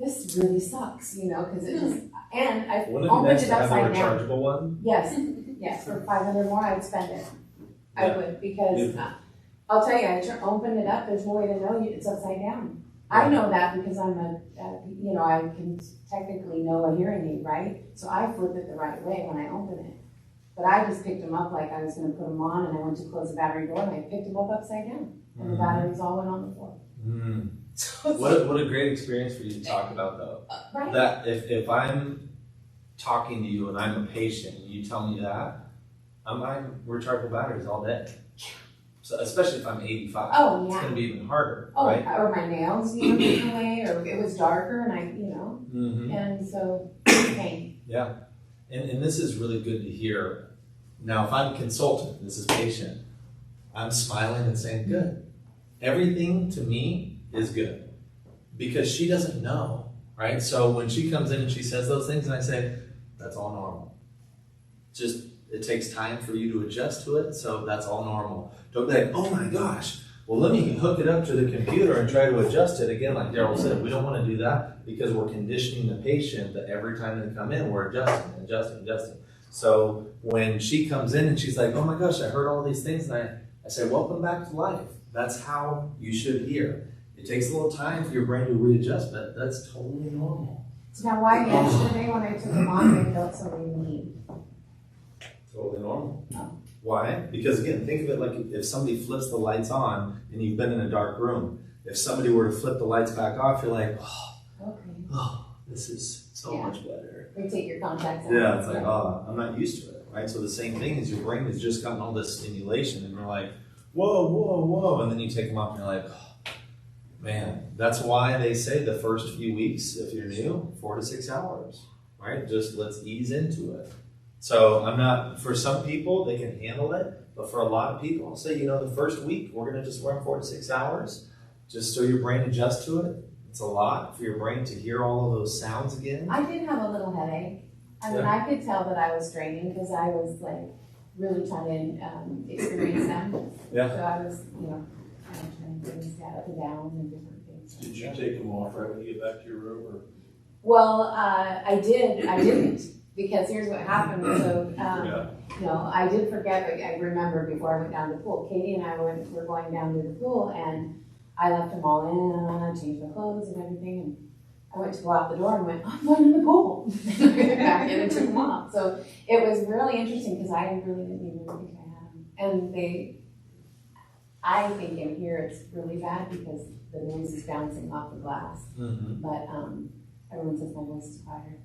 this really sucks, because it was, and I Wouldn't it be opened nice it to have a upside down. rechargeable one? Yes, for 500 more, I'd spend it. I Yeah. would, because I'll tell you, I opened it up, there's no way to know it's upside down. Yeah. I know that because I'm I can technically know a hearing aid, right? So I flip it the right way when I open it. But I just picked them up like I was gonna put them on, and I went to close the battery door, and I picked them up upside down. And the batteries all went on the floor. So it's What a great experience for you to talk about, though. right? That if I'm talking to you and I'm a patient and you tell me that, I'm buying rechargeable batteries all day. So especially if I'm 85, Oh, it's yeah. going to be even harder, Oh, right? or my nails, taken away, or it was darker, and Mm-hmm. and so, pain. Yeah, and this is really good to hear. Now, if I'm a consultant, this is patient, I'm smiling and saying, good. Everything to me is good because she doesn't know, right? So when she comes in and she says those things and I say, that's all normal. Just, it takes time for you to adjust to it, so that's all normal. Don't be like, oh my gosh, well, let me hook it up to the computer and try to adjust it. Again, like Daryl said, we don't want to do that because we're conditioning the patient that every time they come in, we're adjusting. So when she comes in and she's like, oh my gosh, I heard all these things, and I say, welcome back to life. That's how you should hear. It takes a little time for your brain to readjust, but that's totally normal. So now, why yesterday when I took them on, I felt so relieved? Totally normal. Oh. Why? Because again, think of it like if somebody flips the lights on and you've been in a dark room. If somebody were to flip the lights back off, you're like, oh, this is so much better. They take your contacts out. Yeah, it's like, oh, I'm not used to it, right? So the same thing is your brain has just gotten all this stimulation and you're like, whoa, and then you take them off and you're like, oh, man. That's why they say the first few weeks, if you're new, 4 to 6 hours, right? Just let's ease into it. So for some people, they can handle it, but for a lot of people, I'll say, the first week, we're going to just run 4 to 6 hours, just so your brain adjusts to it. It's a lot for your brain to hear all of those sounds again. I did have a little headache. I could tell that I was straining because I was really trying to experience them. Yeah. So I was, kind of trying to things up and down and different things. Did you take them off right when you get back to your room? Or? Well, I didn't. Because here's what happened. So, I did forget. I remember before I went down to the pool, Katie and I were going down to the pool, and I left them all in, changed my clothes and everything, and I went to go out the door and went, I'm going in the pool. And I went back in and took them off. So it was really interesting because I really didn't even think I had them. And I think in here it's really bad because the noise is bouncing off the glass. Mm-hmm. But everyone says my voice is quieter.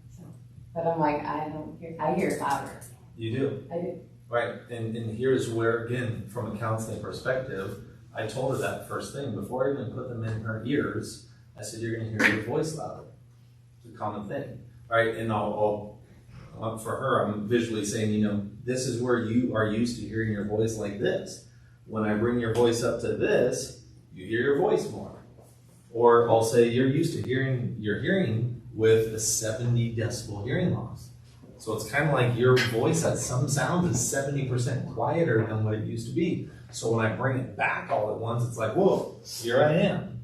But I'm like, I hear it louder. You do. I do. Right, and here's where, again, from a counseling perspective, I told her that first thing. Before I even put them in her ears, I said, you're going to hear your voice louder. It's a common thing, right? And I'll for her, I'm visually saying, this is where you are used to hearing your voice like this. When I bring your voice up to this, you hear your voice more. Or I'll say, you're used to hearing your hearing with a 70 decibel hearing loss. So it's kind of like your voice at some sounds is 70% quieter than what it used to be. So when I bring it back all at once, it's like, whoa, here I am.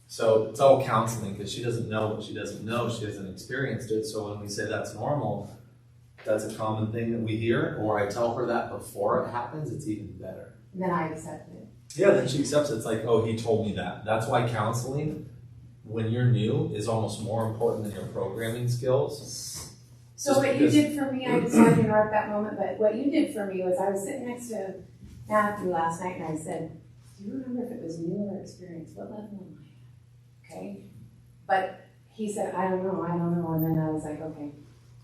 So it's all counseling because she doesn't know what she doesn't know. She hasn't experienced it. So when we say that's normal, that's a common thing that we hear. Or I tell her that before it happens, it's even better. And then I accept it. Yeah, then she accepts it. It's like, oh, he told me that. That's why counseling, when you're new, is almost more important than your programming skills. So what you did for me, I just wanted to interrupt that moment, but what you did for me was I was sitting next to Matthew last night and I said, do you remember if it was new or experience? What level am I at? Okay. But he said, I don't know. And then I was like, okay.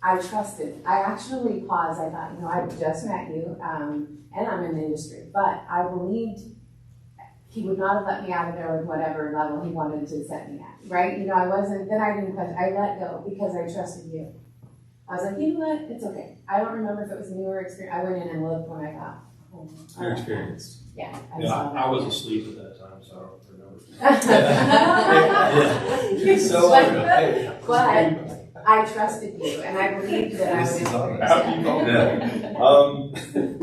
I trusted. I actually paused. I thought, I've just met you, and I'm in the industry, but I believed he would not have let me out of there with whatever level he wanted to set me at, right? I didn't question. I let go because I trusted you. I was like, you know what? It's okay. I don't remember if it was new or experience. I went in and looked when I got home. You're experienced. Yeah. I was asleep at that time, so I don't remember. But I trusted you, and I believed that I would. After you called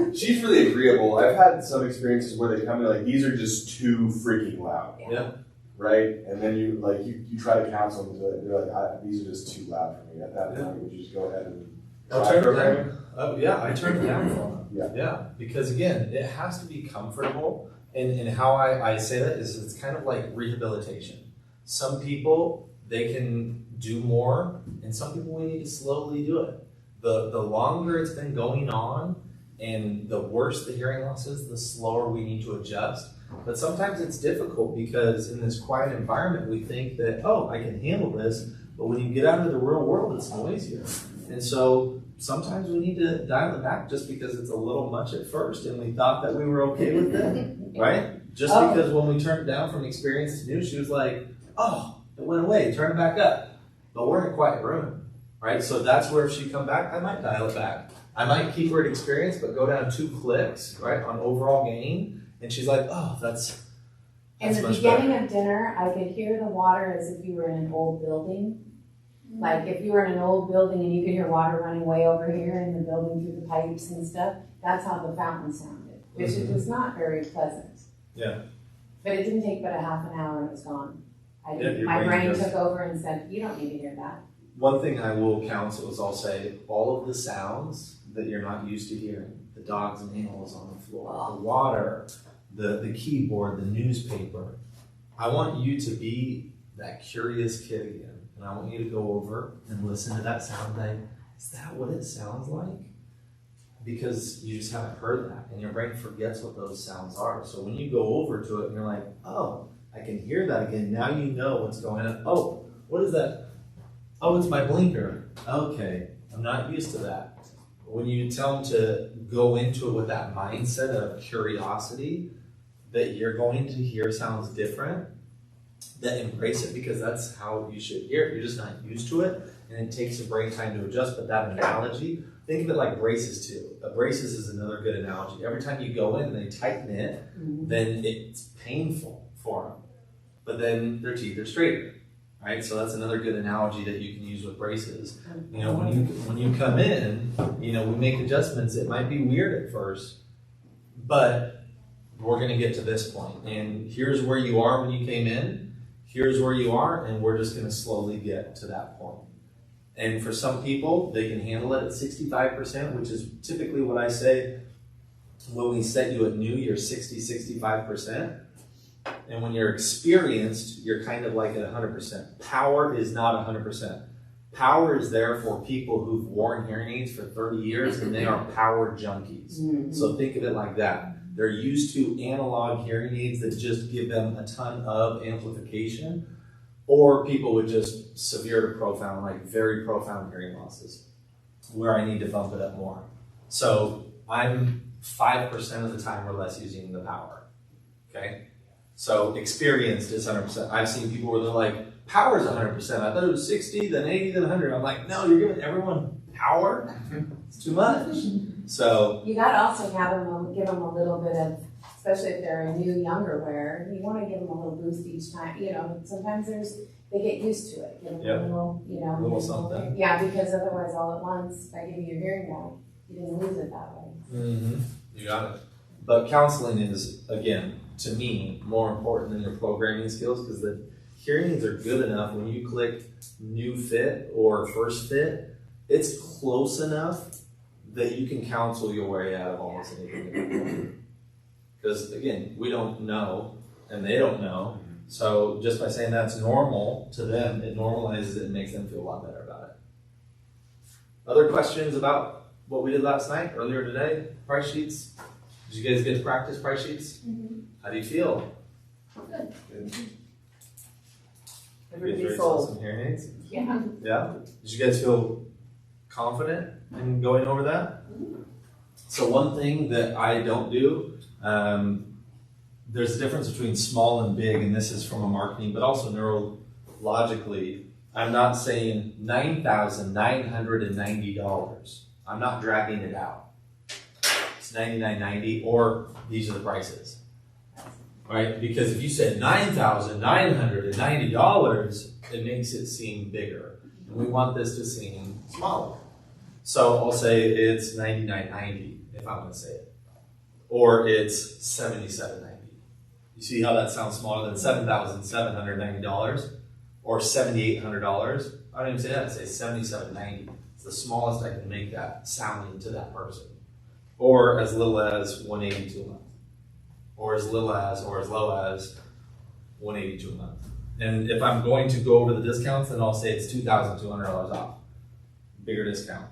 me. She's really agreeable. I've had some experiences where they come in like, these are just too freaking loud. Yeah. right? And then you try to counsel them to it, and they're like, these are just too loud for me. At that point, would you just go ahead and I turned it down. Oh yeah, I turned it down for them. Yeah. Yeah, because again, it has to be comfortable, and how I say that is it's kind of like rehabilitation. Some people they can do more, and some people we need to slowly do it. The longer it's been going on, and the worse the hearing loss is, the slower we need to adjust. But sometimes it's difficult because in this quiet environment, we think that, oh, I can handle this. But when you get out into the real world, it's noisier. And so sometimes we need to dial it back just because it's a little much at first and we thought that we were okay with it, right? Just because when we turned it down from experience to new, she was like, oh, it went away, turn it back up. But we're in a quiet room, right? So that's where if she come back, I might dial it back. I might keep her at experience, but go down 2 clicks, right, on overall gain. And she's like, oh, that's In the much beginning better. of dinner, I could hear the water as if you were in an old building. Like if you were in an old building and you could hear water running way over here in the building through the pipes and stuff, that's how the fountain sounded, which it was not very pleasant. Yeah. But it didn't take but a half an hour and it was gone. Yeah, your My brain brain goes- took over and said, you don't need to hear that. One thing I will counsel is I'll say all of the sounds that you're not used to hearing, the dogs and animals on the floor, the water, the keyboard, the newspaper, I want you to be that curious kid again. And I want you to go over and listen to that sound like, is that what it sounds like? Because you just haven't heard that and your brain forgets what those sounds are. So when you go over to it and you're like, oh, I can hear that again. Now you know what's going on. Oh, what is that? Oh, it's my blinker. Okay, I'm not used to that. When you tell them to go into it with that mindset of curiosity, that you're going to hear sounds different, then embrace it because that's how you should hear it. You're just not used to it, and it takes your brain time to adjust. But that analogy, think of it like braces too. Braces is another good analogy. Every time you go in and they tighten it, then it's painful for them. But then their teeth are straighter. Right, so that's another good analogy that you can use with braces. You know, when you come in, you know, we make adjustments. It might be weird at first, but we're going to get to this point. And here's where you are when you came in. Here's where you are, and we're just going to slowly get to that point. And for some people, they can handle it at 65%, which is typically what I say when we set you at new. You're 65%. And when you're experienced, you're kind of like at 100%. Power is not 100%. Power is there for people who've worn hearing aids for 30 years and they are power junkies. So think of it like that. They're used to analog hearing aids that just give them a ton of amplification, or people with just severe to profound, like very profound hearing losses, where I need to bump it up more. So I'm 5% of the time or less using the power, okay? So experienced is 100%. I've seen people where they're like, power is 100%. I thought it was 60, then 80, then 100. I'm like, no, you're giving everyone power? It's too much. So You gotta also give them a little bit of, especially if they're a new, younger wearer, you wanna give them a little boost each time. You know, sometimes they get used to it. Give them Yep. a little, you know. A little something. Yeah, because otherwise all at once, by giving your hearing back, you didn't lose it that way. You got it. But counseling is, again, to me, more important than your programming skills, because the hearing aids are good enough. When you click new fit or first fit, it's close enough that you can counsel your way out of almost anything. Because again, we don't know and they don't know. So just by saying that's normal to them, it normalizes it and makes them feel a lot better about it. Other questions about what we did last night, earlier today? Price sheets? Did you guys get to practice price sheets? How do you feel? Good. Good. Everybody You guys ready to sold. sell some hearing aids? Yeah. Yeah? Did you guys feel confident in going over that? So one thing that I don't do, there's a difference between small and big, and this is from a marketing, but also neurologically. I'm not saying $9,990. I'm not dragging it out. It's $99.90, or these are the prices. Right? Because if you said $9,990, it makes it seem bigger. And we want this to seem smaller. So I'll say it's $99.90 if I'm going to say it. Or it's $77.90. You see how that sounds smaller than $7,790 or $7,800? I don't even say that, I say $7,790. It's the smallest I can make that sounding to that person. Or as little as $182 a month. Or as low as $182 a month. And if I'm going to go over the discounts, then I'll say it's $2,200 off. Bigger discount.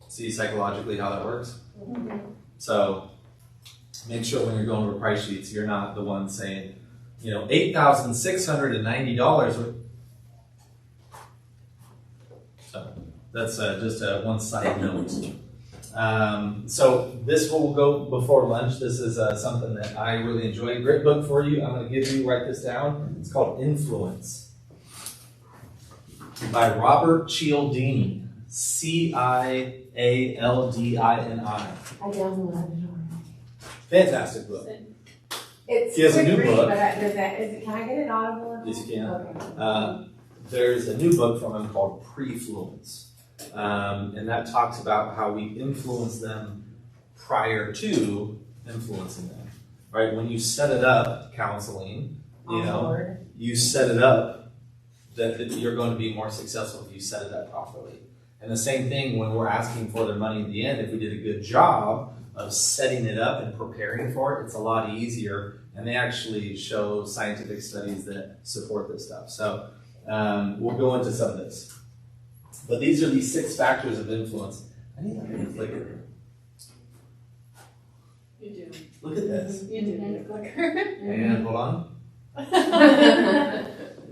See psychologically how that works? Mm-hmm. So make sure when you're going over price sheets, you're not the one saying, $8,690. So that's just one side note. So this will go before lunch. This is something that I really enjoy. Great book for you. I'm going to give you, write this down. It's called Influence by Robert Cialdini. Cialdini. I downloaded it already. Fantastic book. It's He has a quick new read, book. but can I get it audible? Yes, you can. Okay. There's a new book from him called Prefluence. And that talks about how we influence them prior to influencing them. Right? When you set it up, counseling, you set it up that you're going to be more successful if you set it up properly. And the same thing when we're asking for their money at the end, if we did a good job of setting it up and preparing for it, it's a lot easier. And they actually show scientific studies that support this stuff. So we'll go into some of this. But these are the 6 factors of influence. I need a clicker. You do. Look at this. You do need a clicker. And hold on. You're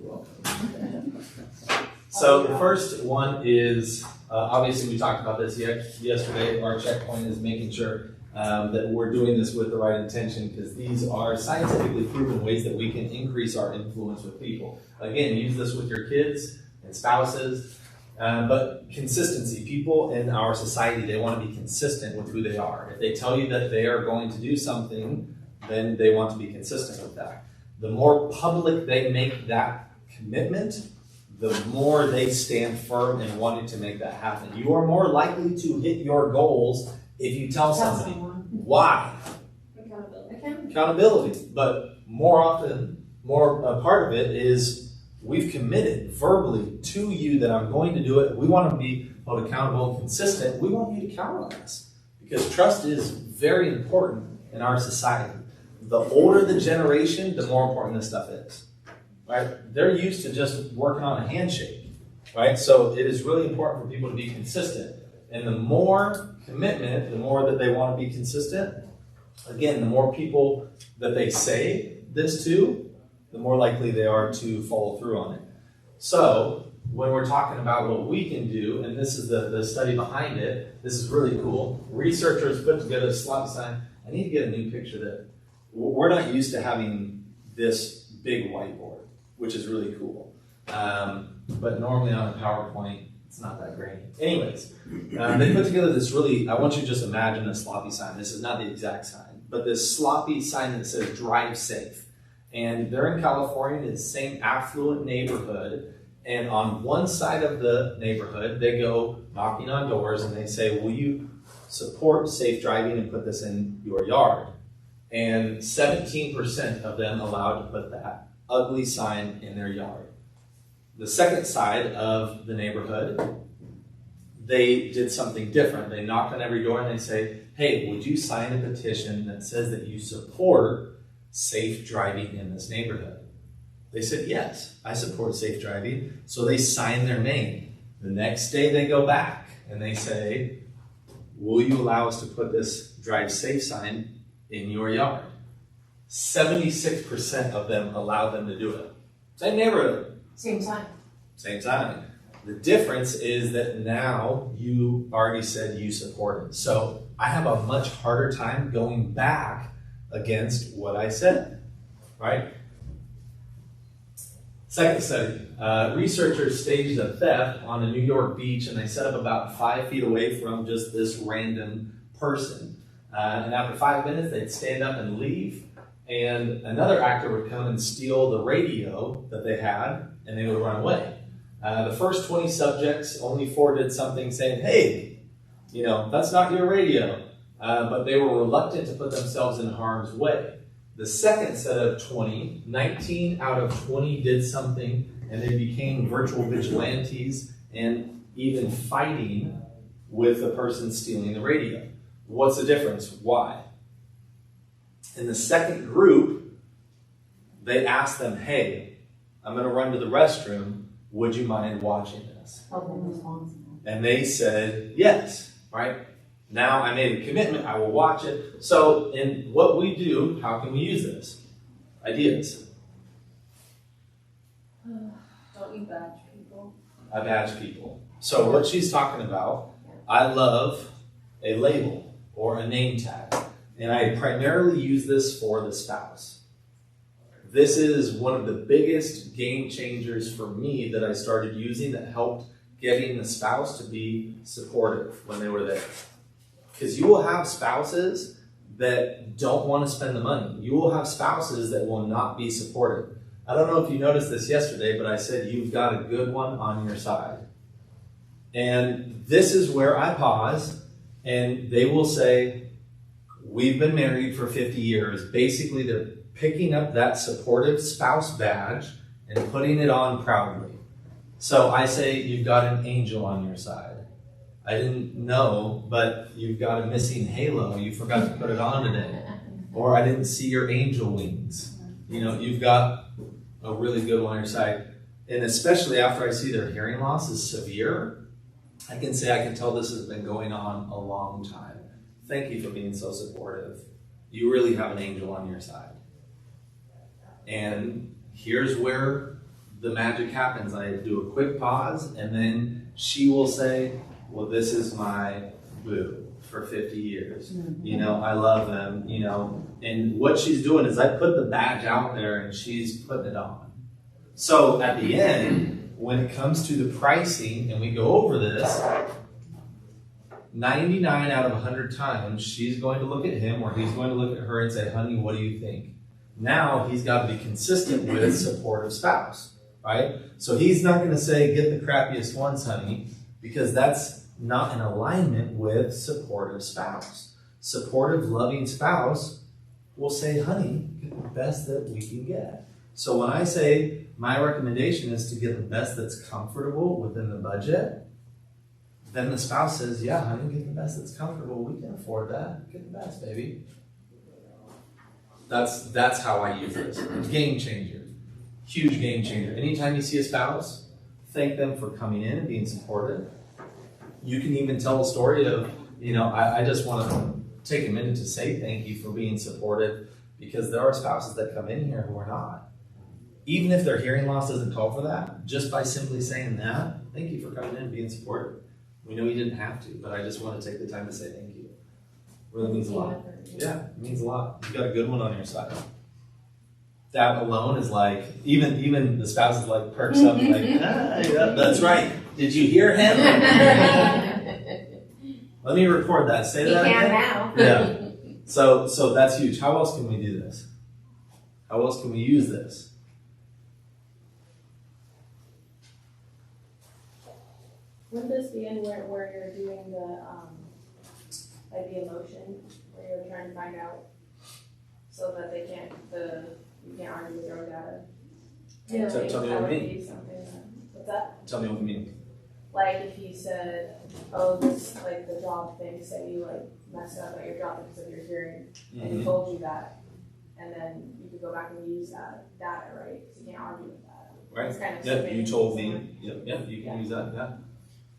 welcome. So the first one is, obviously we talked about this yesterday. Our checkpoint is making sure that we're doing this with the right intention, because these are scientifically proven ways that we can increase our influence with people. Again, use this with your kids and spouses. But consistency. People in our society, they want to be consistent with who they are. If they tell you that they are going to do something, then they want to be consistent with that. The more public they make that commitment, the more they stand firm in wanting to make that happen. You are more likely to hit your goals if you tell somebody. Why? Accountability. But more often, a part of it is we've committed verbally to you that I'm going to do it. We want to be held accountable and consistent. We want you to count on us, because trust is very important in our society. The older the generation, the more important this stuff is. Right? They're used to just working on a handshake. Right? So it is really important for people to be consistent. And the more commitment, the more that they want to be consistent. Again, the more people that they say this to, the more likely they are to follow through on it. So when we're talking about what we can do, and this is the study behind it, this is really cool. Researchers put together a slot sign. I need to get a new picture that we're not used to having this big whiteboard, which is really cool. But normally on a PowerPoint, it's not that great. Anyways, they put together this really, I want you to just imagine a sloppy sign. This is not the exact sign, but this sloppy sign that says drive safe. And they're in California, in the same affluent neighborhood. And on one side of the neighborhood, they go knocking on doors and they say, will you support safe driving and put this in your yard? And 17% of them allowed to put that ugly sign in their yard. The second side of the neighborhood, they did something different. They knocked on every door and they say, hey, would you sign a petition that says that you support safe driving in this neighborhood? They said, yes, I support safe driving. So they sign their name. The next day they go back and they say, will you allow us to put this drive safe sign in your yard? 76% of them allowed them to do it. Same neighborhood. Same time. Same time. The difference is that now you already said you support it. So I have a much harder time going back against what I said, right? Second study, researchers staged a theft on a New York beach, and they set up about 5 feet away from just this random person. And after 5 minutes, they'd stand up and leave, and another actor would come and steal the radio that they had, and they would run away. The first 20 subjects, only 4 did something saying, hey, that's not your radio. But they were reluctant to put themselves in harm's way. The second set of 20, 19 out of 20 did something, and they became virtual vigilantes and even fighting with the person stealing the radio. What's the difference? Why? In the second group, they asked them, hey, I'm going to run to the restroom. Would you mind watching this? Help them responsible. And they said, yes, right? Now I made a commitment, I will watch it. So in what we do, how can we use this? Ideas. Don't you badge people? I badge people. So what she's talking about, I love a label or a name tag. And I primarily use this for the spouse. This is one of the biggest game changers for me that I started using that helped getting the spouse to be supportive when they were there. Because you will have spouses that don't want to spend the money. You will have spouses that will not be supportive. I don't know if you noticed this yesterday, but I said you've got a good one on your side. And this is where I pause, and they will say, we've been married for 50 years. Basically, they're picking up that supportive spouse badge and putting it on proudly. So I say, you've got an angel on your side. I didn't know, but you've got a missing halo. You forgot to put it on today. Or I didn't see your angel wings. You know, you've got a really good one on your side. And especially after I see their hearing loss is severe, I can say I can tell this has been going on a long time. Thank you for being so supportive. You really have an angel on your side. And here's where the magic happens. I do a quick pause, and then she will say, well, this is my boo for 50 years. You know, I love them, you know. And what she's doing is I put the badge out there, and she's putting it on. So at the end, when it comes to the pricing, and we go over this, 99 out of 100 times, she's going to look at him or he's going to look at her and say, honey, what do you think? Now he's got to be consistent with supportive spouse, right? So he's not going to say, get the crappiest ones, honey, because that's not in alignment with supportive spouse. Supportive, loving spouse will say, honey, get the best that we can get. So when I say my recommendation is to get the best that's comfortable within the budget, then the spouse says, yeah, honey, get the best that's comfortable. We can afford that. Get the best, baby. That's how I use this. Game changer. Huge game changer. Anytime you see a spouse, thank them for coming in and being supportive. You can even tell a story of, you know, I just want to take a minute to say thank you for being supportive, because there are spouses that come in here who are not. Even if their hearing loss doesn't call for that, just by simply saying that, thank you for coming in and being supportive. We know you didn't have to, but I just want to take the time to say thank you. Really means a lot. Yeah, it means a lot. You've got a good one on your side. That alone is like, even the spouse is like perks up like, yeah, that's right. Did you hear him? Let me record that. Say that He can again. now. Yeah. So that's huge. How else can we do this? How else can we use this? Wouldn't this be in where you're doing the, like the emotion, where you're trying to find out so that you can't argue with your own data? Yeah. Tell me what you mean. That would be something that, what's that? Tell me what you mean. Like if you said, oh, this, like the job thing, say you like messed up at your job because of your hearing, and he told you that, and then you could go back and use that data, right? Because you can't argue with that. Right. It's kind of Yeah, you told me. similar. Yeah, you can use that. Yeah.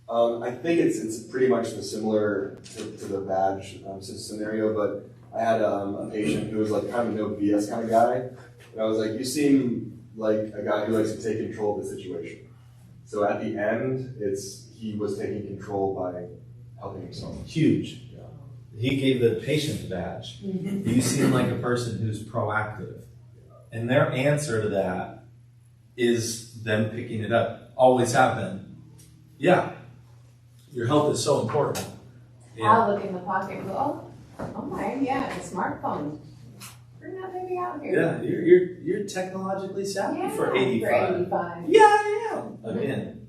I think it's pretty much similar to the badge scenario, but I had a patient who was like kind of a no BS kind of guy, and I was like, you seem like a guy who likes to take control of the situation. So at the end, he was taking control by helping himself. Huge. He gave the patient the badge. You seem like a person who's proactive. And their answer to that is them picking it up. Always have been. Yeah. Your health is so important. Yeah. I'll look in the pocket and go, oh my, yeah, a smartphone. Bring that baby out here. Yeah, you're technologically savvy Yeah, for 85. For 85. Yeah, I am. Again,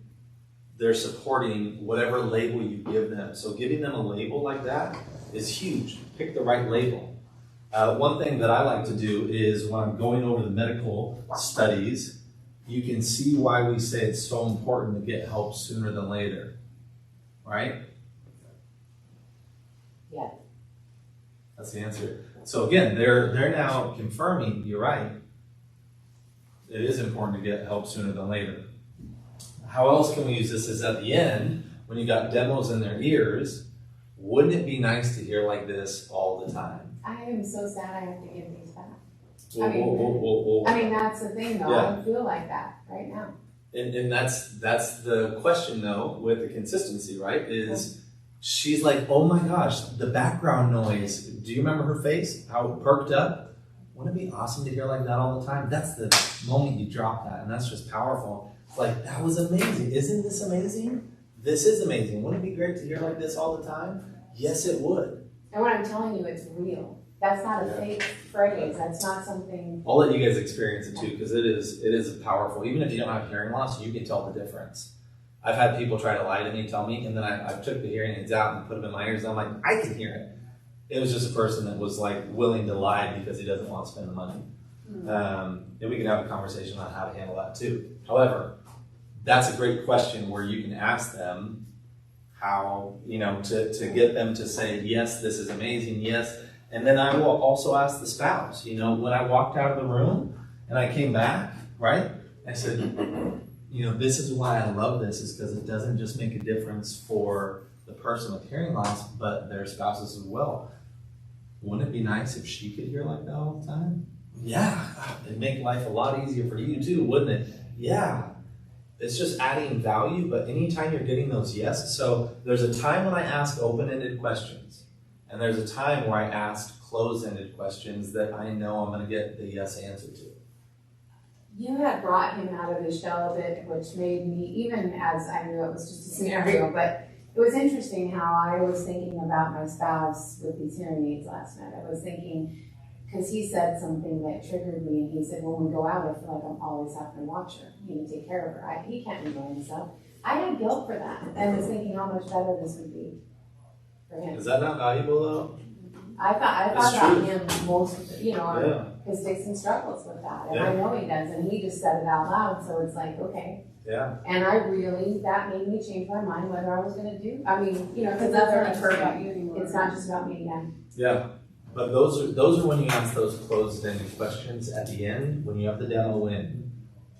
they're supporting whatever label you give them. So giving them a label like that is huge. Pick the right label. One thing that I like to do is when I'm going over the medical studies, you can see why we say it's so important to get help sooner than later, right? Yeah. That's the answer. So again, they're now confirming you're right. It is important to get help sooner than later. How else can we use this? Is at the end, when you got demos in their ears, wouldn't it be nice to hear like this all the time? I am so sad I have to give these back. We'll- I mean, that's the thing though, Yeah. I feel like that right now. And that's the question though with the consistency, right? Is she's like, oh my gosh, the background noise. Do you remember her face? How it perked up? Wouldn't it be awesome to hear like that all the time? That's the moment you drop that, and that's just powerful. It's like, that was amazing. Isn't this amazing? This is amazing. Wouldn't it be great to hear like this all the time? Yes, it would. And what I'm telling you, it's real. That's not a fake phrase. That's not something. I'll let you guys experience it too, because it is powerful. Even if you don't have hearing loss, you can tell the difference. I've had people try to lie to me, tell me, and then I took the hearing aids out and put them in my ears, and I'm like, I can hear it. It was just a person that was like willing to lie because he doesn't want to spend the money. And we can have a conversation on how to handle that too. However, that's a great question where you can ask them how, to get them to say, yes, this is amazing, yes. And then I will also ask the spouse, when I walked out of the room and I came back, right? I said, this is why I love this, is because it doesn't just make a difference for the person with hearing loss, but their spouses as well. Wouldn't it be nice if she could hear like that all the time? Yeah, it'd make life a lot easier for you too, wouldn't it? Yeah. It's just adding value, but anytime you're getting those yes, so there's a time when I ask open-ended questions, and there's a time where I ask closed-ended questions that I know I'm going to get the yes answer to. You had brought him out of his shell a bit, which made me, even as I knew it was just a scenario, but it was interesting how I was thinking about my spouse with these hearing aids last night. I was thinking, because he said something that triggered me, and he said, when we go out, I feel like I'm always having to watch her, take care of her. He can't be by himself. I had guilt for that, and was thinking how much better this would be for him. Is that not valuable though? I thought It's about true. him most, because Dixon struggles with that, and I know he does, and he just said it out loud, so it's like, okay. Yeah. And that made me change my mind whether I was gonna do, because That's that's not what about you anymore. it's not just about me, Yeah. But those are when you ask those closed-ended questions at the end, when you have the demo in.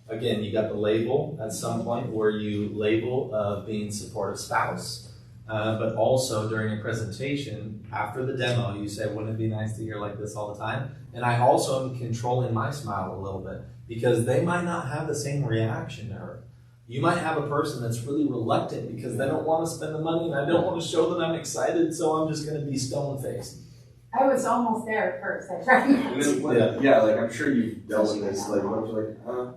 Again, you got the label at some point where you label being supportive spouse, but also during your presentation, after the demo, you say, wouldn't it be nice to hear like this all the time? And I also am controlling my smile a little bit, because they might not have the same reaction to her. You might have a person that's really reluctant because they don't want to spend the money, and I don't want to show that I'm excited, so I'm just going to be stone-faced. I was almost there at first, I tried not And to. then, I'm sure you've dealt with this. Like, what if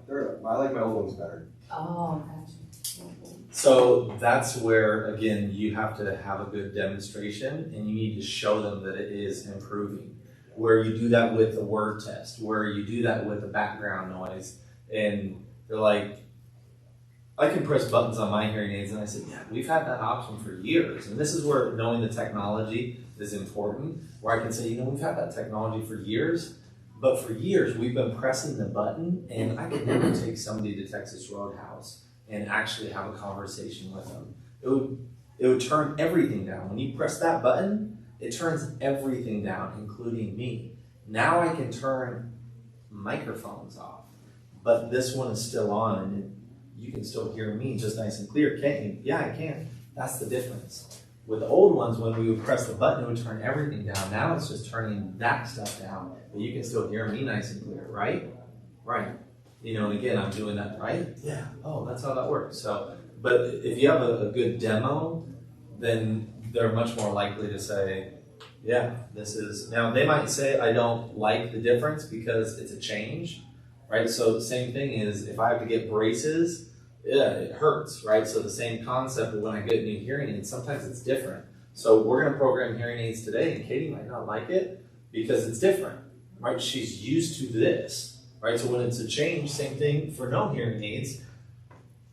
you're like, I like my old ones better. Oh, gotcha. So that's where, again, you have to have a good demonstration, and you need to show them that it is improving. Where you do that with a word test, where you do that with a background noise, and they're like, I can press buttons on my hearing aids, and I said, yeah, we've had that option for years. And this is where knowing the technology is important, where I can say, we've had that technology for years, but for years we've been pressing the button, and I could never take somebody to Texas Roadhouse and actually have a conversation with them. It would turn everything down. When you press that button, it turns everything down, including me. Now I can turn microphones off, but this one is still on, and you can still hear me just nice and clear, can't you? Yeah, I can. That's the difference. With the old ones, when we would press the button, it would turn everything down. Now it's just turning that stuff down, but you can still hear me nice and clear, right? Right. And again, I'm doing that, right? Yeah. Oh, that's how that works. So, but if you have a good demo, then they're much more likely to say, yeah, this is, now they might say, I don't like the difference because it's a change, right? So the same thing is, if I have to get braces, yeah, it hurts, right? So the same concept of when I get new hearing aids, sometimes it's different. So we're going to program hearing aids today, and Katie might not like it because it's different, right? She's used to this, right? So when it's a change, same thing for no hearing aids.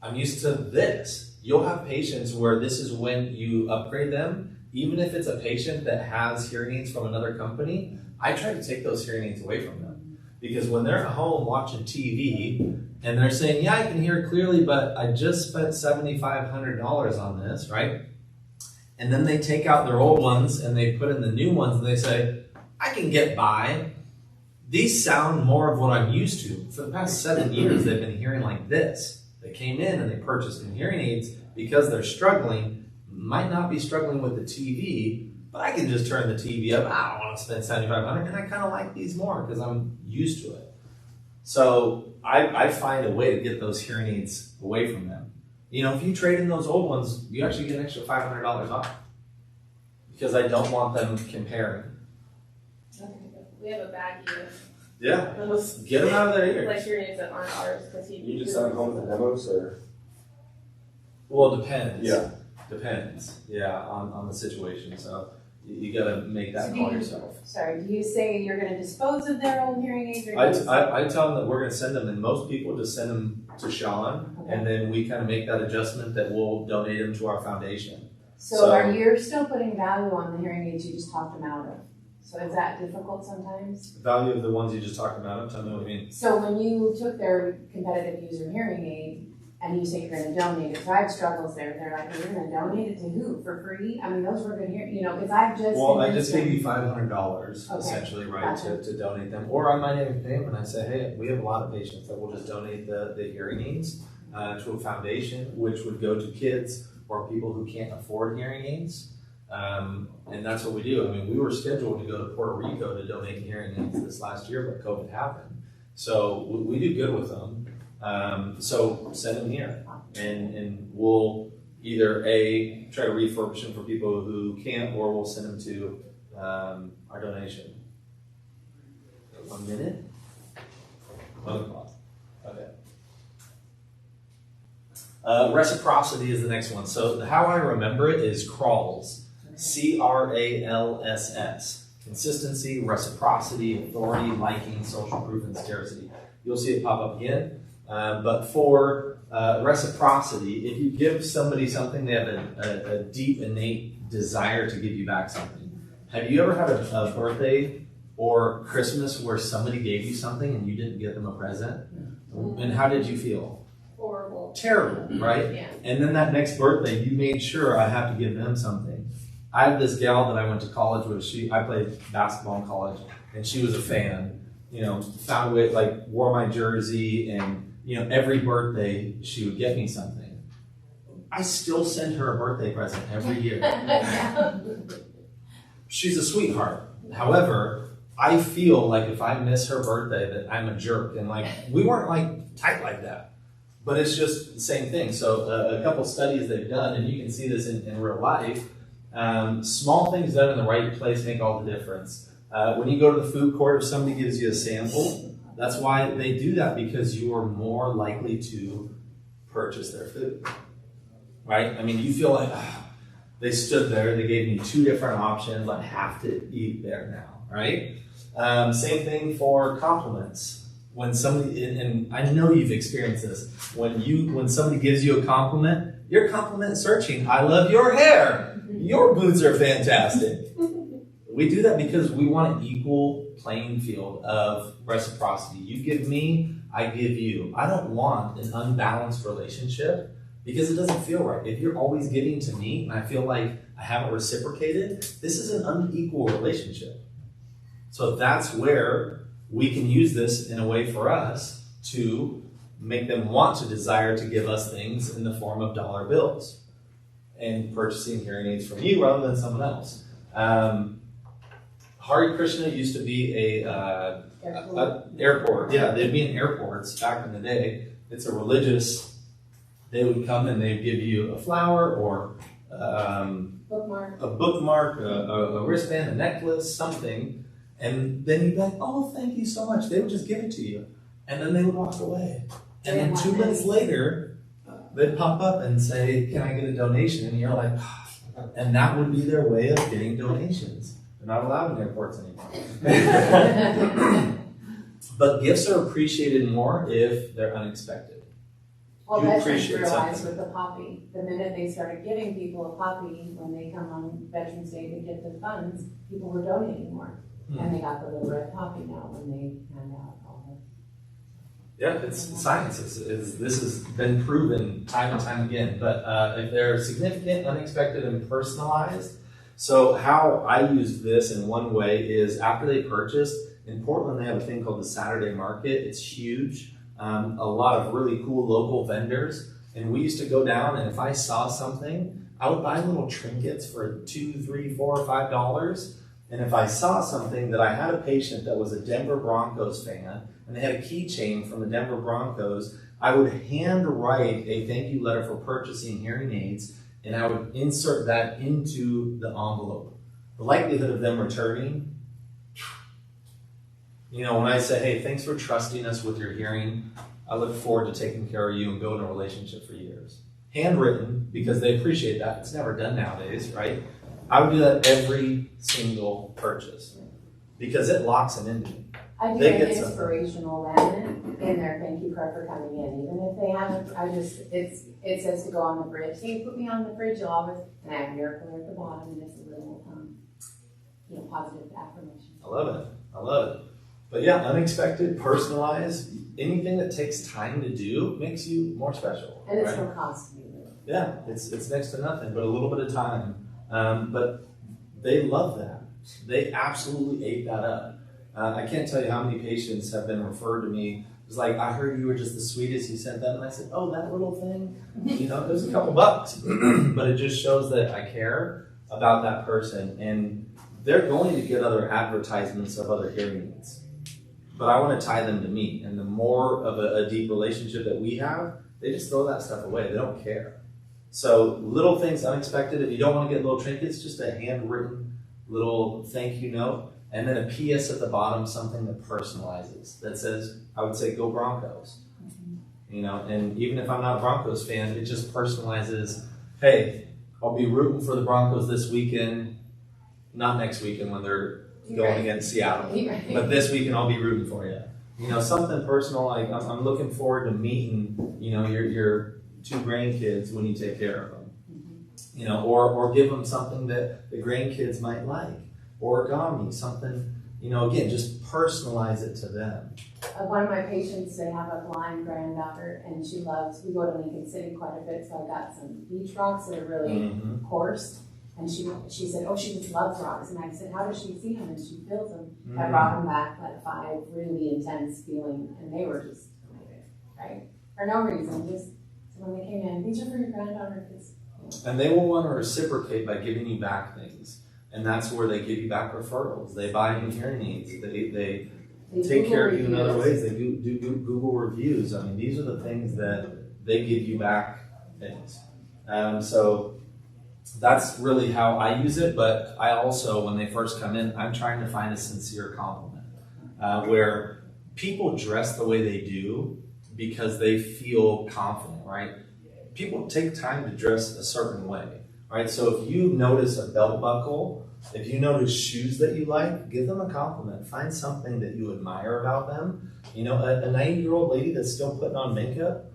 I'm used to this. You'll have patients where this is when you upgrade them, even if it's a patient that has hearing aids from another company, I try to take those hearing aids away from them. Because when they're at home watching TV and they're saying, yeah, I can hear clearly, but I just spent $7,500 on this, right? And then they take out their old ones and they put in the new ones and they say, I can get by. These sound more of what I'm used to. For the past 7 years, they've been hearing like this. They came in and they purchased new hearing aids because they're struggling, might not be struggling with the TV, but I can just turn the TV up. I don't want to spend $7,500, and I kind of like these more because I'm used to it. So I find a way to get those hearing aids away from them. You know, if you trade in those old ones, you actually get an extra $500 off because I don't want them comparing. Okay, we have a baggie of Yeah, those, get them out of their ears. like hearing aids that aren't ours, because he. You just sent home the demos, or? Well, it depends. Yeah. Depends. Yeah, on the situation. So you got to make that call yourself. Sorry, do you say you're gonna dispose of their old hearing aids, or? do you- I tell them that we're going to send them, and most people just send them to Sean, Okay. and then we kind of make that adjustment that we'll donate them to our foundation. So are you still putting value on the hearing aids you just talked them out of? So is that difficult sometimes? The value of the ones you just talked about, tell me what you mean. So when you took their competitive user hearing aid and you say you're gonna donate it, so I have struggles there. They're like, you're gonna donate it to who, for free? I mean, those were good hearing, because I've just. Well, I just convinced gave them- you $500 Okay, essentially, right, gotcha. to donate them. Or I might even pay them and I say, hey, we have a lot of patients that will just donate the hearing aids to a foundation, which would go to kids or people who can't afford hearing aids. And that's what we do. I mean, we were scheduled to go to Puerto Rico to donate hearing aids this last year, but COVID happened. So we do good with them. So send them here, and we'll either try to refurbish them for people who can't, or we'll send them to our donation. 1 minute? 1 o'clock. Okay. Reciprocity is the next one. So how I remember it is CRALS. CRALSS. Consistency, reciprocity, authority, liking, social proof, and scarcity. You'll see it pop up again. But for reciprocity, if you give somebody something, they have a deep, innate desire to give you back something. Have you ever had a birthday or Christmas where somebody gave you something and you didn't get them a present? And how did you feel? Horrible. Terrible, right? Yeah. And then that next birthday, you made sure I have to give them something. I had this gal that I went to college with. I played basketball in college, and she was a fan. Found a way, like wore my jersey, and every birthday she would get me something. I still send her a birthday present every year. She's a sweetheart. However, I feel like if I miss her birthday, that I'm a jerk, and we weren't tight like that. But it's just the same thing. So a couple studies they've done, and you can see this in real life. Small things done in the right place make all the difference. When you go to the food court, if somebody gives you a sample, that's why they do that, because you are more likely to purchase their food, right? I mean, you feel like they stood there, they gave me 2 different options, I have to eat there now, right? Same thing for compliments. When somebody, and I know you've experienced this, when somebody gives you a compliment, you're compliment searching. I love your hair. Your boots are fantastic. We do that because we want an equal playing field of reciprocity. You give me, I give you. I don't want an unbalanced relationship because it doesn't feel right. If you're always giving to me and I feel like I haven't reciprocated, this is an unequal relationship. So that's where we can use this in a way for us to make them want to desire to give us things in the form of dollar bills and purchasing hearing aids from you rather than someone else. Hare Krishna used to be a airport. Yeah, they'd be in airports back in the day. It's a religious, they would come and they'd give you a flower or Bookmark. a bookmark, a wristband, a necklace, something. And then you'd be like, oh, thank you so much. They would just give it to you. And then they would walk away. And then 2 minutes later, they'd pop up and say, can I get a donation? And you're like, oh. And that would be their way of getting donations. They're not allowed in airports anymore. But gifts are appreciated more if they're unexpected. Well, You veterans appreciate realized something. with the poppy, the minute they started giving people a poppy when they come on Veterans Day to get the funds, people were donating more. And they got the little red topping now when they hand out all Yeah, it's science. This has been proven time and time again. But if they're significant, unexpected, and personalized, so how I used this in one way is after they purchased, in Portland they have a thing called the Saturday Market. It's huge. A lot of really cool local vendors. And we used to go down, and if I saw something, I would buy little trinkets for $2, $3, $4, $5. And if I saw something that I had a patient that was a Denver Broncos fan, and they had a keychain from the Denver Broncos, I would hand write a thank you letter for purchasing hearing aids, and I would insert that into the envelope. The likelihood of them returning, when I say, hey, thanks for trusting us with your hearing, I look forward to taking care of you and building a relationship for years. Handwritten, because they appreciate that. It's never done nowadays, right? I would do that every single purchase because it locks them into me. I do They an get something. inspirational laminate in their thank you card for coming in. Even if they haven't, it says to go on the fridge. So you put me on the fridge, you'll always, and I have miracle at the bottom, and it's a little, positive affirmation. I love it. But yeah, unexpected, personalized, anything that takes time to do makes you more special. And it's right? no cost to me, really. Yeah, it's next to nothing, but a little bit of time. But they love that. They absolutely ate that up. I can't tell you how many patients have been referred to me. It's like, I heard you were just the sweetest, you sent that. And I said, oh, that little thing? It was a couple bucks. But it just shows that I care about that person. And they're going to get other advertisements of other hearing aids. But I want to tie them to me. And the more of a deep relationship that we have, they just throw that stuff away. They don't care. So little things, unexpected. If you don't want to get little trinkets, just a handwritten little thank you note. And then a PS at the bottom, something that personalizes. That says, I would say, go Broncos. And even if I'm not a Broncos fan, it just personalizes, hey, I'll be rooting for the Broncos this weekend, not next weekend when they're going against Seattle. But this weekend I'll be rooting for you. Something personal, like I'm looking forward to meeting, your two grandkids when you take care of them. Or give them something that the grandkids might like. Origami, something, again, just personalize it to them. One of my patients, they have a blind granddaughter, and we go to Lincoln City quite a bit, so I got some beach rocks that are really coarse. And she said, oh, she just loves rocks. And I said, how does she see them? And she feels them. I brought them back like 5 really intense feeling, and they were just delighted, right? For no reason, just when they came in, these are for your granddaughter. And they will want to reciprocate by giving you back things. And that's where they give you back referrals. They buy new hearing aids. They take care of you in other ways. They do Google reviews. I mean, these are the things that they give you back things. So that's really how I use it. But I also, when they first come in, I'm trying to find a sincere compliment. Where people dress the way they do because they feel confident, right? People take time to dress a certain way, right? So if you notice a belt buckle, if you notice shoes that you like, give them a compliment. Find something that you admire about them. A 90-year-old lady that's still putting on makeup,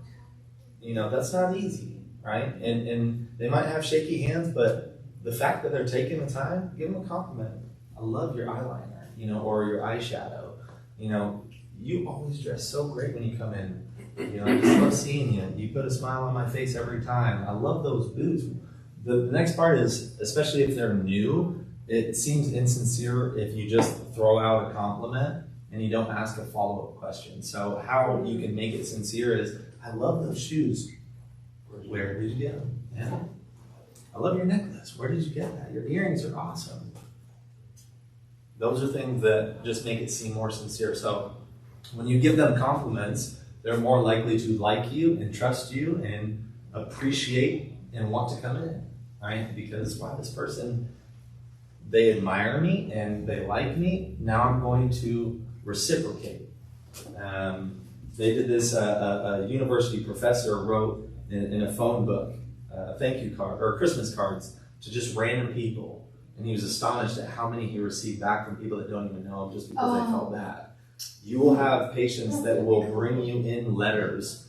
that's not easy, right? And they might have shaky hands, but the fact that they're taking the time, give them a compliment. I love your eyeliner, or your eyeshadow. You always dress so great when you come in. I just love seeing you. You put a smile on my face every time. I love those boots. The next part is, especially if they're new, it seems insincere if you just throw out a compliment and you don't ask a follow-up question. So how you can make it sincere is, I love those shoes. Where did you get them? Yeah. I love your necklace. Where did you get that? Your earrings are awesome. Those are things that just make it seem more sincere. So when you give them compliments, they're more likely to like you and trust you and appreciate and want to come in, right? Because, wow, this person, they admire me and they like me. Now I'm going to reciprocate. They did this, a university professor wrote in a phone book, a thank you card, or Christmas cards to just random people. And he was astonished at how many he received back from people that don't even know him just because they felt bad. You will have patients that will bring you in letters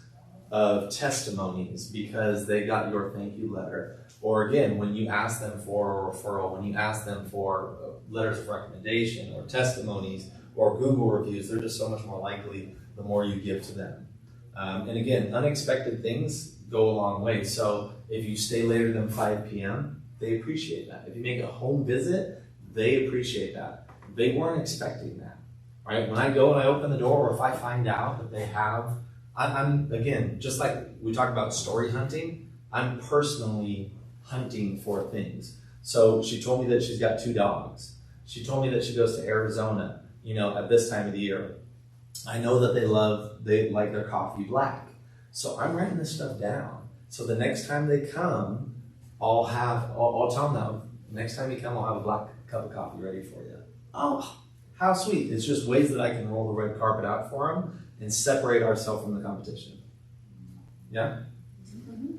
of testimonies because they got your thank you letter. Or again, when you ask them for a referral, when you ask them for letters of recommendation or testimonies or Google reviews, they're just so much more likely the more you give to them. And again, unexpected things go a long way. So if you stay later than 5 p.m., they appreciate that. If you make a home visit, they appreciate that. They weren't expecting that, right? When I go and I open the door, or if I find out that they have, I'm again, just like we talk about story hunting, I'm personally hunting for things. So she told me that she's got 2 dogs. She told me that she goes to Arizona, at this time of the year. I know that they like their coffee black. So I'm writing this stuff down. So the next time they come, I'll tell them that next time you come, I'll have a black cup of coffee ready for you. Oh, how sweet. It's just ways that I can roll the red carpet out for them and separate ourselves from the competition. Yeah?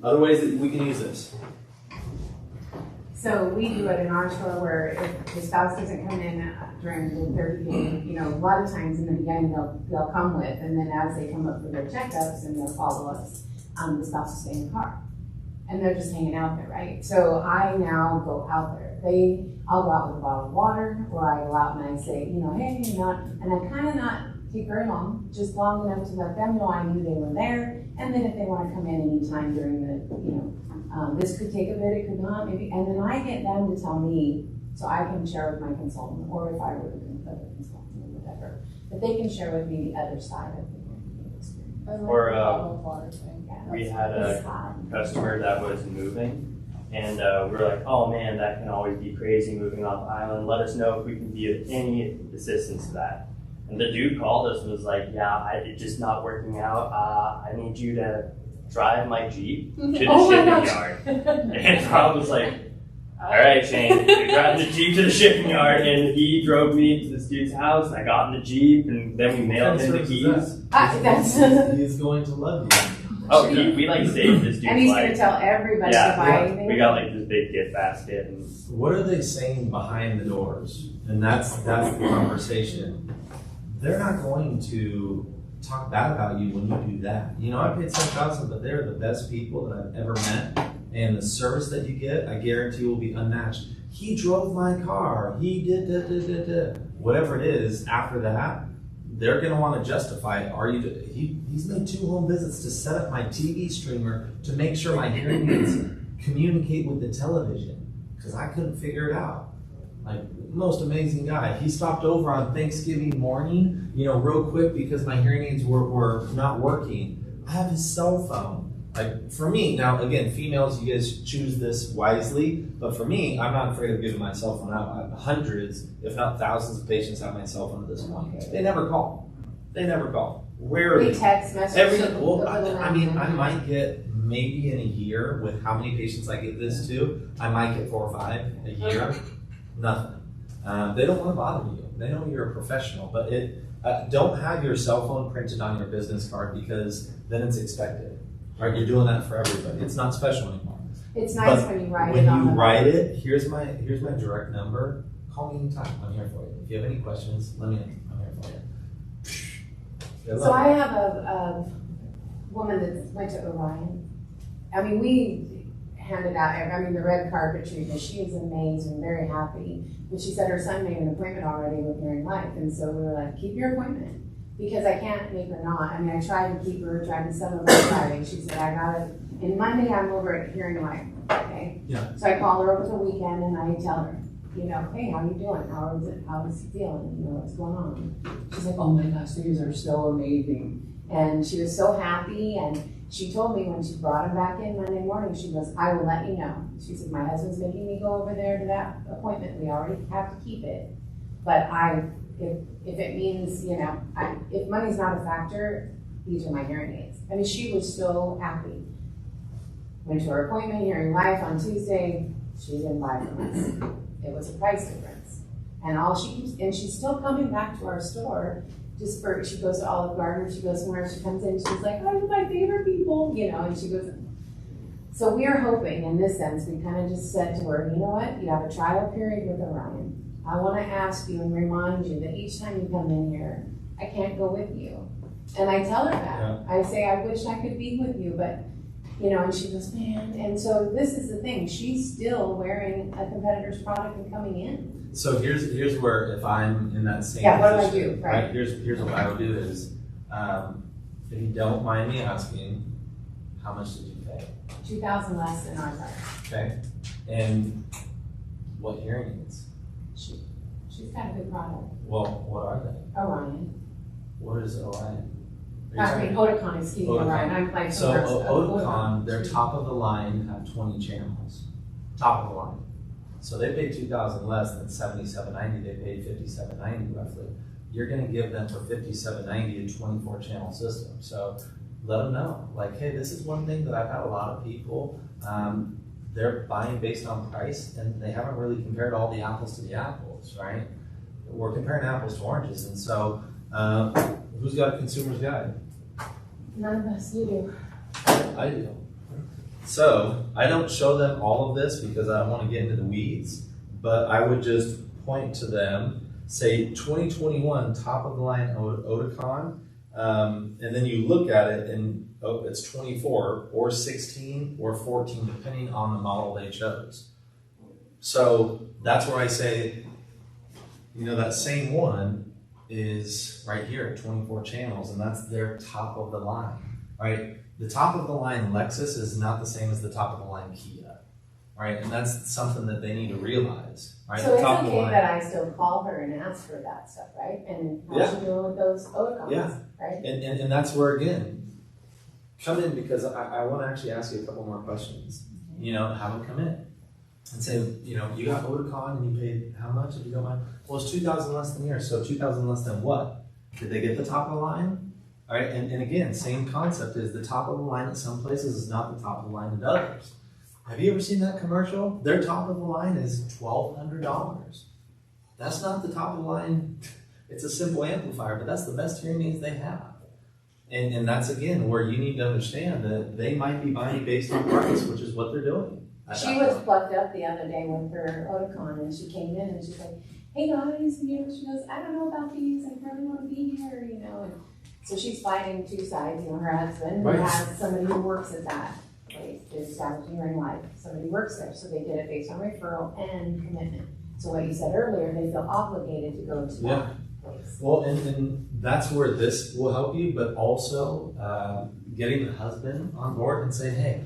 Other ways that we can use this. So we do it in our store where if the spouse doesn't come in during the 30 day, a lot of times in the beginning they'll come with, and then as they come up for their checkups and their follow-ups, the spouse will stay in the car. And they're just hanging out there, right? So I now go out there. I'll go out with a bottle of water, or I go out and I say, hey, and I kind of not take very long, just long enough to let them know I knew they were there. And then if they want to come in anytime during the, this could take a bit, it could not, maybe. And then I get them to tell me, so I can share with my consultant, or if I were with another consultant or whatever, that they can share with me the other side of the experience. Or we had a customer that was moving, and we were like, oh man, that can always be crazy moving off the island. Let us know if we can be of any assistance to that. And the dude called us and was like, yeah, it's just not working out. I need you to drive my Jeep to the shipping yard. And Rob was like, all right, Shane, we drive the Jeep to the shipping yard, and he drove me to this dude's house, and I got in the Jeep, and then we mailed him the keys. He's going to love you. Oh, we saved this dude's life. And he's going to tell everybody to buy anything. We got this big gift basket. And what are they saying behind the doors? And that's the conversation. They're not going to talk bad about you when you do that. I paid $7,000, but they're the best people that I've ever met. And the service that you get, I guarantee will be unmatched. He drove my car. He did. Whatever it is after that, they're going to want to justify it. He's made 2 home visits to set up my TV streamer to make sure my hearing aids communicate with the television, because I couldn't figure it out. Most amazing guy. He stopped over on Thanksgiving morning, real quick because my hearing aids were not working. I have his cell phone. For me, now again, females, you guys choose this wisely, but for me, I'm not afraid of giving my cell phone out. I have hundreds, if not thousands of patients have my cell phone at this point. They never call. Rarely. We text messages. I might get maybe in a year with how many patients I give this to, I might get 4 or 5 a year. Nothing. They don't want to bother you. They know you're a professional, but don't have your cell phone printed on your business card, because then it's expected. Right? You're doing that for everybody. It's not special anymore. It's nice when you write when it on you write it, here's my direct number. Call me anytime. I'm here for you. If you have any questions, let me know. I'm here for you. So I have a woman that went to Orion. We handed out, the red carpet treatment. She is amazing, very happy. But she said her son made an appointment already with Hearing Life. And so we were like, keep your appointment. Because I can't make her not. I tried to keep her, tried to send her on Friday. She said, I got it. And Monday I'm over at Hearing Life, okay? Yeah. So I call her over the weekend and I tell her, hey, how you doing? How is he feeling? What's going on? She's like, oh my gosh, these are so amazing. And she was so happy, and she told me when she brought him back in Monday morning, she goes, I will let you know. She said, my husband's making me go over there to that appointment. We already have to keep it. But if it means, if money's not a factor, these are my hearing aids. She was so happy. Went to her appointment, Hearing Life on Tuesday. She didn't buy from us. It was a price difference. And she's still coming back to our store she goes to Olive Garden, she goes somewhere, she comes in, she's like, oh, you're my favorite people, and she goes. So we are hoping, in this sense, we kind of just said to her, you know what, you have a trial period with Orion. I want to ask you and remind you that each time you come in here, I can't go with you. And I tell her that. Yeah. I say, I wish I could be with you, but, you know, and she goes, man. And so this is the thing. She's still wearing a competitor's product and coming in. So here's where if I'm in that same Yeah, what do I position, do, right? Here's what I would do is, if you don't mind me asking, how much did you pay? 2,000 less than ours are. Okay, and what hearing aids? She's got a good product. Well, what are they? Orion. What is Orion? I mean, Oticon, excuse me, Oticon. Orion. I'm like, So Oticon, their top of the line have 20 channels, top of the line. So they paid 2,000 less than 77.90. They paid 57.90 roughly. You're going to give them for 57.90 a 24 channel system. So let them know, like, hey, this is one thing that I've had a lot of people. They're buying based on price, and they haven't really compared all the apples to the apples, right? We're comparing apples to oranges, and so who's got a consumer's guide? None of us, you do. I do. So I don't show them all of this because I don't want to get into the weeds, but I would just point to them, say 2021 top of the line Oticon, and then you look at it and it's 24 or 16 or 14 depending on the model they chose. So that's where I say, you know, that same one is right here, 24 channels, and that's their top of the line, right? The top of the line Lexus is not the same as the top of the line Kia, right? And that's something that they need to realize, right? So The it's top of the okay line- that I still call her and ask for that stuff, right? And how's she doing with those Oticons, Yeah. right? And that's where, again, come in because I want to actually ask you a couple more questions. You know, have them come in and say, you know, you got Oticon and you paid how much if you don't mind? Well, it's 2,000 less than yours. So 2,000 less than what? Did they get the top of the line? All right, and again, same concept is the top of the line at some places is not the top of the line at others. Have you ever seen that commercial? Their top of the line is $1,200. That's not the top of the line. It's a simple amplifier, but that's the best hearing aids they have. And that's, again, where you need to understand that they might be buying based on price, which is what they're doing. at She that was point. plucked up the other day with her Oticon, and she came in and she's like, hey guys, you know, she goes, I don't know about these, I really want to be here, you know, and so she's fighting two sides, you know, her husband, who Right. has somebody who works at that place, the Establishing Hearing Life, somebody works there, so they did it based on referral and commitment. So what you said earlier, they feel obligated to go to Yeah. that place. Well, and that's where this will help you, but also getting the husband on board and saying, hey,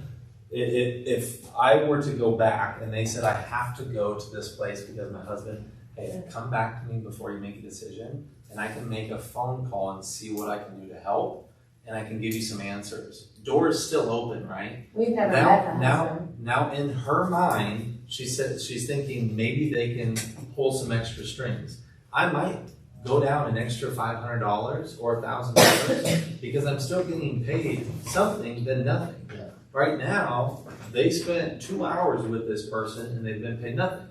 if I were to go back and they said I have to go to this place because my husband, hey, come back to me before you make a decision, and I can make a phone call and see what I can do to help, and I can give you some answers. Door is still open, right? We've never met the Now, husband. now in her mind, she said she's thinking maybe they can pull some extra strings. I might go down an extra $500 or $1,000 because I'm still getting paid something than nothing. Yeah. Right now, they spent 2 hours with this person and they've been paid nothing,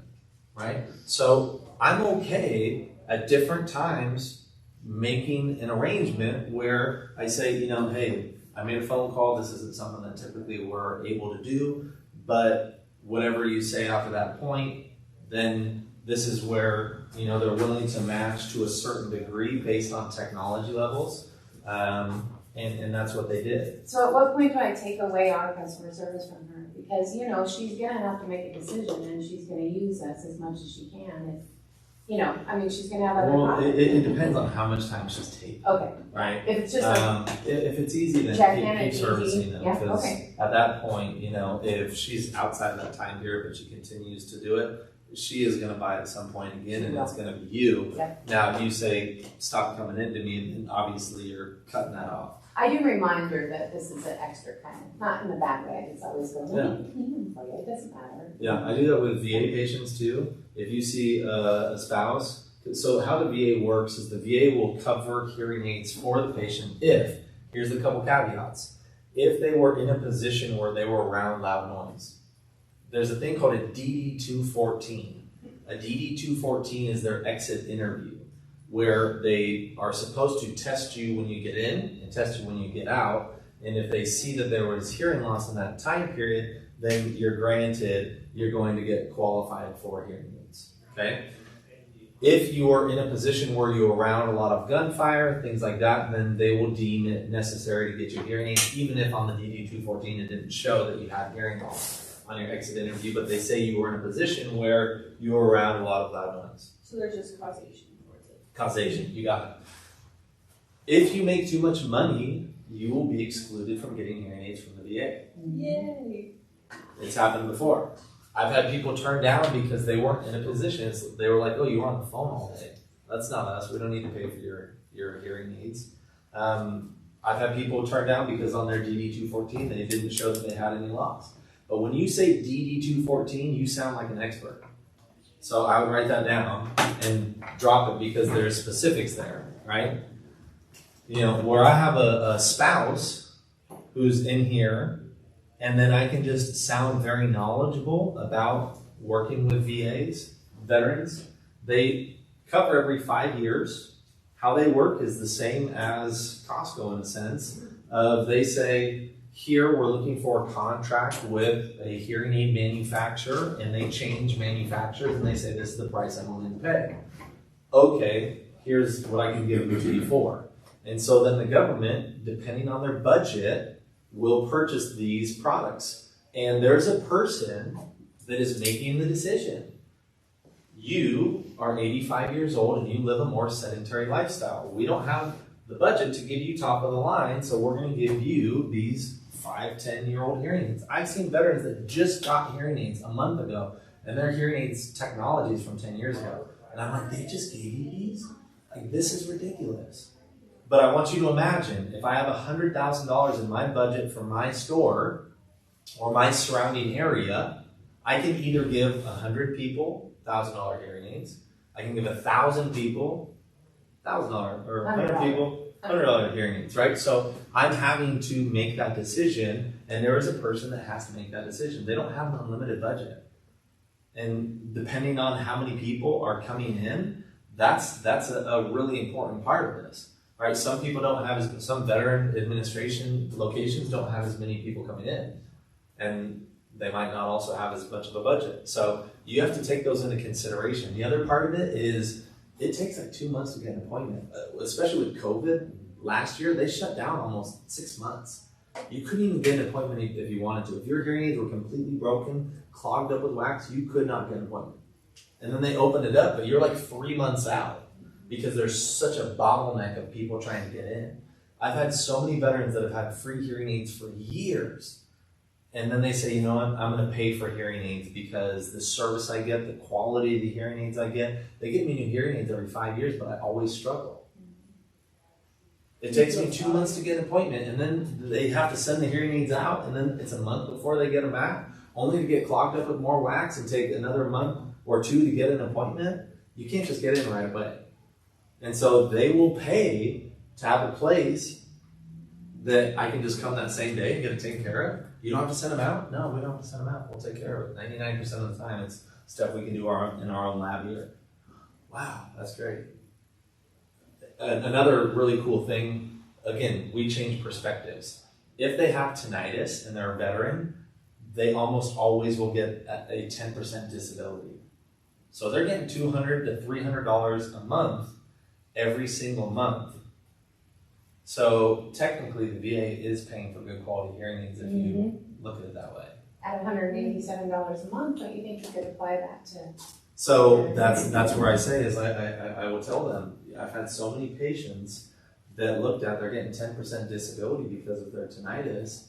right? So I'm okay at different times making an arrangement where I say, you know, hey, I made a phone call. This isn't something that typically we're able to do, but whatever you say after that point, then this is where, you know, they're willing to match to a certain degree based on technology levels. And that's what they did. So at what point do I take away our customer service from her? Because, you know, she's gonna have to make a decision and she's gonna use us as much as she can. If, you know, I mean, she's gonna have other Well, problems. it depends on how much time she's taking, Okay, right? if it's just like, If it's easy, then check in keep and servicing easy, them. yeah, Because okay. at that point, you know, if she's outside of that time period, but she continues to do it, she is going to buy it at some point again, and it's going to be you. Yep. Now, if you say, stop coming into me, then obviously you're cutting that off. I do remind her that this is an extra kind of, not in a bad way, I just always go, Yeah. let me clean them for you, it doesn't matter. Yeah, I do that with VA patients too. If you see a spouse, so how the VA works is the VA will cover hearing aids for the patient if, here's a couple caveats, if they were in a position where they were around loud noise. There's a thing called a DD-214. A DD-214 is their exit interview, where they are supposed to test you when you get in and test you when you get out. And if they see that there was hearing loss in that time period, then you're going to get qualified for hearing aids, okay? If you're in a position where you're around a lot of gunfire, things like that, then they will deem it necessary to get you hearing aids, even if on the DD-214 it didn't show that you had hearing loss on your exit interview, but they say you were in a position where you were around a lot of loud noise. So there's just causation towards it. Causation, you got it. If you make too much money, you will be excluded from getting hearing aids from the VA. Yay. It's happened before. I've had people turn down because they weren't in a position. They were like, oh, you were on the phone all day. That's not us. We don't need to pay for your hearing aids. I've had people turn down because on their DD-214, they didn't show that they had any loss. But when you say DD-214, you sound like an expert. So I would write that down and drop it because there's specifics there, right? You know, where I have a spouse who's in here, and then I can just sound very knowledgeable about working with VAs, veterans. They cover every 5 years. How they work is the same as Costco in a sense. They say, here we're looking for a contract with a hearing aid manufacturer, and they change manufacturers and they say, this is the price I'm willing to pay. Okay, here's what I can give you for. And so then the government, depending on their budget, will purchase these products. And there's a person that is making the decision. You are 85 years old and you live a more sedentary lifestyle. We don't have the budget to give you top of the line, so we're going to give you these 5-10-year-old hearing aids. I've seen veterans that just got hearing aids a month ago, and their hearing aids technologies from 10 years ago. And I'm like, they just gave you these? Like, this is ridiculous. But I want you to imagine, if I have $100,000 in my budget for my store or my surrounding area, I can either give 100 people $1,000 hearing aids, I can give 1,000 people $1,000, or 100 people $100 hearing aids, right? So I'm having to make that decision, and there is a person that has to make that decision. They don't have an unlimited budget. And depending on how many people are coming in, that's a really important part of this. Right, some people don't have some veteran administration locations don't have as many people coming in, and they might not also have as much of a budget. So you have to take those into consideration. The other part of it is it takes like 2 months to get an appointment, especially with COVID. Last year they shut down almost 6 months. You couldn't even get an appointment if you wanted to. If your hearing aids were completely broken, clogged up with wax, you could not get an appointment. And then they opened it up, but you're like 3 months out, because there's such a bottleneck of people trying to get in. I've had so many veterans that have had free hearing aids for years. And then they say, you know what, I'm going to pay for hearing aids because the service I get, the quality of the hearing aids I get, they give me new hearing aids every 5 years, but I always struggle. It takes me 2 months to get an appointment, and then they have to send the hearing aids out, and then it's a month before they get them back, only to get clogged up with more wax and take another month or two to get an appointment. You can't just get in right away. And so they will pay to have a place that I can just come that same day and get it taken care of. You don't have to send them out? No, we don't have to send them out. We'll take care of it. 99% of the time, it's stuff we can do in our own lab here. Wow, that's great. Another really cool thing, again, we change perspectives. If they have tinnitus and they're a veteran, they almost always will get a 10% disability. So they're getting $200 to $300 a month every single month. So technically the VA is paying for good quality hearing aids if you look at it that way. At $187 a month, don't you think you could apply that to? So that's where I say is I will tell them, I've had so many patients that looked at, they're getting 10% disability because of their tinnitus.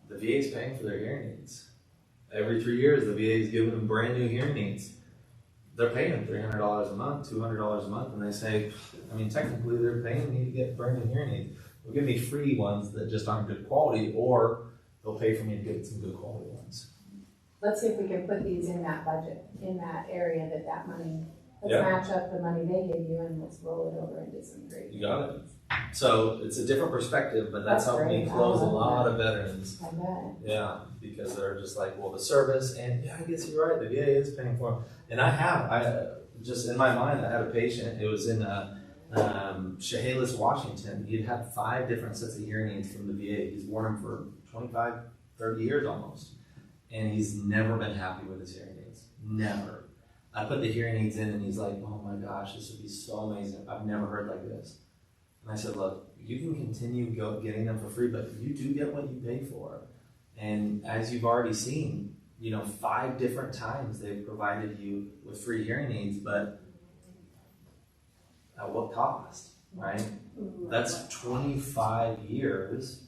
The VA is paying for their hearing aids. Every 3 years, the VA is giving them brand new hearing aids. They're paying them $300 a month, $200 a month, and they say, I mean, technically they're paying me to get brand new hearing aids. They'll give me free ones that just aren't good quality, or they'll pay for me to get some good quality ones. Let's see if we can put these in that budget, in that area that money, let's Yeah. match up the money they gave you and let's roll it over into some great. You got it. So it's a different perspective, but that's That's helped me great. close a I love lot of veterans. I bet. Yeah, because they're just like, well, the service, and yeah, I guess you're right, the VA is paying for them. And I just in my mind, I had a patient, it was in Chehalis, Washington. He'd had 5 different sets of hearing aids from the VA. He's worn them for 25, 30 years almost. And he's never been happy with his hearing aids. Never. I put the hearing aids in and he's like, oh my gosh, this would be so amazing. I've never heard like this. And I said, look, you can continue getting them for free, but you do get what you pay for. And as you've already seen, 5 different times they've provided you with free hearing aids, but at what cost, right? That's 25 years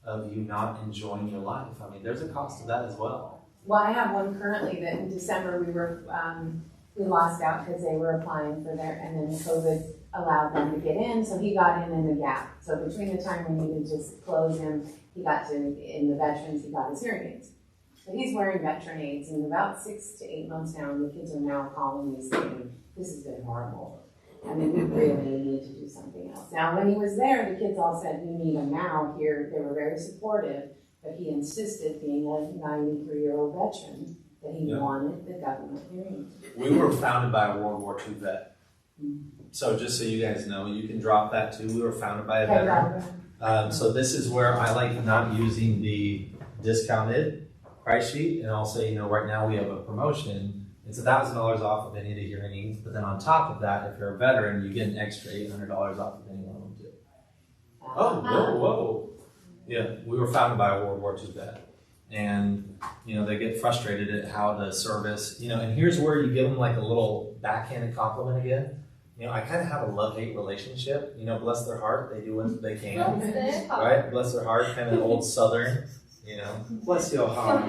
of you not enjoying your life. I mean, there's a cost to that as well. Well, I have one currently that in December we lost out because they were applying for their, and then COVID allowed them to get in, so he got in the gap. So between the time we needed to close him, he got to, in the veterans, he got his hearing aids. But he's wearing veteran aids, and about 6 to 8 months now, and the kids are now calling me saying, this has been horrible. I mean, we really need to do something else. Now, when he was there, the kids all said, we need him now. Here, they were very supportive, but he insisted, being a 93-year-old veteran, that he wanted the government hearing. We were founded by a World War II vet. So just so you guys know, you can drop that too. We were founded by a veteran. So this is where I like not using the discounted price sheet, and I'll say, right now we have a promotion. It's $1,000 off of any of the hearing aids, but then on top of that, if you're a veteran, you get an extra $800 off of any one of them too. Oh, whoa. Yeah, we were founded by a World War II vet. And, they get frustrated at how the service, and here's where you give them like a little backhanded compliment again. I kind of have a love-hate relationship. Bless their heart, they do what they can. Right? Bless their heart, kind of old Southern, bless your heart.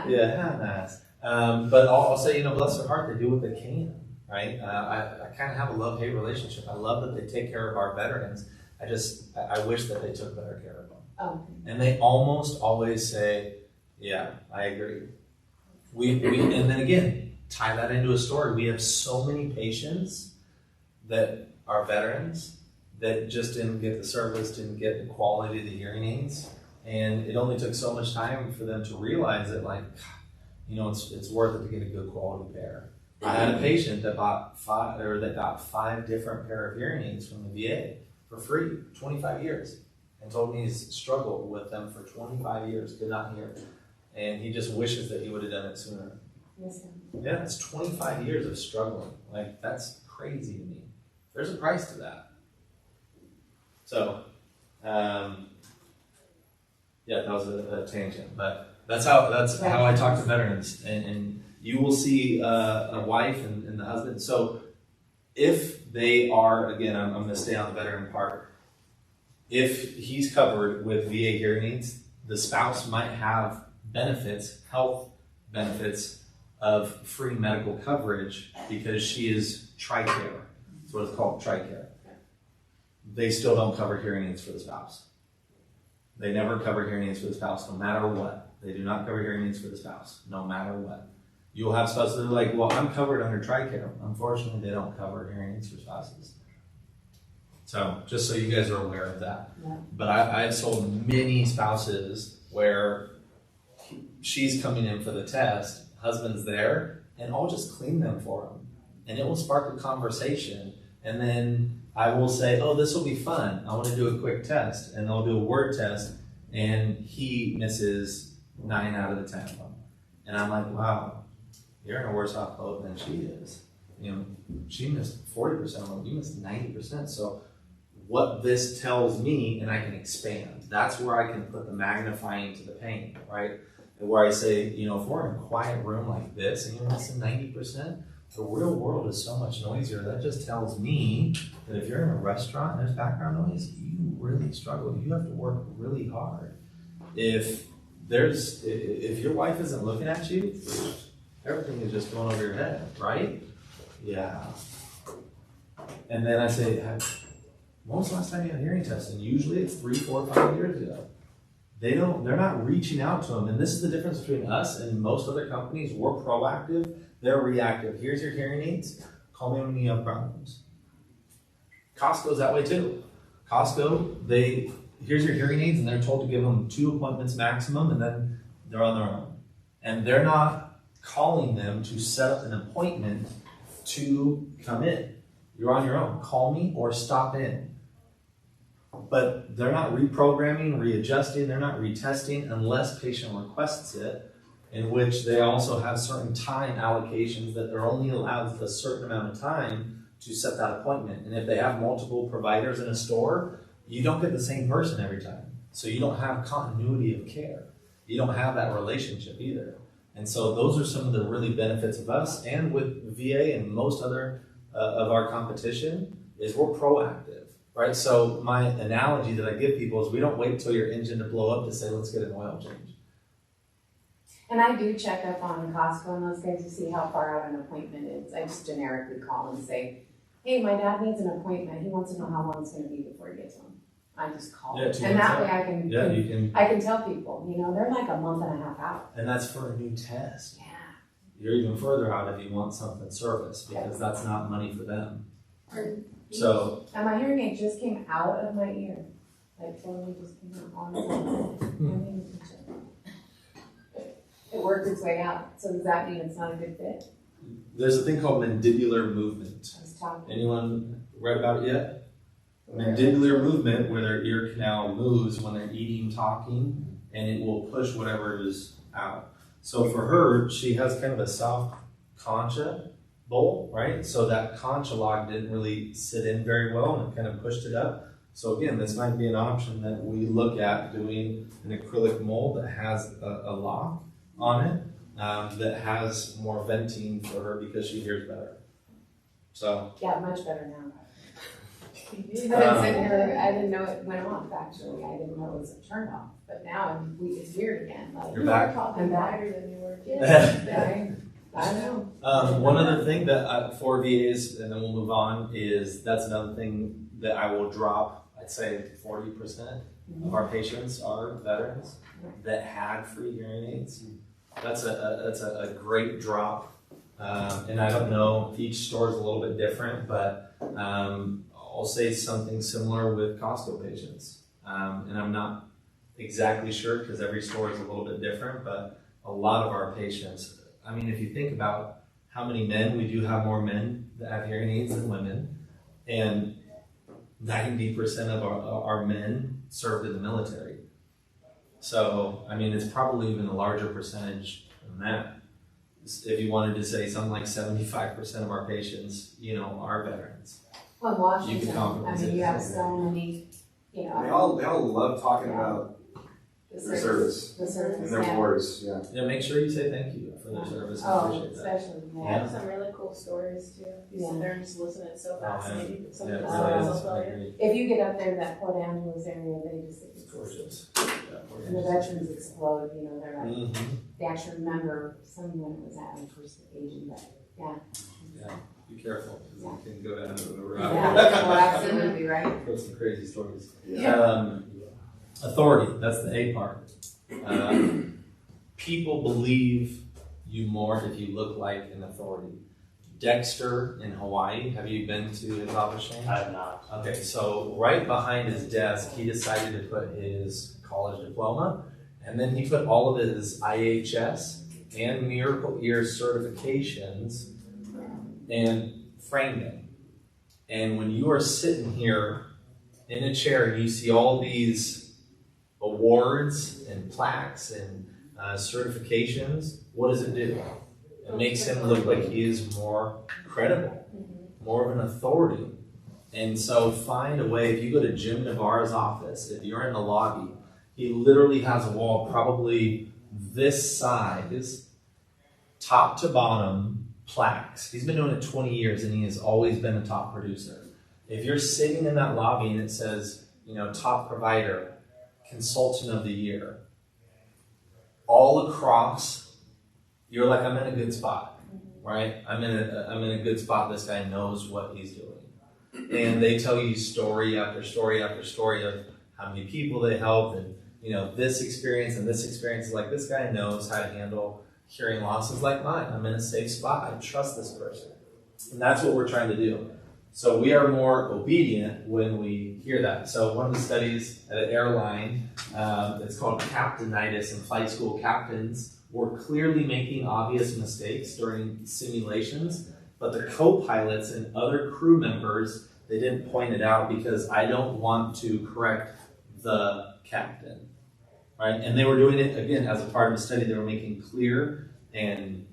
Yeah, have nice. But I'll say, bless their heart, they do what they can, right? I kind of have a love-hate relationship. I love that they take care of our veterans. I wish that they took better care of them. Oh. And they almost always say, yeah, I agree. And then again, tie that into a story. We have so many patients that are veterans that just didn't get the service, didn't get the quality of the hearing aids. And it only took so much time for them to realize that, it's worth it to get a good quality pair. I had a patient that got 5 different pair of hearing aids from the VA for free, 25 years, and told me he's struggled with them for 25 years, could not hear. And he just wishes that he would have done it sooner. Yes, Yeah, it's 25 years of struggling. That's crazy to me. There's a price to that. So, that was a tangent, but that's how I talk to veterans, and you will see a wife and the husband. So if they are, again, I'm going to stay on the veteran part. If he's covered with VA hearing aids, the spouse might have benefits, health benefits of free medical coverage because she is TRICARE. That's what it's called, TRICARE. They still don't cover hearing aids for the spouse. They never cover hearing aids for the spouse, no matter what. They do not cover hearing aids for the spouse, no matter what. You'll have spouses that are like, well, I'm covered under TRICARE. Unfortunately, they don't cover hearing aids for spouses. So, just so you guys are aware of that. Yeah. But I've sold many spouses where she's coming in for the test, husband's there, and I'll just clean them for them. And it will spark a conversation. And then I will say, oh, this will be fun. I want to do a quick test. And they'll do a word test, and he misses 9 out of the 10 of them. And I'm like, wow, you're in a worse off boat than she is. She missed 40% of them, you missed 90%. So what this tells me, and I can expand, that's where I can put the magnifying to the pain, right? Where I say, if we're in a quiet room like this and you're missing 90%, the real world is so much noisier. That just tells me that if you're in a restaurant and there's background noise, you really struggle. You have to work really hard. If your wife isn't looking at you, everything is just going over your head, right? Yeah. And then I say, when was the last time you had a hearing test? And usually it's 3, 4, 5 years ago. They're not reaching out to them. And this is the difference between us and most other companies. We're proactive, they're reactive. Here's your hearing aids. Call me when you have problems. Costco's that way too. Costco, here's your hearing aids, and they're told to give them 2 appointments maximum, and then they're on their own. And they're not calling them to set up an appointment to come in. You're on your own. Call me or stop in. But they're not reprogramming, readjusting, they're not retesting unless patient requests it. in which they also have certain time allocations that they're only allowed a certain amount of time to set that appointment. And if they have multiple providers in a store, you don't get the same person every time. So you don't have continuity of care. You don't have that relationship either. And so those are some of the really benefits of us, and with VA and most other of our competition, is we're proactive, right? So my analogy that I give people is we don't wait till your engine to blow up to say, let's get an oil change. And I do check up on Costco and those guys to see how far out an appointment is. I just generically call and say, hey, my dad needs an appointment. He wants to know how long it's gonna be before he gets home. I just call. Yeah, 2 And months that way out. I can, Yeah, you can, I can tell people, they're like a month and a half out. and that's for a new test. Yeah. You're even further out if you want something serviced, because that's not money for them. And So, my hearing aid just came out of my ear. Like totally just came out on its own. I didn't even touch it. It worked its way out. So does that mean it's not a good fit? there's a thing called mandibular movement. I was talking. Anyone read about it yet? Mandibular movement, where their ear canal moves when they're eating, talking, and it will push whatever is out. So for her, she has kind of a soft concha bowl, right? So that concha log didn't really sit in very well, and it kind of pushed it up. So again, this might be an option that we look at doing an acrylic mold that has a lock on it, that has more venting for her because she hears better. So. Yeah, much better now. I've been sitting here, I didn't know it went off, actually. I didn't know it was a turn off. But now it's weird again. Like, You're back. Probably I'm back. wider than you were. I know. One other thing that for VAs, and then we'll move on, is that's another thing that I will drop. I'd say 40% of our patients are veterans that had free hearing aids. That's a great drop. And I don't know, each store is a little bit different, but I'll say something similar with Costco patients. And I'm not exactly sure because every store is a little bit different, but a lot of our patients, I mean, if you think about how many men, we do have more men that have hearing aids than women, and 90% of our men served in the military. So, I mean, it's probably even a larger percentage than that. If you wanted to say something like 75% of our patients, are veterans. Well, You Washington, can compromise you it. have so many, They all love talking about the their service The service, and their yeah. wars. Yeah. Yeah, make sure you say thank you for their service. I Oh, appreciate that. I especially, yeah. have some really cool stories too. You sit there and just listen, it's so man. fascinating. Some Yeah, of it the really stories is. I'll I tell you. agree. If you get up there to that Port Angeles area, they just, It's gorgeous. and the veterans explode, they're like, Mm-hmm. they actually remember someone was at my first Asian, but yeah. Yeah. Be careful, because you can go down a road. Yeah, well, absolutely, right? Put some crazy stories. Yeah. Authority, that's the A part. People believe you more if you look like an authority. Dexter in Hawaii, have you been to his office, Shane? I have not. Okay, so right behind his desk, he decided to put his college diploma, and then he put all of his IHS and Miracle Ear certifications and framed them. And when you are sitting here in a chair and you see all these awards and plaques and certifications, what does it do? It makes him look like he is more credible, more of an authority. And so find a way, if you go to Jim Navarro's office, if you're in the lobby, he literally has a wall probably this size, top to bottom, plaques. He's been doing it 20 years and he has always been a top producer. If you're sitting in that lobby and it says, top provider, consultant of the year, all across, you're like, I'm in a good spot, right? I'm in a good spot. This guy knows what he's doing. And they tell you story after story after story of how many people they helped and, this experience and this experience is like, this guy knows how to handle hearing losses like mine. I'm in a safe spot. I trust this person. And that's what we're trying to do. So we are more obedient when we hear that. So one of the studies at an airline, it's called captainitis, and flight school captains were clearly making obvious mistakes during simulations, but the co-pilots and other crew members, they didn't point it out because I don't want to correct the captain. right? And they were doing it, again, as a part of the study, they were making clear and,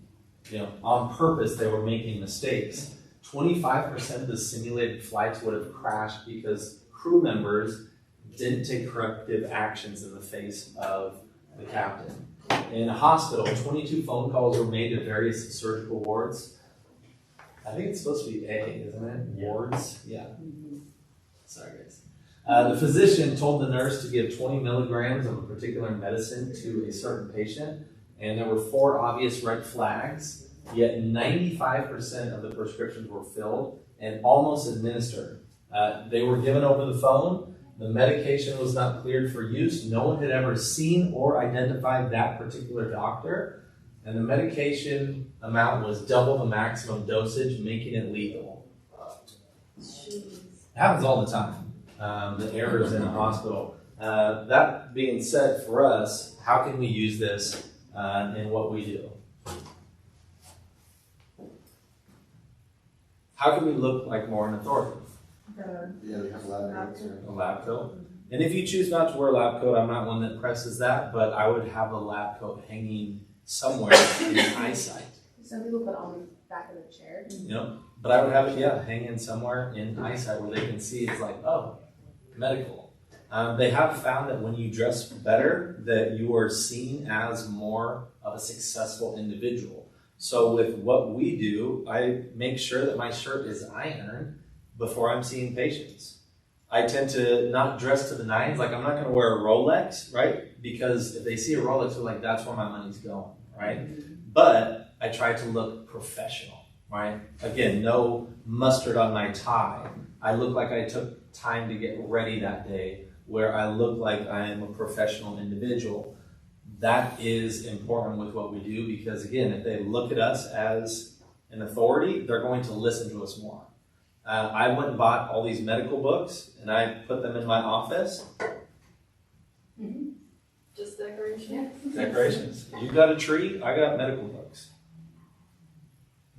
on purpose, they were making mistakes. 25% of the simulated flights would have crashed because crew members didn't take corrective actions in the face of the captain. In a hospital, 22 phone calls were made to various surgical wards. I think it's supposed to be A, isn't it? Wards? Yeah. Sorry, guys. The physician told the nurse to give 20 milligrams of a particular medicine to a certain patient, and there were 4 obvious red flags, yet 95% of the prescriptions were filled and almost administered. They were given over the phone. The medication was not cleared for use. No one had ever seen or identified that particular doctor, and the medication amount was double the maximum dosage, making it legal. It happens all the time, the errors in a hospital. That being said, for us, how can we use this in what we do? How can we look like more an authority? Yeah, they have lab coats. A lab coat. And if you choose not to wear a lab coat, I'm not one that presses that, but I would have a lab coat hanging somewhere in eyesight. Some people put on the back of the chair. But I would have it, hanging somewhere in eyesight where they can see it's like, oh, medical. They have found that when you dress better, that you are seen as more of a successful individual. So with what we do, I make sure that my shirt is ironed before I'm seeing patients. I tend to not dress to the nines. Like, I'm not going to wear a Rolex, right? Because if they see a Rolex, they're like, that's where my money's going, right? But I try to look professional, right? Again, no mustard on my tie. I look like I took time to get ready that day, where I look like I am a professional individual. That is important with what we do, because again, if they look at us as an authority, they're going to listen to us more. I went and bought all these medical books, and I put them in my office. Just decoration. Decorations. You got a tree, I got medical books.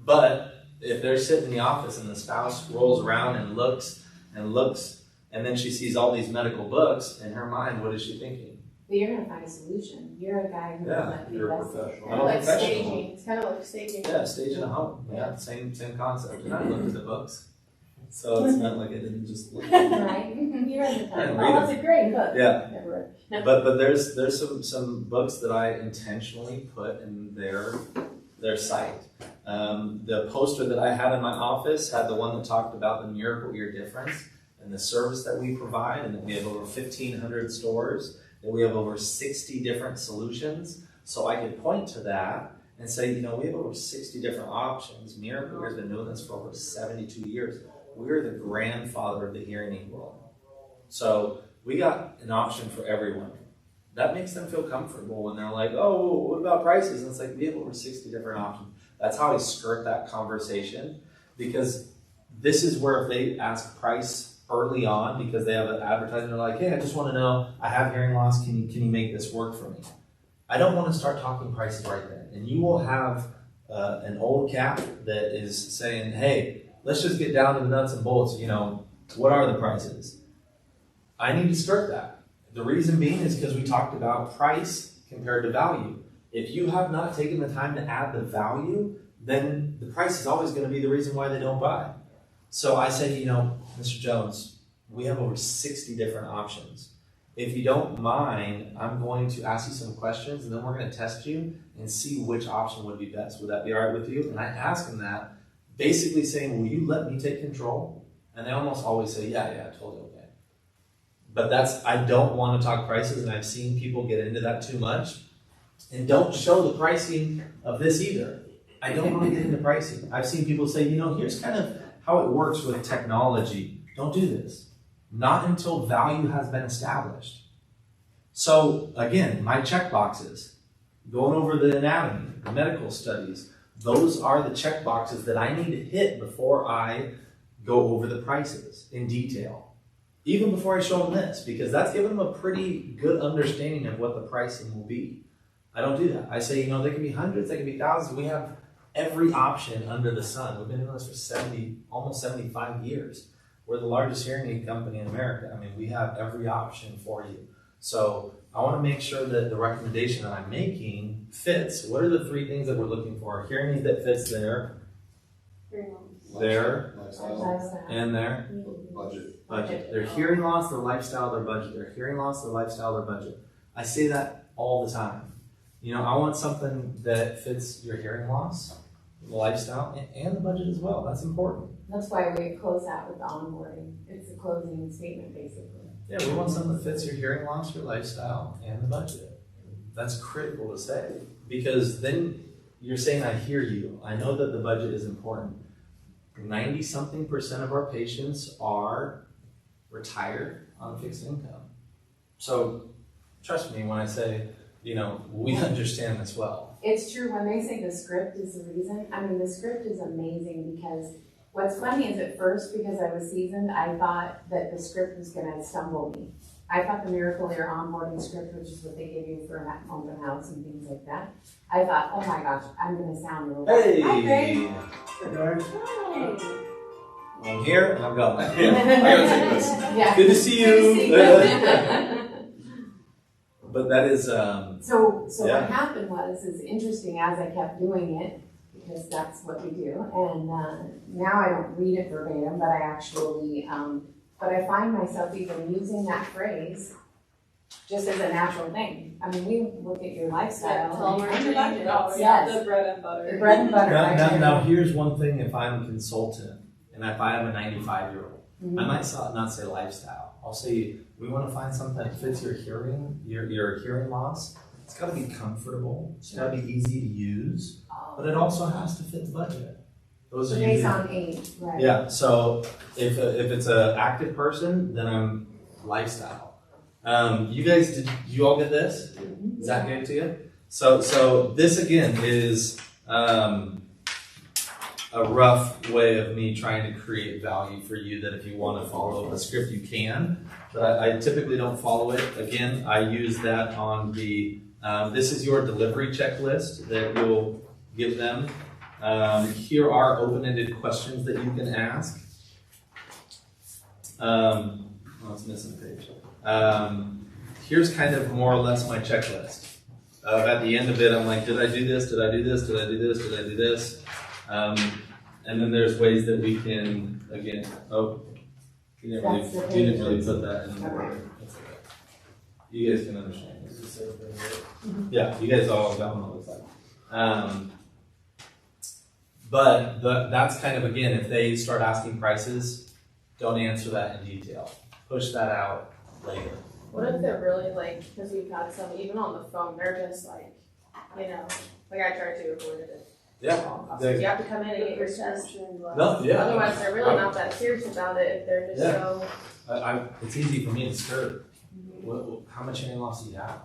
But if they're sitting in the office and the spouse rolls around and looks, and then she sees all these medical books, in her mind, what is she thinking? But you're gonna find a solution. You're a guy who Yeah, might be you're a less. professional. I'm a Like professional. staging. It's kind of like staging. Yeah, staging a home. Yeah, same concept. And I looked at the books. So it's not like I didn't just look at them. Right? You read the I title. didn't read Oh, that's a great book. Yeah. Never read. No. But there's some books that I intentionally put in their site. The poster that I had in my office had the one that talked about the Miracle Ear difference and the service that we provide, and that we have over 1,500 stores, that we have over 60 different solutions. So I could point to that and say, we have over 60 different options. Miracle Ear has been doing this for over 72 years. We're the grandfather of the hearing aid world. So we got an option for everyone. That makes them feel comfortable when they're like, oh, what about prices? And it's like, we have over 60 different options. That's how I skirt that conversation, because this is where if they ask price early on, because they have an advertisement, they're like, hey, I just want to know, I have hearing loss, can you make this work for me? I don't want to start talking prices right then. And you will have an old cap that is saying, hey, let's just get down to the nuts and bolts, what are the prices? I need to skirt that. The reason being is because we talked about price compared to value. If you have not taken the time to add the value, then the price is always going to be the reason why they don't buy. So I said, Mr. Jones, we have over 60 different options. If you don't mind, I'm going to ask you some questions, and then we're going to test you and see which option would be best. Would that be all right with you? And I ask them that, basically saying, will you let me take control? And they almost always say, yeah, totally okay. But I don't want to talk prices, and I've seen people get into that too much. And don't show the pricing of this either. I don't want to get into pricing. I've seen people say, here's kind of how it works with technology. Don't do this. Not until value has been established. So again, my check boxes, going over the anatomy, the medical studies, those are the check boxes that I need to hit before I go over the prices in detail. Even before I show them this, because that's giving them a pretty good understanding of what the pricing will be. I don't do that. I say, they can be hundreds, they can be thousands. We have every option under the sun. We've been doing this for almost 75 years. We're the largest hearing aid company in America. I mean, we have every option for you. So I want to make sure that the recommendation that I'm making fits. What are the 3 things that we're looking for? Hearing aid that fits there, there, Lifestyle, and there. budget. Budget. Their hearing loss, their lifestyle, their budget. Their hearing loss, their lifestyle, their budget. I say that all the time. You know, I want something that fits your hearing loss, the lifestyle, and the budget as well. That's important. That's why we close that with the onboarding. It's a closing statement, basically. Yeah, we want something that fits your hearing loss, your lifestyle, and the budget. That's critical to say, because then you're saying, I hear you. I know that the budget is important. 90-something% of our patients are retired on fixed income. So trust me when I say, you know, we understand this well. It's true, when they say the script is the reason, I mean, the script is amazing because what's funny is at first, because I was seasoned, I thought that the script was gonna stumble me. I thought the Miracle Ear onboarding script, which is what they give you for an open house and things like that, I thought, oh my gosh, I'm gonna sound real bad. Hi, Greg. Hi. I'm here and I'm going. I gotta take this. Yeah. Good to see you. Good to see you. But that is, So Yeah. what happened was, is interesting as I kept doing it, because that's what we do, and now I don't read it verbatim, but I actually, but I find myself even using that phrase just as a natural thing. I mean, we look at your lifestyle. Tell them and your budget dollars. Yes. The bread and butter. The bread and butter. now here's one thing. If I'm a consultant and if I have a 95-year-old, Mhm. I might not say lifestyle. I'll say we want to find something that fits your hearing, your hearing loss. It's got to be comfortable. It's got to be easy to use, but it also has to fit the budget. Those are Based usually, on age, right? yeah. So if it's an active person, then I'm lifestyle. You guys, did you all get this? Is that good to you? So this again is a rough way of me trying to create value for you. That if you want to follow a script, you can. But I typically don't follow it. Again, I use that on the. This is your delivery checklist that you'll give them. Here are open-ended questions that you can ask. It's missing a page. Here's kind of more or less my checklist. At the end of it, I'm like, did I do this? Did I do this? Did I do this? Did I do this? And then there's ways that we can, again, you didn't really put that in the word. That's okay. You guys can understand. Yeah, you guys all got what it looks like. But that's kind of, again, if they start asking prices, don't answer that in detail. Push that out later. What if they're really like, because we've had some, even on the phone, they're just like, you know, like I tried to avoid it. Yeah. You have to come in and get your test. No, yeah. Otherwise, they're really not that serious about it if they're just Yeah. so. It's easy for me to skirt. How much hearing loss do you have?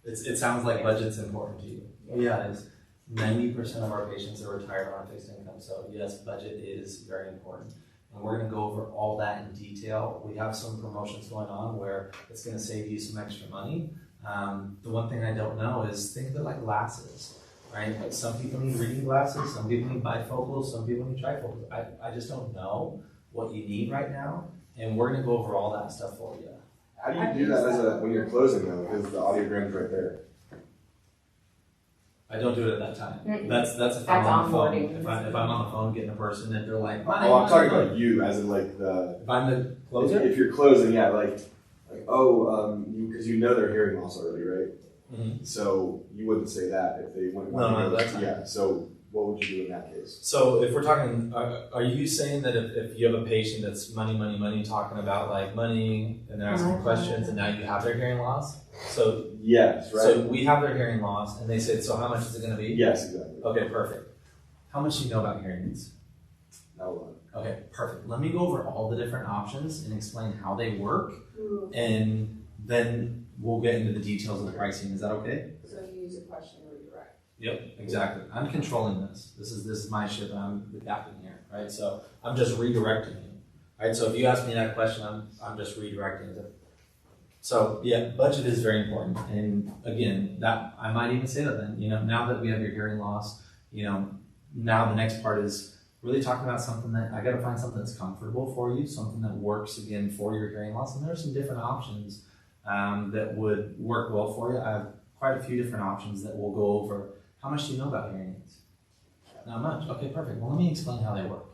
It sounds like budget's important to you. Yeah, it is. 90% of our patients are retired on fixed income, so yes, budget is very important. And we're going to go over all that in detail. We have some promotions going on where it's going to save you some extra money. The one thing I don't know is think of it like glasses, right? Like some people need reading glasses, some people need bifocals, some people need trifocals. I just don't know what you need right now, and we're going to go over all that stuff for you. How do you do that when you're closing though? Because the audiogram's right there. I don't do it at that time. Mm-mm. That's if That's I'm on the phone. onboarding. If I'm on the phone getting a person and they're like, Oh, I'm talking about you, as in like the. if I'm the closer. If you're closing, yeah, because you know their hearing loss already, right? Mhm. So you wouldn't say that if they went. No, that's not. Yeah. So what would you do in that case? So if we're talking, are you saying that if you have a patient that's money, talking about like money and they're asking questions and now you have their hearing loss? So Yes, right. So we have their hearing loss and they said, so how much is it going to be? Yes, exactly. Okay, perfect. How much do you know about hearing aids? Not a lot. Okay, perfect. Let me go over all the different options and explain how they work, and then we'll get into the details of the pricing. Is that okay? So you use a question or redirect. Yep, exactly. I'm controlling this. This is my ship, and I'm the captain here, right? So I'm just redirecting you, right? So if you ask me that question, I'm just redirecting it. So yeah, budget is very important, and again, that I might even say that then. Now that we have your hearing loss, now the next part is really talking about something that I got to find something that's comfortable for you, something that works again for your hearing loss, and there are some different options that would work well for you. I have quite a few different options that we'll go over. How much do you know about hearing aids? Not much. Okay, perfect. Well, let me explain how they work,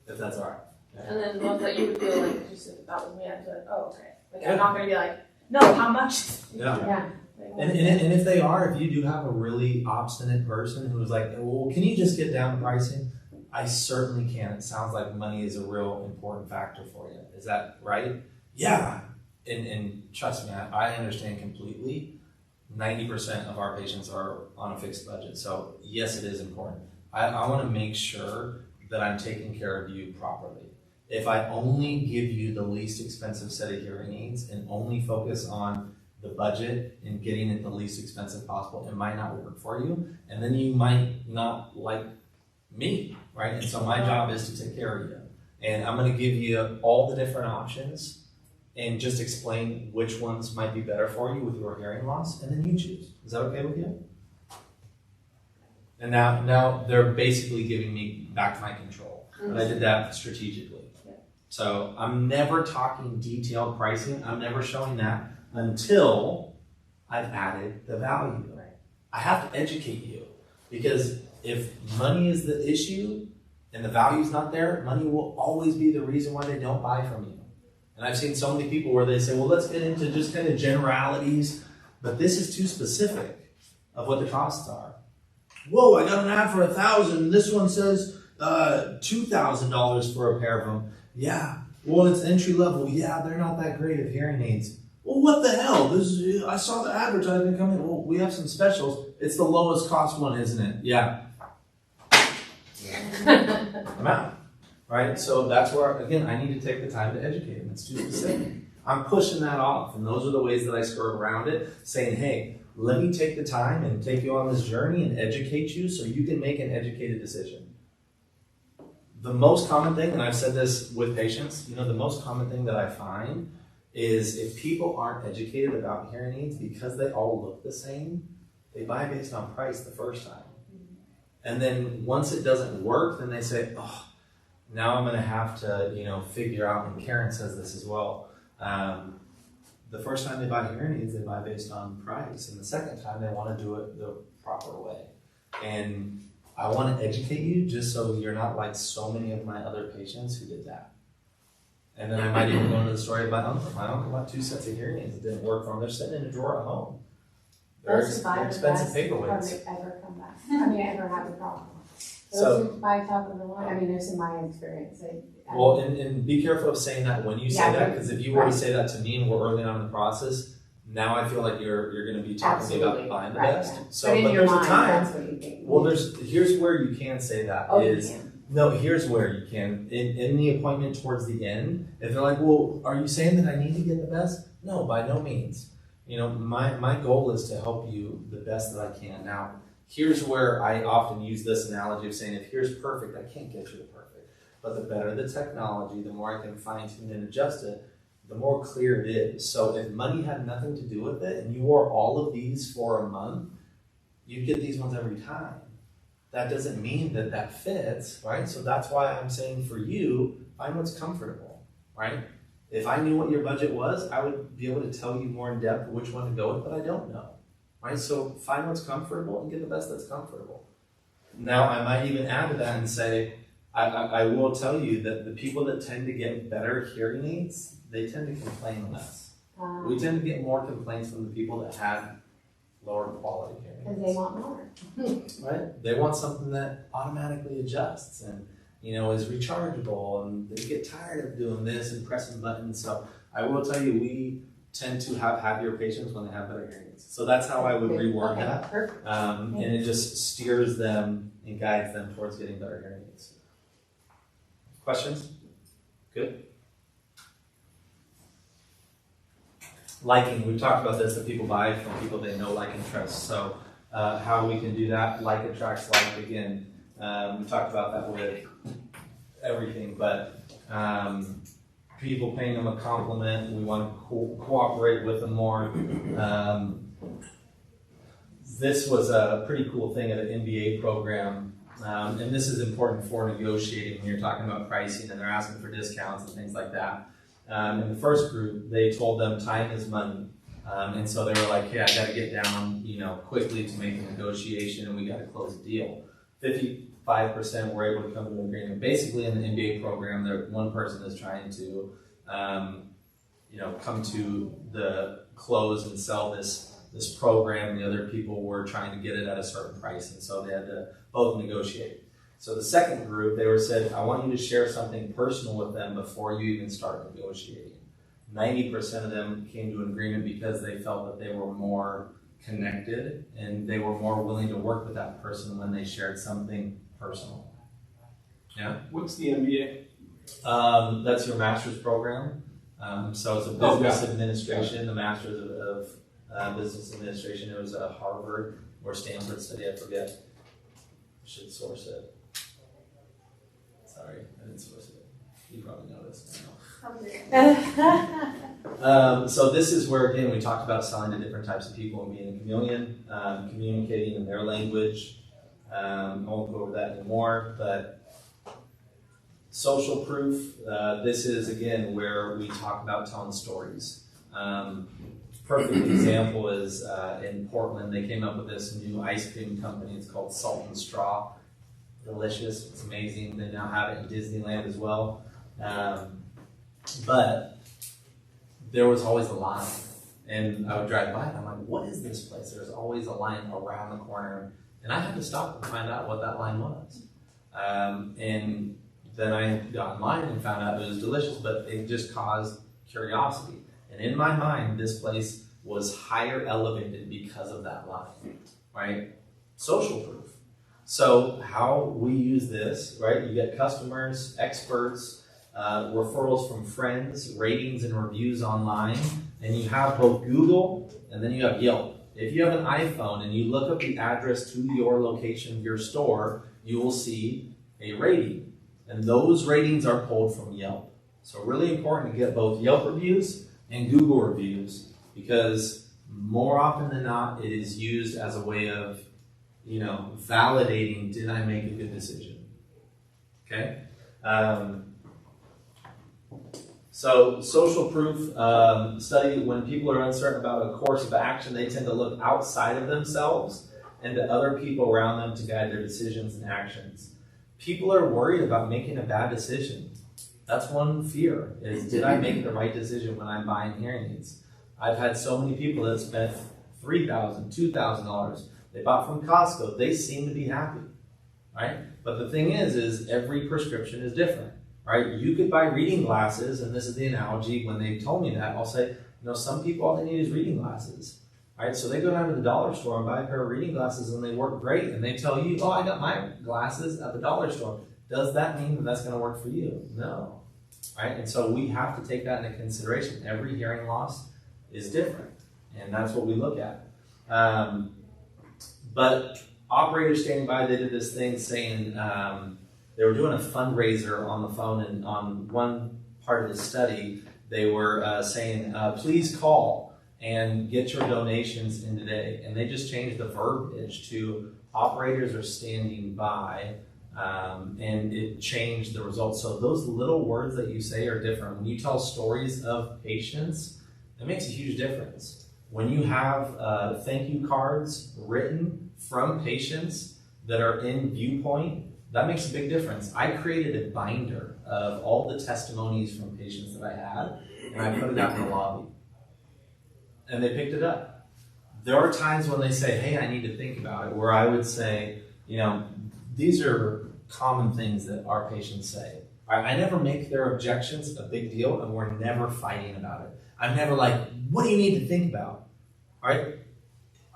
if that's all right. And then ones that you would feel like, just if that was me, I'd be like, oh, okay. Like, Yeah. I'm not gonna be like, no, how much? Yeah. Yeah. Like, And if they are, if you do have a really obstinate person who's like, well, can you just get down to pricing? I certainly can. It sounds like money is a real important factor for you. Is that right? Yeah. And trust me, I understand completely. 90% of our patients are on a fixed budget. So yes, it is important. I want to make sure that I'm taking care of you properly. If I only give you the least expensive set of hearing aids and only focus on the budget and getting it the least expensive possible, it might not work for you. And then you might not like me, right? And so my job is to take care of you. And I'm going to give you all the different options and just explain which ones might be better for you with your hearing loss, and then you choose. Is that okay with you? And now they're basically giving me back my control. But I did that strategically. Yeah. So I'm never talking detailed pricing. I'm never showing that until I've added the value. Right. I have to educate you, because if money is the issue and the value's not there, money will always be the reason why they don't buy from you. And I've seen so many people where they say, well, let's get into just kind of generalities, but this is too specific of what the costs are. Whoa, I got an ad for $1,000. This one says $2,000 for a pair of them. Yeah, well, it's entry level. Yeah, they're not that great of hearing aids. Well, what the hell? I saw the advertisement come in. Well, we have some specials. It's the lowest cost one, isn't it? Yeah. I'm out. Right? So that's where, again, I need to take the time to educate them. It's too specific. I'm pushing that off. And those are the ways that I skirt around it, saying, hey, let me take the time and take you on this journey and educate you so you can make an educated decision. The most common thing, and I've said this with patients, the most common thing that I find is if people aren't educated about hearing aids because they all look the same, they buy based on price the first time. And then once it doesn't work, then they say, oh, now I'm going to have to, figure out, and Karen says this as well, the first time they buy hearing aids, they buy based on price. And the second time, they want to do it the proper way. And I want to educate you just so you're not like so many of my other patients who did that. And then I might even go into the story of my uncle. My uncle bought 2 sets of hearing aids that didn't work for him. They're sitting in a drawer at home. They're Those who buy the expensive best paperweights. hardly ever come back. Ever have a problem. Those So- who buy top of the line, this is my experience. Well, and be careful of saying that when you say Yeah, that, right. because if you were to say that to me and we're early on in the process, now I feel like you're going to be talking to me about Absolutely. buying the Right, best. yeah. So, but in your there's mind, a time. that's what you think. Well, here's where you can say that Oh, is you can. no. Here's where you can in the appointment towards the end. If they're like, well, are you saying that I need to get the best? No, by no means. My goal is to help you the best that I can. Now, here's where I often use this analogy of saying, if here's perfect, I can't get you to perfect. But the better the technology, the more I can fine tune and adjust it, the more clear it is. So if money had nothing to do with it and you wore all of these for a month, you'd get these ones every time. That doesn't mean that fits, right? So that's why I'm saying for you, find what's comfortable, right? If I knew what your budget was, I would be able to tell you more in depth which one to go with, but I don't know, right? So find what's comfortable and get the best that's comfortable. Now, I might even add to that and say, I will tell you that the people that tend to get better hearing aids, they tend to complain less. We tend to get more complaints from the people that had lower quality hearing aids. Because they want more. Right? They want something that automatically adjusts and is rechargeable, and they get tired of doing this and pressing buttons. So I will tell you, we tend to have happier patients when they have better hearing aids. So that's how I would reword Okay, that. perfect. And it just steers them and guides them towards getting better hearing aids. Questions? Good. Liking, we've talked about this, that people buy from people they know, like, and trust. So how we can do that, like attracts like, again. We talked about that with everything, but people paying them a compliment, we want to cooperate with them more. This was a pretty cool thing at an MBA program, and this is important for negotiating when you're talking about pricing and they're asking for discounts and things like that. In the first group, they told them time is money. And so they were like, hey, I got to get down, quickly to make a negotiation, and we got to close a deal. 55% were able to come to an agreement. Basically, in the MBA program, one person is trying to, come to the close and sell this program. The other people were trying to get it at a certain price, and so they had to both negotiate. So the second group, they were said, I want you to share something personal with them before you even start negotiating. 90% of them came to an agreement because they felt that they were more connected and they were more willing to work with that person when they shared something personal. Yeah? What's the MBA? That's your master's program. So it's a business administration, the master's of business administration. It was a Harvard or Stanford study, I forget. I should source it. Sorry, I didn't source it. You probably know this. So this is where, again, we talked about selling to different types of people and being a chameleon, communicating in their language. I won't go over that anymore, but social proof, this is, again, where we talk about telling stories. Perfect example is in Portland, they came up with this new ice cream company. It's called Salt and Straw. Delicious, it's amazing. They now have it in Disneyland as well. But there was always a line, and I would drive by and I'm like, what is this place? There's always a line around the corner, and I had to stop and find out what that line was. And then I got online and found out it was delicious, but it just caused curiosity. And in my mind, this place was higher elevated because of that line, right? Social proof. So how we use this, right? You get customers, experts, referrals from friends, ratings and reviews online, and you have both Google and then you have Yelp. If you have an iPhone and you look up the address to your location of your store, you will see a rating. And those ratings are pulled from Yelp. So really important to get both Yelp reviews and Google reviews, because more often than not, it is used as a way of, validating, did I make a good decision? Okay? So social proof study, when people are uncertain about a course of action, they tend to look outside of themselves and to other people around them to guide their decisions and actions. People are worried about making a bad decision. That's one fear, is did I make the right decision when I'm buying hearing aids? I've had so many people that spent $3,000, $2,000. They bought from Costco. They seem to be happy, right? But the thing is every prescription is different, right? You could buy reading glasses, and this is the analogy. When they told me that, I'll say, some people, all they need is reading glasses, right? So they go down to the dollar store and buy a pair of reading glasses, and they work great. And they tell you, I got my glasses at the dollar store. Does that mean that that's going to work for you? No, right? And so we have to take that into consideration. Every hearing loss is different, and that's what we look at. But operators standing by, they did this thing saying they were doing a fundraiser on the phone, and on one part of the study, they were saying, please call and get your donations in today. And they just changed the verbiage to operators are standing by, and it changed the results. So those little words that you say are different. When you tell stories of patients, it makes a huge difference. When you have thank you cards written from patients that are in Viewpoint, that makes a big difference. I created a binder of all the testimonies from patients that I had, and I put it out in the lobby. And they picked it up. There are times when they say, hey, I need to think about it, where I would say, these are common things that our patients say. I never make their objections a big deal, and we're never fighting about it. I'm never like, what do you need to think about? All right?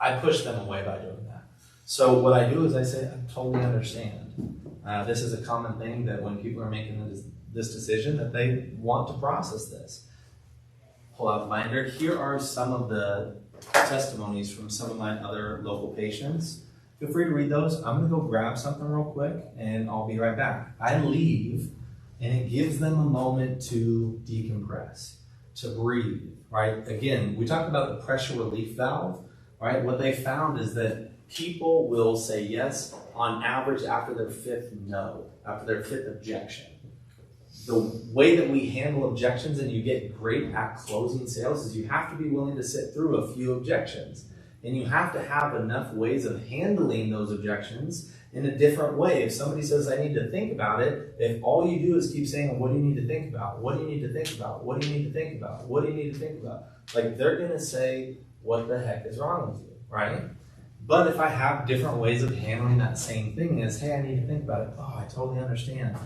I push them away by doing that. So what I do is I say, I totally understand. This is a common thing that when people are making this decision, that they want to process this. Pull out the binder. Here are some of the testimonies from some of my other local patients. Feel free to read those. I'm going to go grab something real quick, and I'll be right back. I leave, and it gives them a moment to decompress, to breathe, right? Again, we talked about the pressure relief valve, right? What they found is that people will say yes on average after their fifth no, after their fifth objection. the way that we handle objections and you get great at closing sales is you have to be willing to sit through a few objections. And you have to have enough ways of handling those objections in a different way. If somebody says, I need to think about it, if all you do is keep saying, what do you need to think about? What do you need to think about? What do you need to think about? What do you need to think about? Like, they're going to say, what the heck is wrong with you, right? But if I have different ways of handling that same thing as, hey, I need to think about it. Oh, I totally understand.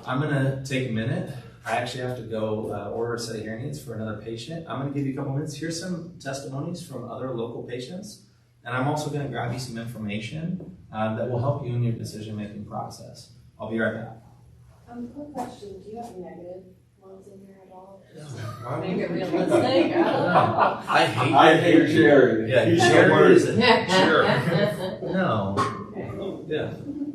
I'm going to take a minute. I actually have to go order a set of hearing aids for another patient. I'm going to give you a couple minutes. Here's some testimonies from other local patients. And I'm also going to grab you some information that will help you in your decision-making process. I'll be right back. Quick question, do you have negative ones in here at all? No. Make it realistic. I hate sharing. Yeah, You Jerry is should a jerk. No. Yeah.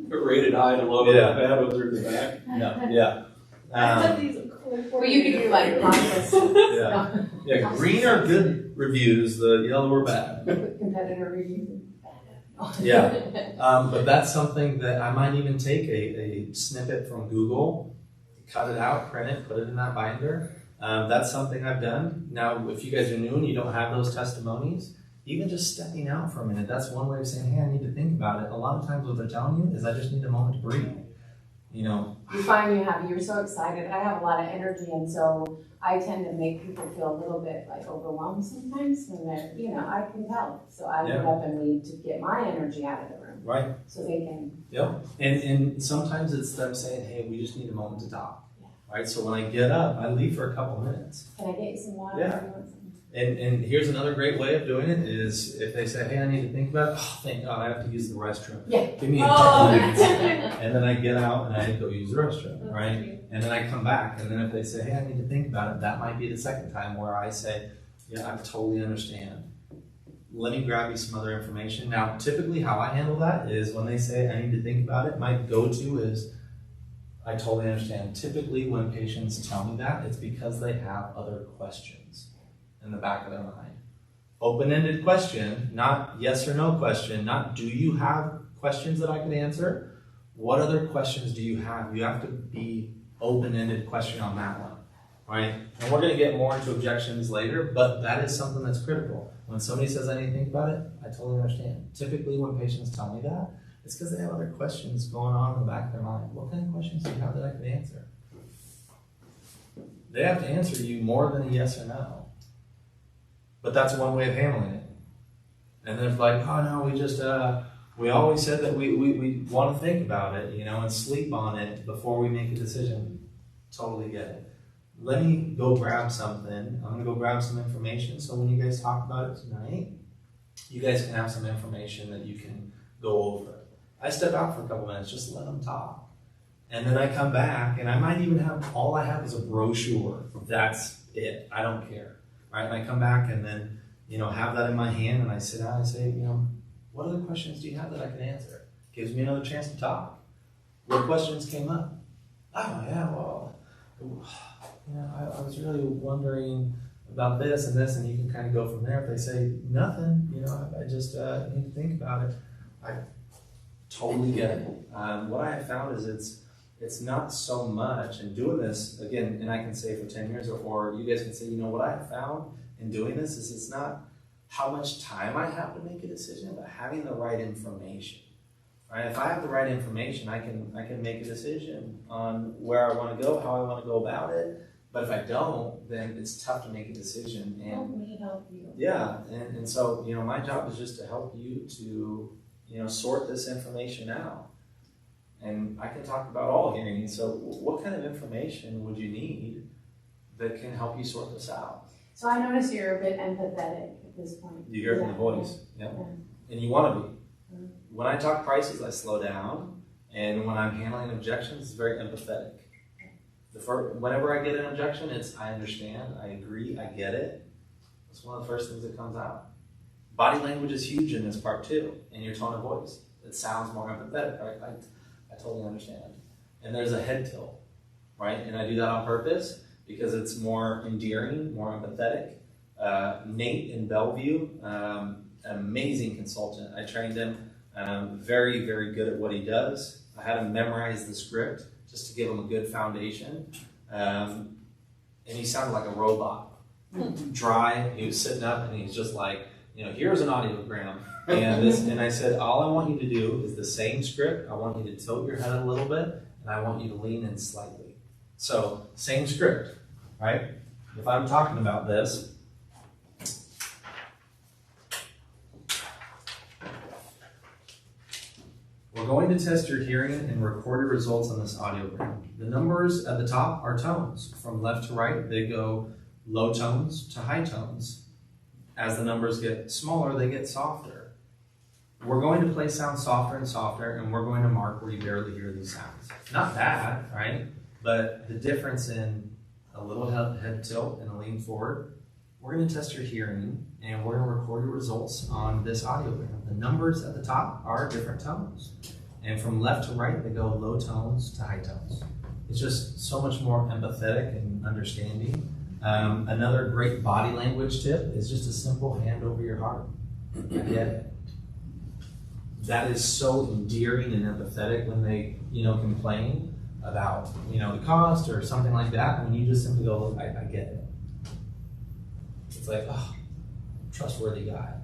Put rated high and low, Yeah. bad with through the back. No. Yeah. Well, you could do like process. Yeah. Yeah. Green are good reviews. The yellow are bad. Competitor review. Yeah. But that's something that I might even take a snippet from Google, cut it out, print it, put it in that binder. That's something I've done. Now, if you guys are new and you don't have those testimonies, even just stepping out for a minute, that's one way of saying, hey, I need to think about it. A lot of times what they're telling you is I just need a moment to breathe. You know. You find you're so excited. I have a lot of energy, and so I tend to make people feel a little bit like overwhelmed sometimes when they're, I can tell. So I get up and leave to get my energy out of the room. Right. So they can. Yep. And sometimes it's them saying, hey, we just need a moment to talk. Yeah. Right. So when I get up, I leave for a couple minutes. Can I get you some water? Yeah. And here's another great way of doing it is if they say, hey, I need to think about it. Oh, thank God, I have to use the restroom. Yeah. Give me a couple minutes. And then I get out and I go use the restroom, right? And then I come back. And then if they say, hey, I need to think about it, that might be the second time where I say, yeah, I totally understand. Let me grab you some other information. Now, typically how I handle that is when they say I need to think about it, my go-to is, I totally understand. Typically when patients tell me that, it's because they have other questions in the back of their mind. Open-ended question, not yes or no question, not do you have questions that I can answer? What other questions do you have? You have to be open-ended question on that one, right? And we're going to get more into objections later, but that is something that's critical. When somebody says I need to think about it, I totally understand. Typically when patients tell me that, it's because they have other questions going on in the back of their mind. What kind of questions do you have that I can answer? They have to answer you more than a yes or no. But that's one way of handling it. And then it's like, oh no, we always said that we want to think about it, and sleep on it before we make a decision. Totally get it. Let me go grab something. I'm going to go grab some information. So when you guys talk about it tonight, you guys can have some information that you can go over. I step out for a couple minutes, just let them talk. And then I come back and I might even all I have is a brochure. That's it. I don't care. Right, and I come back and then, have that in my hand and I sit down and I say, what other questions do you have that I can answer? Gives me another chance to talk. What questions came up? Oh, yeah, well, I was really wondering about this, and you can kind of go from there. If they say nothing, I just need to think about it. I totally get it. What I have found is it's not so much, and doing this, again, and I can say for 10 years, or you guys can say, what I have found in doing this is it's not how much time I have to make a decision, but having the right information. Right? If I have the right information, I can make a decision on where I want to go, how I want to go about it. But if I don't, then it's tough to make a decision. And Help me help you. yeah, and so, my job is just to help you to, sort this information out. And I can talk about all hearing. So what kind of information would you need that can help you sort this out? So I notice you're a bit empathetic at this point. You hear it in the voice. Yeah. And you want to be. When I talk prices, I slow down. And when I'm handling objections, it's very empathetic. Whenever I get an objection, it's I understand, I agree, I get it. It's one of the first things that comes out. Body language is huge in this part too, and your tone of voice. It sounds more empathetic, right? I totally understand. And there's a head tilt, right? And I do that on purpose because it's more endearing, more empathetic. Nate in Bellevue, amazing consultant. I trained him, very, very good at what he does. I had him memorize the script just to give him a good foundation. And he sounded like a robot, dry. He was sitting up and he's just like, here's an audiogram. And I said, all I want you to do is the same script. I want you to tilt your head a little bit, and I want you to lean in slightly. So, same script, right? If I'm talking about this, we're going to test your hearing and record your results on this audiogram. The numbers at the top are tones. From left to right, they go low tones to high tones. As the numbers get smaller, they get softer. We're going to play sounds softer and softer, and we're going to mark where you barely hear these sounds. Not bad, right? But the difference in a little head tilt and a lean forward, we're going to test your hearing, and we're going to record your results on this audiogram. The numbers at the top are different tones. And from left to right, they go low tones to high tones. It's just so much more empathetic and understanding. Another great body language tip is just a simple hand over your heart. I get it. That is so endearing and empathetic when they, complain about, the cost or something like that. When you just simply go, look, I get it. It's like, oh, trustworthy guy,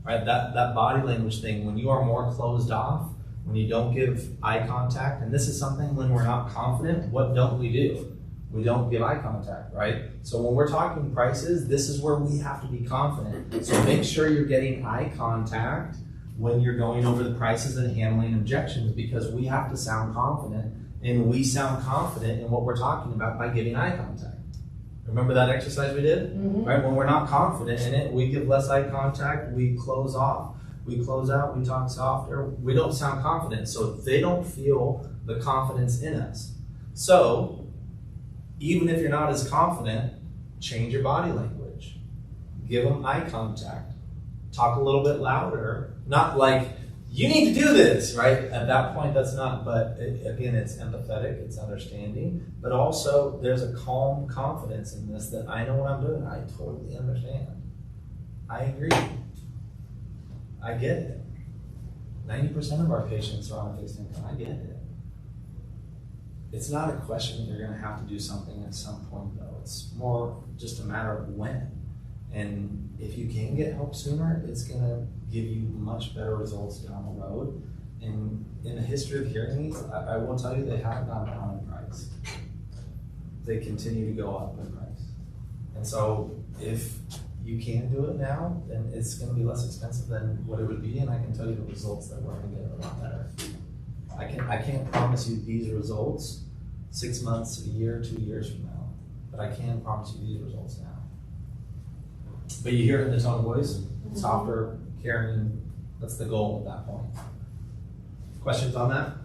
right? That body language thing, when you are more closed off, when you don't give eye contact, and this is something when we're not confident, what don't we do? We don't give eye contact, right? So when we're talking prices, this is where we have to be confident. So make sure you're getting eye contact when you're going over the prices and handling objections, because we have to sound confident, and we sound confident in what we're talking about by giving eye contact. Remember that exercise we did? Mm-hmm. Right? When we're not confident in it, we give less eye contact, we close off, we close out, we talk softer, we don't sound confident, so they don't feel the confidence in us. So, even if you're not as confident, change your body language. Give them eye contact. Talk a little bit louder. Not like, you need to do this, right? At that point, that's not, but again, it's empathetic, it's understanding, but also there's a calm confidence in this that I know what I'm doing. I totally understand. I agree. I get it. 90% of our patients are on a fixed income. I get it. It's not a question that you're going to have to do something at some point, though. It's more just a matter of when. And if you can get help sooner, it's going to give you much better results down the road. And in the history of hearing aids, I will tell you they haven't gone down in price. They continue to go up in price. And so if you can do it now, then it's going to be less expensive than what it would be, and I can tell you the results that we're going to get are a lot better. I can't promise you these results 6 months, a year, 2 years from now, but I can promise you these results now. But you hear it in the tone of voice, softer, caring. That's the goal at that point. Questions on that?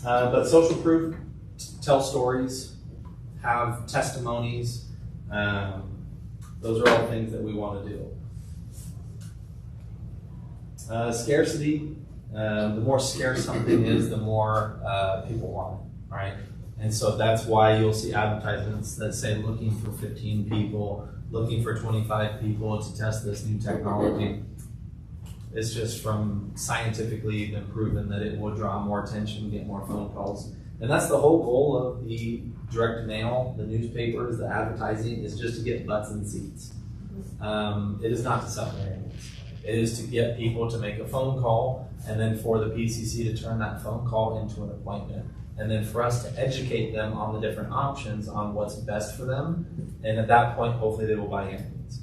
But social proof, tell stories, have testimonies. Those are all things that we want to do. Scarcity, the more scarce something is, the more people want it, right? And so that's why you'll see advertisements that say looking for 15 people, looking for 25 people to test this new technology. It's just from scientifically been proven that it will draw more attention, get more phone calls. And that's the whole goal of the direct mail, the newspapers, the advertising, is just to get butts in seats. It is not to sell hearing aids. It is to get people to make a phone call, and then for the PCC to turn that phone call into an appointment. And then for us to educate them on the different options on what's best for them. And at that point, hopefully they will buy hearing aids.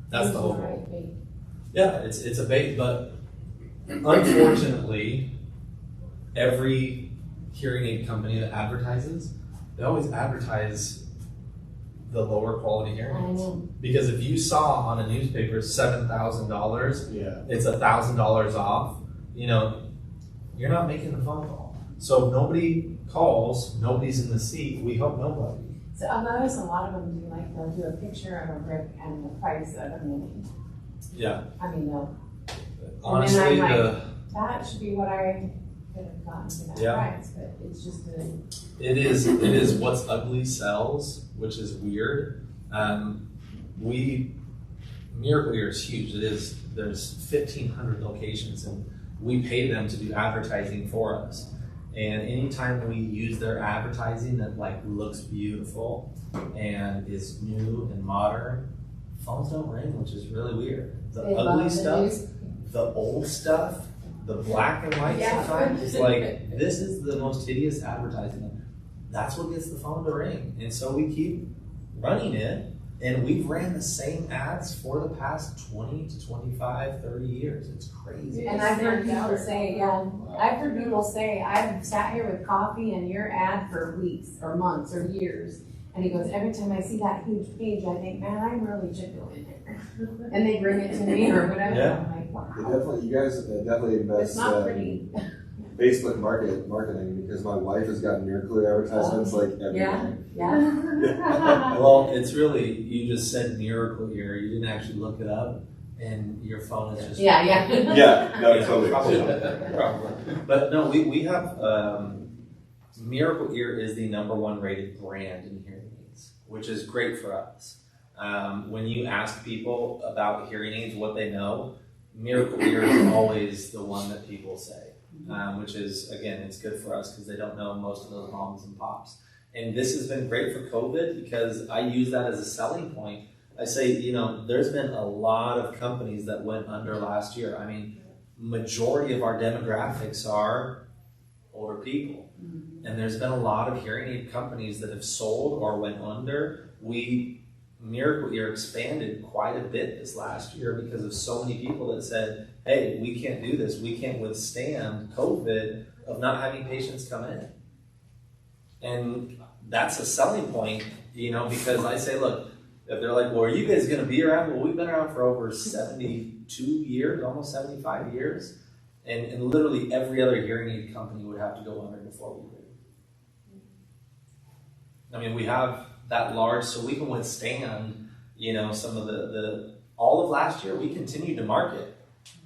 That's the whole goal. Yeah, it's a bait, but unfortunately, every hearing aid company that advertises, they always advertise the lower quality hearing aids. Because if you saw on a newspaper $7,000, Yeah. it's $1,000 off, you're not making the phone call. So if nobody calls, nobody's in the seat, we hope nobody. So I've noticed a lot of them do they'll do a picture of a brick and the price of a mini. Yeah. I mean, Honestly, and then I'm that should be what I could have gotten for that Yeah. price, but it's just it is what's ugly sells, which is weird. Miracle Ear is huge. There's 1,500 locations, and we pay them to do advertising for us. And anytime we use their advertising that like looks beautiful and is new and modern, phones don't ring, which is really weird. The They ugly love the stuff, news. the old stuff, the black and white Yeah. sometimes, it's like, this is the most hideous advertising. That's what gets the phone to ring. And so we keep running it, and we've ran the same ads for the past 20 to 25, 30 years. It's crazy. And I've heard people say, I've heard people say, I've sat here with coffee and your ad for weeks or months or years. And he goes, every time I see that huge page, I think, man, I really should go in there. And they bring it to me or whatever. Yeah. I'm like, wow. They definitely, you guys definitely It's invest not pretty. Facebook marketing because my wife has got Miracle advertisements like every Yeah. day. Yeah. Well, it's really, you just said Miracle Ear. You didn't actually look it up, and your phone is just. Yeah, yeah. Yeah, no, Yeah, totally. probably. But no, we have, Miracle Ear is the #1 rated brand in hearing aids, which is great for us. When you ask people about hearing aids, what they know, Miracle Ear is always the one that people say, which is, again, it's good for us because they don't know most of those moms and pops. And this has been great for COVID because I use that as a selling point. I say, you know, there's been a lot of companies that went under last year. I mean, majority of our demographics are older people. And there's been a lot of hearing aid companies that have sold or went under. Miracle Ear expanded quite a bit this last year because of so many people that said, hey, we can't do this. We can't withstand COVID of not having patients come in. And that's a selling point, you know, because I say, look, if they're like, well, are you guys going to be around? Well, we've been around for over 72 years, almost 75 years. And literally every other hearing aid company would have to go under before we would. I mean, we have that large, so we can withstand, you know, some of all of last year, we continued to market.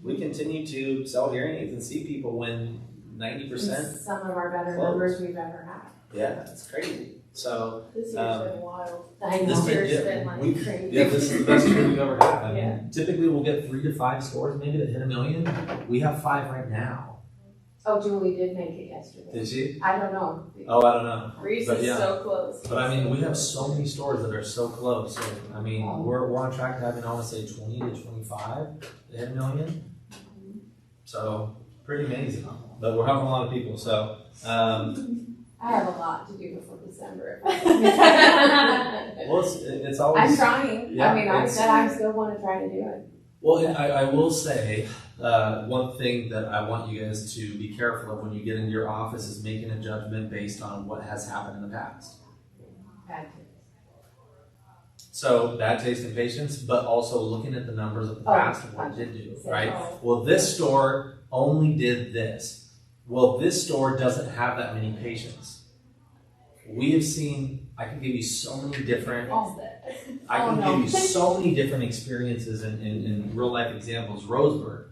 We continued to sell hearing aids and see people when 90%. Some of our better Close. numbers we've ever had. Yeah, it's crazy. So, This year's been wild. I know. This This been- year's yeah, been like we- crazy. yeah, this is the best year we've ever had. I mean, Yeah. typically we'll get 3 to 5 stores maybe that hit 1 million. We have 5 right now. Oh, Julie did make it yesterday. Did she? I don't know. Oh, I don't know. Reese But is yeah. so close. But I mean, we have so many stores that are so close. So, I mean, we're on track to having, I want to say, 20 to 25 that hit 1 million. So, pretty amazing. But we're helping a lot of people. So, I have a lot to do before December. well, it's always. I'm trying. Yeah, I mean, I it's- said I still want to try to do it. Well, and I will say, one thing that I want you guys to be careful of when you get into your office is making a judgment based on what has happened in the past. Bad So, bad taste in patients, but also looking at the numbers of the Oh, past and what it did do, so- right? Well, this store only did this. Well, this store doesn't have that many patients. We have seen, I can give you so many different, I can give you so many different experiences in real life examples. Roseburg,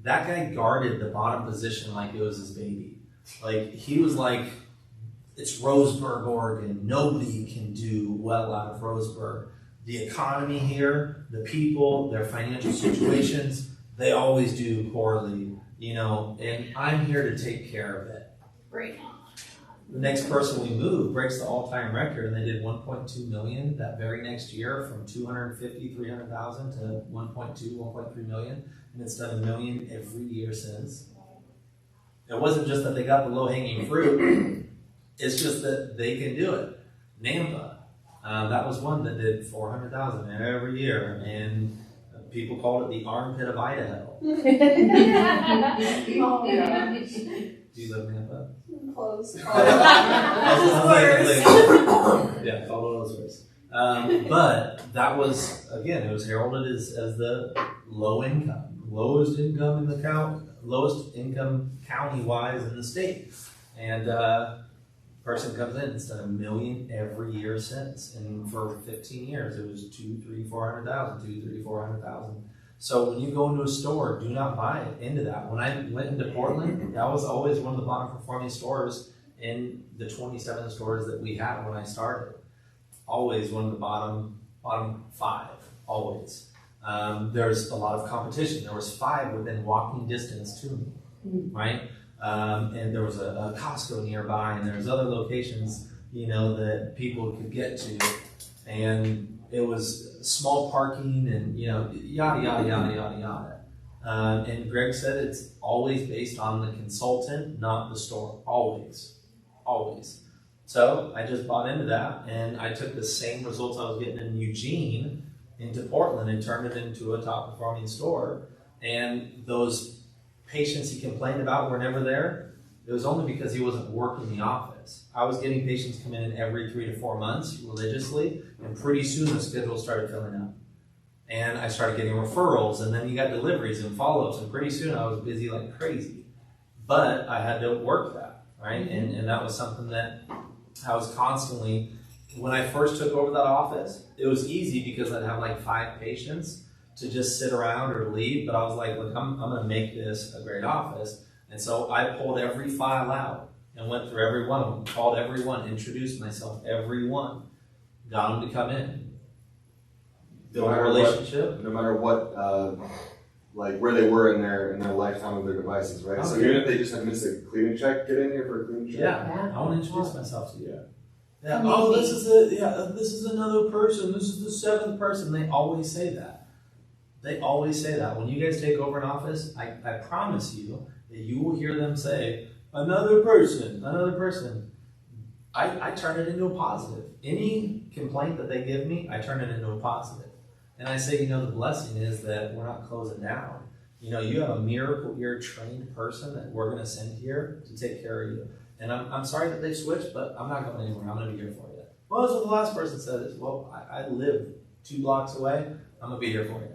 that guy guarded the bottom position like it was his baby. Like, he was like, it's Roseburg, Oregon. Nobody can do well out of Roseburg. The economy here, the people, their financial situations, they always do poorly, you know, and I'm here to take care of it. Great. The next person we move breaks the all-time record, and they did 1.2 million that very next year, from 250, 300,000 to 1.2, 1.3 million, and it's done 1 million every year since. It wasn't just that they got the low-hanging fruit, it's just that they can do it. Nampa, that was one that did 400,000 every year, and people called it the armpit of Idaho. Oh, yeah. Do you live in Nampa? Close. Yeah, Colorado Springs. But that was, again, it was heralded as the low income, lowest income in the lowest income county-wise in the state. And person comes in, it's done 1 million every year since. And for 15 years, it was 400,000. So when you go into a store, do not buy into that. When I went into Portland, that was always one of the bottom performing stores in the 27 stores that we had when I started. Always one of the bottom 5, always. There's a lot of competition. There was 5 within walking distance to me, right? and there was a Costco nearby, and there was other locations, you know, that people could get to, and it was small parking, and you know, yada yada yada yada yada. And Greg said it's always based on the consultant, not the store. Always, always. So I just bought into that, and I took the same results I was getting in Eugene into Portland and turned it into a top performing store. And those patients he complained about were never there. It was only because he wasn't working the office. I was getting patients come in every 3 to 4 months religiously, and pretty soon the schedule started filling up. And I started getting referrals, and then you got deliveries and follow-ups, and pretty soon I was busy like crazy. But I had to work that, right? And that was something that I was constantly, when I first took over that office, it was easy because I'd have like 5 patients to just sit around or leave, but I was like, look, I'm gonna make this a great office. And so I pulled every file out and went through every one of them, called everyone, introduced myself, everyone, got them to come in. Build a relationship. No matter what, like where they were in their lifetime of their devices, right? So even if they just have missed a cleaning check, get in here for a cleaning check. Yeah, I want to introduce myself to you. Yeah. Maybe. Oh, this is another person. This is the 7th person. They always say that. They always say that. When you guys take over an office, I promise you that you will hear them say, another person, another person. I turn it into a positive. Any complaint that they give me, I turn it into a positive. And I say, you know, the blessing is that we're not closing down. You know, you have a miracle ear trained person that we're going to send here to take care of you. And I'm sorry that they switched, but I'm not going anywhere. I'm going to be here for you. Well, that's what the last person said is, well, I live 2 blocks away. I'm going to be here for you.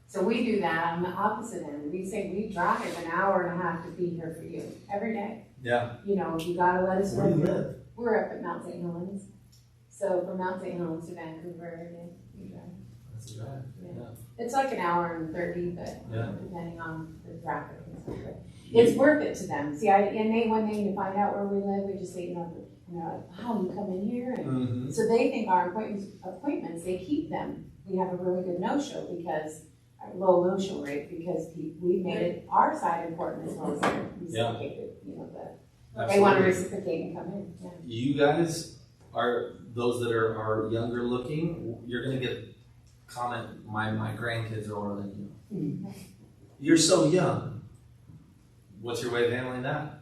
So we do that on the opposite end. We say we drive an hour and a half to be here for you every day. Yeah. You know, you gotta let us know. Where do you live? We're up at Mount St. Helens. So from Mount St. Helens to Vancouver every day, we drive. That's a drive. Yeah. It's like an hour and 30, but Yeah. depending on the traffic and stuff. But it's worth it to them. See, and they, when they find out where we live, we just say, you know, like, wow, you come in here. And Mm-hmm. so they think our appointments, they keep them. We have a really good no-show because, low no-show rate because we made it our side important as well as reciprocated, you know, but they want to reciprocate and come in. Yeah. You guys are those that are younger looking. You're gonna get comment. My grandkids are older than you. Mm-hmm. You're so young. What's your way of handling that?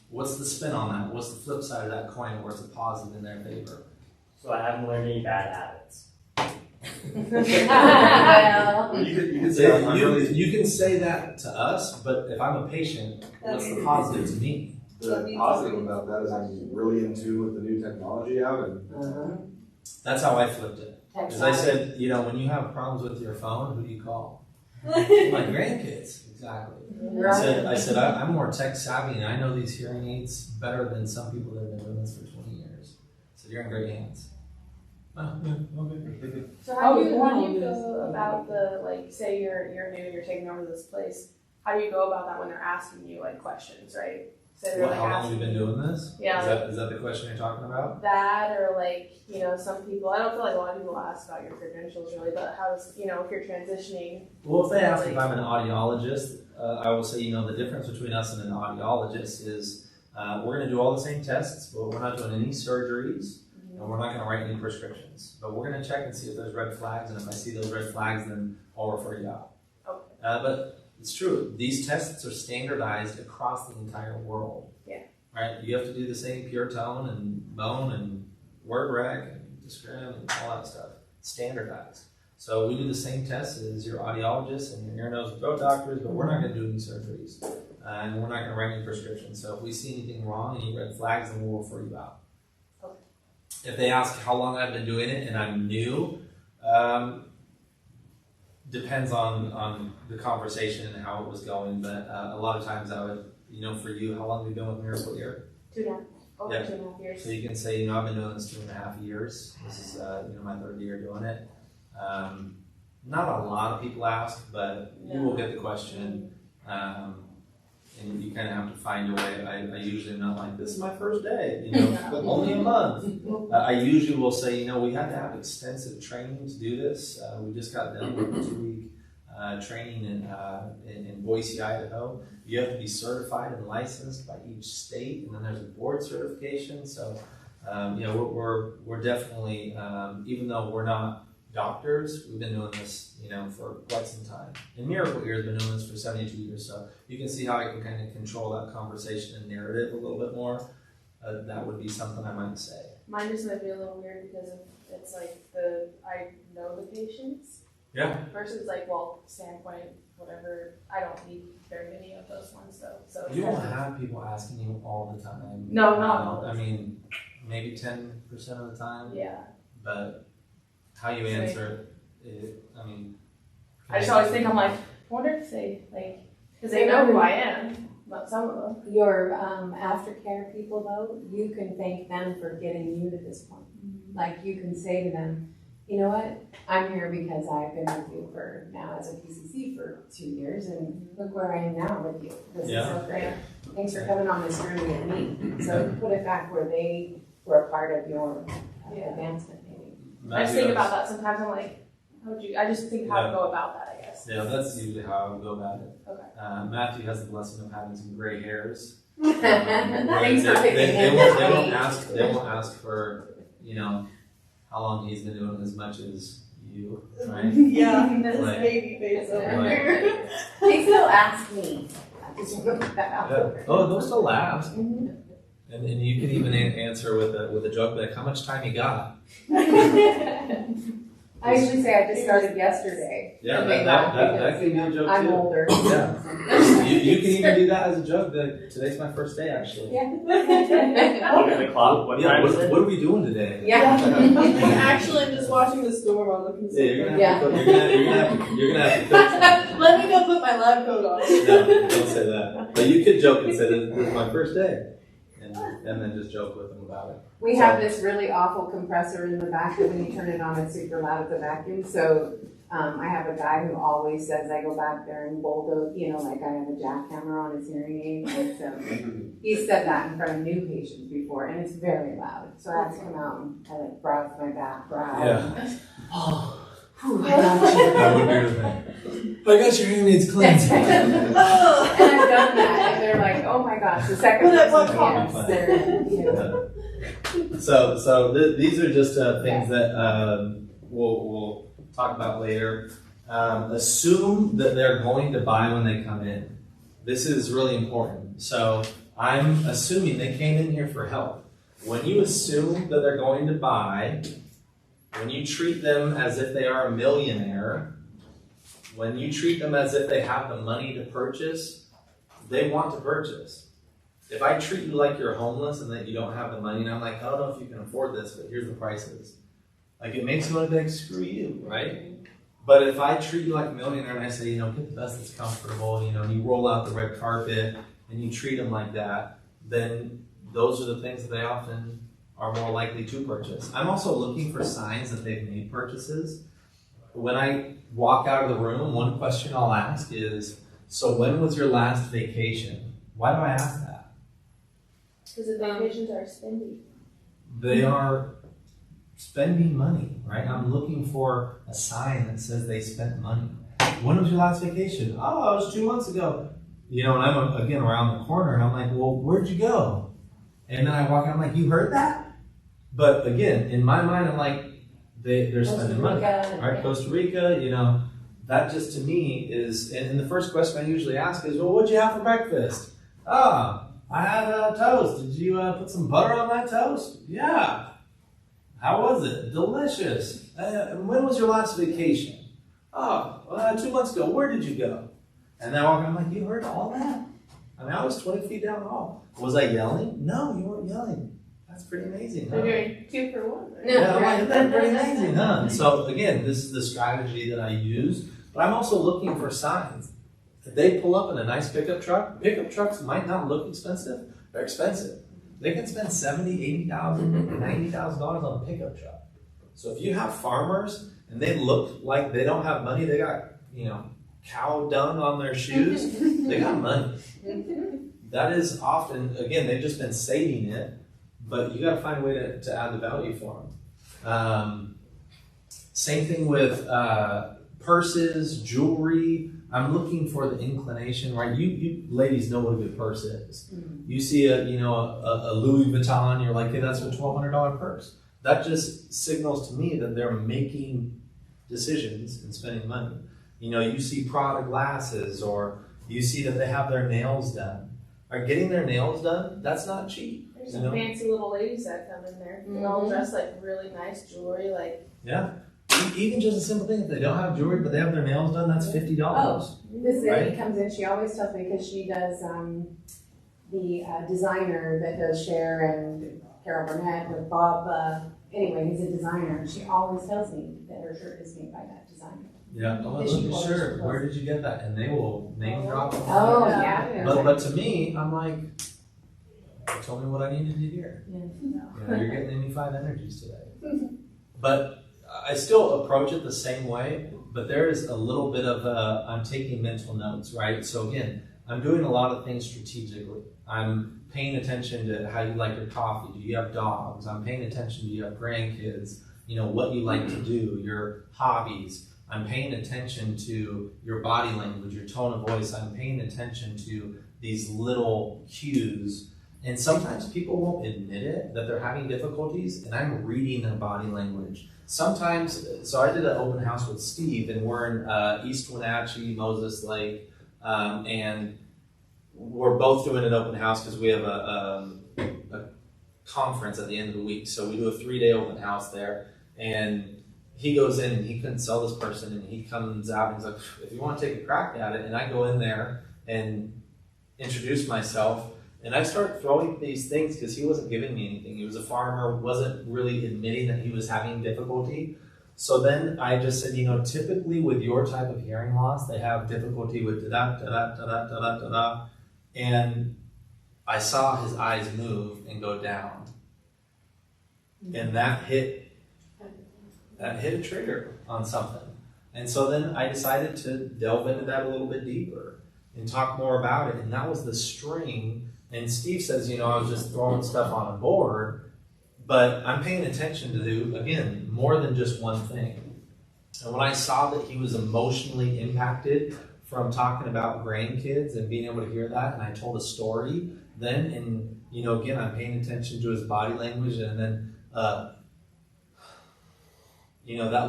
What's the spin on that? What's the flip side of that coin where it's a positive in their favor? So I haven't learned any bad habits. Well, You can say, I'm really, You can say that to us, but if I'm a patient, what's the positive to me? the positive about that is I'm really in tune with the new technology out, and That's how I flipped it. Because I said, you know, when you have problems with your phone, who do you call? My grandkids. Exactly. I said, I'm more tech savvy and I know these hearing aids better than some people that have been doing this for 20 years. So you're in great hands. Oh, yeah, okay. So how do you feel about the, like, say you're new and you're taking over this place, how do you go about that when they're asking you like questions, right? So they're like How long have asking you been doing this? Yeah. Is that the question you're talking about? that, or like, you know, some people, I don't feel like a lot of people ask about your credentials really, but how does, you know, if you're transitioning. Well, if they ask if I'm an audiologist, I will say, you know, the difference between us and an audiologist is we're going to do all the same tests, but we're not doing any surgeries, and we're not going to write any prescriptions. But we're going to check and see if there's red flags, and if I see those red flags, then I'll refer you out. Okay. But it's true. These tests are standardized across the entire world. Yeah. Right? You have to do the same pure tone and bone and word rec and discrim and all that stuff. Standardized. So we do the same tests as your audiologists and your ear, nose, and throat doctors, but we're not going to do any surgeries. And we're not going to write any prescriptions. So if we see anything wrong, any red flags, then we'll refer you out. Okay. If they ask how long I've been doing it and I'm new, depends on the conversation and how it was going. But a lot of times I would, you know, for you, how long have you been with Miracle Ear? 2.5 Yeah. 2.5 years. So you can say, you know, I've been doing this 2.5 years. This is, you know, my 3rd year doing it. Not a lot of people ask, but you will get the question. And you kind of have to find your way. I usually am not like, this is my first day, you know, but only a month. I usually will say, you know, we had to have extensive training to do this. We just got done with a 2-week training in Boise, Idaho. You have to be certified and licensed by each state, and then there's a board certification. So, we're definitely, even though we're not doctors, we've been doing this, for quite some time. And Miracle Ear has been doing this for 72 years. So you can see how I can kind of control that conversation and narrative a little bit more. That would be something I might say. Mine just might be a little weird because it's like I know the patients. Yeah. Versus standpoint, whatever. I don't need very many of those ones though. So You won't have people asking you all the time. No, not all the I mean, maybe 10% of the time. Yeah. But how you answer it, I just always think I wonder if they because they know who I am. Not some of them. Your aftercare people, though, you can thank them for getting you to this point. Like, you can say to them, you know what, I'm here because I've been with you for now as a PCC for 2 years, and look where I am now with you. This is so great. Thanks for coming on this journey with me. So put it back where they were a part of your advancement, maybe. I just think about that sometimes. I'm like, I just think how to go about that, I guess. Yeah, that's usually how I would go about it. Okay. Matthew has the blessing of having some gray hairs. Thanks for picking They him. won't ask for, how long he's been doing as much as you, right? Yeah, that's Like- baby face over Like- there. They still ask me. I just want to put that out Yeah. there. Oh, they'll still ask. Mhm. And you can even answer with a joke like, how much time you got? I usually say I just started yesterday. Yeah, And they that laugh can be a because joke I'm too. older. Yeah. You can even do that as a joke. Like, today's my first day, actually. Yeah. Look at the clock. What Yeah, time is it? what are we doing today? Yeah. Actually, I'm just watching the storm on the Yeah, you're Pacific. gonna have to, you're gonna have to coach me. Let me go put my lab coat on. No, don't say that. But you could joke and say, this is my first day. And then just joke with them about it. We have this really awful compressor in the back that when you turn it on, it's super loud at the vacuum. So I have a guy who always says I go back there and bulldoze, like I have a jackhammer on his hearing aid. He said that in front of new patients before, and it's very loud. So I have to come out and I browse my back, Yeah. Oh, whew, I got you. That would be the thing. I got your hearing aids cleansed. And Oh. I've done that, and they're like, "Oh my gosh!" The second But at what person cost? they're, So these are just things that we'll talk about later. Assume that they're going to buy when they come in. This is really important. So I'm assuming they came in here for help. When you assume that they're going to buy, when you treat them as if they are a millionaire, when you treat them as if they have the money to purchase, they want to purchase. If I treat you like you're homeless and that you don't have the money, and I'm like, I don't know if you can afford this, but here's the prices. Like, it makes me want to be like, screw you, right? But if I treat you like a millionaire and I say, get the best that's comfortable, and you roll out the red carpet and you treat them like that, then those are the things that they often are more likely to purchase. I'm also looking for signs that they've made purchases. When I walk out of the room, one question I'll ask is, so when was your last vacation? Why do I ask that? Because the vacations are spendy. They are spending money, right? I'm looking for a sign that says they spent money. When was your last vacation? Oh, it was 2 months ago. And I'm again around the corner and I'm like, well, where'd you go? And then I walk out, I'm like, you heard that? But again, in my mind, I'm like, they're spending money, right? Costa Rica, that just to me is, and the first question I usually ask is, well, what'd you have for breakfast? Oh, I had a toast. Did you put some butter on that toast? Yeah. How was it? Delicious. When was your last vacation? Oh, 2 months ago. Where did you go? And then I'm like, you heard all that? I was 20 feet down the hall. Was I yelling? No, you weren't yelling. That's pretty amazing, huh? They're doing 2 for 1. Right? Yeah, I'm like, that's pretty amazing, huh? So again, this is the strategy that I use, but I'm also looking for signs. If they pull up in a nice pickup trucks might not look expensive. They're expensive. They can spend $70,000, $80,000, $90,000 on a pickup truck. So if you have farmers and they look like they don't have money, they got, cow dung on their shoes, they got money. That is often, again, they've just been saving it, but you got to find a way to add the value for them. Same thing with purses, jewelry. I'm looking for the inclination, right? You ladies know what a good purse is. You see a Louis Vuitton, you're like, hey, that's a $1,200 purse. That just signals to me that they're making decisions and spending money. You see Prada glasses, or you see that they have their nails done. Are getting their nails done? That's not cheap. There's some fancy little ladies that come in there. They're all dressed like really nice jewelry, like. Yeah. Even just a simple thing, if they don't have jewelry but they have their nails done, that's $50. Oh, this Right? lady comes in, she always tells me, because she does the designer that does Cher and Carol Burnett with Bob. Anyway, he's a designer, and she always tells me that her shirt is made by that designer. Yeah, oh, Fishing look, pole, sure. fishing Where did you get that? And they will name drop. Oh, Yeah. yeah. But to me, I'm like, you told me what I needed to hear. Yeah. You're getting me 5 energies today. But I still approach it the same way, but there is a little bit of I'm taking mental notes, right? So again, I'm doing a lot of things strategically. I'm paying attention to how you like your coffee. Do you have dogs? I'm paying attention. Do you have grandkids? What you like to do, your hobbies. I'm paying attention to your body language, your tone of voice. I'm paying attention to these little cues. And sometimes people won't admit it, that they're having difficulties, and I'm reading their body language. Sometimes, so I did an open house with Steve, and we're in East Wenatchee, Moses Lake, and we're both doing an open house because we have a conference at the end of the week. So we do a 3-day open house there, and he goes in and he couldn't sell this person, and he comes out and he's like, if you want to take a crack at it, and I go in there and introduce myself, and I start throwing these things because he wasn't giving me anything. He was a farmer, wasn't really admitting that he was having difficulty. So then I just said, typically with your type of hearing loss, they have difficulty with da da da da da da da da. And I saw his eyes move and go down. And that hit a trigger on something. And so then I decided to delve into that a little bit deeper and talk more about it. And that was the string. And Steve says, I was just throwing stuff on a board, but I'm paying attention to do, again, more than just one thing. And when I saw that he was emotionally impacted from talking about grandkids and being able to hear that, and I told a story then, and, again, I'm paying attention to his body language, and then, that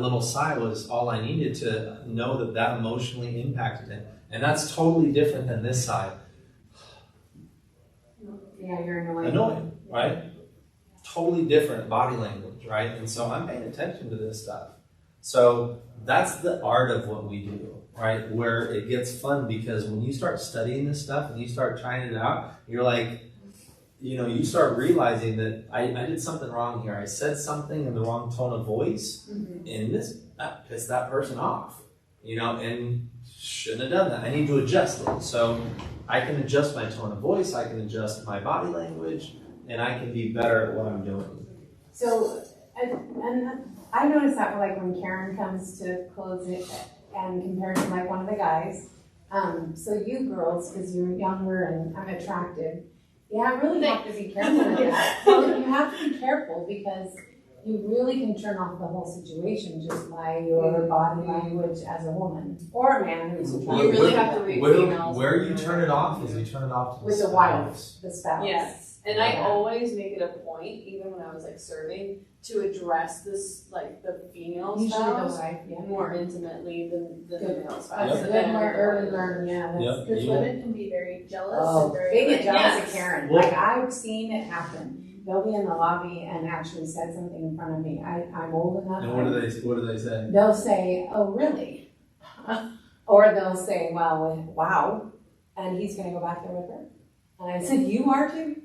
little sigh was all I needed to know that emotionally impacted him. And that's totally different than this side. Yeah, you're annoying. Annoying, right? Totally different body language, right? And so I'm paying attention to this stuff. So that's the art of what we do, right? Where it gets fun, because when you start studying this stuff and you start trying it out, you're like, you start realizing that I did something wrong here. I said something in the wrong tone of voice, and that pissed that person off, and shouldn't have done that. I need to adjust it. So I can adjust my tone of voice, I can adjust my body language, and I can be better at what I'm doing. So, and I noticed that when Karen comes to close it and compares to one of the guys. So you girls, because you're younger and I'm attractive, I really have to be careful with that. Well, you have to be careful because you really can turn off the whole situation just by your body language as a woman or a man who's attractive. You really have to read females. Where you turn it off is you turn it off to With the wife, the spouse. Yes. And I always make it a point, even when I was serving, to address this, the female Usually spouse the wife, yeah. more intimately than the Good. male spouse. That's a good early learn, yeah. Yep. Because women can be very jealous Oh, and very. they get jealous Yes. of Karen. Well- I've seen it happen. They'll be in the lobby and actually said something in front of me. I'm old enough. And what do they say? They'll say, "Oh, really?" Or they'll say, "Well, wow," and he's going to go back there with her. And I said, "You are too,"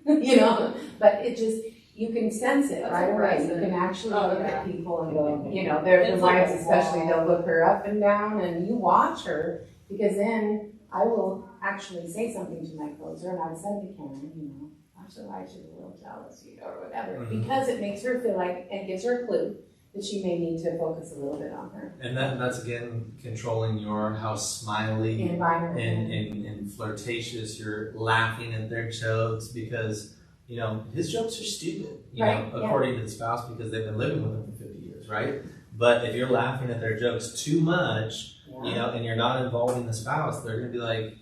But it just, you can sense it That's right away. You aggressive. can actually Oh, look yeah. at people and go, their It's like wives a especially, wall. they'll look her up and down, and you watch her, because then I will actually say something to my closer, and I would say to Karen, actually, I should be a little jealous, or whatever, Mhm. because it makes her feel like, and it gives her a clue that she may need to focus a little bit on her And that's again controlling how smiley environment. and flirtatious you're laughing at their jokes, because his jokes are stupid, Right, yeah. according to the spouse, because they've been living with him for 50 years, right? But if you're laughing at their jokes too much, you know, and you're not involving the spouse, they're gonna be like,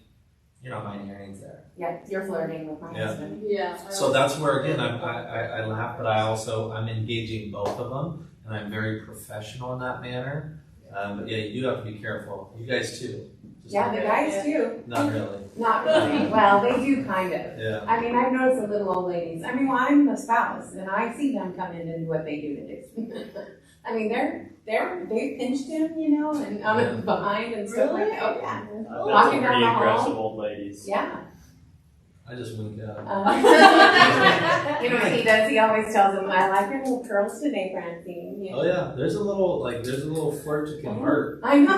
you're not buying hearings there. Yeah, you're flirting with my Yeah. husband. Yeah. So that's where, again, I laugh, but I'm engaging both of them, and I'm very professional in that manner. But yeah, you do have to be careful. You guys too. Just Yeah, the guys too. not really. Not really. Well, they do kind of. Yeah. I mean, I've noticed the little old ladies. I mean, well, I'm the spouse, and I see them come in and do what they do to Dixon. I mean, they pinched him, you know, and on Yeah. his behind and stuff like that. Oh, yeah. I've Walking met some down pretty the hall. aggressive old ladies. Yeah. I just wink out. You know what he does? He always tells them, "I like your little curls today, Francine." You know? Oh yeah, there's a little flirt to convert. I know.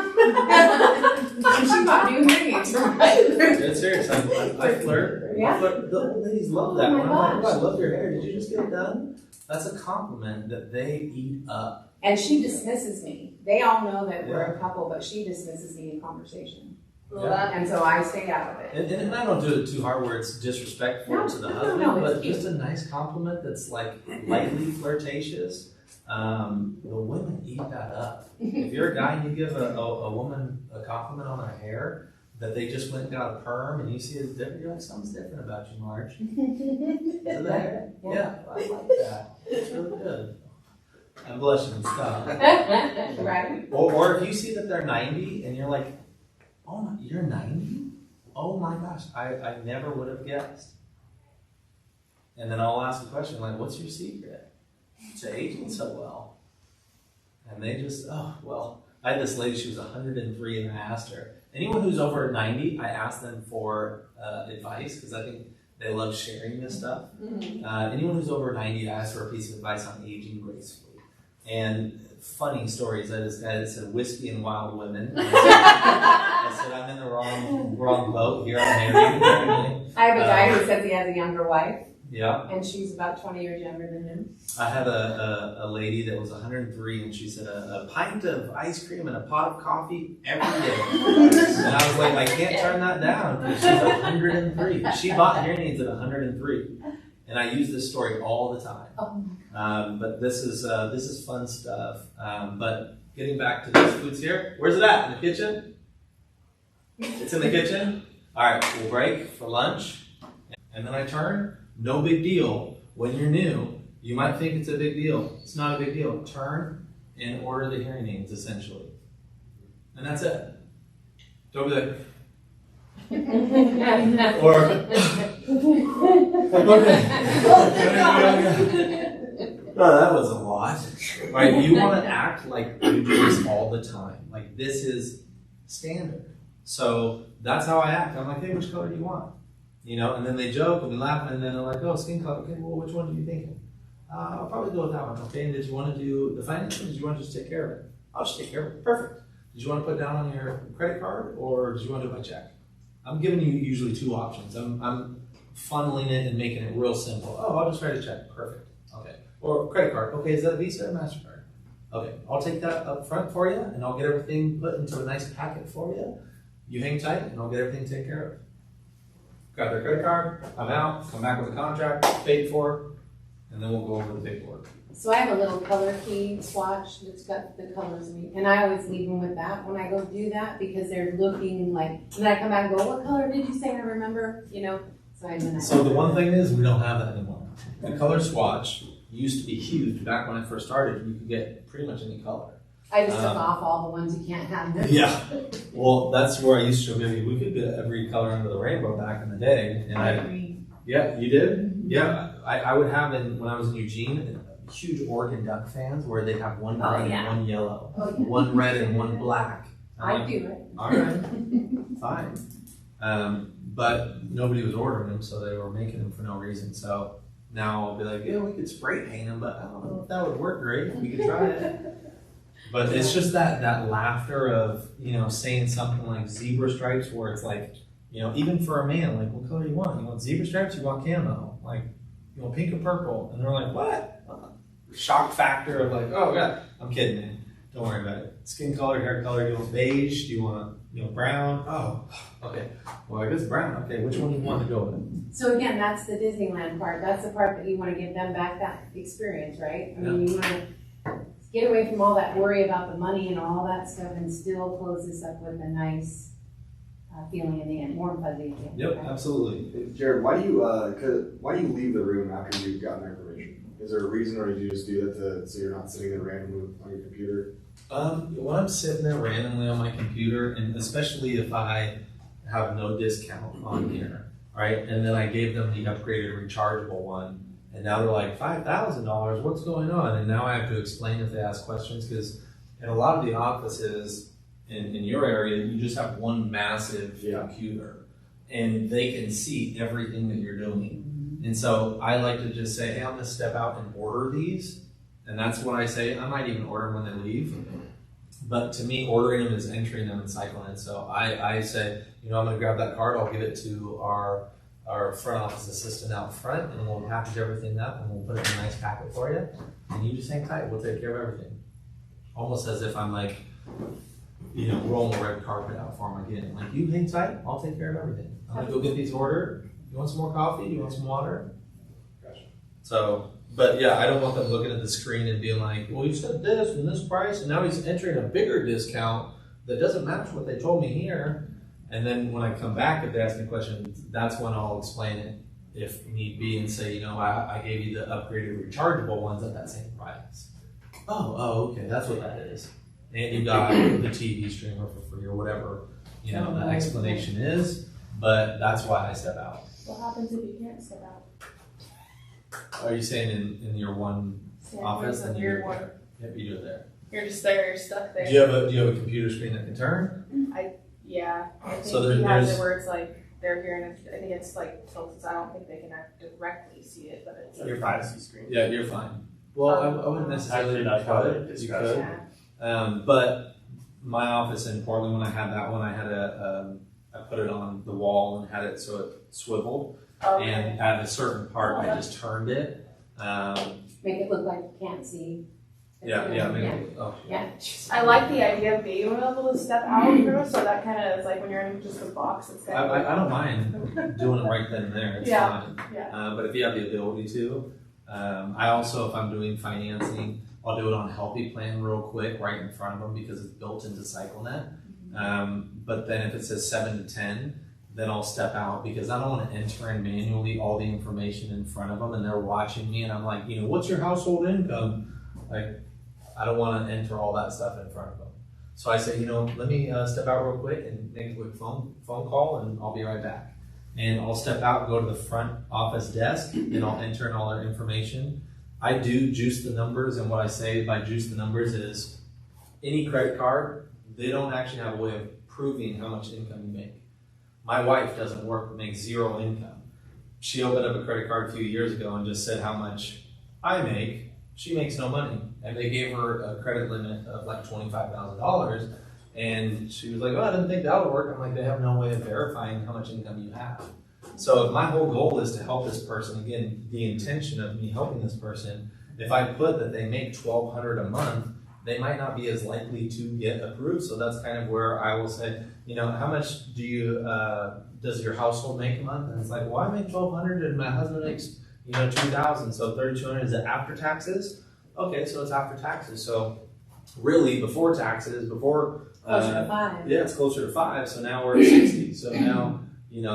And she bought new rings, right? It's serious. I flirt. Yeah. I flirt. The old ladies love that. Oh my When I'm like, gosh. "Oh, I love your hair. Did you just get it done?" That's a compliment that they eat up. And she dismisses me. They all know that we're a couple, but she dismisses me in conversation. Well, Yeah. that, And so I stay out of it. And I don't do it too hard where it's disrespectful No, to the no, husband, no, it's but cute. just a nice compliment that's like lightly flirtatious. The women eat that up. If you're a guy and you give a woman a compliment on her hair that they just went and got a perm and you see it's different, you're like, something's different about you, Marge. Is it the hair? Yeah, I like that. It's really good. I'm blushing, stop. Right? Or if you see that they're 90 and you're like, oh, you're 90? Oh my gosh, I never would have guessed. And then I'll ask a question like, what's your secret to aging so well? And they just, oh, well, I had this lady, she was 103, and I asked her, anyone who's over 90, I asked them for advice, because I think they love sharing this stuff. Anyone who's over 90, I asked for a piece of advice on aging gracefully. And funny stories, I had this guy that said whiskey and wild women. I said, I'm in the wrong boat here, I'm married, apparently. I have a guy who says he has a younger wife, Yeah. and she's about 20 years younger than him. I had a lady that was 103, and she said a pint of ice cream and a pot of coffee every day. And I was like, I can't turn that down because she's 103. She bought hearing aids at 103, and I use this story all the time. Oh But this is fun stuff. But getting back to these foods here, where's it at? In the kitchen? It's in the kitchen. All right, we'll break for lunch, and then I turn. No big deal. When you're new, you might think it's a big deal. It's not a big deal. Turn and order the hearing aids, essentially. And that's it. Don't be like, or, oh, that was a lot. Right? You want to act like you do this all the time. Like this is standard. So that's how I act. I'm like, hey, which color do you want? You know, and then they joke and we laugh, and then they're like, oh, skin color. Okay, well, which one are you thinking? I'll probably go with that one. Okay, and did you want to do the financing, or did you want to just take care of it? I'll just take care of it. Perfect. Did you want to put down on your credit card, or did you want to do it by check? I'm giving you usually two options. I'm funneling it and making it real simple. Oh, I'll just write a check. Perfect. Okay. Or credit card. Okay, is that a Visa or MasterCard? Okay, I'll take that up front for you, and I'll get everything put into a nice packet for you. You hang tight, and I'll get everything taken care of. Got their credit card, I'm out, come back with a contract, paid for, and then we'll go over the paperwork. So I have a little color key swatch that's got the colors in it, and I always leave them with that when I go do that because they're looking like, and then I come back and go, what color did you say? I remember, you know. So the one thing is we don't have that anymore. The color swatch used to be huge. Back when I first started, you could get pretty much any color. I just took off all the ones you can't have. Yeah. Well, that's where I used to maybe we could get every color under the rainbow back in the day. And yeah, you did? Yeah. I would have when I was in Eugene, huge Oregon Duck fans where they'd have one green and one yellow, one red and one black. I do it. All right, fine. But nobody was ordering them, so they were making them for no reason. So now I'll be like, yeah, we could spray paint them, but I don't know if that would work great. We could try it. But it's just that laughter of, you know, saying something like zebra stripes where it's like, you know, even for a man, like, what color do you want? You want zebra stripes? You want camo? Like, you want pink or purple? And they're like, what? Shock factor of like, oh, God. I'm kidding, man. Don't worry about it. Skin color, hair color. Do you want beige? Do you want, brown? Oh, okay. Well, I guess brown. Okay, which one do you want to go with? So again, that's the Disneyland part. That's the part that you want to give them back that experience, right? I mean, you want to get away from all that worry about the money and all that stuff and still close this up with a nice feeling in the end, warm fuzzy at the end. Yep, okay? absolutely. Hey, Jared, why do you leave the room after you've gotten that information? Is there a reason, or did you just do that so you're not sitting there randomly on your computer? When I'm sitting there randomly on my computer, and especially if I have no discount on here, right? And then I gave them the upgraded rechargeable one, and now they're like $5,000. What's going on? And now I have to explain if they ask questions, because in a lot of the offices in your area, you just have one massive computer, and they can see everything that you're doing. And so I like to just say, hey, I'm gonna step out and order these. And that's what I say. I might even order them when they leave. But to me, ordering them is entering them and cycling it. So I say, I'm gonna grab that card, I'll give it to our front office assistant out front, and we'll package everything up and we'll put it in a nice packet for you. And you just hang tight, we'll take care of everything. Almost as if I'm like, rolling the red carpet out for them again. Like, you hang tight, I'll take care of everything. I'm gonna go get these ordered. You want some more coffee? You want some water? Gotcha. So, but yeah, I don't want them looking at the screen and being like, well, you said this and this price, and now he's entering a bigger discount that doesn't match what they told me here. And then when I come back, if they ask me a question, that's when I'll explain it if need be and say, I gave you the upgraded rechargeable ones at that same price. Oh, okay, that's what that is. And you got the TV streamer for free or whatever, the explanation is, but that's why I step out. What happens if you can't step out? Are you saying in your one office? It's a weird one. Yep, you do it there. You're just there, you're stuck there. Do you have a computer screen that can turn? Yeah, I think So he has there's- it where it's like, they're here and I think it's like tilted, so I don't think they can directly see it, but it's like. Your privacy screen. Yeah, you're fine. Well, I wouldn't necessarily. Actually, that's why they You discussed could. Yeah. But my office in Portland, when I had that one, I had I put it on the wall and had it so it swiveled. Okay. And at a certain part, I just turned it. Make it look like you can't see. Yeah. Yeah. I like the idea of being able to step out through, so that kind of is like when you're in just a box, it's kind of like. I don't mind doing it right then and there. It's Yeah. fine. Yeah. But if you have the ability to, I also, if I'm doing financing, I'll do it on Healthy Plan real quick right in front of them because it's built into CycleNet. But then if it says 7 to 10, then I'll step out because I don't want to enter in manually all the information in front of them and they're watching me and I'm like, what's your household income? Like, I don't want to enter all that stuff in front of them. So I say, let me step out real quick and make a quick phone call and I'll be right back. And I'll step out and go to the front office desk and I'll enter in all their information. I do juice the numbers, and what I say by juice the numbers is any credit card, they don't actually have a way of proving how much income you make. My wife doesn't work, makes zero income. She opened up a credit card a few years ago and just said how much I make. She makes no money. And they gave her a credit limit of like $25,000. And she was like, I didn't think that would work. I'm like, they have no way of verifying how much income you have. So my whole goal is to help this person. Again, the intention of me helping this person, if I put that they make $1,200 a month, they might not be as likely to get approved. So that's kind of where I will say, how much does your household make a month? And it's like, well, I make $1,200 and my husband makes, $2,000. So $3,200, is it after taxes? Okay, so it's after taxes. So really before taxes, Closer to 5. yeah, it's closer to 5. So now we're at 60. So now,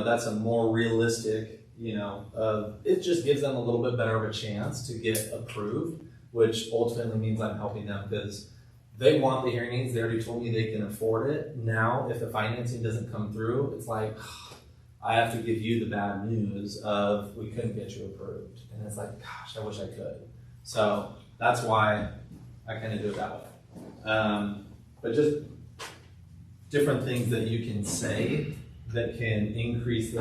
that's a more realistic, it just gives them a little bit better of a chance to get approved, which ultimately means I'm helping them because they want the hearing aids. They already told me they can afford it. Now, if the financing doesn't come through, it's like, I have to give you the bad news of we couldn't get you approved. And it's like, gosh, I wish I could. So that's why I kind of do it that way. But just different things that you can say that can increase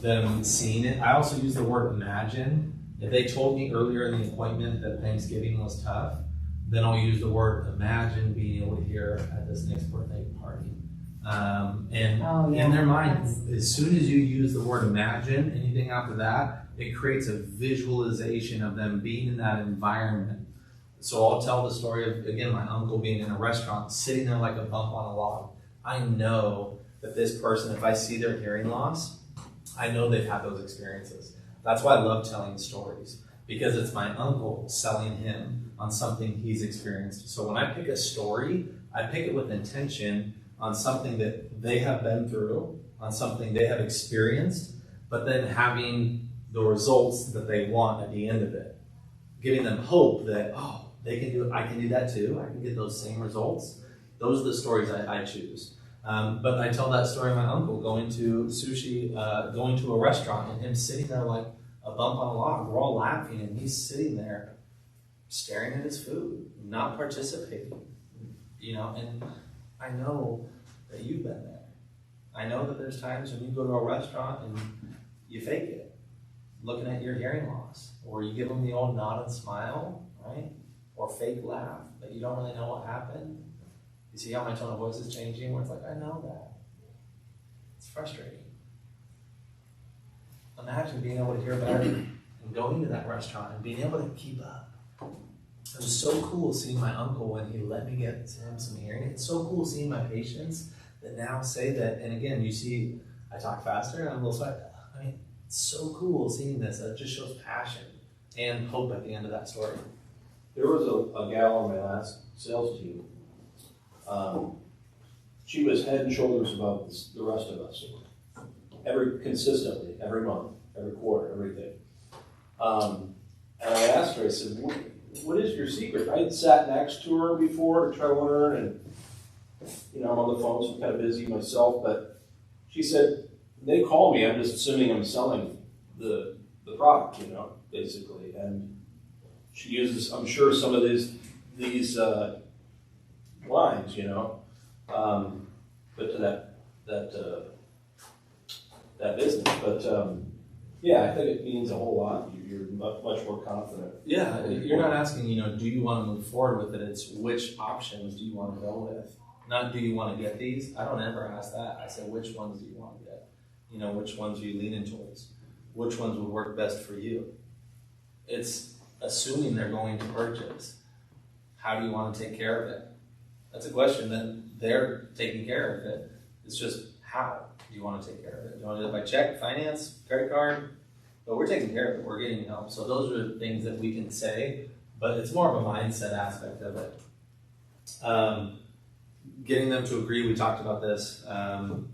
them seeing it. I also use the word imagine. If they told me earlier in the appointment that Thanksgiving was tough, then I'll use the word imagine being able to hear at this next birthday party. In their mind, as soon as you use the word imagine, anything after that, it creates a visualization of them being in that environment. So I'll tell the story of, again, my uncle being in a restaurant, sitting there like a bump on a log. I know that this person, if I see their hearing loss, I know they've had those experiences. That's why I love telling stories. because it's my uncle selling him on something he's experienced. So when I pick a story, I pick it with intention on something that they have been through, on something they have experienced, but then having the results that they want at the end of it. Giving them hope that, oh, they can do it, I can do that too, I can get those same results. Those are the stories I choose. But I tell that story of my uncle going to sushi, going to a restaurant, and him sitting there like a bump on a log. We're all laughing, and he's sitting there staring at his food, not participating. You know, and I know that you've been there. I know that there's times when you go to a restaurant and you fake it, looking at your hearing loss, or you give them the old nod and smile, right? Or fake laugh, but you don't really know what happened. You see how my tone of voice is changing? Where it's like, I know that. It's frustrating. Imagine being able to hear better and going to that restaurant and being able to keep up. It was so cool seeing my uncle when he let me get him some hearing. It's so cool seeing my patients that now say that. And again, you see, I talk faster and I'm a little sweaty. I mean, it's so cool seeing this. It just shows passion and hope at the end of that story. There was a gal on my last sales team. She was head and shoulders above the rest of us. Consistently, every month, every quarter, everything. And I asked her, I said, what is your secret? I had sat next to her before to try to learn, and I'm on the phone, so I'm kind of busy myself, but she said, they call me, I'm just assuming I'm selling the product, basically. And she uses, I'm sure, some of these lines, but to that business. But yeah, I think it means a whole lot. You're much more confident. Yeah, you're not asking, do you want to move forward with it? It's which options do you want to go with? Not do you want to get these? I don't ever ask that. I say, which ones do you want to get? Which ones are you leaning towards? Which ones would work best for you? It's assuming they're going to purchase. How do you want to take care of it? That's a question that they're taking care of it. It's just how do you want to take care of it? Do you want to do it by check, finance, credit card? But we're taking care of it. We're getting help. So those are the things that we can say, but it's more of a mindset aspect of it. Getting them to agree, we talked about this.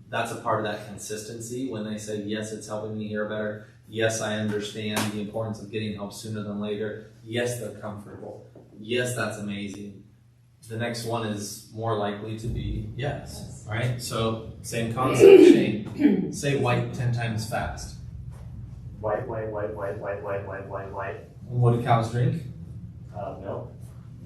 That's a part of that consistency when they say, yes, it's helping me hear better. Yes, I understand the importance of getting help sooner than later. Yes, they're comfortable. Yes, that's amazing. The next one is more likely to be yes, right? So same concept, Shane. Say white 10 times fast. White, white, white, white, white, white, white, white, white. What do cows drink? Milk.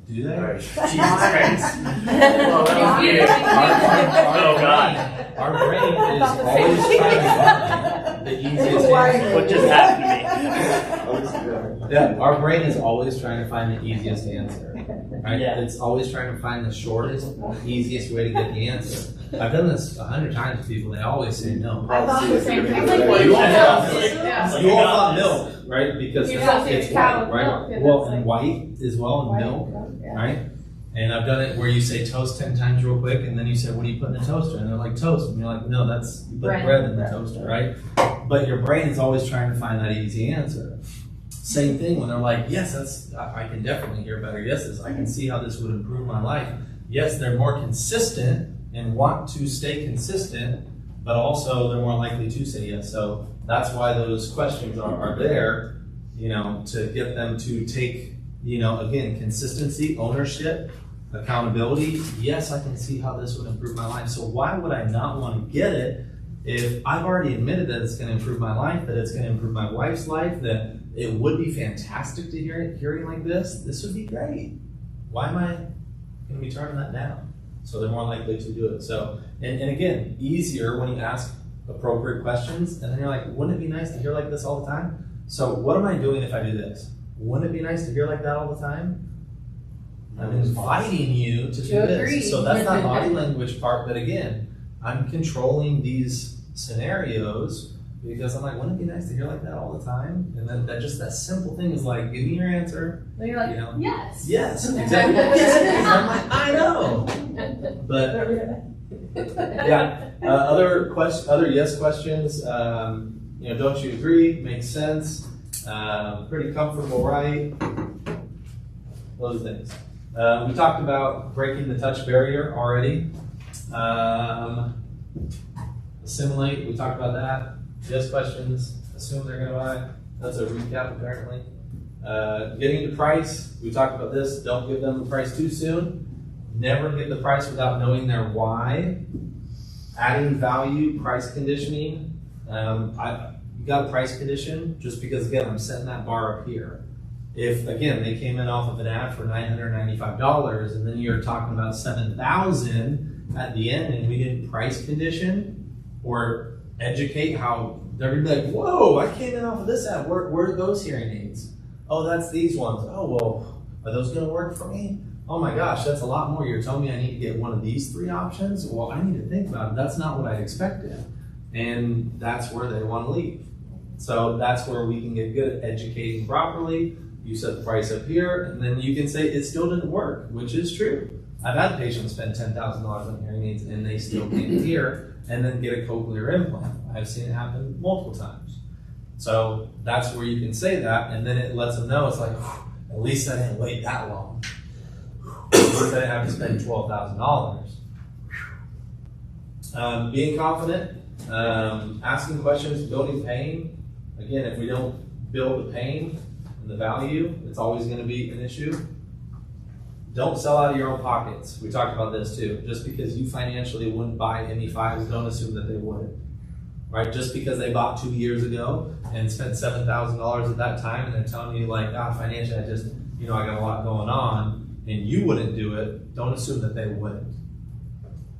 Do they? Right. Jesus Christ. Well, that was weird. Oh, God. Our brain is always trying to find the easiest answer. What just happened to me? Yeah, our brain is always trying to find the easiest answer. Right? Yeah. It's always trying to find the shortest, easiest way to get the answer. I've done this 100 times with people. They always say no. I thought the same thing. You all Yeah. thought, you all thought milk, right? Because You it's associate cow white, with right? milk, and Well, it's and white as well, and milk, Yeah. right? And I've done it where you say toast 10 times real quick, and then you say, what do you put in the toaster? And they're like, toast. And you're like, no, that's, you put bread in the toaster, right? But your brain is always trying to find that easy answer. Same thing when they're like, yes, I can definitely hear better yeses. I can see how this would improve my life. Yes, they're more consistent and want to stay consistent, but also they're more likely to say yes. So that's why those questions are there, to get them to take, again, consistency, ownership, accountability. Yes, I can see how this would improve my life. So why would I not want to get it if I've already admitted that it's going to improve my life, that it's going to improve my wife's life, that it would be fantastic to hearing like this? This would be great. Why am I going to be turning that down? So they're more likely to do it. So, and again, easier when you ask appropriate questions, and then you're like, wouldn't it be nice to hear like this all the time? So what am I doing if I do this? Wouldn't it be nice to hear like that all the time? I'm inviting you to do this. So that's not body language part, but again, I'm controlling these scenarios because I'm like, wouldn't it be nice to hear like that all the time? And then that simple thing is like, give me your answer. Then you're like, yes. Yes, exactly. Yes. I'm like, I know. But yeah, other yes questions. Don't you agree? Makes sense. Pretty comfortable, right? Those things. We talked about breaking the touch barrier already. Assimilate, we talked about that. Yes questions, assume they're gonna buy. That's a recap apparently. Getting the price, we talked about this. Don't give them the price too soon. Never get the price without knowing their why. Adding value, price conditioning. You got a price condition just because, again, I'm setting that bar up here. If, again, they came in off of an ad for $995 and then you're talking about $7,000 at the end and we didn't price condition or educate how they're gonna be like, whoa, I came in off of this ad. Where are those hearing aids? Oh, that's these ones. Oh, well, are those gonna work for me? Oh my gosh, that's a lot more. You're telling me I need to get one of these 3 options? Well, I need to think about it. That's not what I expected. And that's where they want to leave. So that's where we can get good at educating properly. You set the price up here, and then you can say it still didn't work, which is true. I've had patients spend $10,000 on hearing aids and they still can't hear and then get a cochlear implant. I've seen it happen multiple times. So that's where you can say that, and then it lets them know it's like, at least I didn't wait that long. At least I didn't have to spend $12,000. Being confident, asking questions, building pain. Again, if we don't build the pain and the value, it's always going to be an issue. Don't sell out of your own pockets. We talked about this too. Just because you financially wouldn't buy ME5s, don't assume that they wouldn't. Right? Just because they bought 2 years ago and spent $7,000 at that time and they're telling you like, financially I just, I got a lot going on, and you wouldn't do it, don't assume that they wouldn't.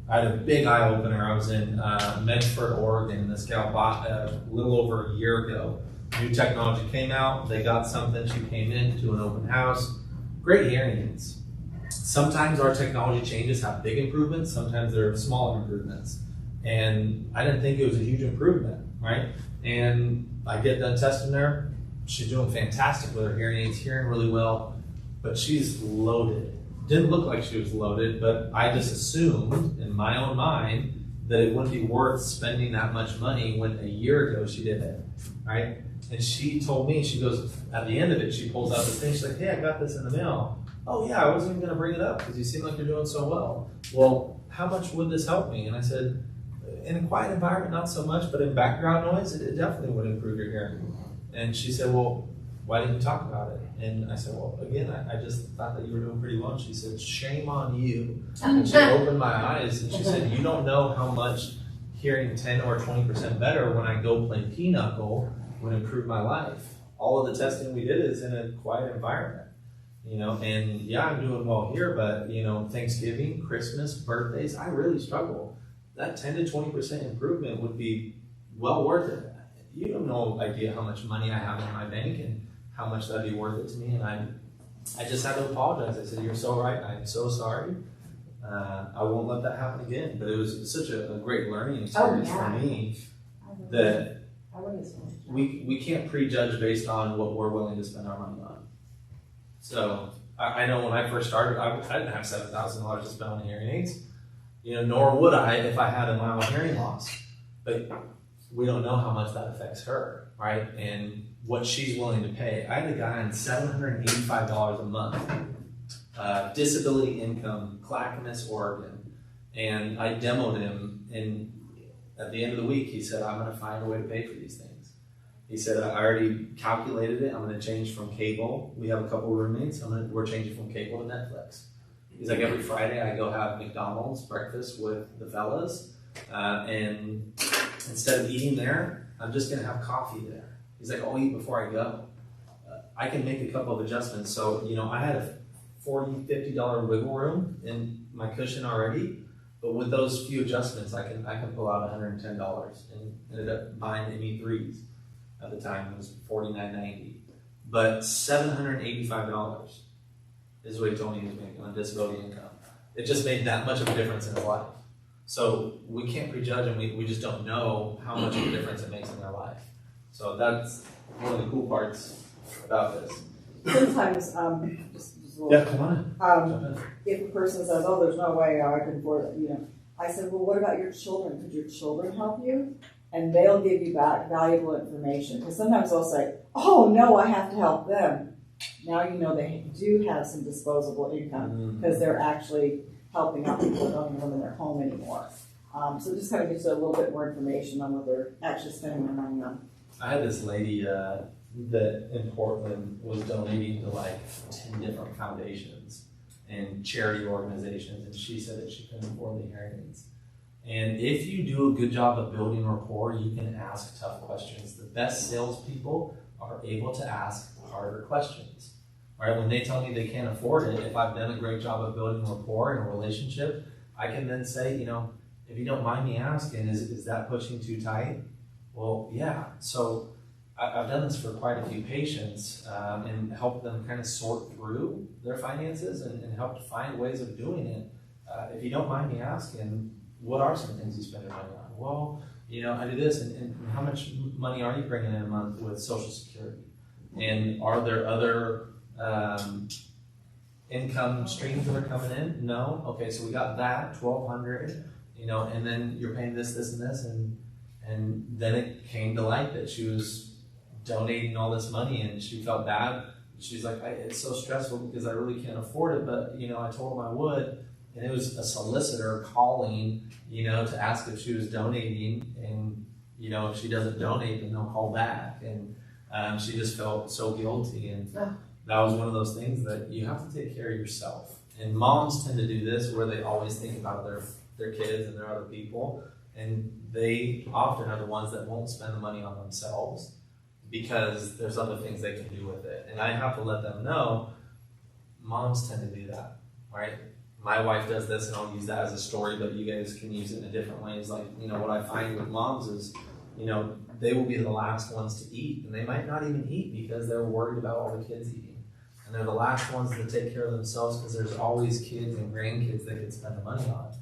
I had a big eye opener. I was in Medford, Oregon. This gal bought a little over a year ago. New technology came out. They got something. She came in to an open house. Great hearing aids. Sometimes our technology changes have big improvements. Sometimes they're smaller improvements. And I didn't think it was a huge improvement, right? And I get done testing her. She's doing fantastic with her hearing aids, hearing really well, but she's loaded. Didn't look like she was loaded, but I just assumed in my own mind that it wouldn't be worth spending that much money when a year ago she did it, right? And she told me, she goes, at the end of it, she pulls out this thing, she's like, hey, I got this in the mail. Oh yeah, I wasn't even gonna bring it up because you seem like you're doing so well. Well, how much would this help me? And I said, in a quiet environment, not so much, but in background noise, it definitely would improve your hearing. And she said, well, why didn't you talk about it? And I said, well, again, I just thought that you were doing pretty well. And she said, shame on you. And she opened my eyes and she said, you don't know how much hearing 10 or 20% better when I go play pinochle would improve my life. All of the testing we did is in a quiet environment, and yeah, I'm doing well here, but Thanksgiving, Christmas, birthdays, I really struggle. That 10 to 20% improvement would be well worth it. You have no idea how much money I have in my bank and how much that'd be worth it to me. And I just had to apologize. I said, you're so right. I'm so sorry. I won't let that happen again. But it was such a great learning experience for me that we can't prejudge based on what we're willing to spend our money on. So I know when I first started, I didn't have $7,000 to spend on hearing aids. Nor would I if I had a mild hearing loss. But we don't know how much that affects her, right? And what she's willing to pay. I had a guy on $785 a month, disability income, Clackamas, Oregon. And I demoed him, and at the end of the week, he said, I'm gonna find a way to pay for these things. He said, I already calculated it. I'm gonna change from cable. We have a couple roommates. We're changing from cable to Netflix. He's like, every Friday I go have McDonald's breakfast with the fellas, and instead of eating there, I'm just gonna have coffee there. He's like, I'll eat before I go. I can make a couple of adjustments. So, I had a $40, $50 wiggle room in my cushion already, but with those few adjustments, I can pull out $110 and ended up buying ME3s at the time. It was $49.90, but $785 is what he told me he was making on disability income. It just made that much of a difference in his life. So we can't prejudge, and we just don't know how much of a difference it makes in their life. So that's one of the cool parts about this. Sometimes, just a little, Yeah, come on. If a person says, "Oh, there's no way I can afford it," I said, "Well, what about your children? Could your children help you?" and they'll give you back valuable information. Because sometimes they'll say, oh no, I have to help them. Now you know they do have some disposable income because they're actually helping out people that don't even live in their home anymore. So just kind of gives you a little bit more information on what they're actually spending their money on. I had this lady that in Portland was donating to like 10 different foundations and charity organizations, and she said that she couldn't afford the hearing aids. And if you do a good job of building rapport, you can ask tough questions. The best salespeople are able to ask harder questions. Right? When they tell me they can't afford it, if I've done a great job of building rapport and a relationship, I can then say, you know, if you don't mind me asking, is that pushing too tight? Well, yeah. So I've done this for quite a few patients and helped them kind of sort through their finances and helped find ways of doing it. If you don't mind me asking, what are some things you spend your money on? Well, you know, I do this, and how much money are you bringing in a month with Social Security? And are there other income streams that are coming in? No? Okay, so we got that, $1,200, you know, and then you're paying this, and this, and then it came to light that she was donating all this money and she felt bad. She's like, it's so stressful because I really can't afford it, but, you know, I told them I would. And it was a solicitor calling, you know, to ask if she was donating, and, you know, if she doesn't donate, then they'll call back. And she just felt so guilty. And that was one of those things that you have to take care of yourself. And moms tend to do this where they always think about their kids and their other people. And they often are the ones that won't spend the money on themselves because there's other things they can do with it. And I have to let them know, moms tend to do that, right? My wife does this, and I'll use that as a story, but you guys can use it in a different way. It's like, you know, what I find with moms is, you know, they will be the last ones to eat, and they might not even eat because they're worried about all the kids eating. And they're the last ones to take care of themselves because there's always kids and grandkids they could spend the money on.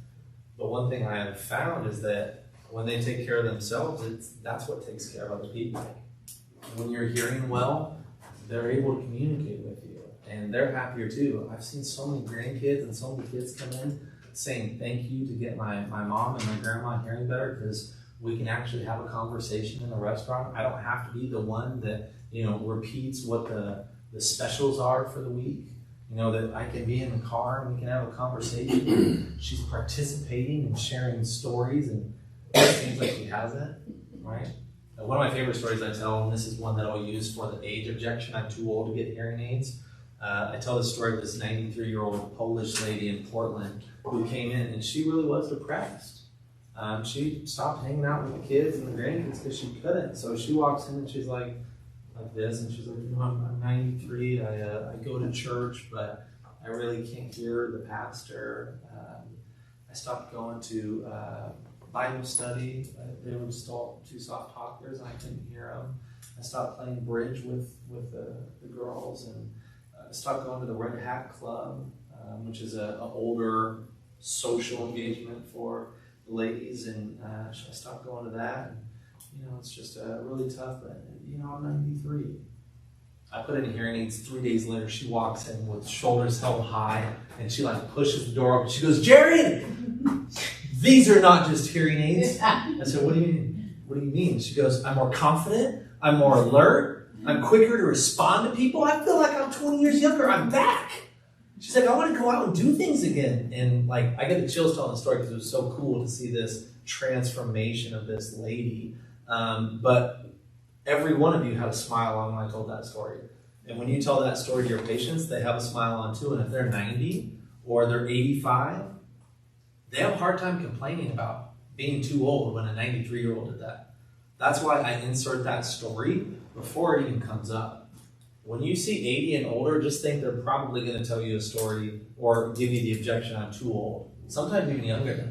But one thing I have found is that when they take care of themselves, that's what takes care of other people. When you're hearing well, they're able to communicate with you. And they're happier too. I've seen so many grandkids and so many kids come in saying thank you to get my mom and my grandma hearing better because we can actually have a conversation in a restaurant. I don't have to be the one that, you know, repeats what the specials are for the week. You know, that I can be in the car and we can have a conversation. She's participating and sharing stories, and it seems like she has it, right? One of my favorite stories I tell, and this is one that I'll use for the age objection, I'm too old to get hearing aids. I tell the story of this 93-year-old Polish lady in Portland who came in, and she really was depressed. She stopped hanging out with the kids and the grandkids because she couldn't. So she walks in and she's like this, and she's like, you know, I'm 93. I go to church, but I really can't hear the pastor. I stopped going to Bible study. They were still too soft talkers, and I couldn't hear them. I stopped playing bridge with the girls, and I stopped going to the Red Hat Club, which is an older social engagement for the ladies, and I stopped going to that. And, you know, it's just really tough, but, you know, I'm 93. I put in hearing aids. 3 days later, she walks in with shoulders held high, and she like pushes the door open. She goes, Jared, these are not just hearing aids. I said, what do you mean? What do you mean? She goes, I'm more confident. I'm more alert. I'm quicker to respond to people. I feel like I'm 20 years younger. I'm back. She's like, I want to go out and do things again. And like, I get the chills telling the story because it was so cool to see this transformation of this lady. But every one of you had a smile on when I told that story. And when you tell that story to your patients, they have a smile on too. And if they're 90 or they're 85, they have a hard time complaining about being too old when a 93-year-old did that. That's why I insert that story before it even comes up. When you see 80 and older, just think they're probably going to tell you a story or give you the objection, I'm too old. Sometimes even younger than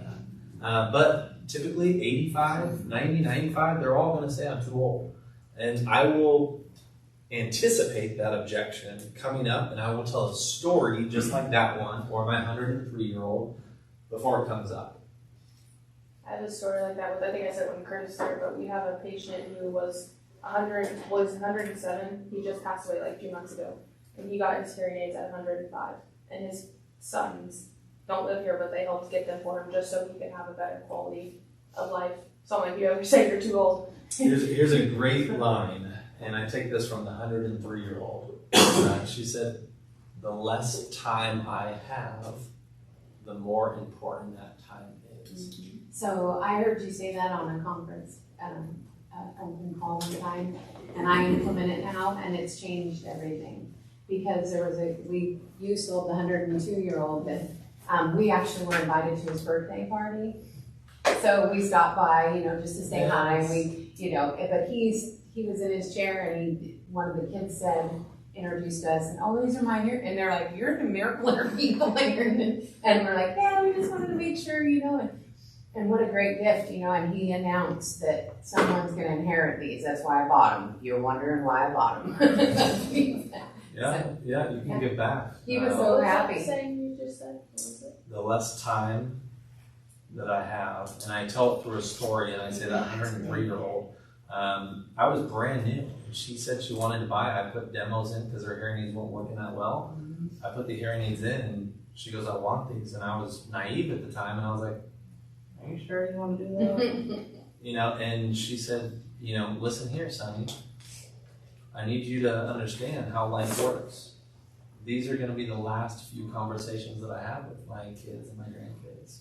that. But typically 85, 90, 95, they're all going to say I'm too old. And I will anticipate that objection coming up, and I will tell a story just like that one or my 103-year-old before it comes up. I have a story like that with, I think I said when Curtis started, but we have a patient who was 107. He just passed away like 2 months ago. And he got his hearing aids at 105. And his sons don't live here, but they helped get them for him just so he could have a better quality of life So I'm like, you ever say you're too old? Here's a great line, and I take this from the 103-year-old. She said, "The less time I have, the more important that time is." So I heard you say that on a conference, open call one time, and I implement it now, and it's changed everything. Because you sold the 102-year-old that we actually were invited to his birthday party. So we stopped by, just to say hi, and we, but he was in his chair, and one of the kids introduced us, and these are my here, and they're like, "You're the Miracle Earth people," and we're like, "Yeah, we just wanted to make sure, and what a great gift, and he announced that someone's going to inherit these. That's why I bought them. You're wondering why I bought them. Yeah, you can give back. He was What so was that happy. saying you just said? What was it? The less time that I have, and I tell it through a story, and I say that 103-year-old, I was brand new. She said she wanted to buy. I put demos in because her hearing aids weren't working that well. I put the hearing aids in, and she goes, "I want these," and I was naive at the time, and I was like, "Are you sure you want to do that?" And she said, "Listen here, Sonny. I need you to understand how life works. These are going to be the last few conversations that I have with my kids and my grandkids.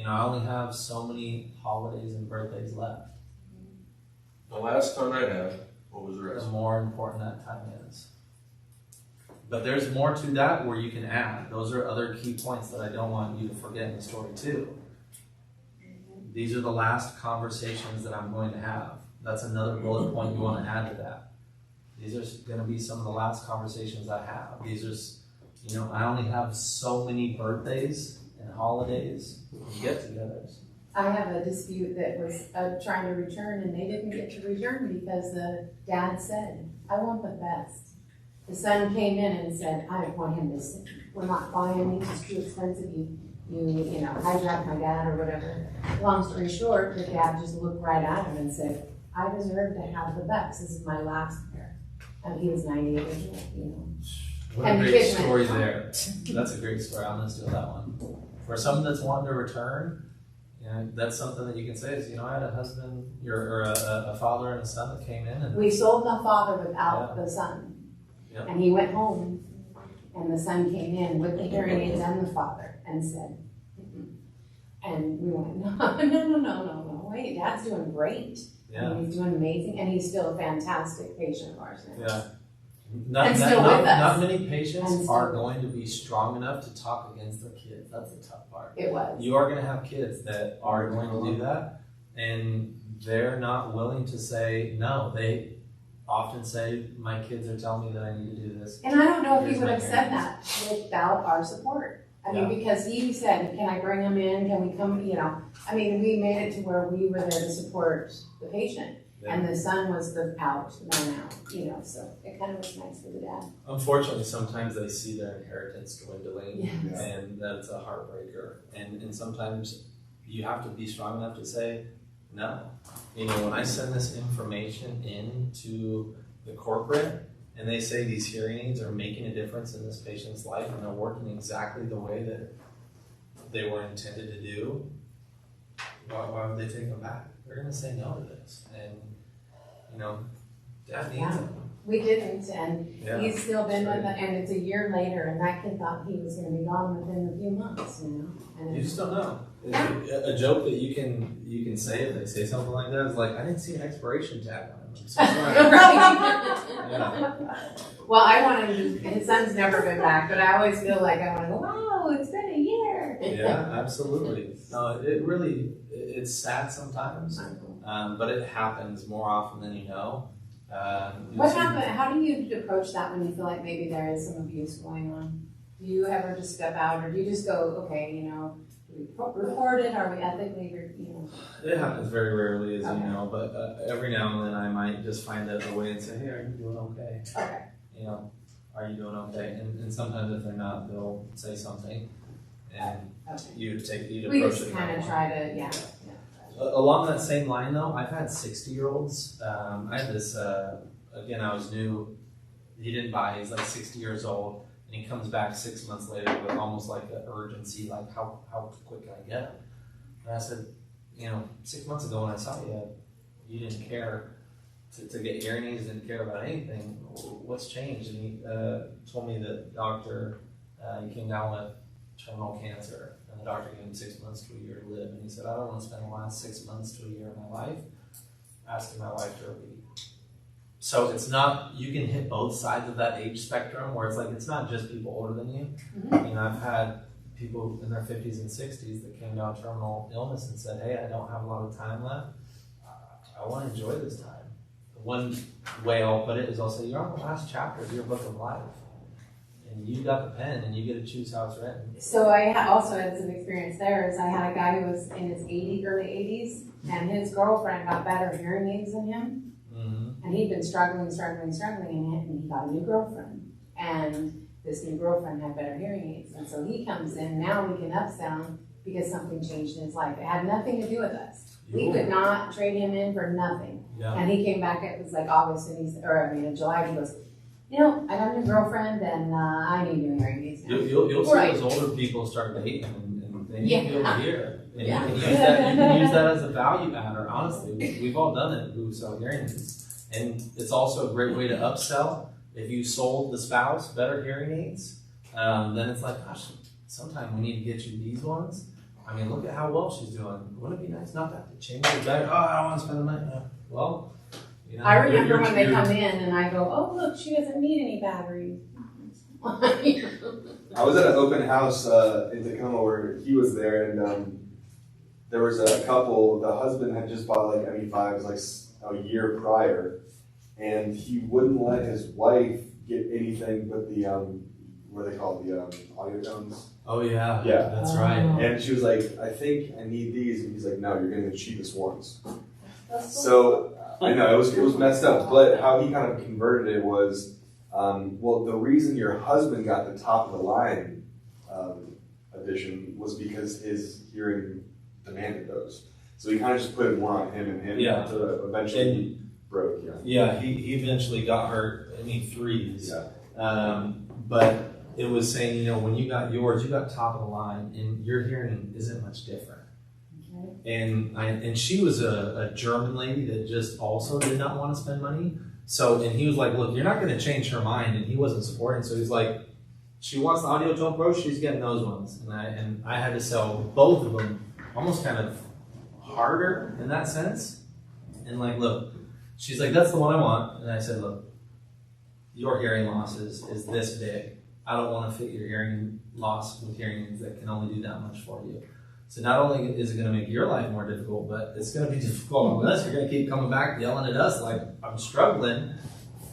I only have so many holidays and birthdays left. The last time I had, what was the The rest? more important that time is." But there's more to that where you can add. Those are other key points that I don't want you to forget in the story too. These are the last conversations that I'm going to have. That's another bullet point you want to add to that. These are going to be some of the last conversations I have. These are, I only have so many birthdays and holidays and get-togethers. I have a dispute that was trying to return, and they didn't get to return because the dad said, "I want the best." The son came in and said, "I don't want him to sit. We're not buying these. It's too expensive. You hijacked my dad," or whatever. Long story short, the dad just looked right at him and said, "I deserve to have the best. This is my last pair." And he was 98 years old, What a And the great kid went, story there. That's a great story. I'm going to steal that one. For someone that's wanting to return, that's something that you can say is, I had a husband, or a father and a son that came in. And We sold the father without the son. Yep. And he went home, and the son came in with the hearing aids and the father and said, "Mm-mm." And we went, no, wait, Dad's doing great. Yeah. He's doing amazing, and he's still a fantastic patient of ours now. Yeah. And still with us. Not many patients And still are with going to be strong enough to talk against their kids. That's the tough part. It was. You are going to have kids that are going to do that, and they're not willing to say no. They often say, "My kids are telling me that I need to do this." And I don't know if he Here's would my have said parents. that without our support. I mean, Yeah. because he said, "Can I bring him in? Can we come?" We made it to where we were there to support the patient. And the son was the out, known out, so it kind of was nice for the dad. Unfortunately, sometimes they see their inheritance dwindling, Yes. and that's a heartbreaker. And sometimes you have to be strong enough to say no. When I send this information into the corporate, and they say these hearing aids are making a difference in this patient's life, and they're working exactly the way that they were intended to do, why would they take them back? They're going to say no to this, and Dad needs them. We didn't, and Yeah. he's still been Right. with it, and it's a year later, and that kid thought he was going to be gone within a few months, And You just don't know. A joke that you can say if they say something like that is like, "I didn't see an expiration tag on him. I'm so sorry." Yeah. Well, I want him to, his son's never been back, but I always feel like I want to go, "Wow, it's been a year." Yeah, absolutely. No, it's sad sometimes, but it happens more often than you know. What happened? How do you approach that when you feel like maybe there is some abuse going on? Do you ever just step out, or do you just go, "Okay, do we report it? Are we ethically, It happens very rarely, as Okay. you know, but every now and then I might just find a way and say, "Hey, are you doing okay? Okay. Are you doing okay?" And sometimes if they're not, they'll say something, and Okay. you'd We approach just it. kind that of way. try to, yeah. Along that same line, though, I've had 60-year-olds. I had this, again, I was new. He didn't buy, he's like 60 years old, and he comes back 6 months later with almost like an urgency, like, how quick can I get him? And I said, 6 months ago when I saw you, you didn't care to get hearing aids, didn't care about anything. What's changed? And he told me that doctor, he came down with terminal cancer, and the doctor gave him 6 months to a year to live. And he said, I don't want to spend the last 6 months to a year of my life asking my wife to repeat. So it's not, you can hit both sides of that age spectrum where it's like, it's not just people older than you. Mm-hmm. I've had people in their 50s and 60s that came down with terminal illness and said, hey, I don't have a lot of time left. I want to enjoy this time. One way I'll put it is I'll say, you're on the last chapter of your book of life. And you got the pen and you get to choose how it's written. So I also had some experience there. Is I had a guy who was in his early 80s, and his girlfriend got better hearing aids than him. Mm-hmm. And he'd been struggling, and he got a new girlfriend. And this new girlfriend had better hearing aids. And so he comes in, now we can upsell him because something changed in his life. It had nothing to do with us. We could not trade him in for nothing. Yeah. And he came back, it was like August, and in July, he goes, I got a new girlfriend, and I need new hearing aids now. You'll see Right. those older people start dating and they need Yeah. to be able to hear. And Yeah. you can use that as a value adder, honestly. We've all done it who sell hearing aids. And it's also a great way to upsell. If you sold the spouse better hearing aids, then it's like, gosh, sometime we need to get you these ones. I mean, look at how well she's doing. Wouldn't it be nice not to have to change it back? Oh, I don't want to spend the money. Well, I remember when they come in and I go, oh, look, she doesn't need any batteries. I was at an open house in Tacoma where he was there, and there was a couple. The husband had just bought like ME5s like a year prior, and he wouldn't let his wife get anything but the what are they called, the audio tones. Oh, yeah. Yeah. That's right. And she was like, I think I need these, and he's like, no, you're getting the cheapest ones. That's So I know it was messed up, but how he kind of converted it was, well, the reason your husband got the top of the line edition was because his hearing demanded those. So he kind of just put it more on him and him Yeah. to eventually he broke. Yeah. Yeah, he eventually got her, threes. Yeah. But it was saying, when you got yours, you got top of the line, and your hearing isn't much different. And she was a German lady that just also did not want to spend money. So, and he was like, look, you're not going to change her mind. And he wasn't supporting. So he's like, she wants the Audio Tone Pro, she's getting those ones. And I had to sell both of them almost kind of harder in that sense. And like, look, she's like, that's the one I want. And I said, look, your hearing loss is this big. I don't want to fit your hearing loss with hearing aids that can only do that much for you. So not only is it going to make your life more difficult, but it's going to be difficult on us. You're going to keep coming back yelling at us like, I'm struggling.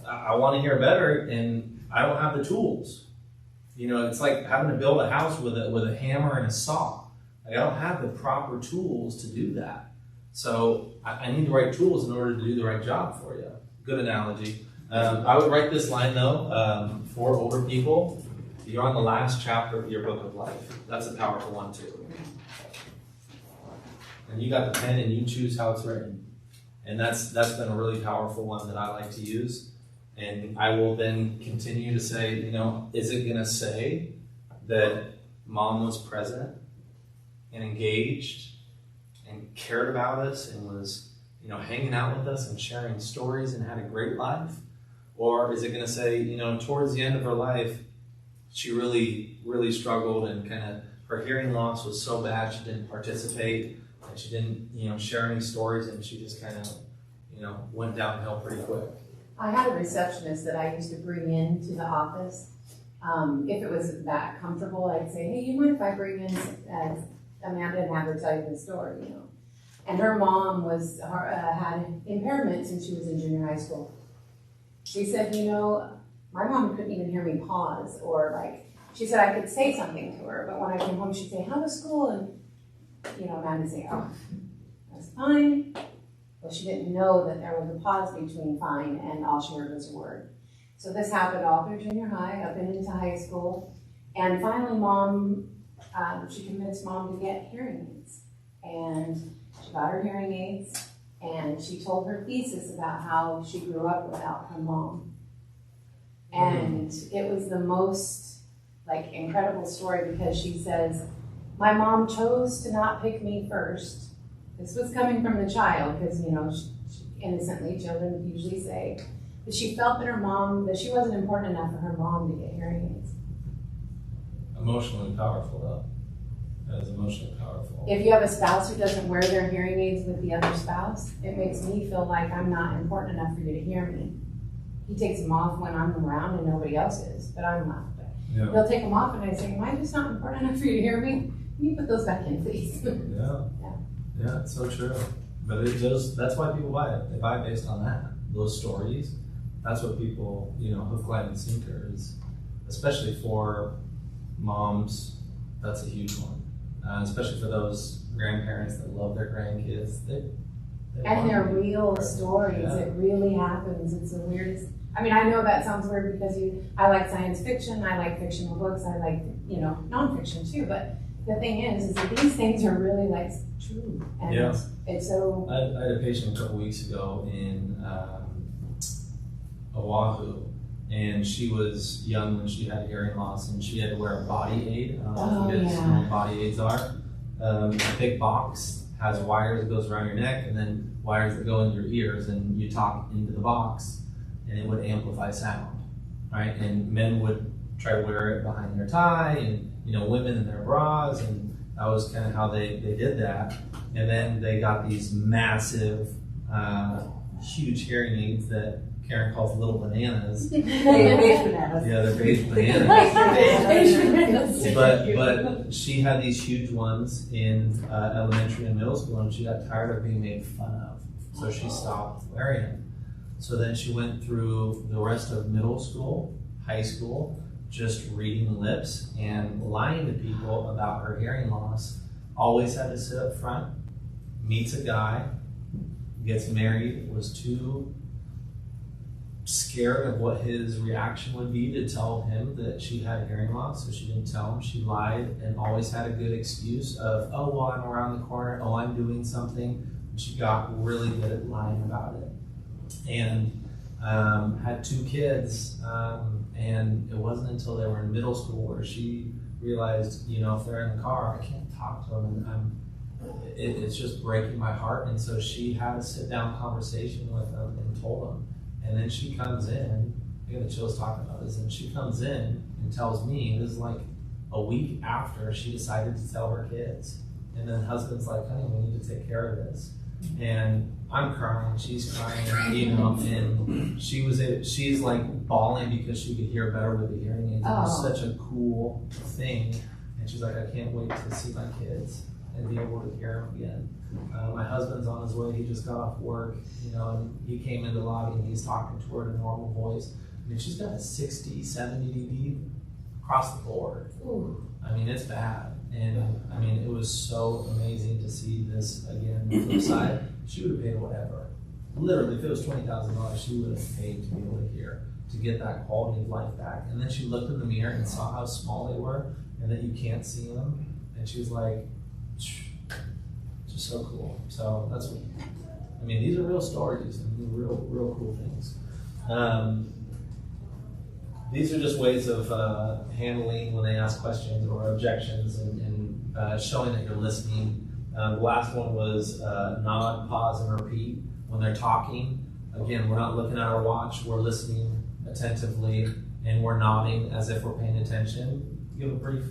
I want to hear better, and I don't have the tools. It's like having to build a house with a hammer and a saw. Like, I don't have the proper tools to do that. So I need the right tools in order to do the right job for you. Good analogy. I would write this line, though, for older people. You're on the last chapter of your book of life. That's a powerful one, too. And you got the pen and you choose how it's written. And that's been a really powerful one that I like to use. And I will then continue to say, is it going to say that mom was present and engaged and cared about us and was, hanging out with us and sharing stories and had a great life? Or is it going to say, towards the end of her life, she really, really struggled and kind of her hearing loss was so bad she didn't participate. And she didn't, share any stories, and she just kind of, went downhill pretty quick. I had a receptionist that I used to bring in to the office. If it was that comfortable, I'd say, hey, you mind if I bring in Amanda and have her tell you the story, And her mom had impairments when she was in junior high school. She said, my mom couldn't even hear me pause, or she said I could say something to her, but when I came home, she'd say, how was school? And Amanda would say, oh, that's fine. Well, she didn't know that there was a pause between fine and all she heard was a word. So this happened all through junior high, up and into high school. And finally, she convinced mom to get hearing aids. And she got her hearing aids, and she told her thesis about how she grew up without her mom. And it was the most incredible story, because she says, my mom chose to not pick me first This was coming from the child, because, you know, innocently, children usually say that she felt that that she wasn't important enough for her mom to get hearing aids. Emotionally powerful, though. That is emotionally powerful. If you have a spouse who doesn't wear their hearing aids with the other spouse, it makes me feel like I'm not important enough for you to hear me. He takes them off when I'm around and nobody else is, but I'm not. Yeah. He'll take them off and I say, am I just not important enough for you to hear me? Can you put those back in, please? Yeah, it's so true. But that's why people buy it. They buy it based on that. Those stories. That's what people, you know, hook, line, and sinker is, especially for moms, that's a huge one. Especially for those grandparents that love their grandkids. And they're real stories. Yeah. It really happens. It's the weirdest. I mean, I know that sounds weird because I like science fiction, I like fictional books, I like, you know, nonfiction too, but the thing is that these things are really like true. And Yeah. it's so. I had a patient a couple weeks ago in Oahu, and she was young when she had hearing loss, and she had to wear a body aid. I don't know if you guys know what body aids are. A big box has wires that goes around your neck, and then wires that go into your ears, and you talk into the box, and it would amplify sound, right? And men would try to wear it behind their tie, and you know, women in their bras, and that was kind of how they did that. And then they got these massive, huge hearing aids that Karen calls little bananas. Beige bananas. Yeah, they're beige bananas. But she had these huge ones in elementary and middle school, and she got tired of being made fun of, so she stopped wearing them. So then she went through the rest of middle school, high school, just reading lips and lying to people about her hearing loss. Always had to sit up front, meets a guy, gets married, was too scared of what his reaction would be to tell him that she had hearing loss, so she didn't tell him. She lied and always had a good excuse of, oh, well, I'm around the corner, oh, I'm doing something. And she got really good at lying about it. And had 2 kids, and it wasn't until they were in middle school where she realized, you know, if they're in the car, I can't talk to them, and it's just breaking my heart. And so she had a sit-down conversation with them and told them. And then she comes in, I get the chills talking about this, and she comes in and tells me, this is like a week after she decided to tell her kids. And then husband's like, honey, we need to take care of this. And I'm crying, she's crying, you know, and she's like bawling because she could hear better with the hearing aids. It was such a cool thing. And she's like, I can't wait to see my kids and be able to hear them again. My husband's on his way, he just got off work, you know, and he came into the lobby and he's talking to her in a normal voice. I mean, she's got a 60, 70 dB across the board. Ooh. I mean, it's bad. And I mean, it was so amazing to see this again. On the flip side, she would have paid whatever. Literally, if it was $20,000, she would have paid to be able to hear, to get that quality of life back. And then she looked in the mirror and saw how small they were and that you can't see them. And she was like, just so cool. So that's what, I mean, these are real stories and real cool things. These are just ways of handling when they ask questions or objections and showing that you're listening. The last one was nod, pause, and repeat when they're talking. Again, we're not looking at our watch, we're listening attentively, and we're nodding as if we're paying attention. Give a brief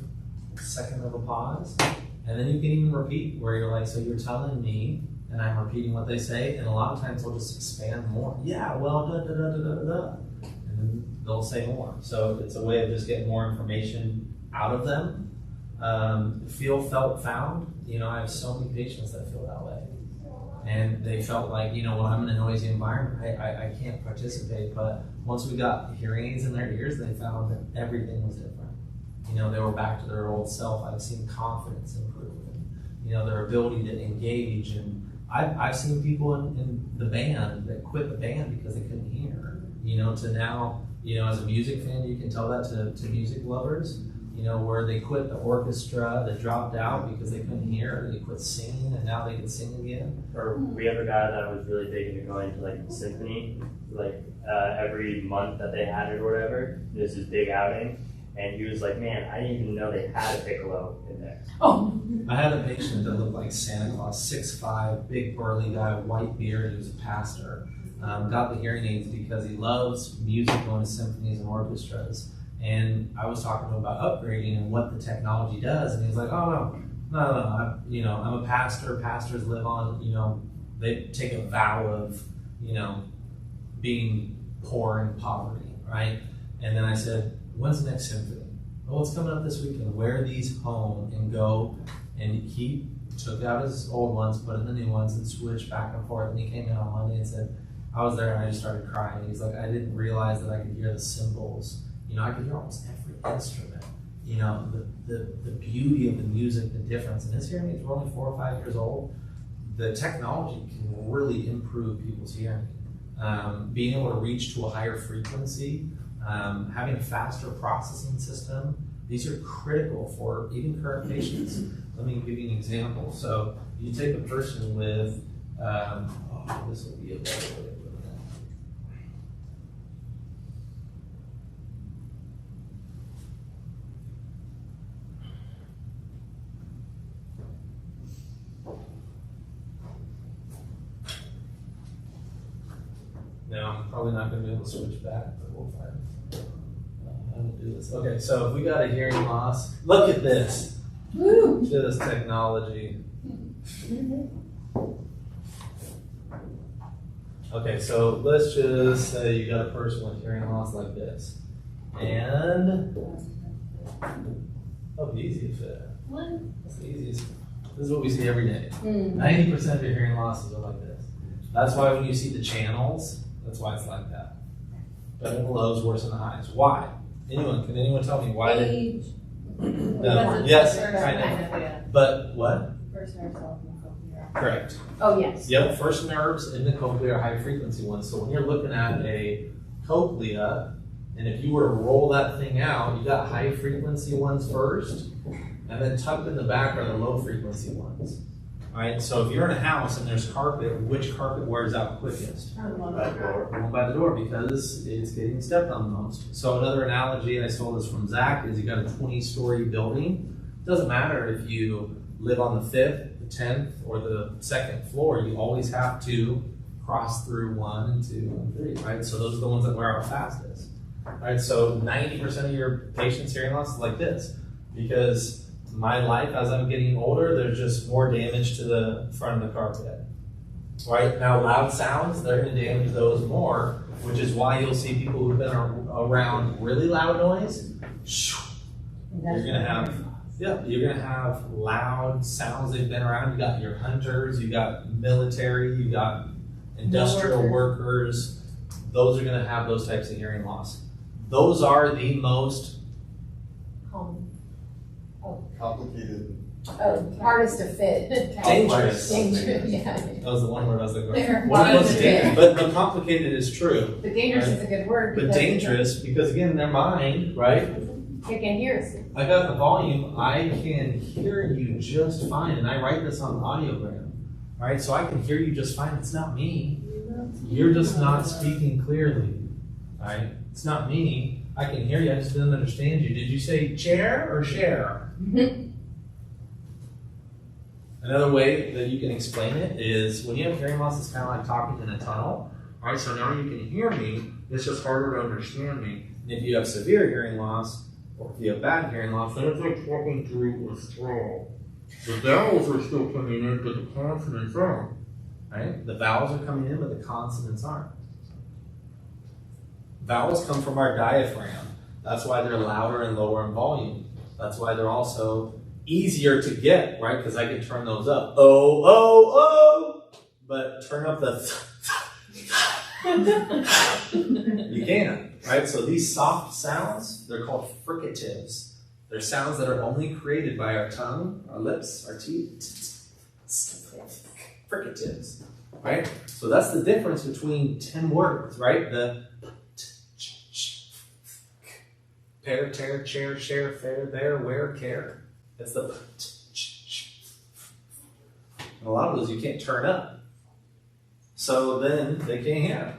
second of a pause, and then you can even repeat where you're like, so you're telling me, and I'm repeating what they say, and a lot of times they'll just expand more. Yeah, well, da da da da da da. And then they'll say more. So it's a way of just getting more information out of them. Feel, felt, found. You know, I have so many patients that feel that way. And they felt like, you know, when I'm in a noisy environment, I can't participate. But once we got hearing aids in their ears, they found that everything was different. You know, they were back to their old self. I've seen confidence improve, and, you know, their ability to engage. And I've seen people in the band that quit the band because they couldn't hear. You know, to now, you know, as a music fan, you can tell that to music lovers. You know, where they quit the orchestra, they dropped out because they couldn't hear, they quit singing, and now they can sing again. Or we have a guy that was really big into going to like symphony, like every month that they had it or whatever. There's this big outing, And he was like, man, I didn't even know they had a piccolo in there. I had a patient that looked like Santa Claus, 6'5", big burly guy, white beard. He was a pastor. Got the hearing aids because he loves music, going to symphonies and orchestras. And I was talking to him about upgrading and what the technology does, and he's like, "Oh no, I'm a pastor. Pastors live on, they take a vow of, being poor and poverty, right?" And then I said, "When's the next symphony?" "Oh, it's coming up this weekend. Wear these home and go." And he took out his old ones, put in the new ones, and switched back and forth. And he came in on Monday and said, "I was there and I just started crying." He's like, "I didn't realize that I could hear the cymbals. I could hear almost every instrument. The beauty of the music, the difference." And his hearing aids were only 4 or 5 years old. The technology can really improve people's hearing. Being able to reach to a higher frequency, having a faster processing system, these are critical for even current patients. Let me give you an example. So you take a person with, this will be a better way of putting it. Now, I'm probably not going to be able to switch back, but we'll find how to do this. Okay, so if we got a hearing loss, look at this. Woo! To this technology. Okay, so let's just say you got a person with hearing loss like this. And, oh, easy to fit. That's the easiest. This is what we see every day. 90% of your hearing losses are like this. That's why when you see the channels, that's why it's like that. Better in the lows, worse in the highs. Why? Can anyone tell me why? Age. Yes, kind of. But what? First nerve cell in the cochlea. Correct. Oh, yes. Yep, first nerves in the cochlea are high frequency ones. So when you're looking at a cochlea, and if you were to roll that thing out, you got high frequency ones first, and then tucked in the back are the low frequency ones. Right? So if you're in a house and there's carpet, which carpet wears out quickest? The one by the door, because it's getting stepped on the most. So another analogy, I stole this from Zach, is you got a 20-story building. It doesn't matter if you live on the 5th, the 10th, or the 2nd floor, you always have to cross through 1 and 2 and 3, right? So those are the ones that wear out fastest. Right? So 90% of your patients' hearing loss is like this, because my life, as I'm getting older, there's just more damage to the front of the carpet. Right? Now, loud sounds, they're going to damage those more, which is why you'll see people who've been around really loud noise. You're going to have loud sounds they've been around. You got your hunters, you got military, you got industrial workers. Those are going to have those types of hearing loss. Those are the most Complicated. Hardest to fit. dangerous. Yeah. That was the one word I was like, They're what hard was to dangerous? fit. But complicated is true. But dangerous is a good word. But because dangerous, because again, their mind, right? They can hear us. I got the volume, I can hear you just fine, and I write this on the audiogram, right? So I can hear you just fine, it's not me. You're just not speaking clearly, right? It's not me. I can hear you, I just didn't understand you. Did you say chair or share? Another way that you can explain it is when you have hearing loss, it's kind of like talking in a tunnel, right? So now you can hear me, it's just harder to understand me. And if you have severe hearing loss, or if you have bad hearing loss, then it's like walking through a straw. The vowels are still coming in, but the consonants aren't. Right? The vowels are coming in, but the consonants aren't. Vowels come from our diaphragm. That's why they're louder and lower in volume. That's why they're also easier to get, right? Because I can turn those up. Oh, oh, oh! But turn up the you can't, right? So these soft sounds, they're called fricatives. They're sounds that are only created by our tongue, our lips, our teeth. Fricatives, right? So that's the difference between 10 words, right? The pair, tear, chair, share, fair, there, where, care. It's the and a lot of those you can't turn up. So then they can't hear.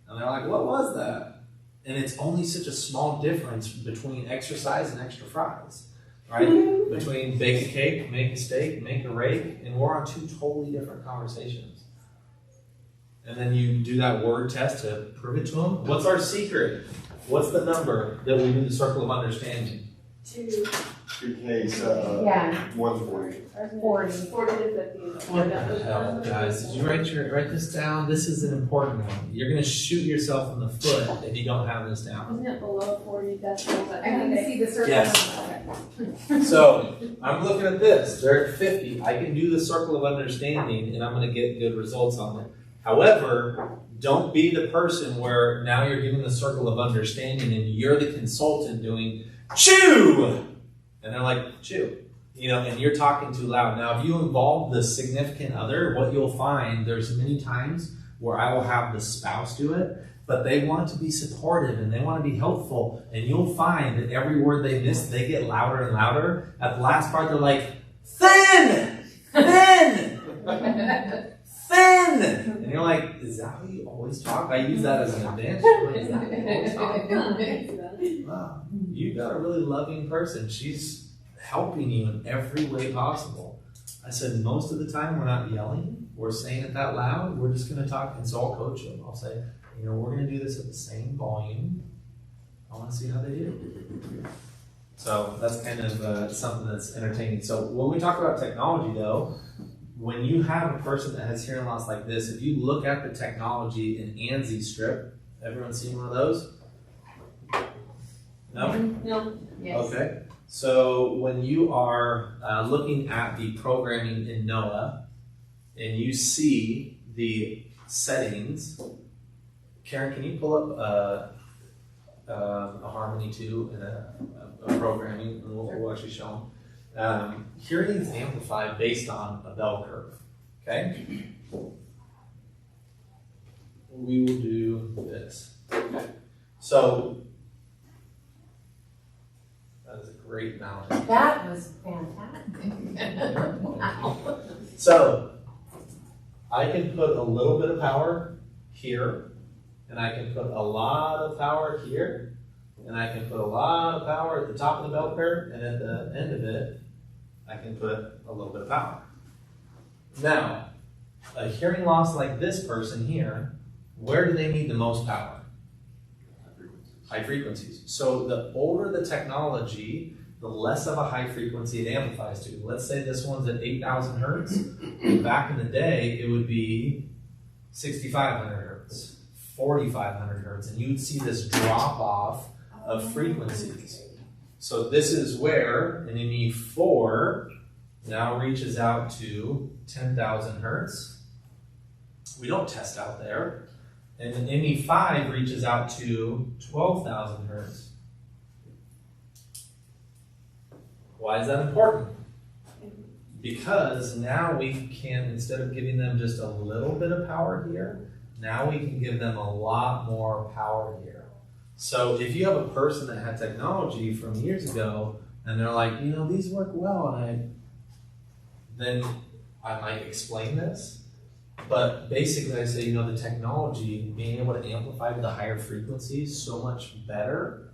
And they're like, what was that? And it's only such a small difference between exercise and extra fries, right? Between bake a cake, make a steak, make a rake, and we're on two totally different conversations. And then you do that word test to prove it to them. What's our secret? What's the number that we do the circle of understanding? 2, Okay, Yeah. 140. 40. 40 to 50. What the hell, guys? Did you write this down? This is an important one. You're gonna shoot yourself in the foot if you don't have this down. Isn't it below 40 decibels? I can see the circle. Yes. So I'm looking at this. They're at 50. I can do the circle of understanding, and I'm gonna get good results on it. However, don't be the person where now you're giving the circle of understanding and you're the consultant doing chew, and they're like chew. And you're talking too loud. Now, if you involve the significant other, what you'll find, there's many times where I will have the spouse do it, but they want to be supportive and they want to be helpful. And you'll find that every word they miss, they get louder and louder. At the last part, they're like, thin, thin, thin. And you're like, is that how you always talk? I use that as an advantage. Like, is that how you always talk? Wow, you got a really loving person. She's helping you in every way possible. I said, most of the time we're not yelling, we're saying it that loud, we're just gonna talk, and so I'll coach them. I'll say, we're gonna do this at the same volume. I wanna see how they do. So that's kind of something that's entertaining. So when we talk about technology though, when you have a person that has hearing loss like this, if you look at the technology in ANSI strip, everyone seen one of those? No? No. Yes. Okay. So when you are looking at the programming in NOAA and you see the settings, Karen, can you pull up a Harmony 2 and a programming, and we'll actually show them. Hearing is amplified based on a bell curve, okay? We will do this. Okay. So that is a great mountain. That was fantastic. Wow. So I can put a little bit of power here, and I can put a lot of power here, and I can put a lot of power at the top of the bell curve, and at the end of it, I can put a little bit of power. Now, a hearing loss like this person here, where do they need the most power? High frequencies. So the older the technology, the less of a high frequency it amplifies to. Let's say this one's at 8,000 hertz. Back in the day, it would be 6,500 hertz, 4,500 hertz, and you'd see this drop off of frequencies. So this is where an ME4 now reaches out to 10,000 hertz. We don't test out there. And an ME5 reaches out to 12,000 hertz. Why is that important? Because now we can, instead of giving them just a little bit of power here, now we can give them a lot more power here. So if you have a person that had technology from years ago, and they're like, these work well, then I might explain this. But basically I say, the technology, being able to amplify to the higher frequencies so much better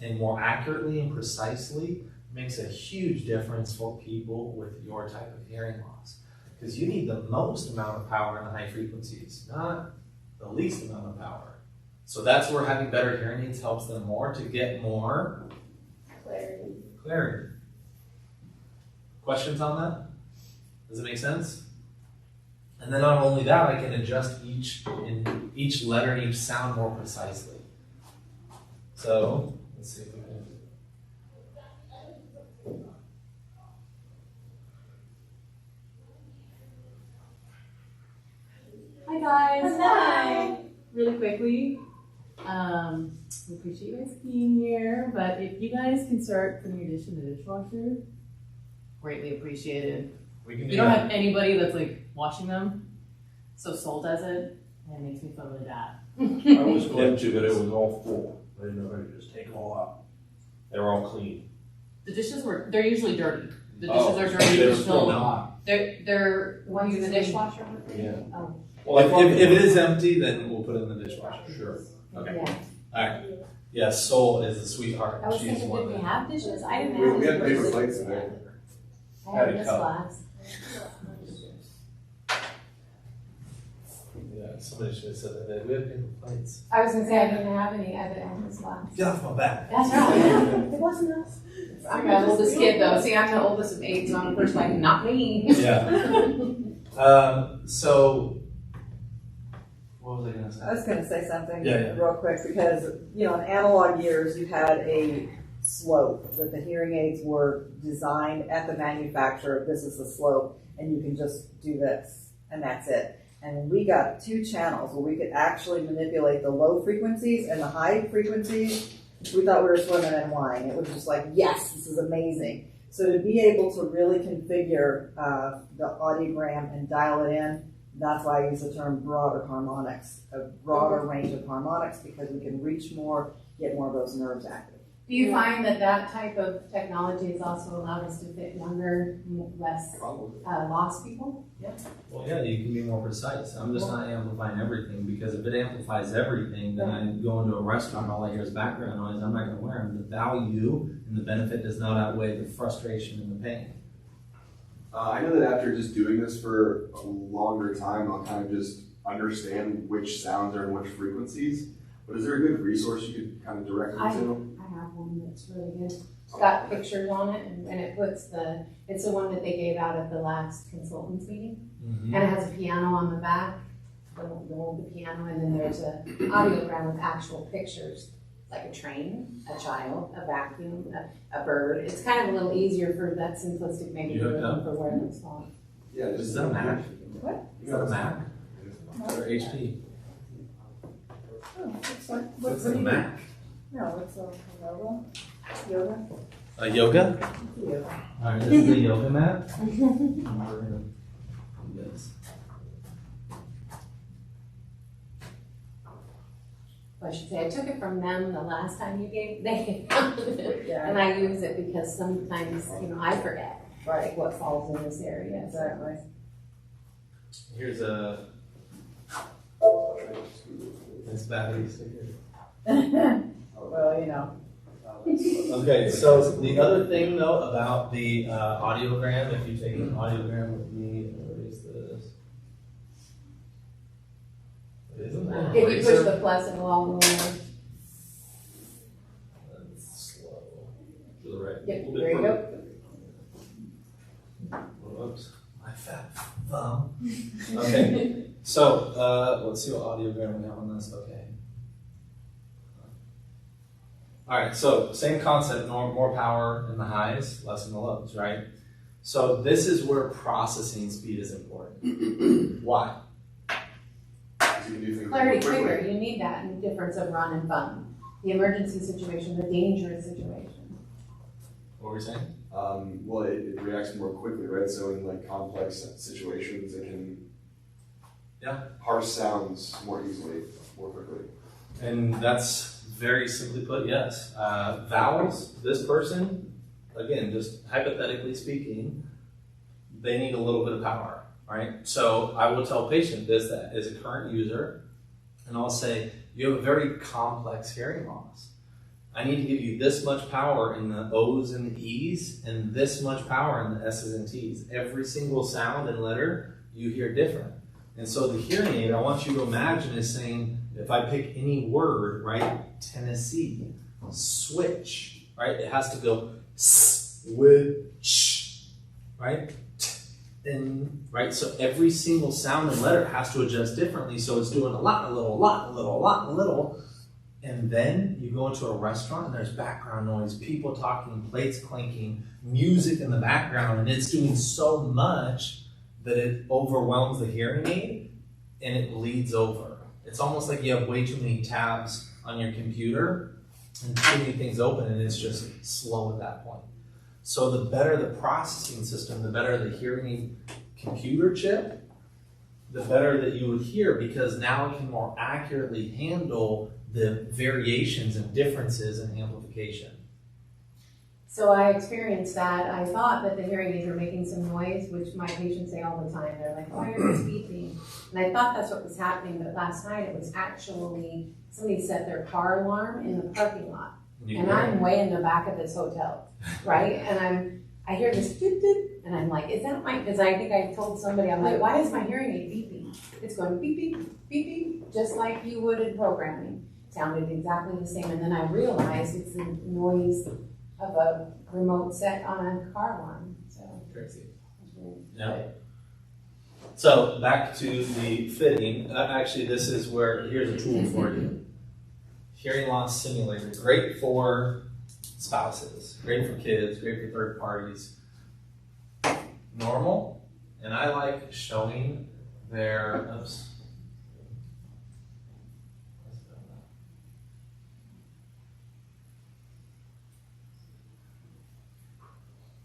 and more accurately and precisely makes a huge difference for people with your type of hearing loss. Because you need the most amount of power in the high frequencies, not the least amount of power. So that's where having better hearing aids helps them more to get more clarity. Questions on that? Does it make sense? And then not only that, I can adjust each letter and each sound more precisely. So let's see if we can. Hi guys. Hi. Really quickly, we appreciate you guys being here, but if you guys can start putting your dish in the dishwasher, greatly appreciated. We can You do don't that. have anybody that's like washing them, so Soul does it, and it makes me feel really bad. I was going to, but it was all full. I didn't know how to just take them all out. They were all clean. The dishes they're usually dirty. The dishes Oh, are dirty. they were There's still no- hot. They're One's in the clean. dishwasher. Yeah. Oh. Well, I If thought it is empty, then we'll put it in the dishwasher. Sure. Okay. Yeah. Alright, yeah, Soul is a sweetheart. I was She's thinking, one did we that. have dishes? I didn't We have had paper dishes. plates in there. I had this Cup. glass. Yeah, somebody should have said that. We have paper plates. I was gonna say I didn't have any, I didn't have this glass. Get off my back. That's right, it wasn't us. I'm the oldest kid though, see, I'm the oldest of 8, so I'm the first like, not me. Yeah. So, what was I gonna say? I was gonna say something Yeah, yeah. real quick, because, you know, in analog years, you had a slope, that the hearing aids were designed at the manufacturer, this is the slope, and you can just do this, and that's it. And we got 2 channels where we could actually manipulate the low frequencies and the high frequencies. We thought we were swimming in wine. It was just like, yes, this is amazing. So to be able to really configure the audiogram and dial it in, that's why I use the term broader harmonics, a broader range of harmonics, because we can reach more, get more of those nerves active. Do you find that that type of technology has also allowed us to fit younger, less lost people? Well, yeah, you can be more precise. I'm just not amplifying everything, because if it amplifies everything, then I go into a restaurant, all I hear is background noise, I'm not gonna wear them. The value and the benefit does not outweigh the frustration and the pain. I know that after just doing this for a longer time, I'll kind of just understand which sounds are in which frequencies. But is there a good resource you could kind of direct me to? I have one that's really good. It's got pictures on it, and it puts it's the one that they gave out at the last consultants meeting. Mm-hmm. And it has a piano on the back, the old piano, and then there's a audiogram with actual pictures, like a train, a child, a vacuum, a bird. It's kind of a little easier for that simplistic maybe You hooked up? for where it's going. Yeah, Is that a Mac? What? Is that a Mac? Or HP? Oh, it's like, What's a Mac? No, it's a yoga. A yoga? Yoga. Alright, this is a yoga mat. And we're gonna do this. I should say, I took it from them the last time they gave it. Yeah. And I use it because sometimes, I forget, like what falls in this area. Exactly. Here's a nice battery sticker. Well, you know. Okay, so the other thing though about the audiogram, if you take an audiogram with me, what is this? Isn't that If you push the plus, it'll all go away. That's slow. To the right. Yep, there you go. Whoops, my fat thumb. Okay, so let's see what audiogram we have on this. Okay. All right, so same concept, more power in the highs, less in the lows, right? So this is where processing speed is important. Why? You can do things Clarity more quickly. quicker, you need that in difference of run and fun. The emergency situation, the dangerous situation. What were we saying? Well, it reacts more quickly, right? So in like complex situations, it can parse sounds more easily, more quickly. And that's very simply put, yes. Vowels, this person, again, just hypothetically speaking, they need a little bit of power, right? So I will tell a patient this that as a current user, and I'll say, you have a very complex hearing loss. I need to give you this much power in the O's and the E's, and this much power in the S's and T's. Every single sound and letter you hear different. And so the hearing aid, I want you to imagine is saying, if I pick any word, right, Tennessee, switch, right, it has to go switch, right, and right, so every single sound and letter has to adjust differently, so it's doing a lot, a little, a lot, a little, a lot, a little, and then you go into a restaurant and there's background noise, people talking, plates clanking, music in the background, and it's doing so much that it overwhelms the hearing aid and it bleeds over. It's almost like you have way too many tabs on your computer and too many things open, and it's just slow at that point. So the better the processing system, the better the hearing aid computer chip, the better that you would hear, because now it can more accurately handle the variations and differences in amplification. So I experienced that. I thought that the hearing aids were making some noise, which my patients say all the time. They're like, "Why are you beeping?" And I thought that's what was happening, but last night it was actually somebody set their car alarm in the parking lot. And I'm way in the back of this hotel, right? And I hear this doot doot, and I'm like, is that my, because I think I told somebody, I'm like, why is my hearing aid beeping? It's going beep, beep, beep, beep, just like you would in programming. Sounded exactly the same, and then I realized it's the noise of a remote set on a car alarm, so. Crazy. Yeah. So back to the fitting, actually this is where, here's a tool for you. Hearing loss simulator, great for spouses, great for kids, great for third parties. Normal, and I like showing their, oops.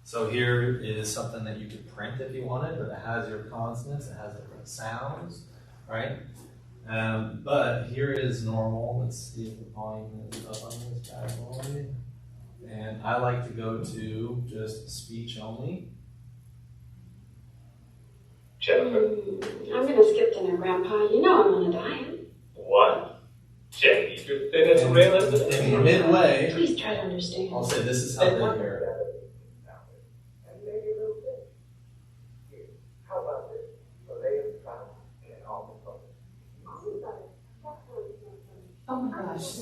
So here is something that you could print if you wanted, but it has your consonants, it has different sounds, right? But here is normal. Let's see if the volume is up on this bad boy. And I like to go to just speech only. Jennifer. I'm gonna skip dinner, Grandpa. You know I'm on a diet. What? Jenny, you're thin as a rail, isn't it? In midway, Please try to understand. I'll say this is how they hear it. How about this? So they have found and almost Oh my gosh.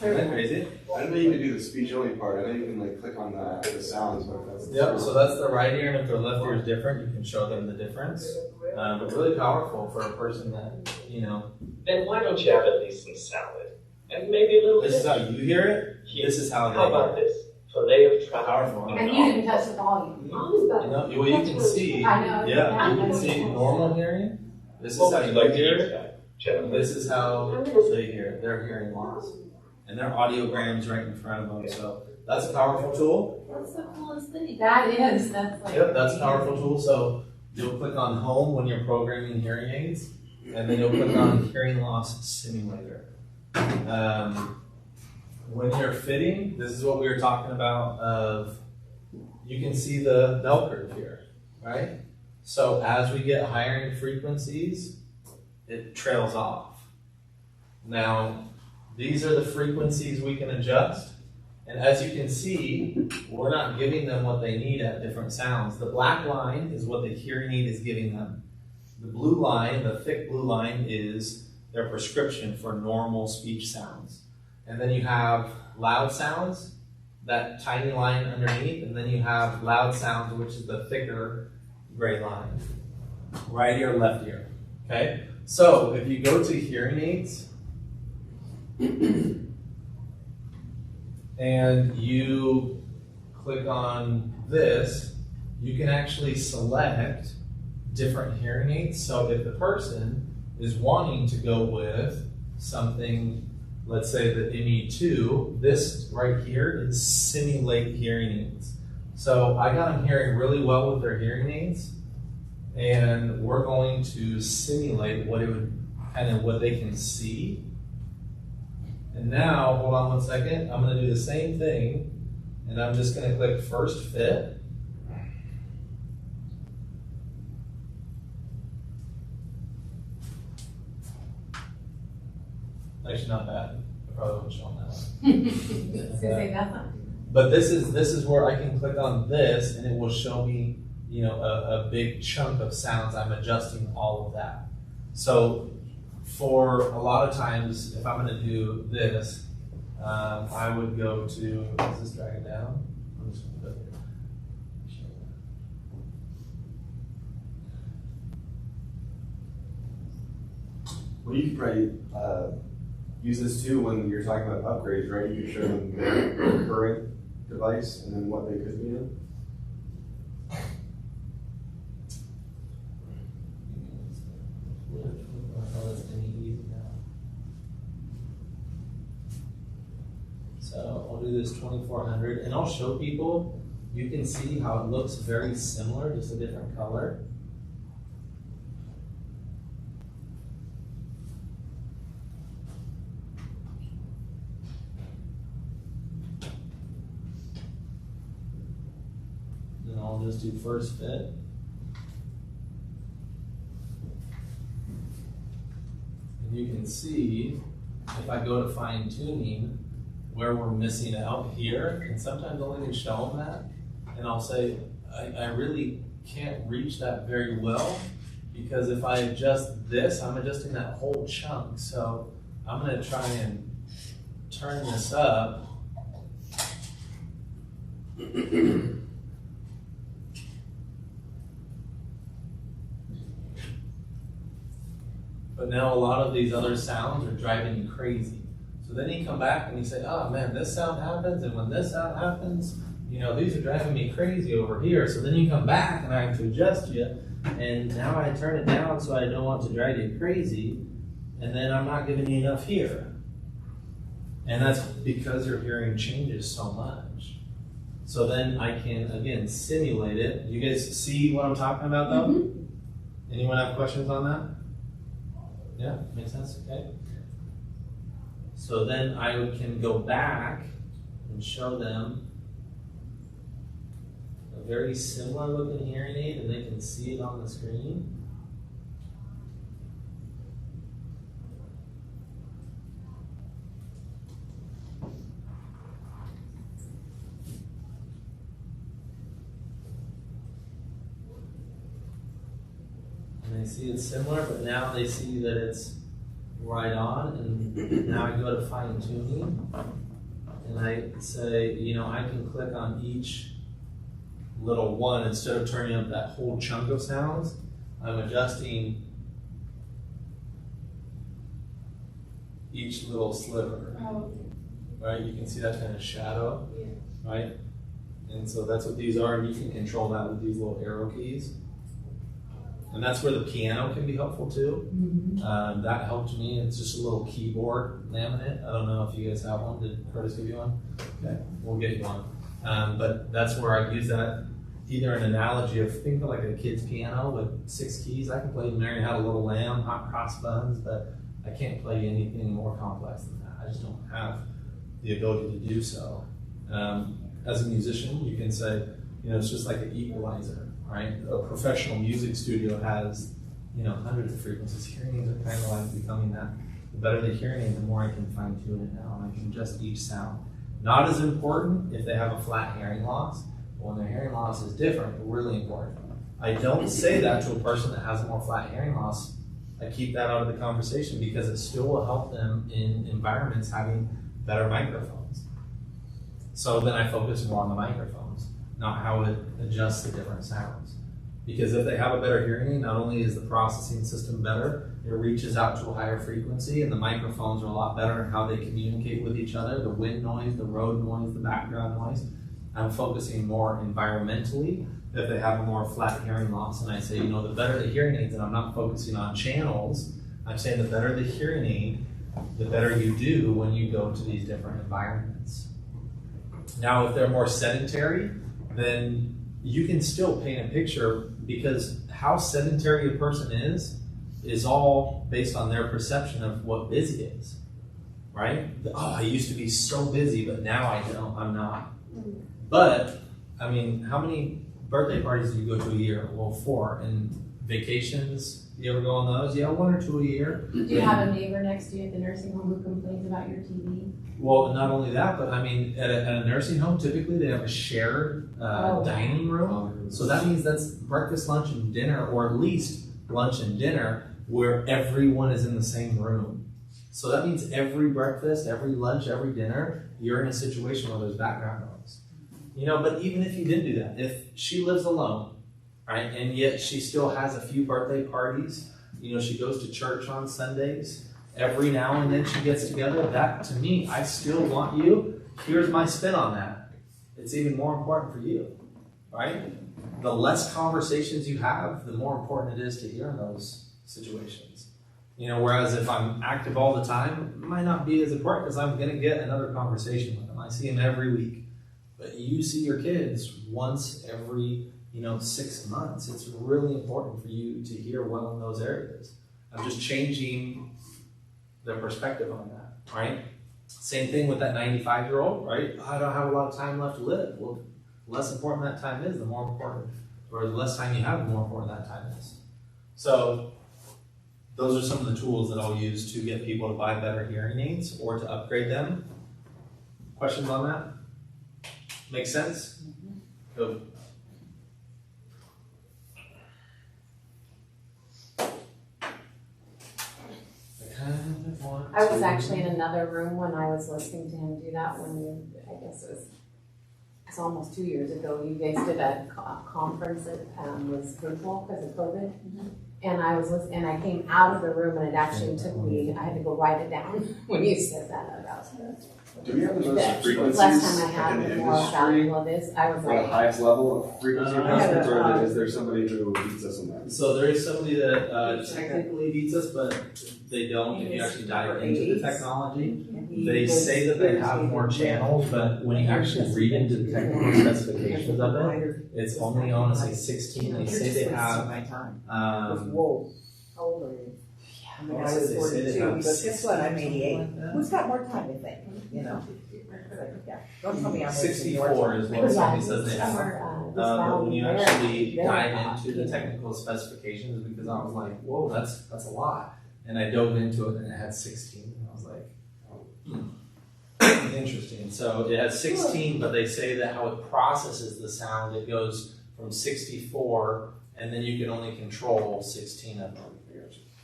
Isn't that crazy? I didn't know you could do the speech only part. I know you can like click on the sounds, but that's Yep, so that's the right ear, and if their left ear is different, you can show them the difference. But really powerful for a person that, you know. Then why don't you have at least some salad? And maybe a little This is how you hear it, this is how they How about hear it. this? Filet of trout. Powerful. And you didn't touch the volume. You know, well, you can see, I know. yeah, you can see normal hearing. This is What how would you you like to hear eat it. that, Jennifer? This is how they hear it. They're hearing loss. And their audiograms right in front of them. So that's a powerful tool. That's the coolest thing. That is, that's like. Yep, that's a powerful tool. So you'll click on home when you're programming hearing aids, and then you'll click on hearing loss simulator. When you're fitting, this is what we were talking about of, you can see the bell curve here, right? So as we get higher in frequencies, it trails off. Now, these are the frequencies we can adjust. And as you can see, we're not giving them what they need at different sounds. The black line is what the hearing aid is giving them. The blue line, the thick blue line, is their prescription for normal speech sounds. And then you have loud sounds, that tiny line underneath, and then you have loud sounds, which is the thicker gray line. Right ear, left ear. Okay? So if you go to hearing aids, and you click on this, you can actually select different hearing aids. So if the person is wanting to go with something, let's say the ME2, this right here is simulate hearing aids. So I got them hearing really well with their hearing aids, and we're going to simulate what it would, kind of what they can see. And now, hold on one second, I'm going to do the same thing, and I'm just going to click first fit. Actually, not bad. I probably wouldn't show them that one. I was gonna say that's not. But this is where I can click on this, and it will show me, you know, a big chunk of sounds. I'm adjusting all of that. So for a lot of times, if I'm going to do this, I would go to, does this drag it down? I'm just going to go here. Well, you could probably use this too when you're talking about upgrades, right? You could show them their current device and then what they could be in. So I'll do this 2400, and I'll show people, you can see how it looks very similar, just a different color. I'll just do first fit. And you can see, if I go to fine tuning, where we're missing out here, and sometimes I'll even show them that, and I'll say, I really can't reach that very well, because if I adjust this, I'm adjusting that whole chunk. So I'm gonna try and turn this up. But now a lot of these other sounds are driving you crazy. So then you come back and you say, oh man, this sound happens, and when this sound happens, these are driving me crazy over here. So then you come back and I have to adjust you, and now I turn it down so I don't want to drive you crazy, and then I'm not giving you enough here. And that's because your hearing changes so much. So then I can, again, simulate it. You guys see what I'm talking about though? Mm-hmm. Anyone have questions on that? Yeah, makes sense, okay. So then I can go back and show them a very similar looking hearing aid, and they can see it on the screen. And they see it's similar, but now they see that it's right on, and now I go to fine tuning, and I say, I can click on each little one instead of turning up that whole chunk of sounds. I'm adjusting each little sliver. Right? You can see that kind of shadow, right? And so that's what these are, and you can control that with these little arrow keys. And that's where the piano can be helpful too. Mm-hmm. That helped me. It's just a little keyboard laminate. I don't know if you guys have one. Did Curtis give you one? Okay, we'll get you one. But that's where I use that, either an analogy of, think of like a kid's piano with 6 keys. I can play Mary Had a Little Lamb, Hot Cross Buns, but I can't play anything more complex than that. I just don't have the ability to do so. As a musician, you can say, it's just like an equalizer. Right? A professional music studio has, hundreds of frequencies. Hearing aids are kind of like becoming that. The better the hearing aid, the more I can fine tune it now, and I can adjust each sound. Not as important if they have a flat hearing loss, but when their hearing loss is different, really important. I don't say that to a person that has a more flat hearing loss. I keep that out of the conversation because it still will help them in environments having better microphones. So then I focus more on the microphones, not how it adjusts the different sounds. Because if they have a better hearing aid, not only is the processing system better, it reaches out to a higher frequency, and the microphones are a lot better in how they communicate with each other, the wind noise, the road noise, the background noise. I'm focusing more environmentally if they have a more flat hearing loss, and I say, the better the hearing aids, and I'm not focusing on channels, I'm saying the better the hearing aid, the better you do when you go to these different environments. Now, if they're more sedentary, then you can still paint a picture, because how sedentary a person is all based on their perception of what busy is, right? Oh, I used to be so busy, but now I'm not. But, how many birthday parties do you go to a year? Well, 4. And vacations, you ever go on those? Yeah, 1 or 2 a year. Do you have a neighbor next to you at the nursing home who complains about your TV? Well, not only that, but at a nursing home, typically they have a shared dining room. So that means that's breakfast, lunch, and dinner, or at least lunch and dinner, where everyone is in the same room. So that means every breakfast, every lunch, every dinner, you're in a situation where there's background noise. But even if you did do that, if she lives alone, right, and yet she still has a few birthday parties, she goes to church on Sundays, every now and then she gets together, that to me, I still want you. Here's my spin on that. It's even more important for you, right? The less conversations you have, the more important it is to hear in those situations. Whereas if I'm active all the time, it might not be as important because I'm going to get another conversation with them. I see them every week. But you see your kids once every, 6 months. It's really important for you to hear well in those areas. I'm just changing the perspective on that, right? Same thing with that 95-year-old, right? I don't have a lot of time left to live. Well, The less important that time is, the more important, or the less time you have, the more important that time is. So those are some of the tools that I'll use to get people to buy better hearing aids or to upgrade them. Questions on that? Make sense? Go. I was actually in another room when I was listening to him do that when I guess it's almost 2 years ago. You guys did a conference that was virtual because of COVID. And I was listening, and I came out of the room and it actually took me, I had to go write it down when you said that about Do we have the most the frequencies last time I had in the the more industry? valuable it is. I was The like, highest level of frequency of customers, or Yeah. is there somebody who beats us on that? So there is somebody that technically beats us, but they don't if you actually dive into the technology. They say that they have more channels, but when you actually read into the technical specifications of it, it's only on, say, 16. They say they have, Whoa, how old are you? I mean, I Well, was they say 42, they he have goes, guess what, I'm 88. like that. Who's got more time, you think, you know? Like, yeah. Don't tell me I'm wasting 64 your is time. what somebody says they have. summer, But when you actually they're dive not, into the you know. technical specifications, because I was like, whoa, that's a lot. And I dove into it and it had 16. And I was like, interesting. So it has 16, but they say that how it processes the sound, it goes from 64, and then you can only control 16 of them,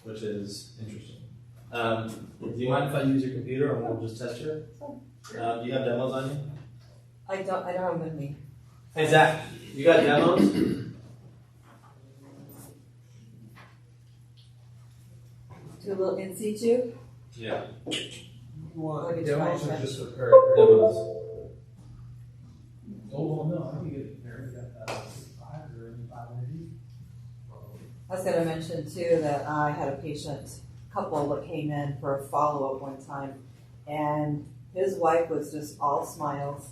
which is interesting. Do you mind if I use your computer or we'll just test you? Do you have demos on you? I don't have them with me. Hey Zach, you got demos? Do a little in situ? Yeah. You want demos or just Demos. Oh, no, I can get it there. We got 5 or 500. I was going to mention too that I had a couple that came in for a follow-up one time, and his wife was just all smiles.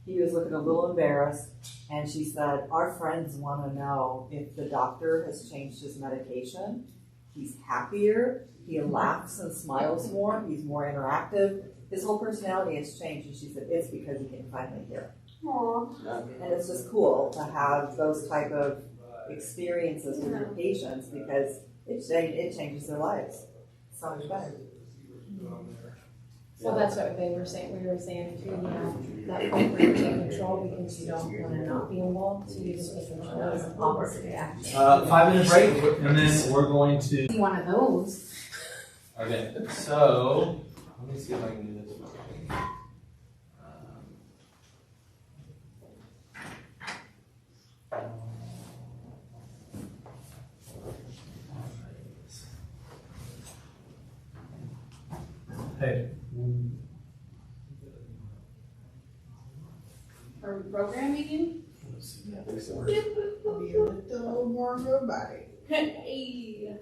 He was looking a little embarrassed, and she said, our friends want to know if the doctor has changed his medication. He's happier, he laughs and smiles more, he's more interactive. His whole personality has changed, and she said, it's because he can finally hear. Aww. And it's just cool to have those type of experiences with your patients because it changes their lives so much better. Well, that's what we were saying too, you know, that point where you can't control because you don't want to not be involved, so you just take control as an opposite reaction. 5-minute break, and then we're going to. One of those. Okay, so let me see if I can do this. Hey. Are we programming you? Yeah, I think so. Be a little more robotic. Hey.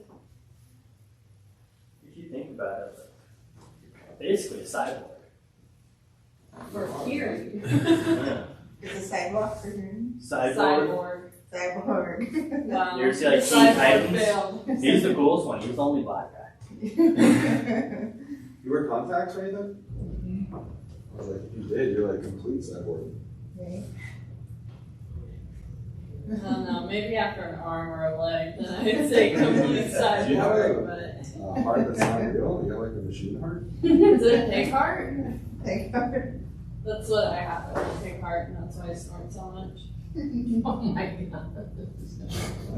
If you think about it, basically a cyborg. For hearing. Yeah. It's a sidewalk for him. Cyborg. Cyborg. Wow. You ever see like The Teen cyborg Titans? failed. He's the coolest one. He's the only black guy. You wear contacts or anything? I was like, if you did, you're like complete cyborg. I don't know, maybe after an arm or a leg, then I'd say complete cyborg, but. Heart that's not real? You got like a machine heart? Is it a pig heart? Thank God. That's what I have, a pig heart, and that's why I snort so much. Oh my God. I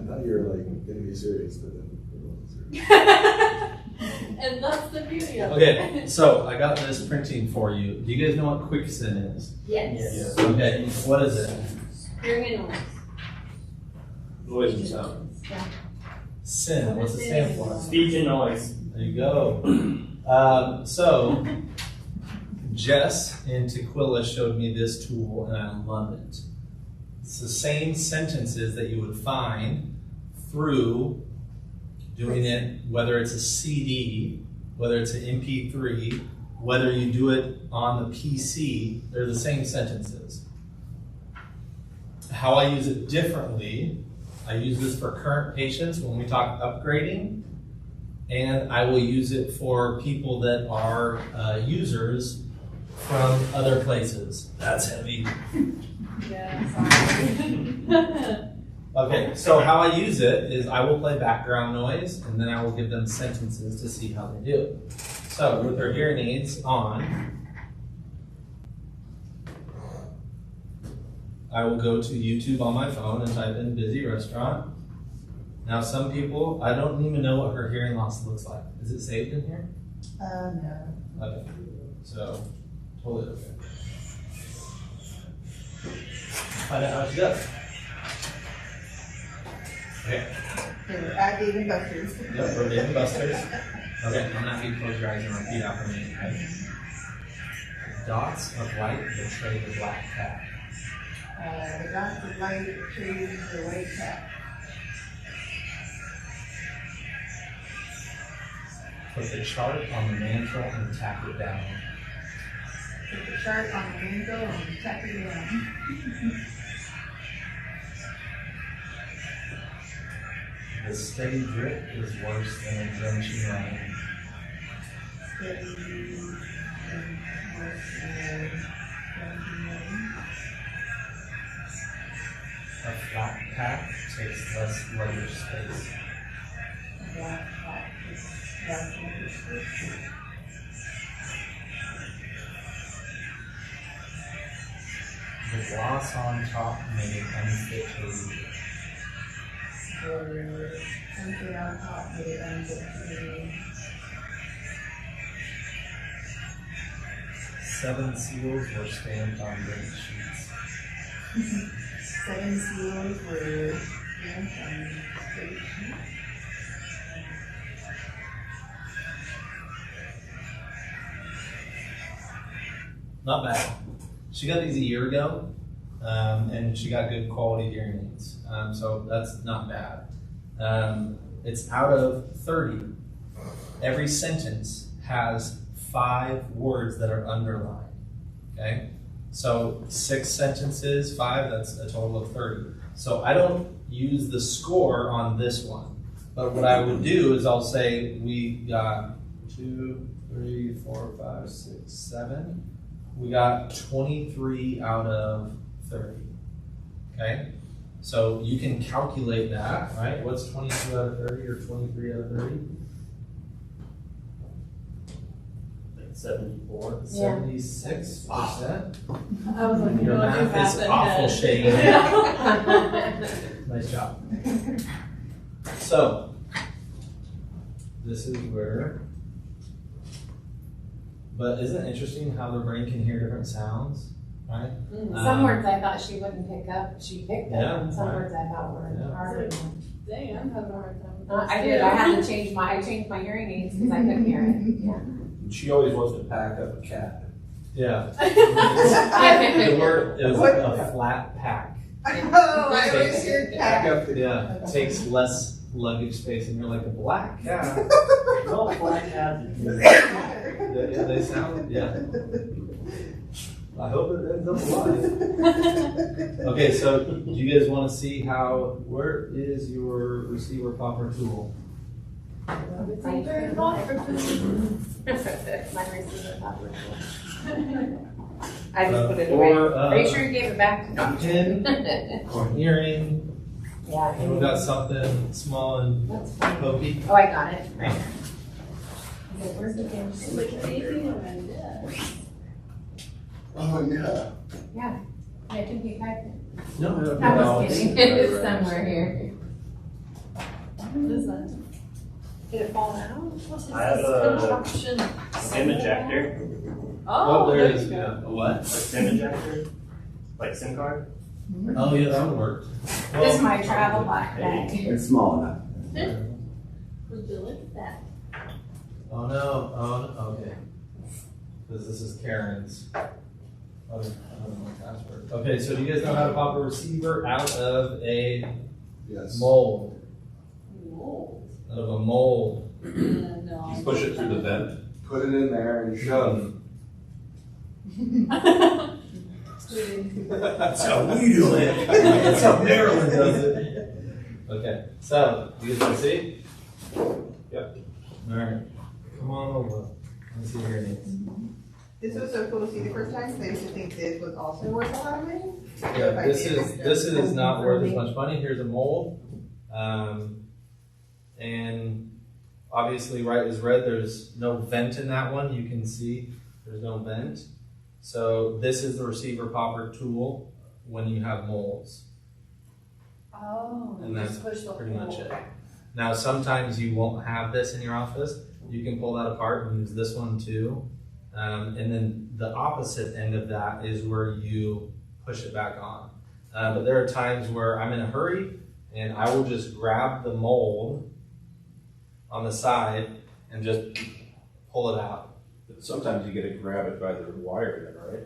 thought you were like gonna be serious, but then you weren't serious. And that's the beauty of it. Okay, so I got this printing for you. Do you guys know what Quicksin is? Yes. Okay, what is it? Hearing and noise. Noise and sound. Yeah. Sin, what's it stand for? Speech and noise. There you go. So, Jess in Tequila showed me this tool and I love it. It's the same sentences that you would find through doing it, whether it's a CD, whether it's an MP3, whether you do it on the PC, they're the same sentences. How I use it differently, I use this for current patients when we talk upgrading, and I will use it for people that are users from other places. That's heavy. Yeah, sorry. Okay, so how I use it is I will play background noise and then I will give them sentences to see how they do. So with their hearing aids on, I will go to YouTube on my phone and type in busy restaurant. Now some people, I don't even know what her hearing loss looks like. Is it saved in here? No. Okay, so totally okay. Find out how she does. Okay. At Dave and Buster's. Yep, for Dave and Buster's. Okay, I'm gonna have you close your eyes and repeat after me. Okay? Dots of light betray the black cat. The dots of light betray the white cat. Put the chart on the mantle and tack it down. Put the chart on the mantle and tack it down. The steady drip is worse than a drenching rain. A flat pack takes less luggage space. The gloss on top made it unfit to read. Something on top made it unfit to read. 7 seals were stamped on drink sheets. 7 seals were stamped on straight sheets. Not bad. She got these a year ago, and she got good quality hearing aids. So that's not bad. It's out of 30. Every sentence has 5 words that are underlined. Okay? So 6 sentences, 5, that's a total of 30. So I don't use the score on this one. But what I would do is I'll say we got 2, 3, 4, 5, 6, 7. We got 23 out of 30. Okay? So you can calculate that, right? What's 22 out of 30 or 23 out of 30? 74. 76%. I was like, Your no, math is awful, Shane. Nice job. So, this is where, but isn't it interesting how the brain can hear different sounds, right? Some words I thought she wouldn't pick up, she picked up. Yeah, And some right. words I thought were Yeah. harder. Dang, I'm having a hard time with I did, I had to change I changed my hearing aids because I couldn't hear it. Yeah. She always wants to pack up a cat. Yeah. The word is a flat pack. Oh, I always hear Pack cat. up the Yeah, takes less luggage space, and you're like a black cat. No, black cats. Yeah, they sound, yeah. I hope it ends up alive. Okay, so do you guys want to see where is your receiver popper tool? My receiver popper. I just put it away. Are you sure you gave it back to me? Pin or hearing, Yeah. and we got something small and That's fine. pokey. Oh, I got it. Right here. Okay, where's the thing? Oh, yeah. Yeah, I think you typed it. No, I was kidding. It's somewhere here. What is that? Did it fall out? What's this? I have a SIM ejector. Oh, there it is. you go. Yeah. A what? A SIM ejector? Like SIM card? Oh, yeah, that would work. This is my travel black bag. It's small enough. Would you look at that? Oh no, oh no, okay. Because this is Karen's. Other password. Okay, so do you guys know how to pop a receiver out of a Yes. mold? Mold. Out of a mold. No. You push it through the vent. Put it in there and shove. That's how we do it. That's how Maryland does it. Okay, so you guys want to see? Yep. All right, come on over. Let's see your names. This was so cool to see the first time, because I used to think this was also worth a lot of money. Yeah, this is not worth as much money. Here's a mold. And obviously right is red, there's no vent in that one. You can see there's no vent. So this is the receiver popper tool when you have molds. Oh, And you that's just push the pretty whole- much it. Now sometimes you won't have this in your office. You can pull that apart and use this one too. And then the opposite end of that is where you push it back on. But there are times where I'm in a hurry and I will just grab the mold on the side and just pull it out. But sometimes you gotta grab it by the wire then, right?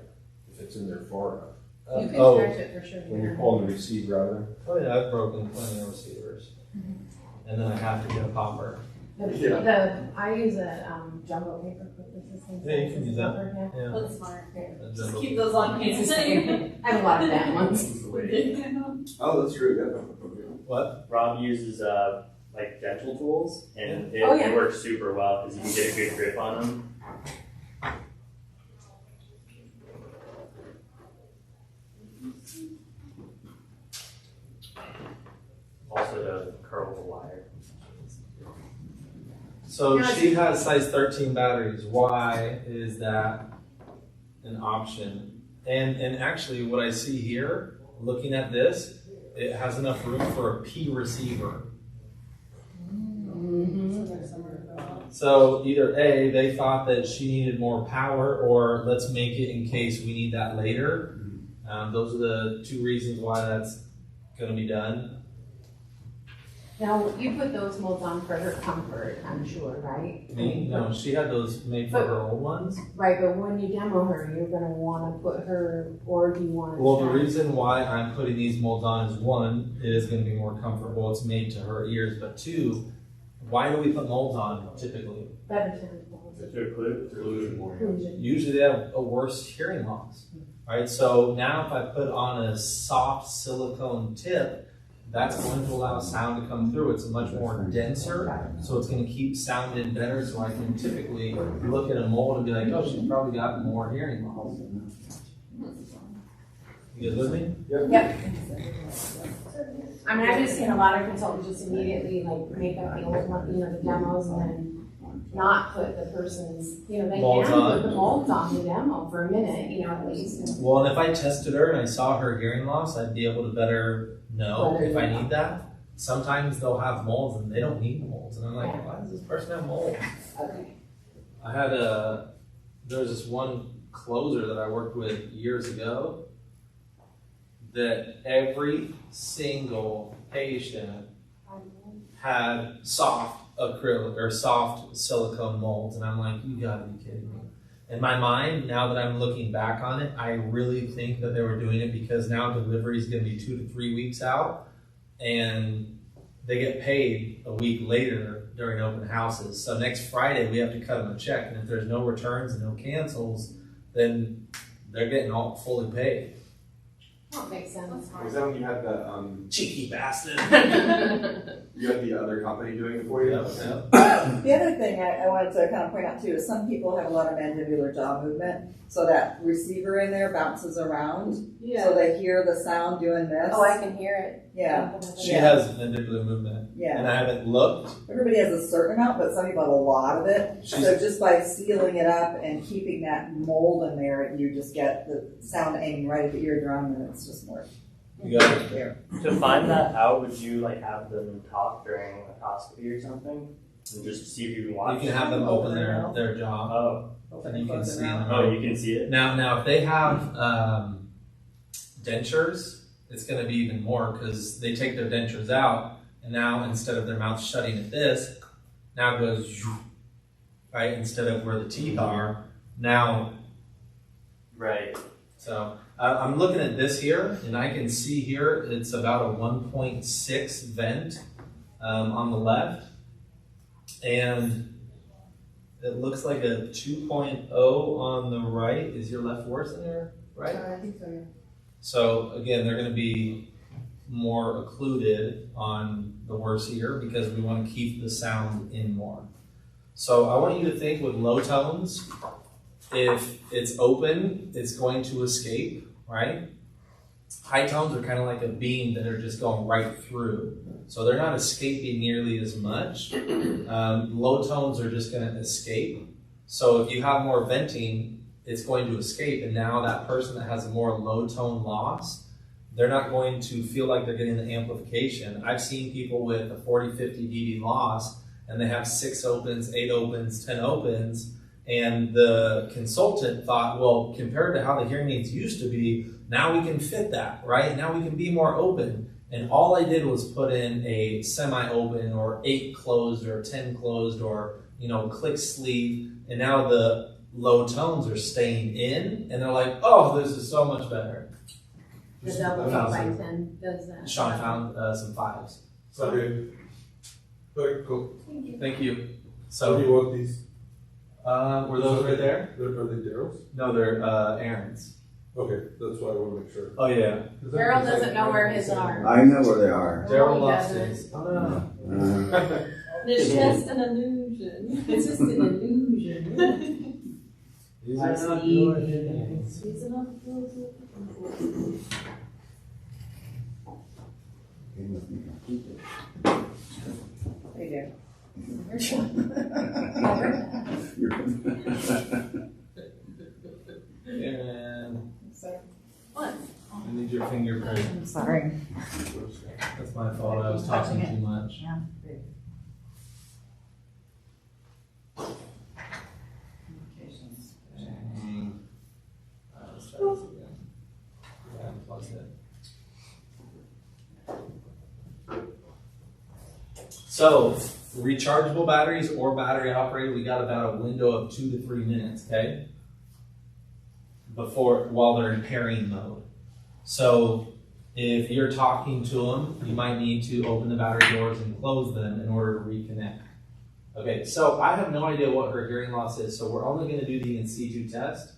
If it's in there far enough. You can Oh, stretch it for sure. When you're pulling the receiver out of there. oh yeah, I've broken plenty of receivers. And then I have to get a popper. I use a jumbo paper clip. This is Yeah, you can use that. Yeah. Yeah. That's smart. A Just jumbo- keep those on It's the hand. same. I have a lot of that ones. Oh, that's true, yeah. What? Rob uses like dental tools, and it, Oh, yeah. it works super well because you can get a good grip on them. Also to curl the wire. So Now, she has size 13 batteries. Why is that an option? And actually what I see here, looking at this, it has enough room for a P receiver. So either A, they thought that she needed more power, or let's make it in case we need that later. Those are the two reasons why that's gonna be done. Now, you put those molds on for her comfort, I'm sure, right? Me? No, she had those made for her old ones. Right, but when you demo her, you're gonna wanna put her, or do you want? Well, the reason why I'm putting these molds on is one, it is gonna be more comfortable, it's made to her ears, but two, why do we put molds on typically? Better sound quality. To occlude. Usually they have a worse hearing loss, right? So now if I put on a soft silicone tip, that's going to allow sound to come through. It's much more denser, so it's gonna keep sound in better, so I can typically look at a mold and be like, oh, she's probably got more hearing loss. You guys with me? Yep. I mean, I've just seen a lot of consultants just immediately like make up the old one, the demos, and then not put the person's, they Molds can on. put the molds on the demo for a minute, at least. Well, and if I tested her and I saw her hearing loss, I'd be able to better know if I need that. Sometimes they'll have molds and they don't need molds, and I'm like, why does this person have molds? Okay. I had there was this one closer that I worked with years ago that every single patient had soft acrylic or soft silicone molds, and I'm like, you gotta be kidding me. In my mind, now that I'm looking back on it, I really think that they were doing it because now delivery is gonna be 2 to 3 weeks out, and they get paid a week later during open houses. So next Friday, we have to cut them a check, and if there's no returns and no cancels, then they're getting all fully paid. That makes sense. Was that when you had the, Cheeky bastard. you had the other company doing it for you? Yep, Okay. yep. The other thing I wanted to kind of point out too is some people have a lot of mandibular jaw movement, so that receiver in there bounces around, so they hear the sound doing this. Oh, I can hear it. Yeah, She has mandibular movement, yeah. and I haven't looked. Everybody has a certain amount, but some people have a lot of it. She's- So just by sealing it up and keeping that mold in there, you just get the sound aiming right at the eardrum, and it's just more You got it. clear. To find that out, would you like have them talk during endoscopy or something, and just see if you can watch? You can have them open their jaw, Oh, and you can see them. oh, you can see it. Now, if they have dentures, it's going to be even more because they take their dentures out, and now instead of their mouth shutting at this, now it goes right instead of where the teeth are. Now, Right. so I'm looking at this here, and I can see here it's about a 1.6 vent on the left, and it looks like a 2.0 on the right. Is your left worse than your right? I think so, yeah. So again, they're going to be more occluded on the worse ear because we want to keep the sound in more. So I want you to think with low tones, if it's open, it's going to escape, right? High tones are kind of like a beam that are just going right through. So they're not escaping nearly as much. Low tones are just going to escape. So if you have more venting, it's going to escape. And now that person that has a more low tone loss, they're not going to feel like they're getting the amplification. I've seen people with a 40, 50 dB loss, and they have 6 opens, 8 opens, 10 opens. And the consultant thought, well, compared to how the hearing aids used to be, now we can fit that, right? Now we can be more open. And all I did was put in a semi-open or 8 closed or 10 closed or, click sleeve. And now the low tones are staying in. And they're like, oh, this is so much better. The double 8x10 does that. Sean found some 5s. Okay. Very cool. Thank you. So, do you want these? Were those right there? Are they Daryl's? No, they're Aaron's. Okay, that's why I want to make sure. Oh, yeah. Daryl doesn't know where his are. I know where they are. Daryl he lost doesn't. his. Oh, no. It's just an illusion. It's just an illusion. These I are not see. your hearings. It's enough They do. Aaron, What? I need your fingerprint. I'm sorry. That's my fault. I was talking too much. Yeah. Dang. Let's try this again. Yeah, unplug it. So, rechargeable batteries or battery operated, we got about a window of 2 to 3 minutes, okay? While they're in pairing mode. So, if you're talking to them, you might need to open the battery doors and close them in order to reconnect. Okay, so I have no idea what her hearing loss is, so we're only going to do the in situ test.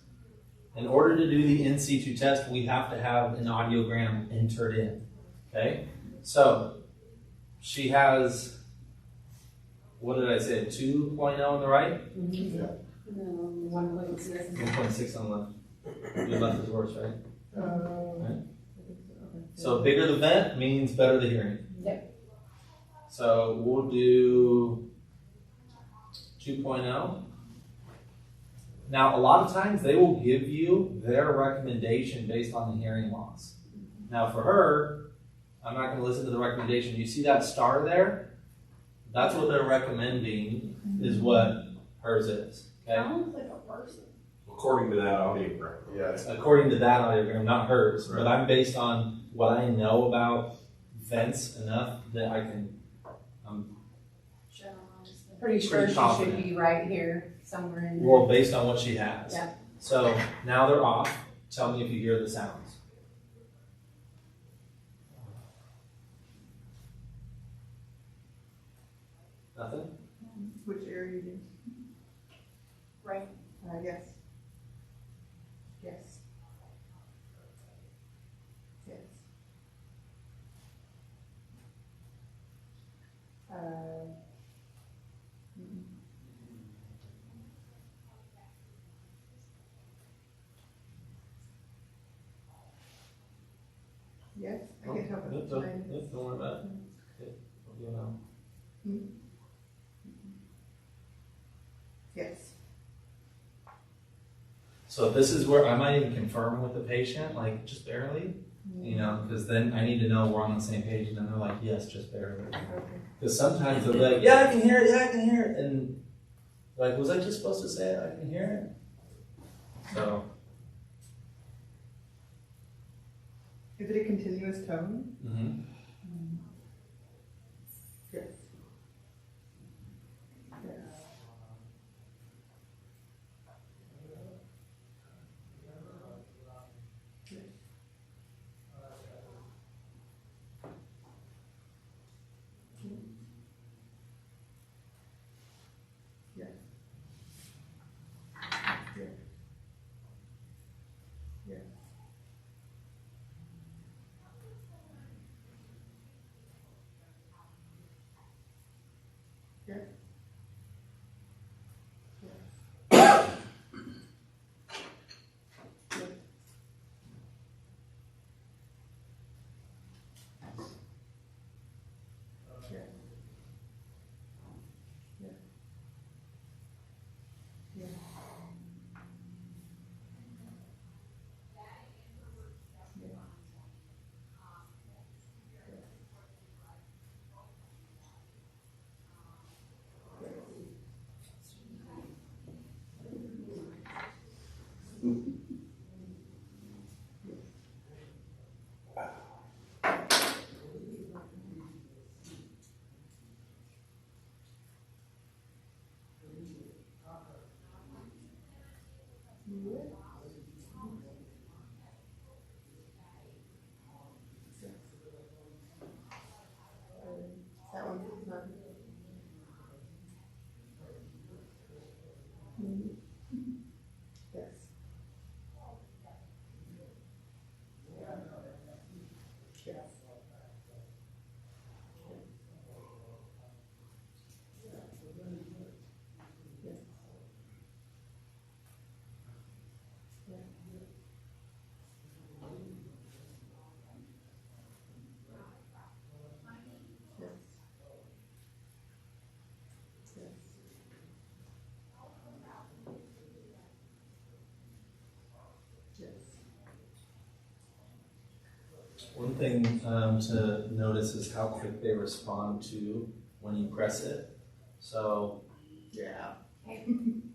In order to do the in situ test, we have to have an audiogram entered in. Okay, so she has, what did I say, 2.0 on the right? Mm-hmm. Yeah. 1.6. 1.6 on the left. Your left is worse, right? Right? So bigger the vent means better the hearing. Yep. So we'll do 2.0. Now, a lot of times they will give you their recommendation based on the hearing loss. Now, for her, I'm not going to listen to the recommendation. You see that star there? That's what they're recommending is what hers is. Okay? Sounds like a person. According to that audiogram. Yeah. According to that audiogram, not hers. But I'm based on what I know about vents enough that I can. Pretty sure Pretty she confident. should be right here, somewhere in there. Well, based on what she has. Yeah. So now they're off. Tell me if you hear the sounds. Nothing? Which area you do? Right. Yes. Yes. Yes. Yes, I can help Don't, it. don't worry about it. Okay, you know. Yes. So this is where I might even confirm with the patient, like just barely, you know, because then I need to know we're on the same page, and then they're like, yes, just barely. Because sometimes they'll be like, yeah, I can hear it, yeah, I can hear it, and like, was I just supposed to say it? I can hear it. So. Is it a continuous tone? Mm-hmm. Yes. Yes. Yes. Yes. Yes. One thing to notice is how quick they respond to when you press it. So, yeah,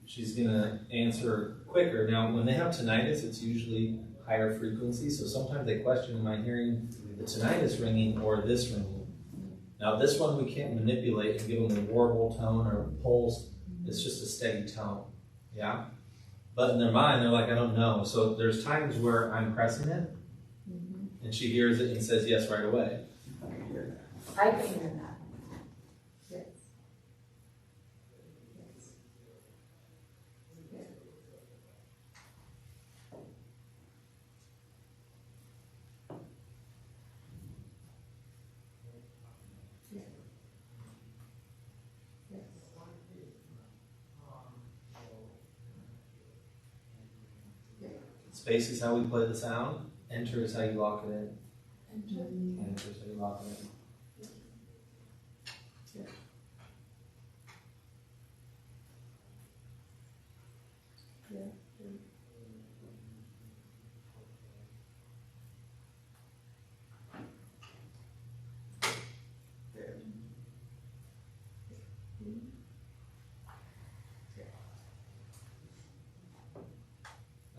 she's gonna answer quicker. Now, when they have tinnitus, it's usually higher frequency, so sometimes they question, am I hearing the tinnitus ringing or this ringing? Now, this one we can't manipulate and give them a warble tone or a pulse. It's just a steady tone, yeah? But in their mind, they're like, I don't know. So there's times where I'm pressing it, and she hears it and says yes right away. I can hear that. Yes. Yes. Yes. Yes. Yes. Space is how we play the sound. Enter is how you lock it in. Enter is how you lock it in.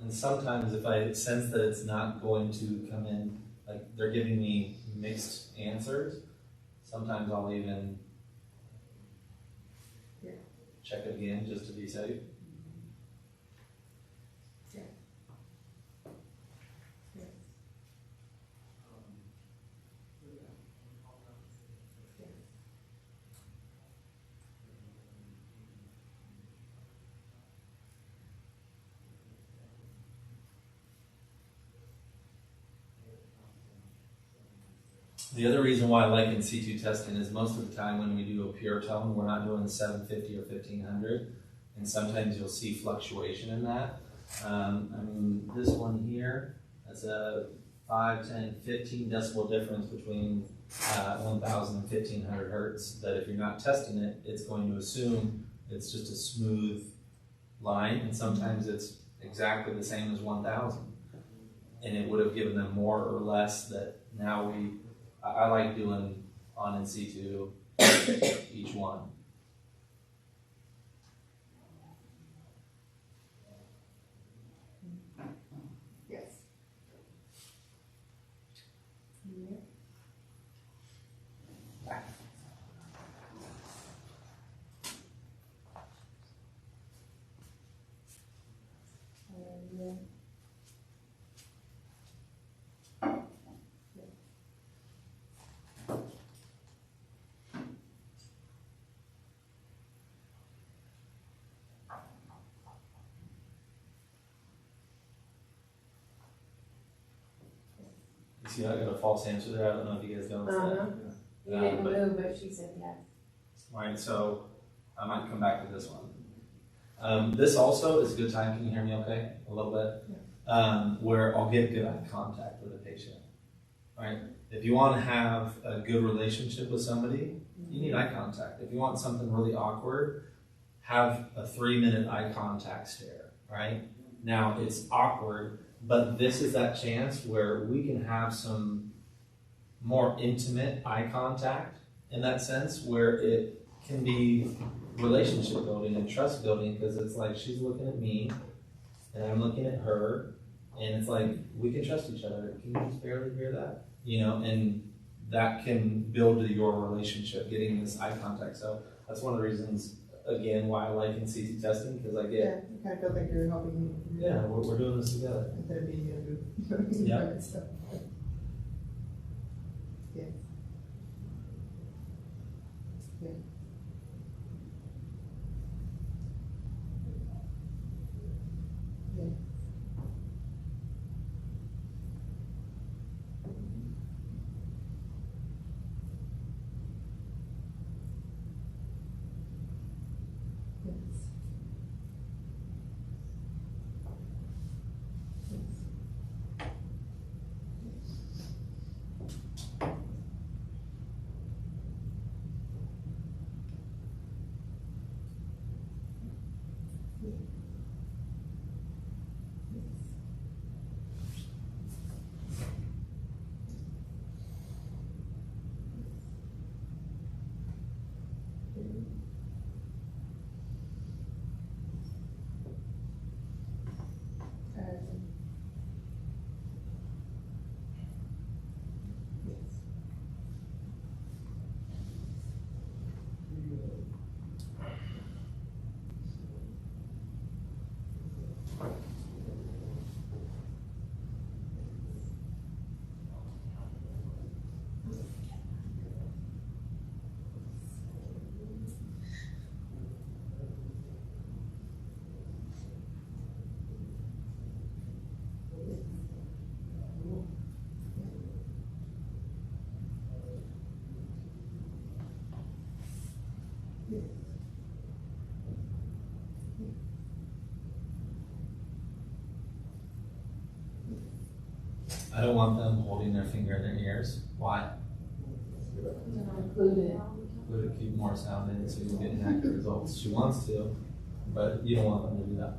And sometimes if I sense that it's not going to come in, like they're giving me mixed answers, sometimes I'll even check it again just to be safe. The other reason why I like in C2 testing is most of the time when we do a pure tone, we're not doing 750 or 1500, and sometimes you'll see fluctuation in that. I mean, this one here, that's a 5, 10, 15 decibel difference between 1000 and 1500 hertz, that if you're not testing it, it's going to assume it's just a smooth line, and sometimes it's exactly the same as 1000. And it would have given them more or less that now I like doing on and C2 each one. Yes. You see how I got a false answer there? I don't know if you guys noticed that. You didn't move, but she said yes. Right, so I might come back to this one. This also is a good time. Can you hear me okay? A little bit? Yeah. Where I'll get good eye contact with a patient. Right? If you want to have a good relationship with somebody, you need eye contact. If you want something really awkward, have a 3-minute eye contact stare. Right? Now, it's awkward, but this is that chance where we can have some more intimate eye contact in that sense, where it can be relationship building and trust building, because it's like she's looking at me and I'm looking at her, and it's like we can trust each other. Can you just barely hear that? You know, and that can build to your relationship, getting this eye contact. So that's one of the reasons, again, why I like in CT testing, because I get you kind of feel like you're helping me. yeah, we're doing this together. Instead of being a group. Yeah. Yeah. Yeah. Yeah. I don't want them holding their finger in their ears. Why? Include it. Would it keep more sound in so you get accurate results? She wants to, but you don't want them to do that.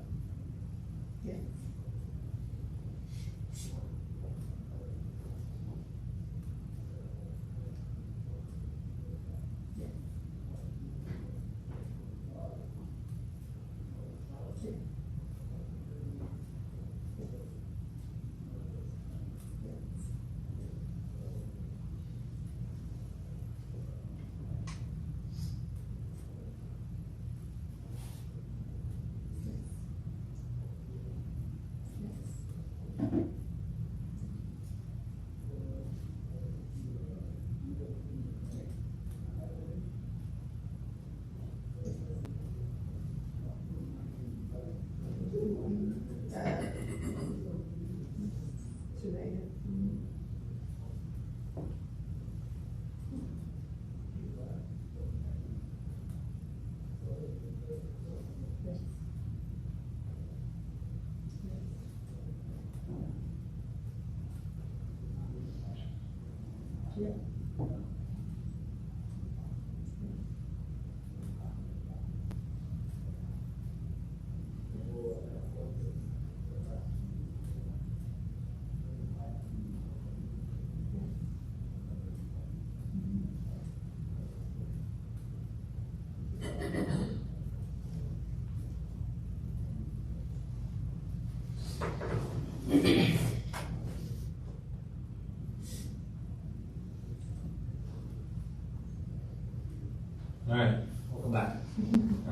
All right, welcome back.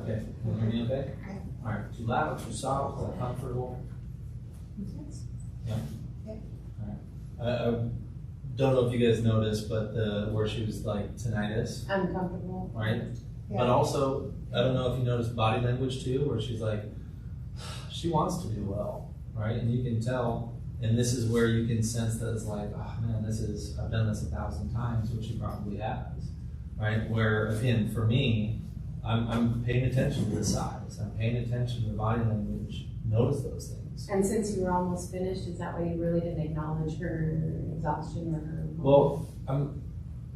Okay, can you hear me okay? All right, too loud, too soft, is that comfortable? Yeah? All right. I don't know if you guys noticed, but where she was like tinnitus, Uncomfortable. right? But also, I don't know if you noticed body language too, where she's like, she wants to do well, right? And you can tell, and this is where you can sense that it's like, oh man, I've done this 1,000 times, which she probably has, right? Where, again, for me, I'm paying attention to the size, I'm paying attention to the body language, notice those things. And since you were almost finished, is that why you really didn't acknowledge her exhaustion or her? Well,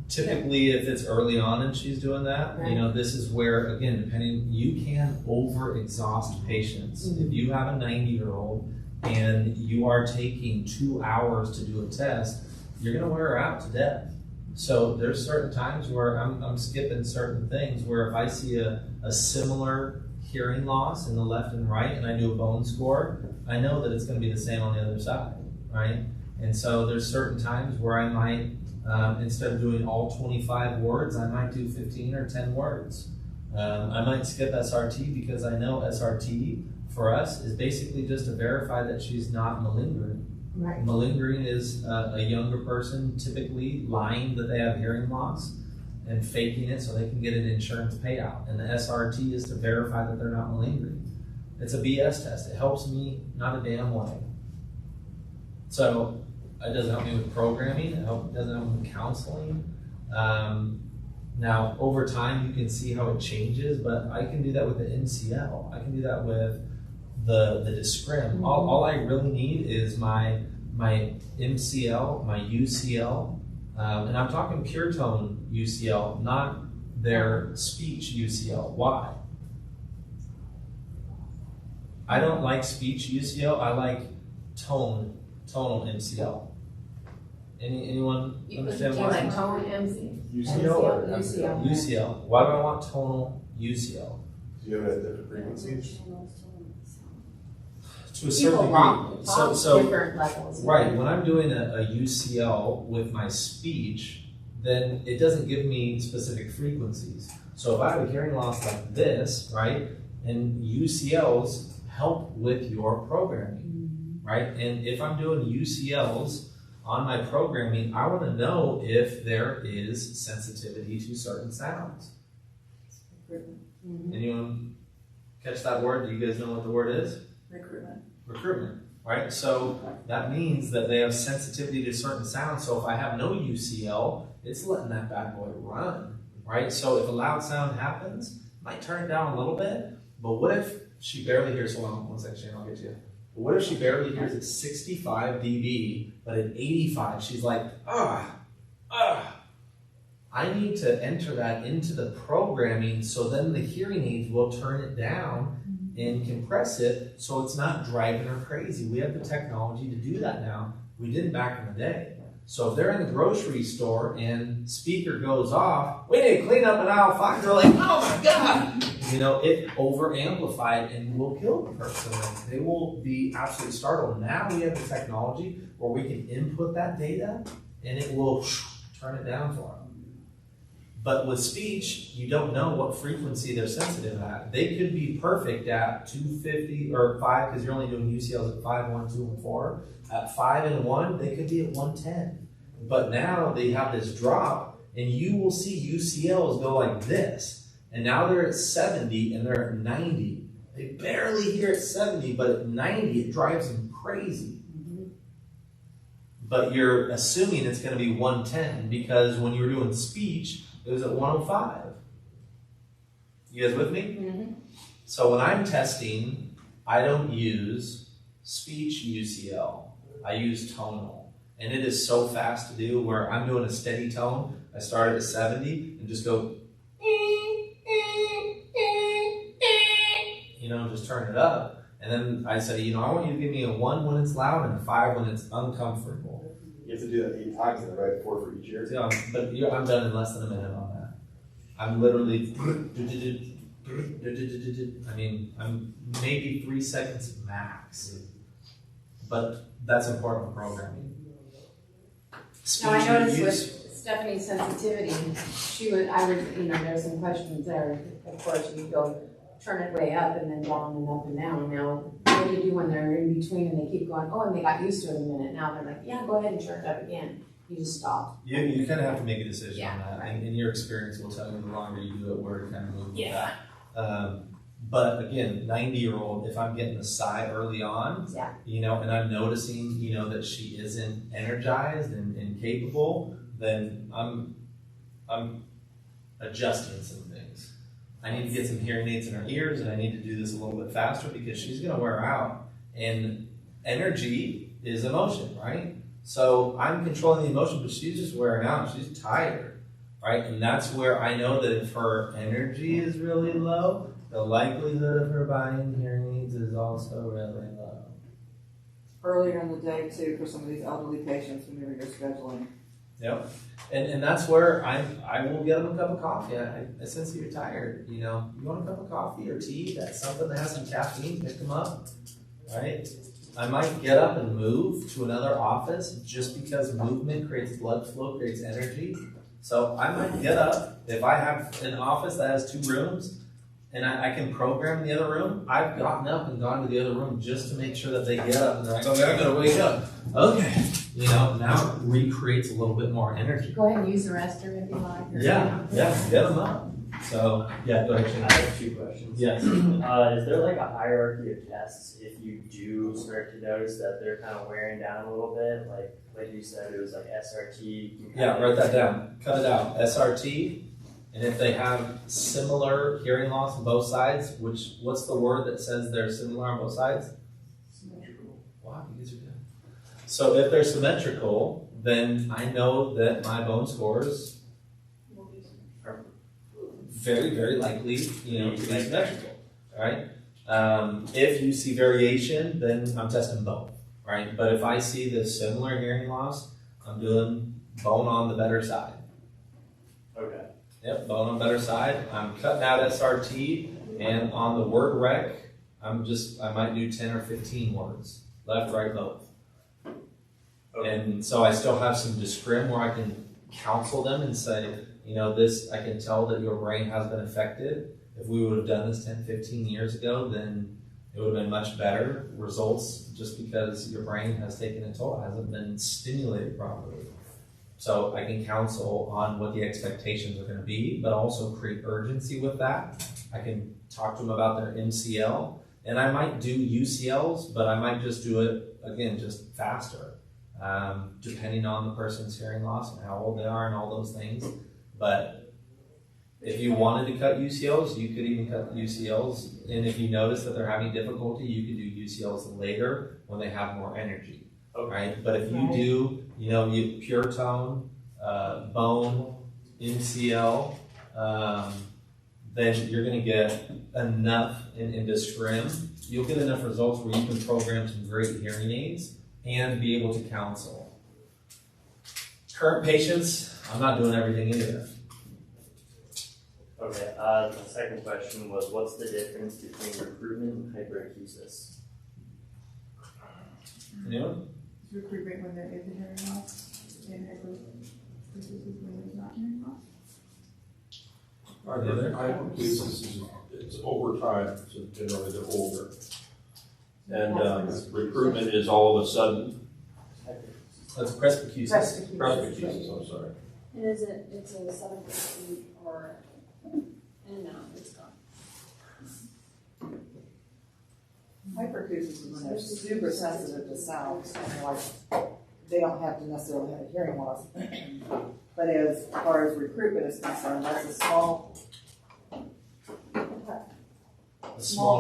typically if it's early on and she's doing that, Right. you know, this is where, again, you can over exhaust patients. Mm-hmm. If you have a 90-year-old and you are taking 2 hours to do a test, you're gonna wear her out to death. So there's certain times where I'm skipping certain things, where if I see a similar hearing loss in the left and right and I do a bone score, I know that it's gonna be the same on the other side, right? And so there's certain times where I might, instead of doing all 25 words, I might do 15 or 10 words. I might skip SRT because I know SRT for us is basically just to verify that she's not malingering. Right. Malingering is a younger person typically lying that they have hearing loss and faking it so they can get an insurance payout. And the SRT is to verify that they're not malingering. It's a BS test. It helps me not a damn way. So it doesn't help me with programming. It doesn't help me with counseling. Now, over time, you can see how it changes, but I can do that with the MCL. I can do that with the Discrim. Mm-hmm. All I really need is my MCL, my UCL, and I'm talking pure tone UCL, not their speech UCL. Why? I don't like speech UCL. I like tonal MCL. Anyone understand why? Like tone MC. UCL or MCL. UCL. Why do I want tonal UCL? Do you have it at different frequencies? To a certain People degree. talk So different levels. right, when I'm doing a UCL with my speech, then it doesn't give me specific frequencies. So if I have a hearing loss like this, right, and UCLs help with your programming, right? And if I'm doing UCLs on my programming, I want to know if there is sensitivity to certain sounds. Mm-hmm. Anyone catch that word? Do you guys know what the word is? Recruitment, right? So that means that they have sensitivity to certain sounds. So if I have no UCL, it's letting that bad boy run, right? So if a loud sound happens, I might turn it down a little bit, but what if she barely hears? Hold on one second, Shane, I'll get you. But what if she barely hears at 65 dB, but at 85 she's like, I need to enter that into the programming so then the hearing aids will turn it down and compress it so it's not driving her crazy. We have the technology to do that now. We didn't back in the day. So if they're in the grocery store and speaker goes off, we need to clean up in aisle 5, they're like, oh my God! You know, it over amplified and will kill the person. They will be absolutely startled. Now we have the technology where we can input that data and it will turn it down for them. But with speech, you don't know what frequency they're sensitive at. They could be perfect at 250 or 5, because you're only doing UCLs at 5, 1, 2, and 4. At 5 and 1, they could be at 110. But now they have this drop, and you will see UCLs go like this. And now they're at 70 and they're at 90. They barely hear at 70, but at 90 it drives them crazy. But you're assuming it's going to be 110 because when you were doing speech, it was at 105. You guys with me? Mm-hmm. So when I'm testing, I don't use speech UCL. I use tonal. And it is so fast to do where I'm doing a steady tone. I start at 70 and just go, you know, just turn it up. And then I say, you know, I want you to give me a 1 when it's loud and a 5 when it's uncomfortable. You have to do that 8 times then, right? 4 for each ear? Yeah, but I'm done in less than a minute on that. I'm literally, I mean, I'm maybe 3 seconds max. But that's important for programming. Now I noticed with Stephanie's sensitivity, I would, you know, there's some questions there. Of course, you go turn it way up and then down and up and down. Now, what do you do when they're in between and they keep going, oh, and they got used to it a minute. Now they're like, yeah, go ahead and turn it up again. You just stop. You kind of have to make a decision on that. Right. And your experience will tell you the longer you do it, where to kind of move with Yeah. that. But again, 90-year-old, if I'm getting the sigh early on, Yeah. you know, and I'm noticing, you know, that she isn't energized and capable, then I'm adjusting some things. I need to get some hearing aids in her ears, and I need to do this a little bit faster because she's going to wear out. And energy is emotion, right? So I'm controlling the emotion, but she's just wearing out. She's tired, right? And that's where I know that if her energy is really low, the likelihood of her buying hearing aids is also really low. Earlier in the day too, for some of these elderly patients, whenever you're scheduling. Yep. And that's where I will get them a cup of coffee. I sense that you're tired. You know, you want a cup of coffee or tea? That's something that has some caffeine. Pick them up, right? I might get up and move to another office just because movement creates blood flow, creates energy. So I might get up. If I have an office that has 2 rooms and I can program the other room, I've gotten up and gone to the other room just to make sure that they get up and they're like, okay, I gotta wake up. Okay. You know, now it recreates a little bit more energy. Go ahead and use the restroom if you like. Yeah, get them up. So, yeah, go ahead. I have 2 questions. Yes. Is there like a hierarchy of tests if you do start to notice that they're kind of wearing down a little bit? Like you said, it was like SRT. Yeah, write that down. Cut it out. SRT. And if they have similar hearing loss on both sides, what's the word that says they're similar on both sides? Symmetrical. Wow, you guys are good. So if they're symmetrical, then I know that my bone scores are very, very likely, you know, to be symmetrical, right? If you see variation, then I'm testing both, right? But if I see the similar hearing loss, I'm doing bone on the better side. Okay. Yep, bone on the better side. I'm cutting out SRT, and on the word rec, I might do 10 or 15 words, left, right, both. Okay. And so I still have some discrim where I can counsel them and say, you know, this, I can tell that your brain has been affected. If we would have done this 10, 15 years ago, then it would have been much better results just because your brain has taken a toll, it hasn't been stimulated properly. So I can counsel on what the expectations are going to be, but also create urgency with that. I can talk to them about their MCL, and I might do UCLs, but I might just do it, again, just faster, depending on the person's hearing loss and how old they are and all those things. But If you wanted to cut UCLs, you could even cut UCLs. And if you notice that they're having difficulty, you could do UCLs later when they have more energy. Right? But if you do, you pure tone, bone, MCL, then you're going to get enough into scrim. You'll get enough results where you can program some great hearing aids and be able to counsel. Current patients, I'm not doing everything either. Okay, the second question was, what's the difference between recruitment and hyperacusis? Anyone? Recruitment when there is a hearing loss, and hyperacusis is when there's not hearing loss. Hyperacusis it's over time, so generally they're older. And recruitment is all of a sudden. That's presbycusis. Presbycusis, I'm sorry. It's a 7th week or, and now it's gone. Hyperacusis is when they're super sensitive to sounds, and like they don't have to necessarily have a hearing loss. But as far as recruitment is concerned, that's a small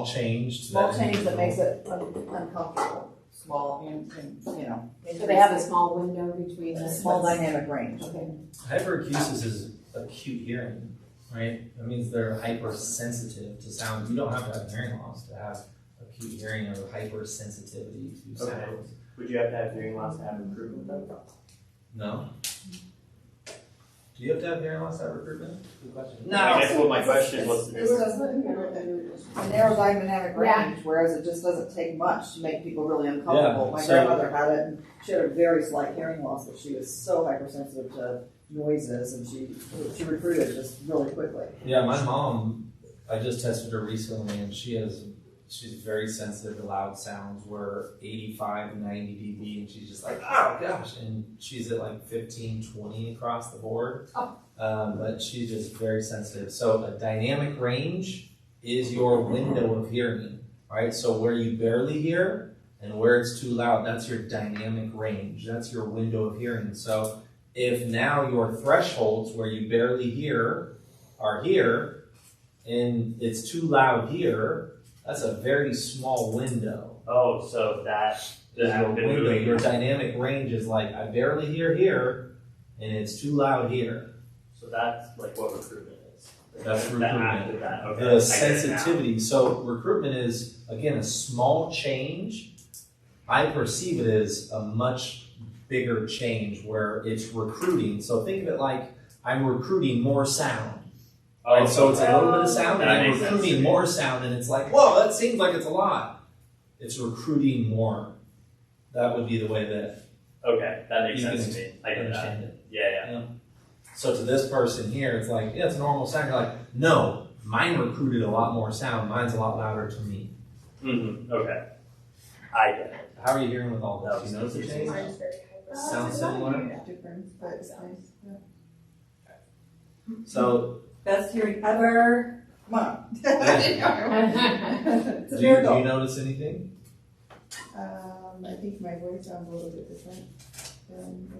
change. Small change that makes it uncomfortable. Small and So they have a small window between a the small dynamic range. Okay. Hyperacusis is acute hearing, right? That means they're hypersensitive to sound. You don't have to have hearing loss to have acute hearing or hypersensitivity to sound. Okay. Would you have to have hearing loss to have recruitment though? No. Do you have to have hearing loss to have recruitment? Good question. No. I guess what my question was, It's a narrow dynamic range, whereas it just doesn't take much to make people really uncomfortable. My grandmother had it, and she had a very slight hearing loss, but she was so hypersensitive to noises, and she recruited just really quickly. Yeah, my mom, I just tested her recently, and she's very sensitive to loud sounds. We're 85, 90 dB, and she's just like, oh gosh, and she's at like 15, 20 across the board. But she's just very sensitive. So a dynamic range is your window of hearing, right? So where you barely hear and where it's too loud, that's your dynamic range. That's your window of hearing. So if now your thresholds where you barely hear are here and it's too loud here, that's a very small window. Oh, so that is your window. Your dynamic range is like, I barely hear here and it's too loud here. So that's like what recruitment is. That's recruitment. Okay. The sensitivity. So recruitment is, again, a small change. I perceive it as a much bigger change where it's recruiting. So think of it like I'm recruiting more sound. Right? So it's a little bit of sound and I'm recruiting more sound and it's like, whoa, that seems like it's a lot. It's recruiting more. That would be the way that that makes sense to me. I get that. Yeah. So to this person here, it's like, yeah, it's a normal sound. You're like, no, mine recruited a lot more sound. Mine's a lot louder to me. Okay. I get it. How are you hearing with all this? You notice the change? Sounds similar? Different, but it's nice. Yeah. So best hearing ever. Come on. It's a do miracle. you notice anything? I think my voice sounds a little bit different. I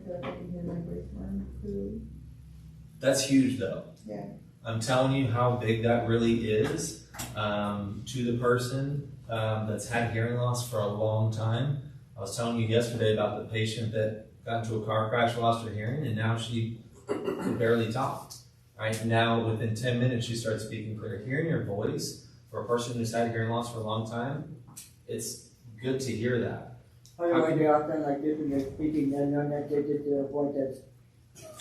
feel like I can hear my voice more clearly. That's huge though. Yeah. I'm telling you how big that really is to the person that's had hearing loss for a long time. I was telling you yesterday about the patient that got into a car crash, lost her hearing, and now she could barely talk. Right now, within 10 minutes, she starts speaking clear. Hearing your voice for a person who's had hearing loss for a long time, it's good to hear that. How do you often like this when you're speaking and avoid that?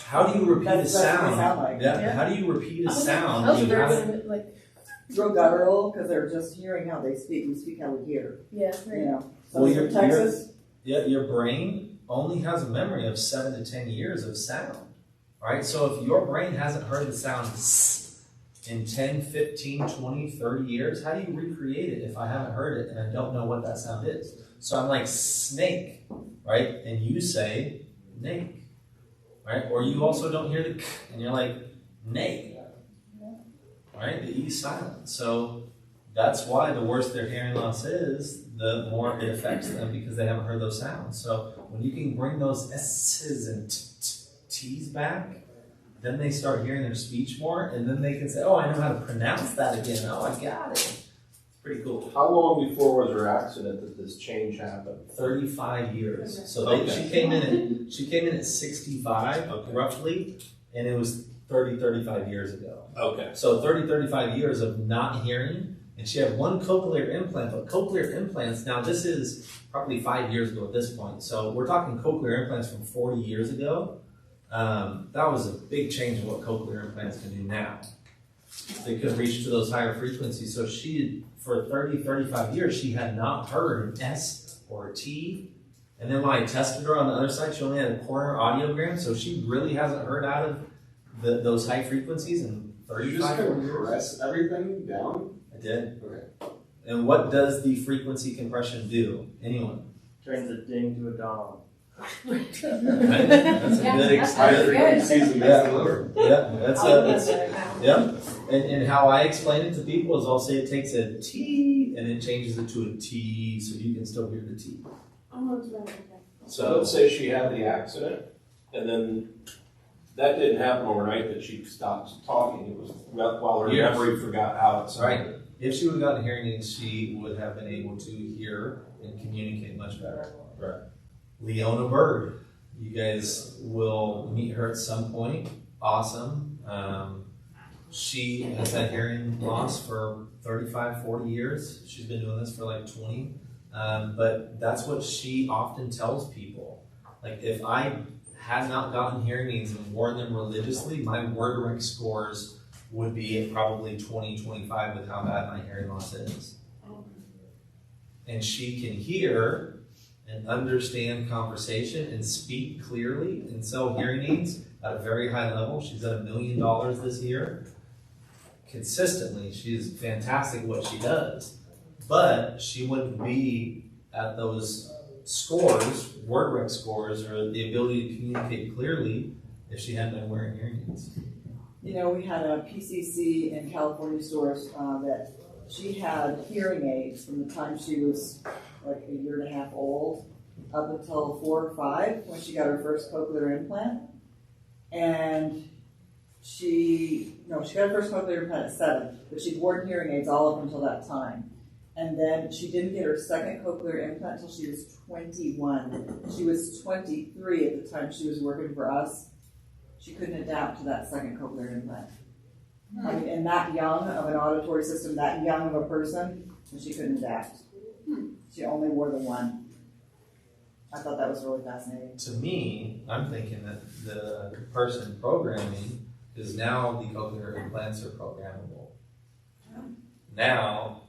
How do you repeat a sound? Like. Yeah. How do you repeat a sound? That was You very haven't- like. Real guttural because they're just hearing how they speak. We speak how we hear. Yeah. You know. So Well, in Texas. your brain only has a memory of 7 to 10 years of sound, right? So if your brain hasn't heard the sound in 10, 15, 20, 30 years, how do you recreate it if I haven't heard it and I don't know what that sound is? So I'm like snake, right? And you say nake, right? Or you also don't hear the k and you're like nake, right? The E silent. So that's why the worse their hearing loss is, the more it affects them because they haven't heard those sounds. So when you can bring those S's and T's back, then they start hearing their speech more, and then they can say, oh, I know how to pronounce that again. Oh, I got it. It's pretty cool. How long before was her accident that this change happened? 35 years. So Okay. she came in at 65, Okay. roughly, and it was 35 years ago. Okay. So 35 years of not hearing, and she had one cochlear implant, but cochlear implants, now this is probably 5 years ago at this point, so we're talking cochlear implants from 40 years ago. That was a big change in what cochlear implants can do now. They could reach to those higher frequencies, so she, for 35 years, she had not heard an S or a T, and then when I tested her on the other side, she only had a corner audiogram, so she really hasn't heard out of those high frequencies in You just 35 kind of years. press everything down? I did. Okay. And what does the frequency compression do? Anyone? Turns a ding to a dong. Right? That's a good High experience. frequencies and makes it lower. Yeah, that's yeah. And how I explain it to people is I'll say it takes a T and it changes it to a T so you can still hear the T. Oh, that's right, okay. So let's say she had the accident, and then that didn't happen overnight, that she stopped talking. It was while her Years. memory forgot how it sounded. Right. If she would have gotten hearing aids, she would have been able to hear and communicate much better. Right. Leona Bird. You guys will meet her at some point. Awesome. She has had hearing loss for 35, 40 years. She's been doing this for like 20. But that's what she often tells people. Like, if I had not gotten hearing aids and worn them religiously, my word rank scores would be at probably 20, 25 with how bad my hearing loss is. And she can hear and understand conversation and speak clearly and sell hearing aids at a very high level. She's at $1 million this year. Consistently, she's fantastic at what she does. But she wouldn't be at those scores, word rec scores, or the ability to communicate clearly if she hadn't been wearing hearing aids. You know, we had a PCC in California stores that she had hearing aids from the time she was like a year and a half old up until 4 or 5 when she got her first cochlear implant. And she got her first cochlear implant at 7, but she'd worn hearing aids all up until that time. And then she didn't get her second cochlear implant until she was 21. She was 23 at the time she was working for us. She couldn't adapt to that second cochlear implant. I mean, and that young of an auditory system, that young of a person, and she couldn't adapt. She only wore the one. I thought that was really fascinating. To me, I'm thinking that the person programming is now the cochlear implants are programmable. Now,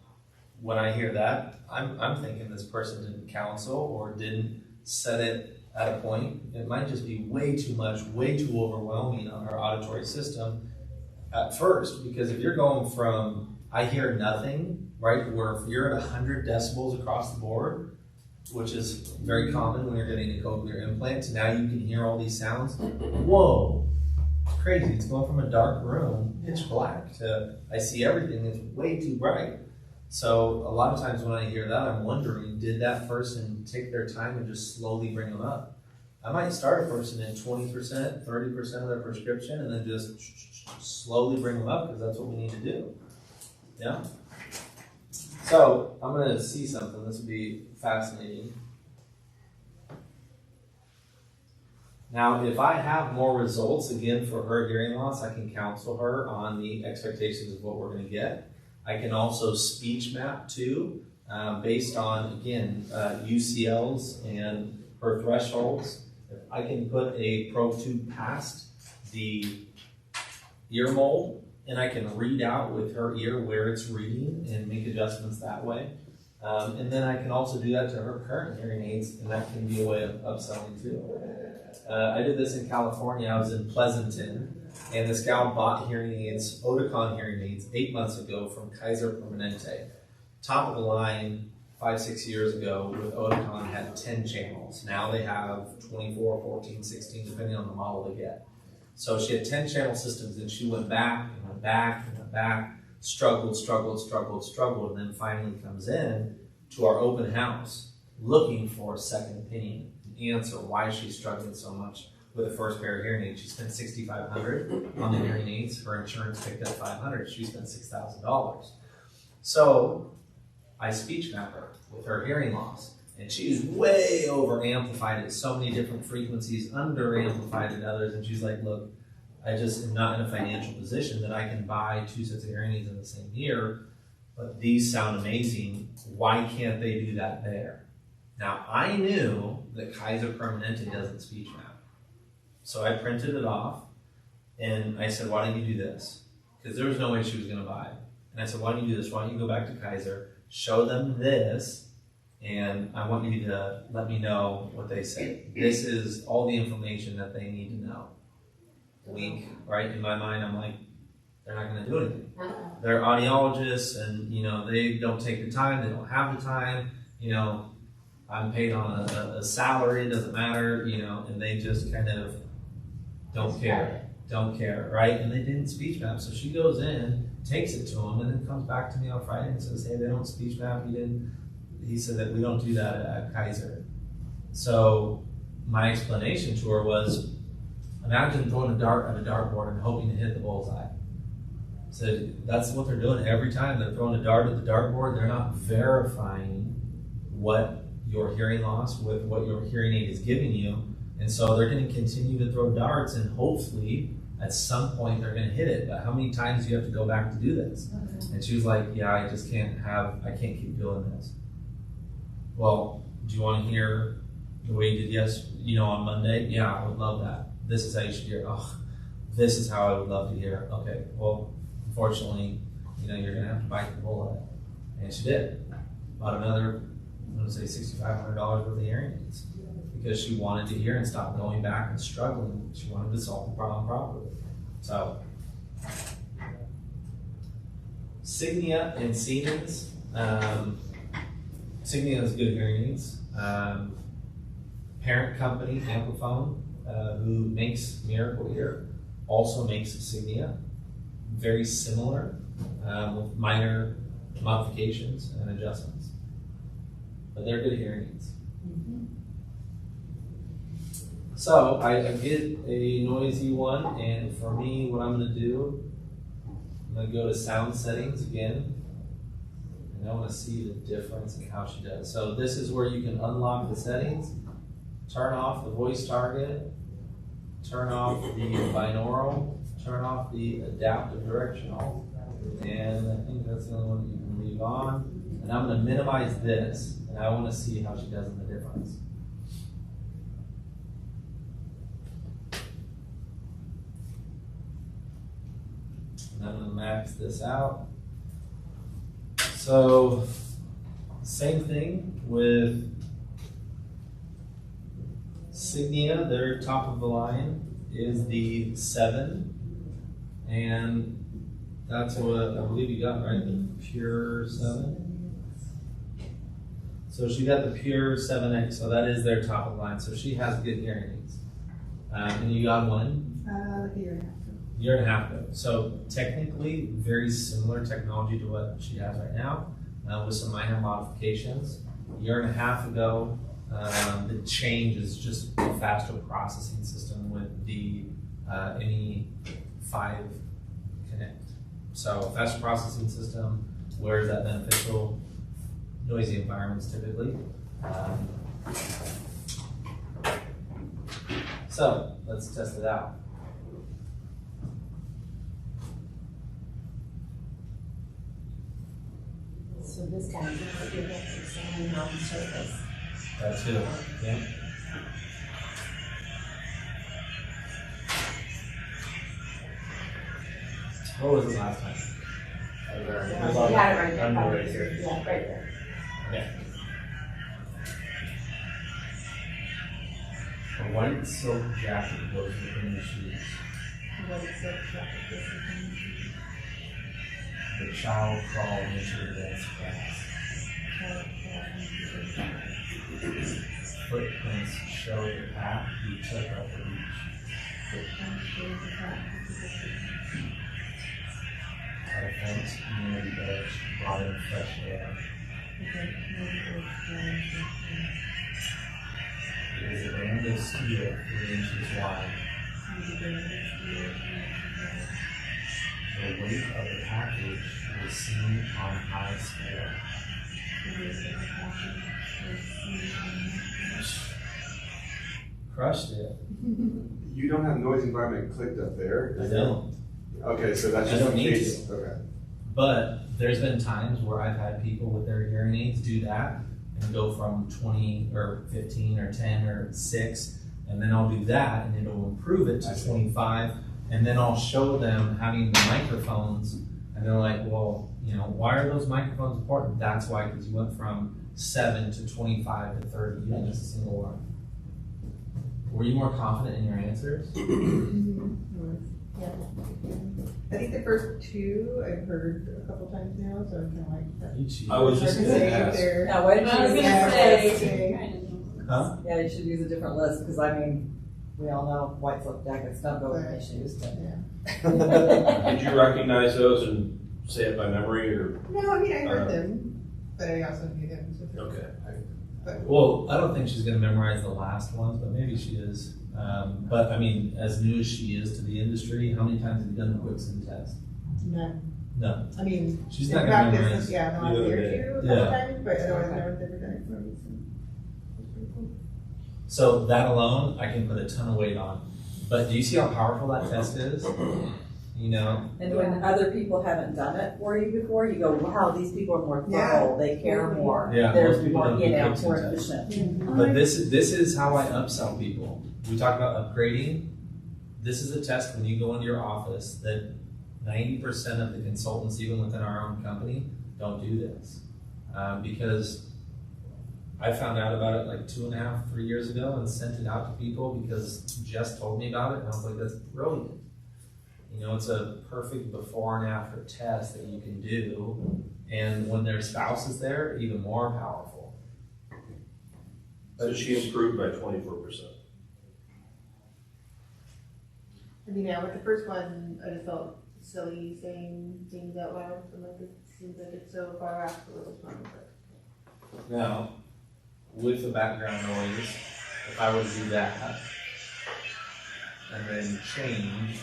when I hear that, I'm thinking this person didn't counsel or didn't set it at a point. It might just be way too much, way too overwhelming on her auditory system at first. Because if you're going from I hear nothing, right, where if you're at 100 decibels across the board, which is very common when you're getting a cochlear implant, to now you can hear all these sounds. Whoa, it's crazy. It's going from a dark room, pitch black, to I see everything. It's way too bright. So a lot of times when I hear that, I'm wondering, did that person take their time and just slowly bring them up? I might start a person at 20%, 30% of their prescription, and then just slowly bring them up, because that's what we need to do. Yeah? So I'm going to see something. This would be fascinating. Now, if I have more results, again, for her hearing loss, I can counsel her on the expectations of what we're going to get. I can also speech map too, based on, again, UCLs and her thresholds. If I can put a probe tube past the ear mold, and I can read out with her ear where it's reading and make adjustments that way. And then I can also do that to her current hearing aids, and that can be a way of upselling too. I did this in California. I was in Pleasanton. And this gal bought hearing aids, Oticon hearing aids, 8 months ago from Kaiser Permanente. Top of the line, 5-6 years ago, with Oticon had 10 channels. Now they have 24, 14, 16, depending on the model they get. So she had 10 channel systems, and she went back and went back and went back, struggled, and then finally comes in to our open house looking for a second opinion, an answer why she's struggling so much. with a first pair of hearing aids. She spent $6,500 on the hearing aids. Her insurance picked up $500. She spent $6,000. So I speech map her with her hearing loss. And she's way over amplified at so many different frequencies, under amplified at others. And she's like, look, I just am not in a financial position that I can buy 2 sets of hearing aids in the same year, but these sound amazing. Why can't they do that there? Now, I knew that Kaiser Permanente doesn't speech map. So I printed it off and I said, why don't you do this? Because there was no way she was going to buy it. And I said, why don't you do this? Why don't you go back to Kaiser, show them this, and I want you to let me know what they say. This is all the information that they need to know. Wink, right? In my mind, I'm like, they're not going to do anything. They're audiologists, and they don't take the time. They don't have the time. I'm paid on a salary. It doesn't matter. And they just kind of don't care, right? And they didn't speech map. So she goes in, takes it to him, and then comes back to me on Friday and says, hey, they don't speech map. He said that we don't do that at Kaiser. So my explanation to her was, imagine throwing a dart at a dartboard and hoping to hit the bullseye. So that's what they're doing every time. They're throwing a dart at the dartboard. They're not verifying what your hearing loss with what your hearing aid is giving you. And so they're going to continue to throw darts, and hopefully at some point they're going to hit it. But how many times do you have to go back to do this? And she was like, yeah, I can't keep doing this. Well, do you want to hear the way you did on Monday? Yeah, I would love that. This is how you should hear. Oh, this is how I would love to hear. Okay, well, unfortunately, you're gonna have to bite the bullet. And she did. Bought another, I'm gonna say $6,500 worth of hearing aids because she wanted to hear and stop going back and struggling. She wanted to solve the problem properly. So, Signia and Siemens. Signia has good hearing aids. Parent company, Amplifone, who makes Miracle Ear, also makes Signia. Very similar, with minor modifications and adjustments. But they're good hearing aids. So I get a noisy one, and for me, what I'm going to do, I'm going to go to sound settings again. And I want to see the difference in how she does. So this is where you can unlock the settings, turn off the voice target, turn off the binaural, turn off the adaptive directional, and I think that's the only one that you can leave on. And I'm going to minimize this, and I want to see how she does in the difference. And I'm going to max this out. So, same thing with Signia. Their top of the line is the 7, and that's what I believe you got, right? The Pure 7. So she got the Pure 7X, so that is their top of the line. So she has good hearing aids. And you got one? A year and a half. Year and a half ago. So technically, very similar technology to what she has right now, with some minor modifications. A year and a half ago, the change is just a faster processing system with the ME5 Connect. So faster processing system, where is that beneficial? Noisy environments typically. So let's test it out. So this time, you put your hips standing on the surface. That's good. Yeah. What was the last time? You had it right there. Under right here. Yeah, right there. Okay. A white silk jacket goes within the shoes. The child crawled into the dense grass. Footprints show the path he took up the beach. Our fence community edge brought in fresh air. is a band of steel 3 inches wide. The weight of the package was seen on high scale. Crushed it. You don't have noise environment clicked up there? I don't. Okay, so that's I just don't in need case. to. Okay. But there's been times where I've had people with their hearing aids do that and go from 20 or 15 or 10 or 6, and then I'll do that and it'll improve it to 25, and then I'll show them having the microphones, and they're like, well, you know, why are those microphones important? That's why, because you went from 7 to 25 to 30, you didn't miss a single one. Were you more confident in your answers? Yeah. I think the first two I've heard a couple times now, so I'm kind of like. I was just hard to gonna say if ask. they're- Now, why did I was you use gonna a say- different list? Huh? Yeah, you should use a different list, because I mean, we all know white slip jackets don't go with issues, but. Did you recognize those and say it by memory, or? No, I mean, I heard them, but I also knew them. So Okay. Well, I don't think she's going to memorize the last ones, but maybe she is. But I mean, as new as she is to the industry, how many times have you done the Quicksim test? No. No. I mean, She's in not going to practice, memorize. yeah, the last either year or day. two, a couple Yeah. times, but otherwise I've never done it for me. So that alone, I can put a ton of weight on. But do you see how powerful that test is? You know? And when other people haven't done it for you before, you go, wow, these people are more Yeah. thorough, they care more. Yeah, They're most people more, don't you do know, Quicksim more tests. efficient. But this is how I upsell people. We talk about upgrading. This is a test when you go into your office that 90% of the consultants, even within our own company, don't do this. Because I found out about it like 2.5, 3 years ago and sent it out to people because Jess told me about it, and I was like, that's brilliant. You know, it's a perfect before and after test that you can do, and when their spouse is there, even more powerful. So she improved by 24%. I mean, yeah, with the first one, I just felt silly saying things out loud, and like it seems like it's so far off the little fun, but. Now, with the background noise, if I were to do that, and then change,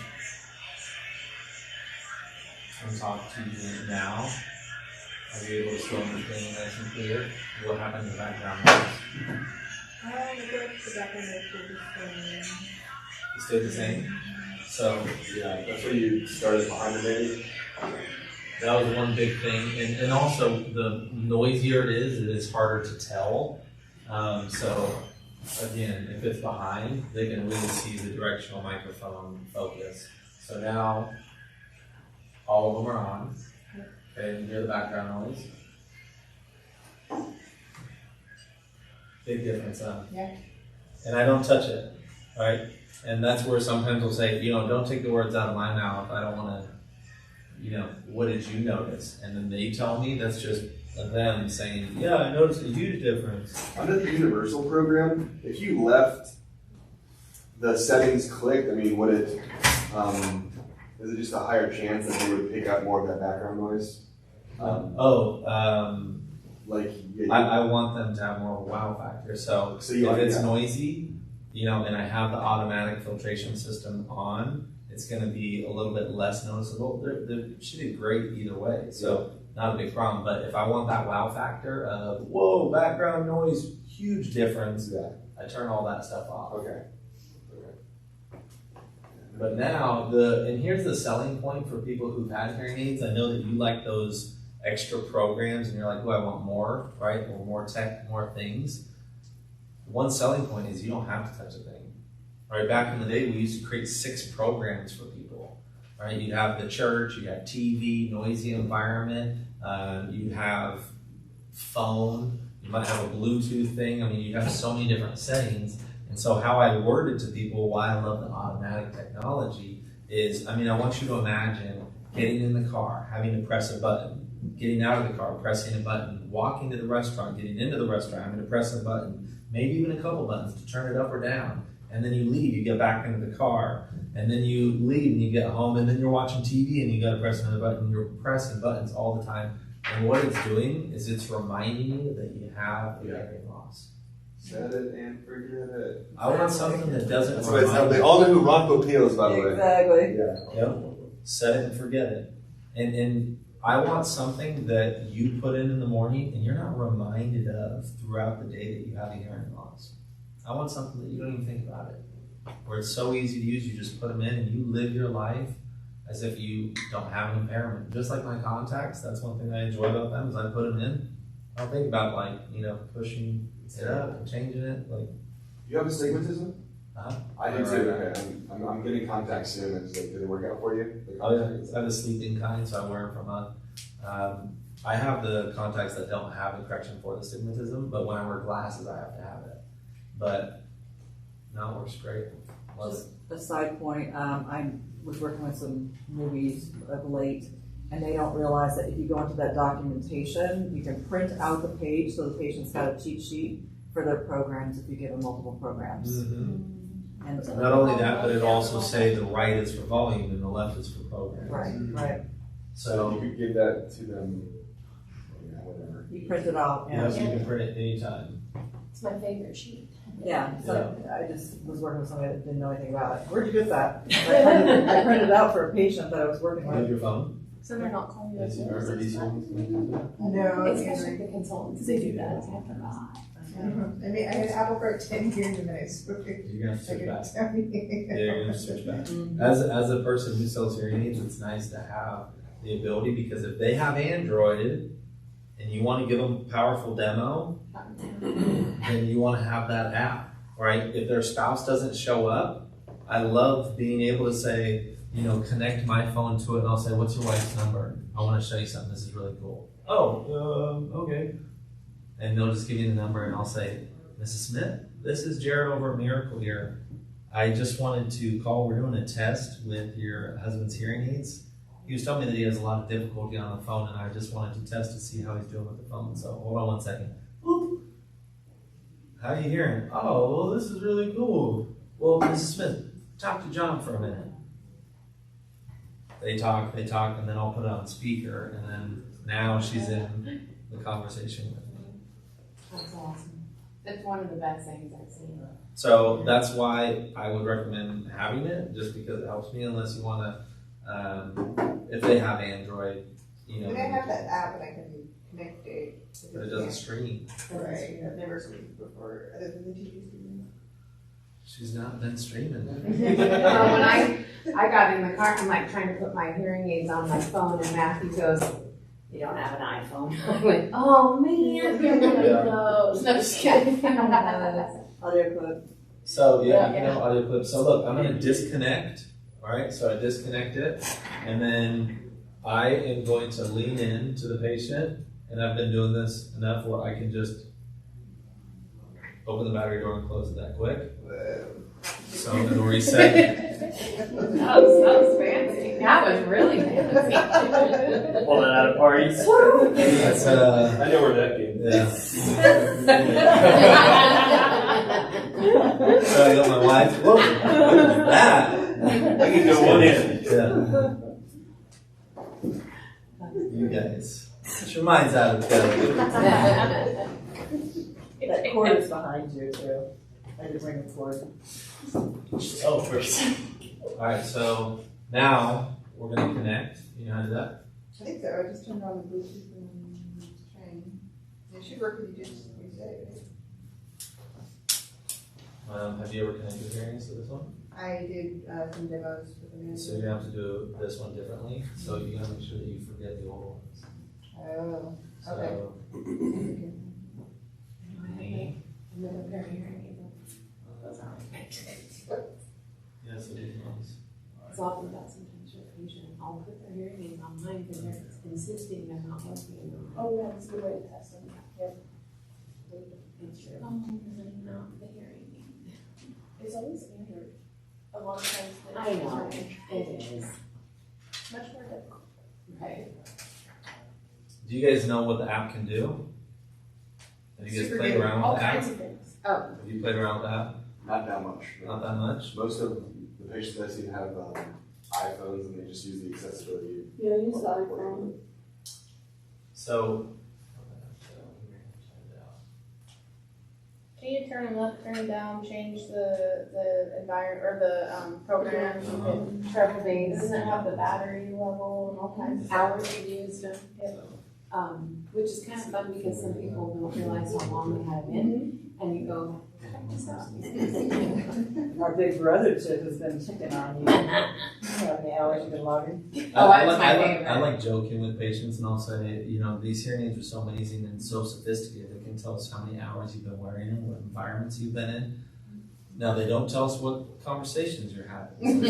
and talk to you now, I'll be able to still understand nice and clear what happened to the background noise. I feel like the background noise will be same. It stayed the same? So, Yeah, that's what you started behind the baby. that was one big thing, and also the noisier it is harder to tell. So again, if it's behind, they can really see the directional microphone focus. So now all of them are on. Okay, you hear the background noise. Big difference, huh? Yeah. And I don't touch it, right? And that's where sometimes we'll say, you know, don't take the words out of my mouth. I don't want to, you know, what did you notice? And then they tell me, that's just them saying, yeah, I noticed a huge difference. Under the Universal program, if you left the settings clicked, I mean, would it, is it just a higher chance that you would pick up more of that background noise? Like, yeah, I want them to have more of a wow factor. So you if like it's that. noisy, you know, and I have the automatic filtration system on, it's going to be a little bit less noticeable. They should be great either way. So not a big problem. But if I want that wow factor of, whoa, background noise, huge difference, I turn all that stuff off. Okay. But now, and here's the selling point for people who've had hearing aids. I know that you like those extra programs and you're like, oh, I want more, right? Or more tech, more things. One selling point is you don't have to touch a thing, right? Back in the day, we used to create 6 programs for people, right? You'd have the church, you had TV, noisy environment, you'd have phone, you might have a Bluetooth thing. I mean, you have so many different settings. And so how I worded to people why I love the automatic technology is, I mean, I want you to imagine getting in the car, having to press a button, getting out of the car, pressing a button, walking to the restaurant, getting into the restaurant, having to press a button, maybe even a couple buttons to turn it up or down. And then you leave, you get back into the car, and then you leave and you get home, and then you're watching TV and you gotta press another button. You're pressing buttons all the time. And what it's doing is it's reminding you that you have a hearing loss. Set it and forget it. I want something that doesn't. That's what it's They all know who Ron Popeil is, by the way. Exactly. Yeah. Yep. Set it and forget it. And I want something that you put in the morning and you're not reminded of throughout the day that you have a hearing loss. I want something that you don't even think about it. Where it's so easy to use, you just put them in and you live your life as if you don't have an impairment. Just like my contacts, that's one thing I enjoy about them is I put them in. I don't think about pushing it up and changing it. Like, You have astigmatism? Uh-huh. I do too. Okay. I'm getting contacts soon. Do they work out for you? Oh yeah, I have a sleeping kind, so I wear them for a month. I have the contacts that don't have the correction for the astigmatism, but when I wear glasses, I have to have it. But no, it works great. Love Just a side point, I was working with some movies of late, and they don't realize that if you go into that documentation, you can print out the page so the patient's got a cheat sheet for their programs if you give them multiple programs. Mm-hmm. And not only that, but it also say the right is for volume and the left is for programs. Right. So you could give that to them, whatever. You print it out. Yeah, so you can print it anytime. It's my favorite sheet. Yeah, so I just was working with somebody that didn't know anything about it. Where'd you get that? I printed it out for a patient that I was working Do you have with. your phone? So they're not calling you Yes, you remember these ones? No, it's Especially the consultants, they do that, I forgot. I mean, I had Apple for 10 years and then I switched. You're gonna have to switch back. Tell me. Yeah, you're gonna have to switch back. Mm-hmm. As a person who sells hearing aids, it's nice to have the ability because if they have Android and you want to give them a powerful demo, then you want to have that app, right? If their spouse doesn't show up, I love being able to say, connect my phone to it and I'll say, what's your wife's number? I want to show you something. This is really cool. Oh, okay. And they'll just give me the number and I'll say, Mrs. Smith, this is Jared over at Miracle here. I just wanted to call. We're doing a test with your husband's hearing aids. He was telling me that he has a lot of difficulty on the phone and I just wanted to test to see how he's doing with the phone. So hold on 1 second. Boop. How are you hearing? Oh, well, this is really cool. Well, Mrs. Smith, talk to John for a minute. They talk, and then I'll put it on speaker, and then now she's in the conversation with me. That's awesome. That's one of the best things I've seen. So that's why I would recommend having it, just because it helps me, unless you want to, if they have Android, I mean, I have that app and I can connect it. but it doesn't stream. Right, I've never streamed before, other than the TV streaming. She's not been streaming. Well, when I got in the car, I'm like trying to put my hearing aids on my phone, and Matthew goes, "You don't have an iPhone." I went, "Oh man, you're one of those." No, just kidding. Audio clip. So you can have audio clips. So look, I'm going to disconnect. All right, so I disconnect it, and then I am going to lean in to the patient, and I've been doing this enough where I can just open the battery door and close it that quick. So I'm going to reset. That was fancy. That was really fancy. Pull that out of parties. That's I know where that came So I got my wife. Whoa, what is that? I can go one in. Yeah. You guys, get your minds out of the gutter. That cord is behind you too. I did bring the cord. Oh, first. All right, so now we're going to connect. You know how to do that? I think so, I just turned on the Bluetooth and trying. It should work if you just reset it. Have you ever connected hearings to this one? I did some demos with the So you're going to have to do this one differently. So you got to make sure that you forget the old ones. Oh, So, okay. Another pair of hearing aids. Those aren't yeah, so these ones. It's often about sometimes your patient, I'll put their hearing aids on mine because they're insisting they're not working. Oh, yeah, that's a good way to test them. Yep. It's true. Oh, really not the hearing aid. It's always standard. A lot of times. I know, it is. Much more difficult. Right. Do you guys know what the app can do? Have you guys played around All with the app? kinds of things. Oh. Have you played around with the app? Not that much. Not that much? Most of the patients I see have iPhones and they just use the accessibility. Yeah, use the iPhone. So, Can you turn them up, turn them down, change the environment or the program? Treble bass. Doesn't it have the battery level and all kinds of Hours you used them. Which is kind of fun because some people don't realize how long they had them in, and you go, check this out. Our big brother chick has been checking on you. How many hours you've been logging? Oh, that's my favorite. I like joking with patients, and I'll say, you know, these hearing aids are so amazing and so sophisticated. They can tell us how many hours you've been wearing them, what environments you've been in. Now, they don't tell us what conversations you're having.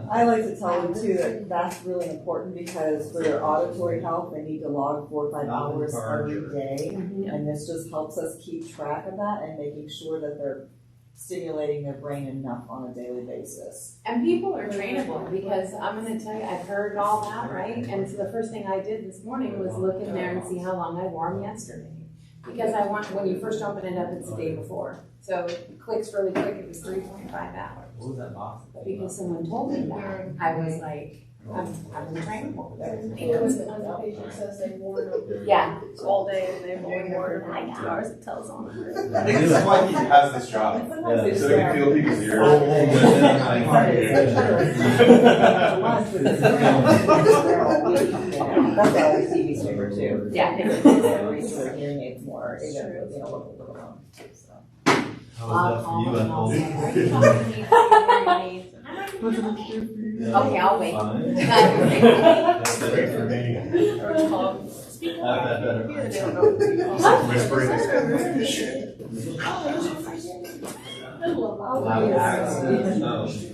I like to tell them too that that's really important because for their auditory health, they need to log 4 or 5 hours every day. And this just helps us keep track of that and making sure that they're stimulating their brain enough on a daily basis. And people are trainable because I'm going to tell you, I've heard all that, right? And so the first thing I did this morning was look in there and see how long I wore them yesterday. Because I want, when you first open it up, it's the day before. So it clicks really quick, it was 3.5 hours. What was that box? But because someone told me that, I was like, I'm trainable. Even when the patient says they wore them Yeah. all day and they've only worn them 9 hours, it tells on them. I think this is why he has this job. Yeah. So he can feel people's ears. That's our TV streamer too. Yeah. Research hearing aids more, even with, local little so. How was that for you at home? Okay, I'll wait. Fine. That's great for me. I've had better. Loud accents.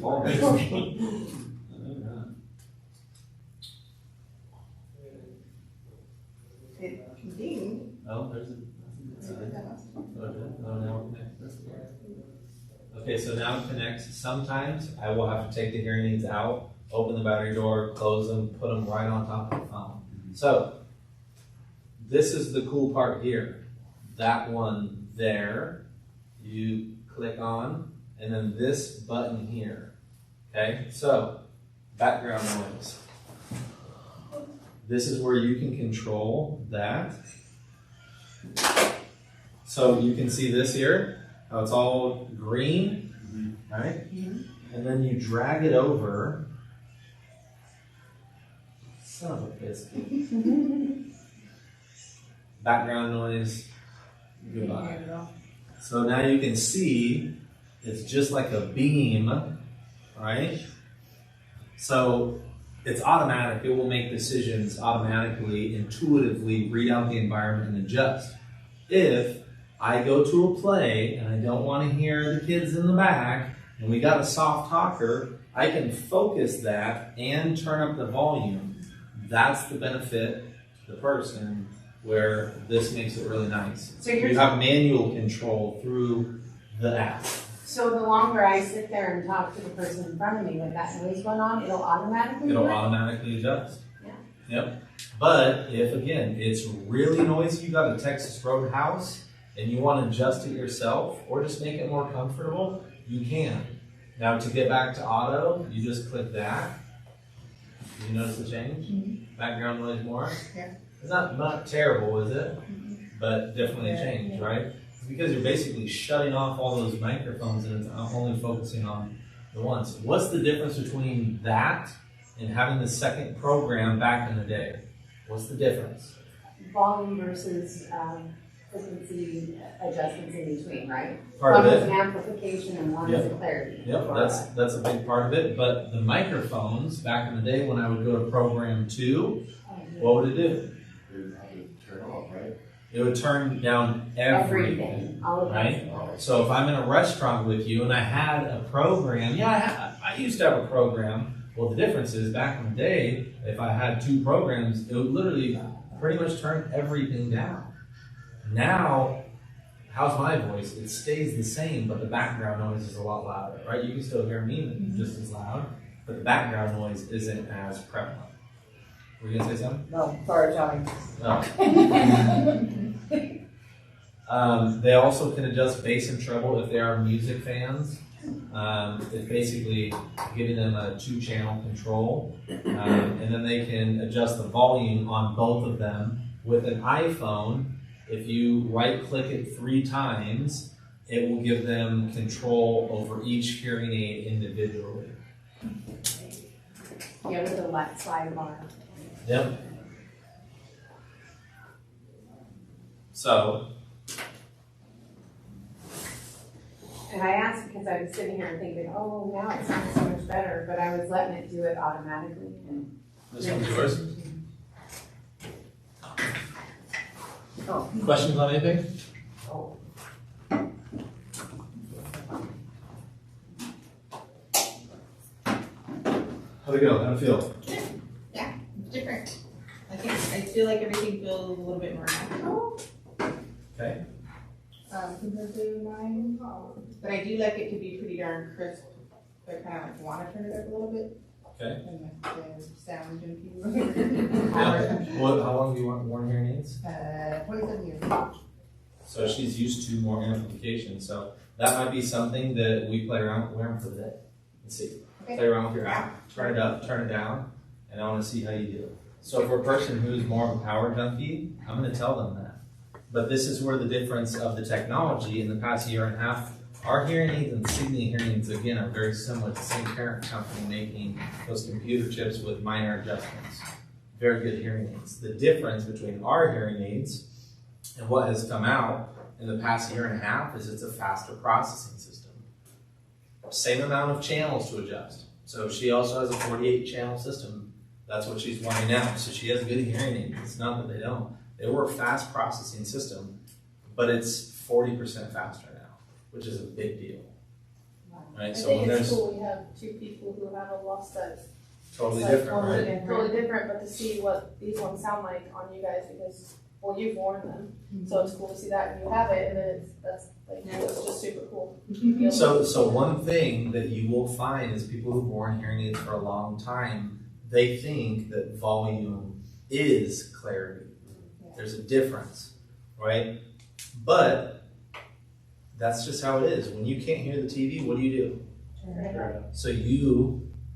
Oh, there's okay, so now connect. Sometimes I will have to take the hearing aids out, open the battery door, close them, put them right on top of the phone. So this is the cool part here. That one there, you click on, and then this button here. Okay, so background noise. This is where you can control that. So you can see this here, how it's all green, right? And then you drag it over. Son of a biscuit. Background noise, goodbye. So now you can see it's just like a beam, right? So it's automatic. It will make decisions automatically, intuitively, read out the environment and adjust. If I go to a play and I don't want to hear the kids in the back and we got a soft talker, I can focus that and turn up the volume. That's the benefit to the person where this makes it really nice. So you have manual control through the app. So the longer I sit there and talk to the person in front of me with that noise going on, it'll automatically do it? Automatically adjust. Yeah. Yep. But if, again, it's really noisy, you got a Texas Roadhouse, and you want to adjust it yourself, or just make it more comfortable, you can. Now to get back to auto, you just click that. You notice the change? Background noise more? Yeah. It's not terrible, is it? But definitely a change, right? It's because you're basically shutting off all those microphones and it's only focusing on the ones. What's the difference between that and having the second program back in the day? What's the difference? Volume versus frequency adjustments in between, right? Part of one it. is an amplification and one is a clarity. Yep, that's a big part of it. But the microphones, back in the day when I would go to program 2, what would it do? Turn off, right? It would turn down everything, all of right? So if I'm in a restaurant with you and I had a program, I used to have a program. Well, the difference is back in the day, if I had 2 programs, it would literally pretty much turn everything down. Now, how's my voice? It stays the same, but the background noise is a lot louder, right? You can still hear me just as loud, but the background noise isn't as prevalent. Were you gonna say something? No, sorry, Johnny. Oh. They also can adjust bass and treble if they are music fans. It's basically giving them a 2-channel control, and then they can adjust the volume on both of them with an iPhone. If you right-click it 3 times, it will give them control over each hearing aid individually. Yeah, with the left sidebar. Yep. So, And I asked because I was sitting here and thinking, oh, now it sounds so much better, but I was letting it do it automatically. And this one's yours. Oh. Questions on anything? Oh. How'd it go? How'd it feel? Yeah, it's different. I feel like everything feels a little bit more natural. Okay. Compared to mine. But I do like it to be pretty darn crisp. So I kind of like want to turn it up a little bit. Okay. And the sound junkie. Yeah. How long have you worn hearing aids? 27 years. So she's used to more amplification. So that might be something that we play around for the day. Let's see. Okay. Play around with your app. Turn it up, turn it down, and I want to see how you do. So for a person who's more of a power junkie, I'm going to tell them that. But this is where the difference of the technology in the past year and a half. Our hearing aids and Signia hearing aids, again, are very similar to the same parent company making those computer chips with minor adjustments. Very good hearing aids. The difference between our hearing aids and what has come out in the past year and a half is it's a faster processing system. Same amount of channels to adjust. So she also has a 48 channel system. That's what she's wanting now. So she has good hearing aids. It's not that they don't. They were a fast processing system, but it's 40% faster now, which is a big deal. Right? I So think when it's there's cool we have 2 people who have a loss that's totally like different, totally, right? totally different, but to see what these ones sound like on you guys because, well, you've worn them. So it's cool to see that and you have it and then it's just super cool. So one thing that you will find is people who've worn hearing aids for a long time, they think that volume is clarity. There's a difference, right? But that's just how it is. When you can't hear the TV, what do? So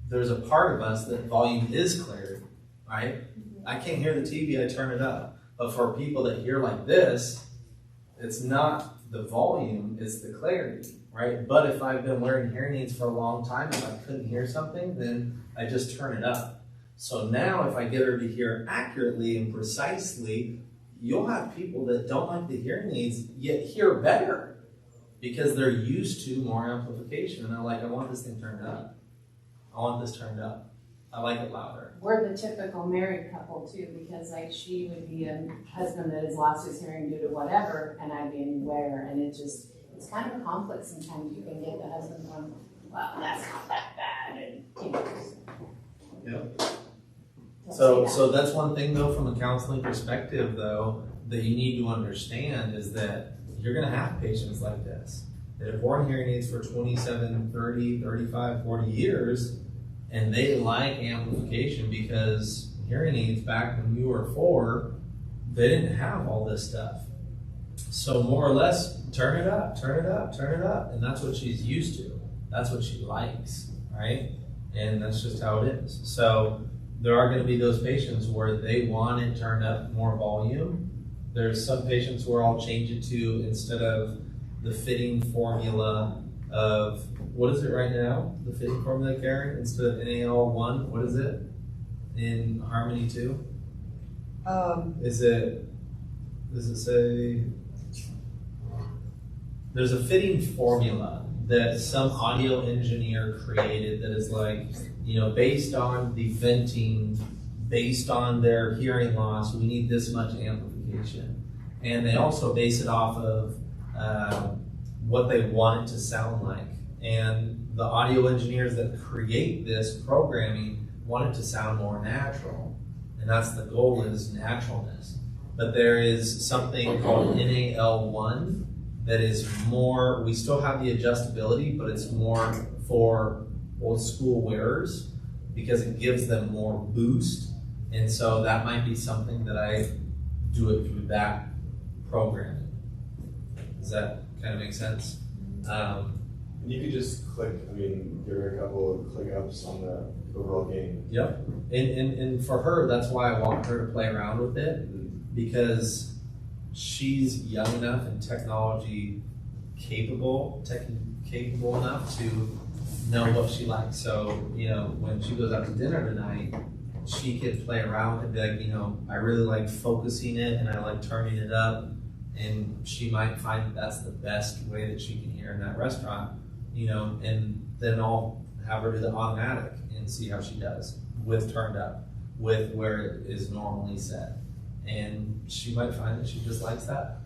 there's a part of us that volume is clarity, right? I can't hear the TV, I turn it up. But for people that hear like this, it's not the volume, it's the clarity, right? But if I've been wearing hearing aids for a long time, if I couldn't hear something, then I just turn it up. So now if I get her to hear accurately and precisely, you'll have people that don't like the hearing aids yet hear better because they're used to more amplification. And they're like, I want this thing turned up. I want this turned up. I like it louder. We're the typical married couple too, because like she would be a husband that has lost his hearing due to whatever, and I'd be anywhere, and it's kind of complex sometimes. You can get the husband going, well, that's not that bad, and you know. Yep. So that's one thing though from a counseling perspective though that you need to understand is that you're going to have patients like this that have worn hearing aids for 27, 30, 35, 40 years and they like amplification because hearing aids back when you were 4, they didn't have all this stuff. So more or less, turn it up, turn it up, turn it up. And that's what she's used to. That's what she likes, right? And that's just how it is. So there are going to be those patients where they want it turned up more volume. There's some patients where I'll change it to, instead of the fitting formula of, what is it right now? The fitting formula, Karen? Instead of NAL1, what is it? In Harmony 2? Does it say, there's a fitting formula that some audio engineer created that is like, based on the venting, based on their hearing loss, we need this much amplification. And they also base it off of what they want it to sound like. And the audio engineers that create this programming want it to sound more natural. And that's the goal, is naturalness. But there is something called NAL1 that is more, we still have the adjustability, but it's more for old school wearers because it gives them more boost. And so that might be something that I do it through that program. Does that kind of make sense? You could just click, give her a couple of click ups on the overall gain. Yep. And for her, that's why I want her to play around with it, because she's young enough and technology capable enough to know what she likes. So, you know, when she goes out to dinner tonight, she can play around and be like, you know, I really like focusing it and I like turning it up. And she might find that that's the best way that she can hear in that restaurant, you know, and then I'll have her do the automatic and see how she does with turned up, with where it is normally set. And she might find that she just likes that.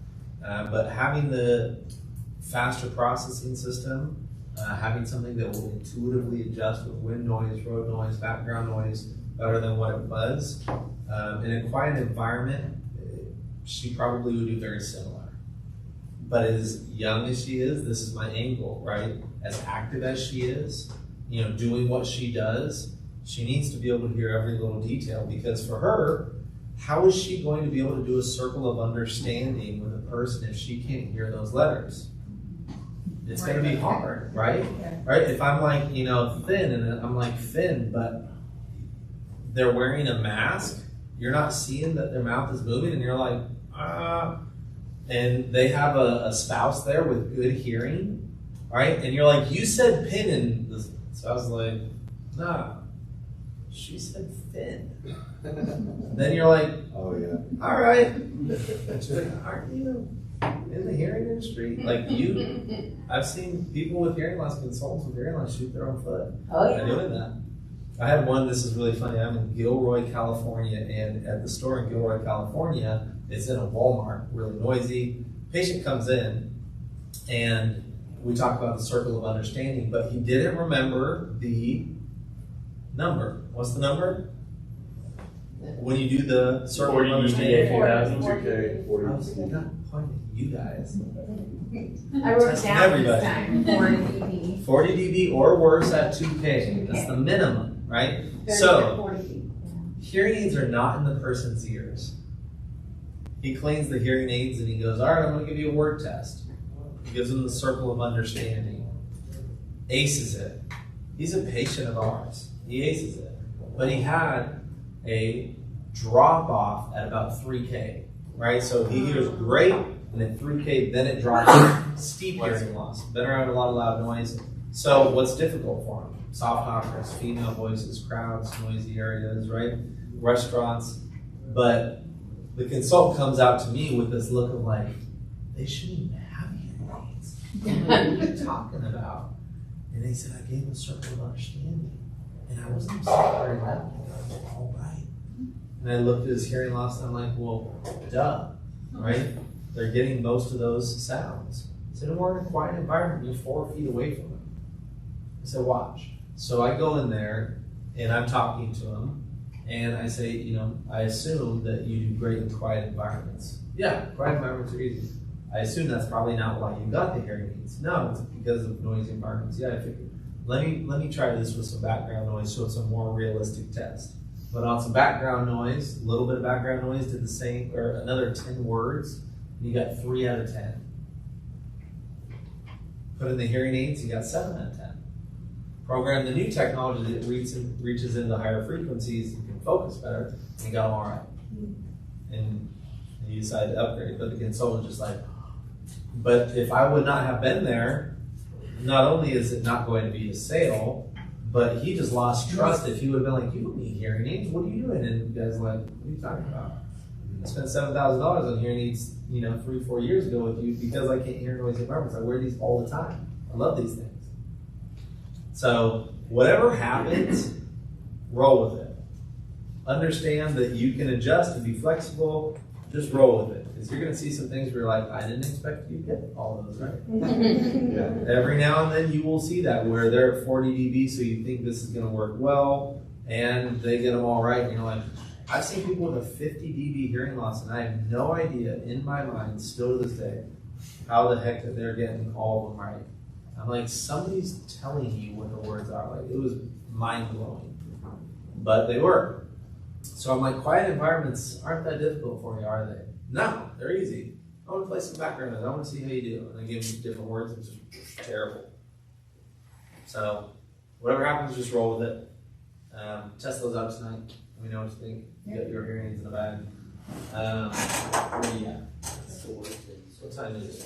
But having the faster processing system, having something that will intuitively adjust with wind noise, road noise, background noise, better than what it was. In a quiet environment, she probably would do very similar. But as young as she is, this is my angle, right? As active as she is, you know, doing what she does, she needs to be able to hear every little detail, because for her, how is she going to be able to do a circle of understanding with a person if she can't hear those letters? It's going to be hard, right? Right? If I'm like, you know, Finn, and I'm like, Finn, but they're wearing a mask, you're not seeing that their mouth is moving, and you're like, and they have a spouse there with good hearing, right? And you're like, you said Pin, and the spouse is like, nah, she said Finn. Then you're like, oh yeah, all right, aren't you in the hearing industry? Like I've seen people with hearing loss, consultants with hearing loss, shoot their own foot. Oh yeah. By doing that. I had one, this is really funny, I'm in Gilroy, California, and at the store in Gilroy, California, it's in a Walmart, really noisy. Patient comes in, and we talk about the circle of understanding, but he didn't remember the number. What's the number? When you do the circle of understanding? 2K, 40. I was not pointing at you guys. I wrote it down Everybody. this time. 40 dB. 40 dB or worse at 2K. That's the minimum, right? So, hearing aids are not in the person's ears. He cleans the hearing aids and he goes, all right, I'm going to give you a word test. He gives him the circle of understanding. Aces it. He's a patient of ours. He aces it. But he had a drop off at about 3K, right? So he hears great, and at 3K, then it drops. Steep hearing loss. Been around a lot of loud noise. So what's difficult for him? Soft operas, female voices, crowds, noisy areas, right? Restaurants. But the consultant comes out to me with this look of like, they shouldn't even have hearing aids. What are you talking about? And they said, I gave him a circle of understanding. And I wasn't very loud. All right. And I looked at his hearing loss and I'm like, well, duh, right? They're getting most of those sounds. I said, we're in a quiet environment, you're 4 feet away from him. I said, watch. So I go in there and I'm talking to him and I say, you know, I assume that you do great in quiet environments. Yeah, quiet environments are easy. I assume that's probably not why you got the hearing aids. No, it's because of noisy environments. Yeah, I figured. Let me try this with some background noise so it's a more realistic test. But on some background noise, a little bit of background noise, did the same, or another 10 words, and you got 3 out of 10. Put in the hearing aids, you got 7 out of 10. Program the new technology that reaches into higher frequencies and can focus better, and you got them all right. And you decide to upgrade, but the consultant's just like, but if I would not have been there, not only is it not going to be a sale, but he just lost trust. If he would have been like, you don't need hearing aids, what are you doing? And you guys are like, what are you talking about? I spent $7,000 on hearing aids, 3-4 years ago with you because I can't hear noisy environments. I wear these all the time. I love these things. So whatever happens, roll with it. Understand that you can adjust and be flexible. Just roll with it. Because you're going to see some things where you're like, I didn't expect you to get all of those, right? Yeah. Every now and then you will see that where they're at 40 dB, so you think this is going to work well, and they get them all right, and you're like, I've seen people with a 50 dB hearing loss, and I have no idea in my mind, still to this day, how the heck that they're getting all of them right. I'm like, somebody's telling you what the words are. Like, it was mind-blowing. But they were. So I'm like, quiet environments aren't that difficult for you, are they? No, they're easy. I want to play some background noise. I want to see how you do. And I give them different words. It's just terrible. So whatever happens, just roll with it. Test those out tonight. Let me know what you think. You got your hearing aids in the bag. Where are you at? What time is it?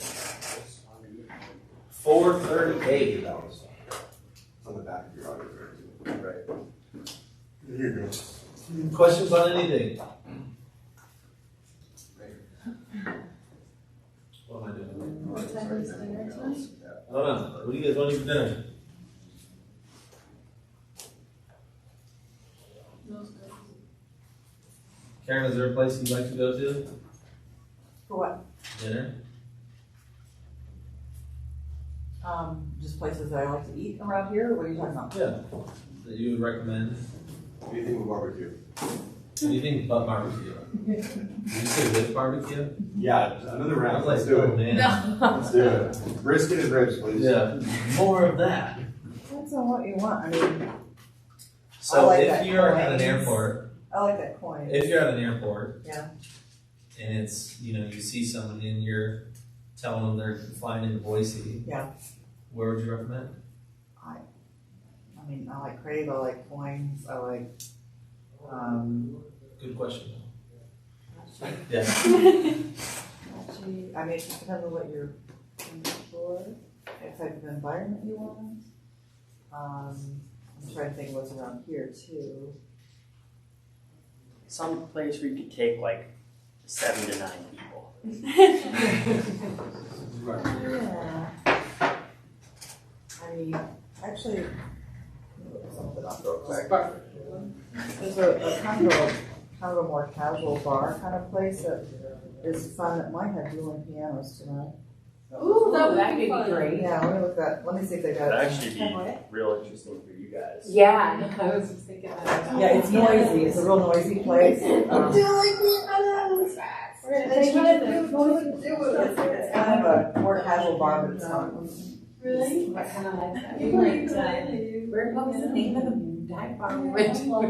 4:38. That was on the back of your audio. Right. Here you go. Questions on anything? What am I doing? What time is dinner tonight? I don't know. What do you guys want to eat for dinner? Karen, is there a place you'd like to go to? For what? Dinner? Just places that I like to eat around here, or what are you talking about? Yeah. That you would recommend? Anything with barbecue? Anything but barbecue? Did you say with barbecue? Yeah, another I round. was Let's like, do oh it. man. Let's do it. Brisket and ribs, please. Yeah. More of that. Depends on what you want. I mean, So I like if that you're at an coins. airport, I like that coin. if you're at an airport, Yeah. and it's, you see someone and you're telling them they're flying into Boise, Yeah. where would you recommend? I mean, I like Crave, I like coins, I like, Good question. Yeah. actually, I mean, it just depends on what you're looking for, what type of environment you want. I'm trying to think of what's around here too. Some place where you could take like 7 to 9 people. Yeah. I mean, actually, let me look something up real quick. There's a kind of a more casual bar kind of place that is fun that might have dueling pianos tonight. Ooh, that That could be fun. great. Yeah, let me look that. Let me see if they got That'd it. actually be real interesting for you guys. Yeah, I was just thinking that. Yeah, it's noisy. It's a real noisy place. Dueling pianos! We're gonna take it. It's kind of a more casual bar, but it's fun. Really? What kind of like that? People are good. Where what was the name of the dive bar we went to? What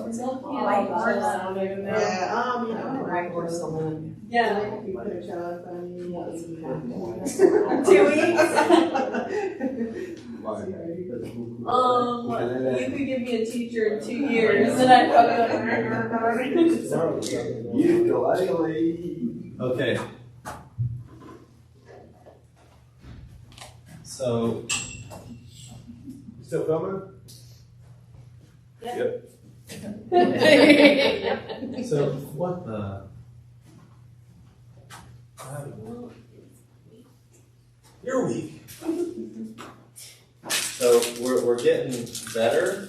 was it called? White Horse. Yeah, White Horse Saloon. Yeah. You put a shot on me. 2 weeks? You could give me a teacher in 2 years, and I'd probably Okay. So, Still filming? so what the? You're weak. So we're getting better,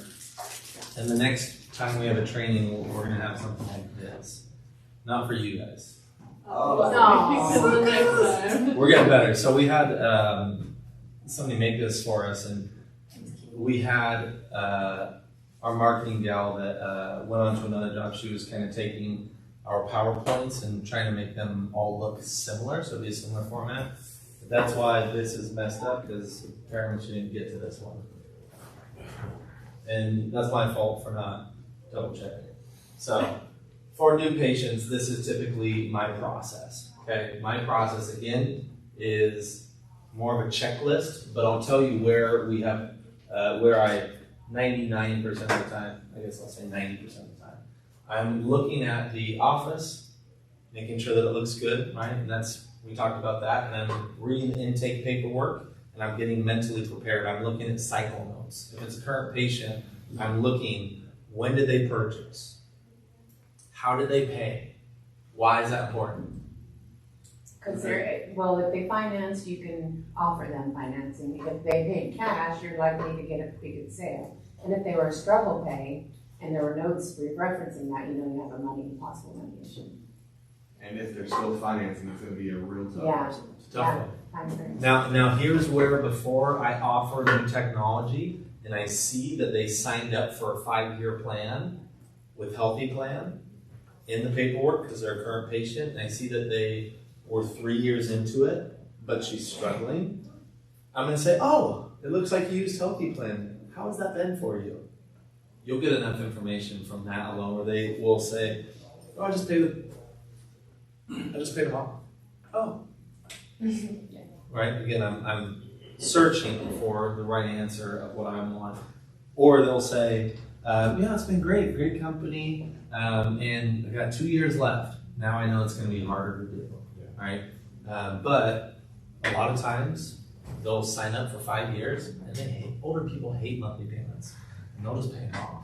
and the next time we have a training, we're gonna have something like this. Not for you guys. We're getting better. So we had somebody make this for us, and we had our marketing gal that went on to another job. She was kind of taking our PowerPoints and trying to make them all look similar, so it'd be a similar format. But that's why this is messed up, because apparently she didn't get to this one. And that's my fault for not double checking. So for new patients, this is typically my process. Okay, my process again is more of a checklist, but I'll tell you where we have, where I 99% of the time, I guess I'll say 90% of the time, I'm looking at the office, making sure that it looks good, right? And we talked about that, and I'm reading the intake paperwork, and I'm getting mentally prepared. I'm looking at cycle notes. If it's a current patient, I'm looking, when did they purchase? How did they pay? Why is that important? Because well, if they finance, you can offer them financing. If they paid cash, you're likely to get a pretty good sale. And if they were a struggle pay, and there were notes referencing that, you have a possible money issue. And if they're still financing, it's going to be a real tough Yeah. Tough. Now here's where, before I offer them technology and I see that they signed up for a 5-year plan with Healthy Plan in the paperwork because they're a current patient, and I see that they were 3 years into it, but she's struggling, I'm going to say, oh, it looks like you used Healthy Plan. How has that been for you? You'll get enough information from that alone where they will say, oh, I just paid them off. Oh. Right? Again, I'm searching for the right answer of what I want. Or they'll say, yeah, it's been great company, and I got 2 years left. Now I know it's going to be harder to do. Yeah. right? But a lot of times they'll sign up for 5 years, and older people hate monthly payments, and they'll just pay them off.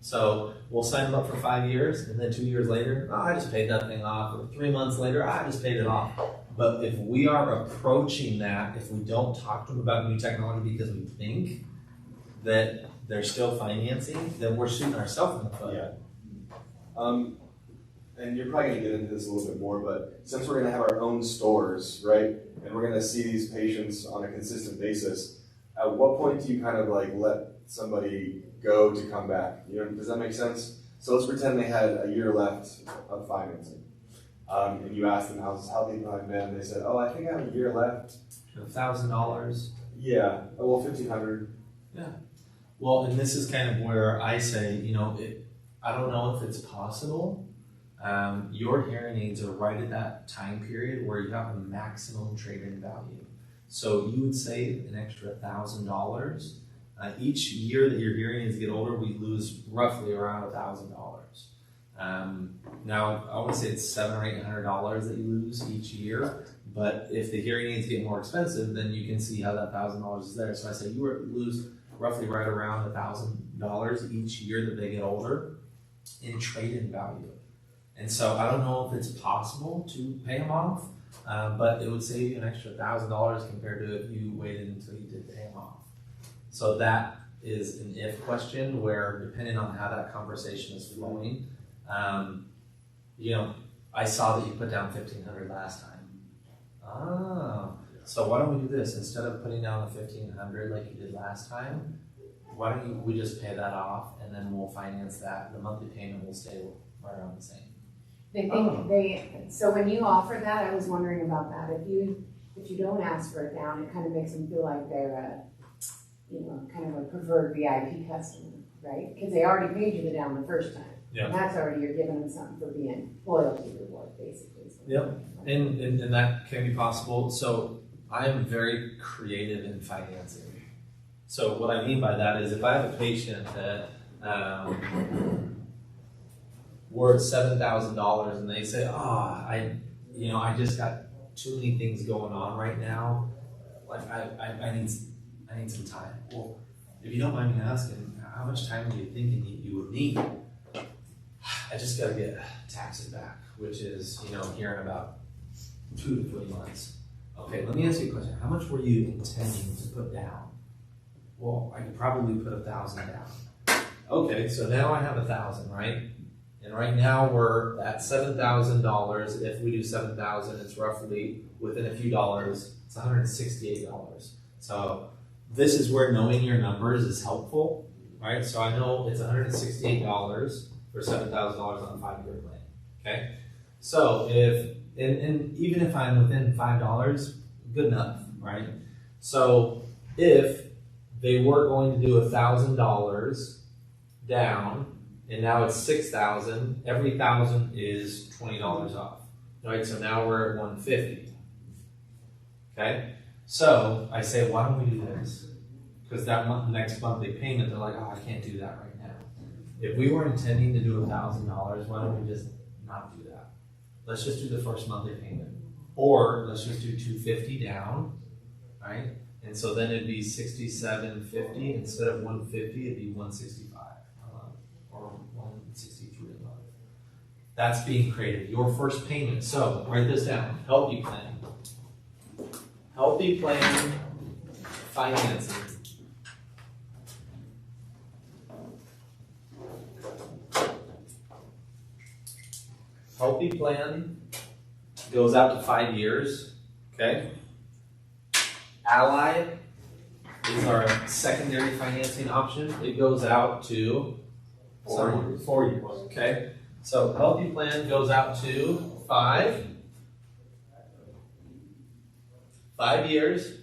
So we'll sign them up for 5 years, and then 2 years later, I just paid that thing off. Or 3 months later, I just paid it off. But if we are approaching that, if we don't talk to them about new technology because we think that they're still financing, then we're shooting ourselves in the foot. Yeah. And you're probably going to get into this a little bit more, but since we're going to have our own stores, right, and we're going to see these patients on a consistent basis, at what point do you kind of like let somebody go to come back? You know, does that make sense? So let's pretend they had a year left of financing, and you asked them how's people have been. They said, "Oh, I think I have a year left." $1,000. Yeah. Oh, well, $1,500. Yeah. Well, and this is kind of where I say, you know, I don't know if it's possible. Your hearing aids are right at that time period where you have a maximum trade-in value. So you would save an extra $1,000. Each year that your hearing aids get older, we lose roughly around $1,000. Now, I would say it's $700 or $800 that you lose each year. But if the hearing aids get more expensive, then you can see how that $1,000 is there. So I say you lose roughly right around $1,000 each year that they get older in trade-in value. And so I don't know if it's possible to pay them off, but it would save you an extra $1,000 compared to if you waited until you did pay them off. So that is an if question where, depending on how that conversation is flowing, you know, I saw that you put down $1,500 last time. So why don't we do this? Instead of putting down the $1,500 like you did last time, why don't we just pay that off and then we'll finance that. The monthly payment will stay right around the same. They think so when you offer that, I was wondering about that. If you don't ask for it down, it kind of makes them feel like they're kind of a preferred VIP customer, right? Because they already paid you the down the first time. Yeah. And that's already, you're giving them something for being loyalty reward, basically. Yep. And that can be possible. So I'm very creative in financing. So what I mean by that is if I have a patient that we're at $7,000 and they say, I just got too many things going on right now. Like I need some time. Well, if you don't mind me asking, how much time are you thinking you would need? I just got to get taxes back, which is, here in about 2 to 3 months. Okay, let me ask you a question. How much were you intending to put down? Well, I could probably put $1,000 down. Okay, so now I have $1,000, right? And right now we're at $7,000. If we do 7,000, it's roughly within a few dollars. It's $168. So this is where knowing your numbers is helpful, right? So I know it's $168 for $7,000 on a 5-year plan. Okay, so and even if I'm within $5, good enough, right? So if they were going to do $1,000 down, and now it's $6,000. Every $1,000 is $20 off, right? So now we're at $150. Okay, so I say, why don't we do this? Because that next monthly payment, they're like, I can't do that right now. If we were intending to do $1,000, why don't we just not do that? Let's just do the first monthly payment, or let's just do $250 down, right? And so then it'd be $67.50 instead of $150. It'd be $165 or $163 a month. That's being creative. Your first payment. So write this down. Healthy plan. Healthy plan financing. Healthy plan goes out to 5 years. Okay. Ally is our secondary financing option. It goes out to 4 years. Okay. So healthy plan goes out to 5 years,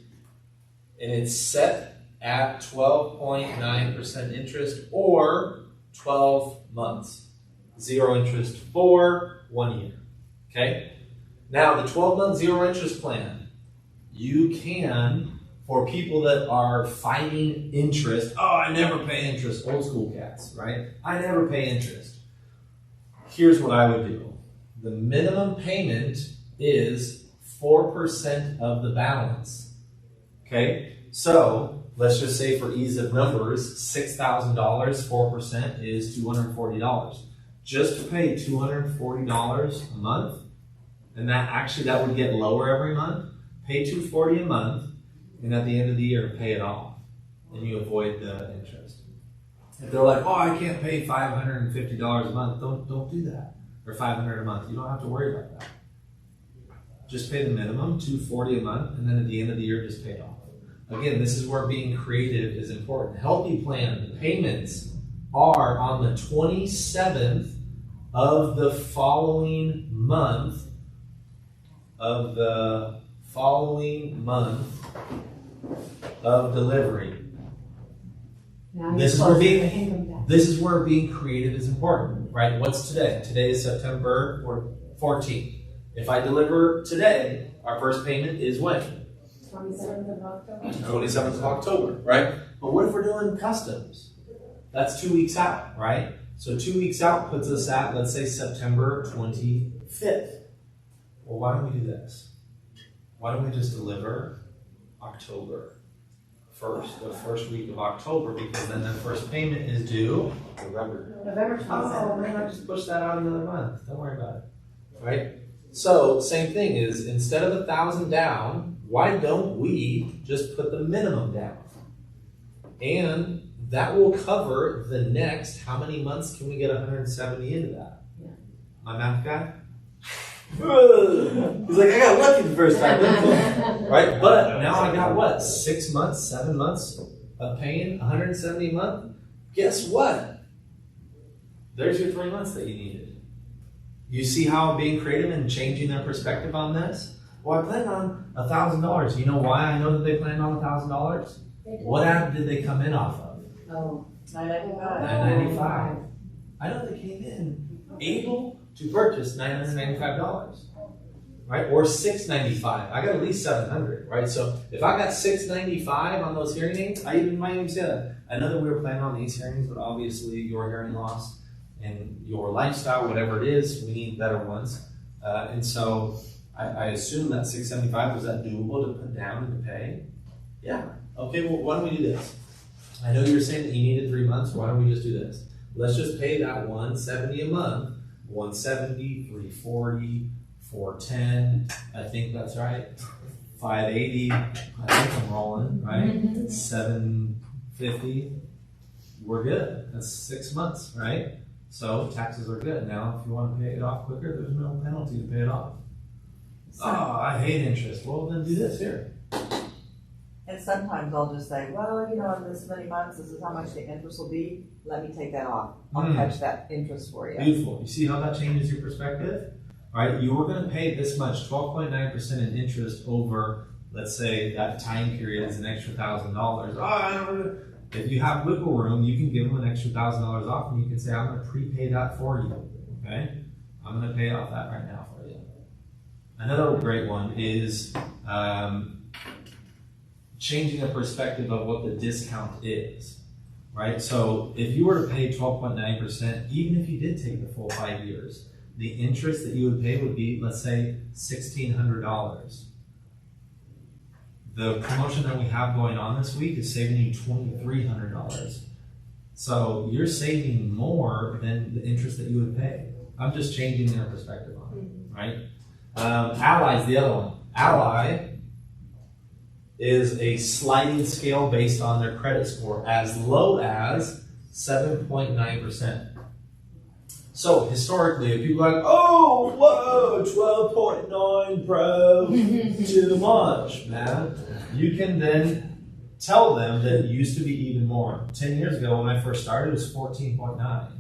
and it's set at 12.9% interest or 12 months. 0 interest for 1 year. Okay. Now the 12-month 0 interest plan. You can, for people that are fighting interest, I never pay interest, old school cats, right? I never pay interest. Here's what I would do. The minimum payment is 4% of the balance. Okay, so let's just say for ease of numbers, $6,000, 4% is $240. Just to pay $240 a month, and that would get lower every month. Pay $240 a month, and at the end of the year, pay it off, and you avoid the interest. If they're like, oh, I can't pay $550 a month, don't do that. Or $500 a month. You don't have to worry about that. Just pay the minimum, $240 a month, and then at the end of the year, just pay it off. Again, this is where being creative is important. Healthy plan, the payments are on the 27th of the following month of delivery. This is where being creative is important, right? What's today? Today is September 14th. If I deliver today, our first payment is when? 27th of October. 27th of October, right? But what if we're doing customs? That's 2 weeks out, right? So 2 weeks out puts us at, let's say, September 25th. Well, why don't we do this? Why don't we just deliver October 1st, the first week of October, because then the first payment is due November Oh, 27th. man, I just push that out another month. Don't worry about it, right? So same thing is, instead of 1,000 down, why don't we just put the minimum down? And that will cover the next, how many months can we get 170 into that? Yeah. My math guy? He's like, I got lucky the first time. Right? But now I got what? 6 months, 7 months of paying 170 a month? Guess what? There's your 3 months that you needed. You see how I'm being creative and changing their perspective on this? Well, I planned on $1,000. You know why I know that they planned on $1,000? What app did they come in off of? Oh, $995. $995. I know they came in able to purchase $995, right? Or $695. I got at least $700, right? So if I got $695 on those hearing aids, I might even say that. I know that we were planning on these hearing aids, but obviously your hearing loss and your lifestyle, whatever it is, we need better ones. And so I assume that $675, was that doable to put down and to pay? Yeah. Okay, well, why don't we do this? I know you're saying that you needed 3 months. Why don't we just do this? Let's just pay that $170 a month. 170, 340, 410. I think that's right. 580. I think I'm rolling, right? 750. We're good. That's 6 months, right? So taxes are good. Now, if you want to pay it off quicker, there's no penalty to pay it off. Oh, I hate interest. Well, then do this here. And sometimes I'll just say, well, you know, in this many months, this is how much the interest will be. Let me take that off. I'll catch that interest for you. Beautiful. You see how that changes your perspective? All right, you were going to pay this much, 12.9% in interest over, let's say, that time period is an extra $1,000. If you have wiggle room, you can give them an extra $1,000 off, and you can say, I'm going to prepay that for you. Okay? I'm going to pay off that right now for you. Another great one is changing the perspective of what the discount is, right? So if you were to pay 12.9%, even if you did take the full 5 years, the interest that you would pay would be, let's say, $1,600. The promotion that we have going on this week is saving you $2,300. So you're saving more than the interest that you would pay. I'm just changing their perspective on it, right? Ally's the other one. Ally is a sliding scale based on their credit score, as low as 7.9%. So historically, if people are like, oh, whoa, 12.9, bro, too much, man. You can then tell them that it used to be even more. 10 years ago, when I first started, it was 14.9.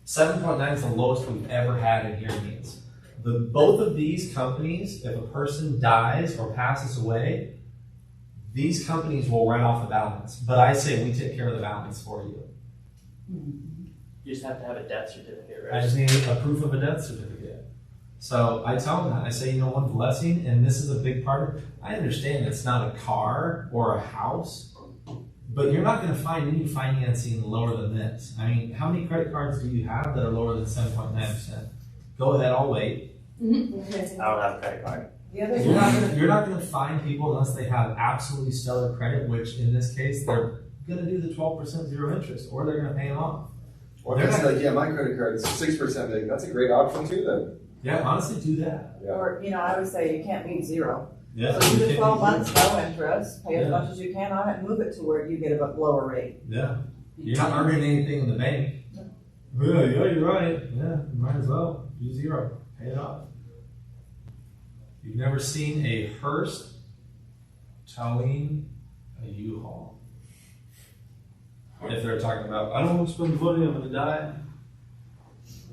7.9 is the lowest we've ever had in hearing aids. Both of these companies, if a person dies or passes away, these companies will write off the balance. But I say we take care of the balance for you. You just have to have a death certificate, right? I just need a proof of a death certificate. So I tell them that. I say, you know, one blessing, and this is a big part of it. I understand it's not a car or a house, but you're not going to find any financing lower than this. I mean, how many credit cards do you have that are lower than 7.9%? Go ahead, I'll wait. I don't have a credit card. The other You're not gonna find people unless they have absolutely stellar credit, which in this case, they're gonna do the 12% zero interest, or they're gonna pay them off. Or if it's like, yeah, my credit card's 6%, that's a great option too then. Yeah, honestly, do that. Yeah. Or, I would say you can't beat zero. Yeah. So do the 12 months, no interest, pay as Yeah. much as you can on it, move it to where you get a lower rate. Yeah. You're not earning anything in the bank. Yeah, you're right. Yeah, you might as well do zero. Pay it off. You've never seen a hearse towing a U-Haul. If they're talking about, I don't want to spend money, I'm gonna die.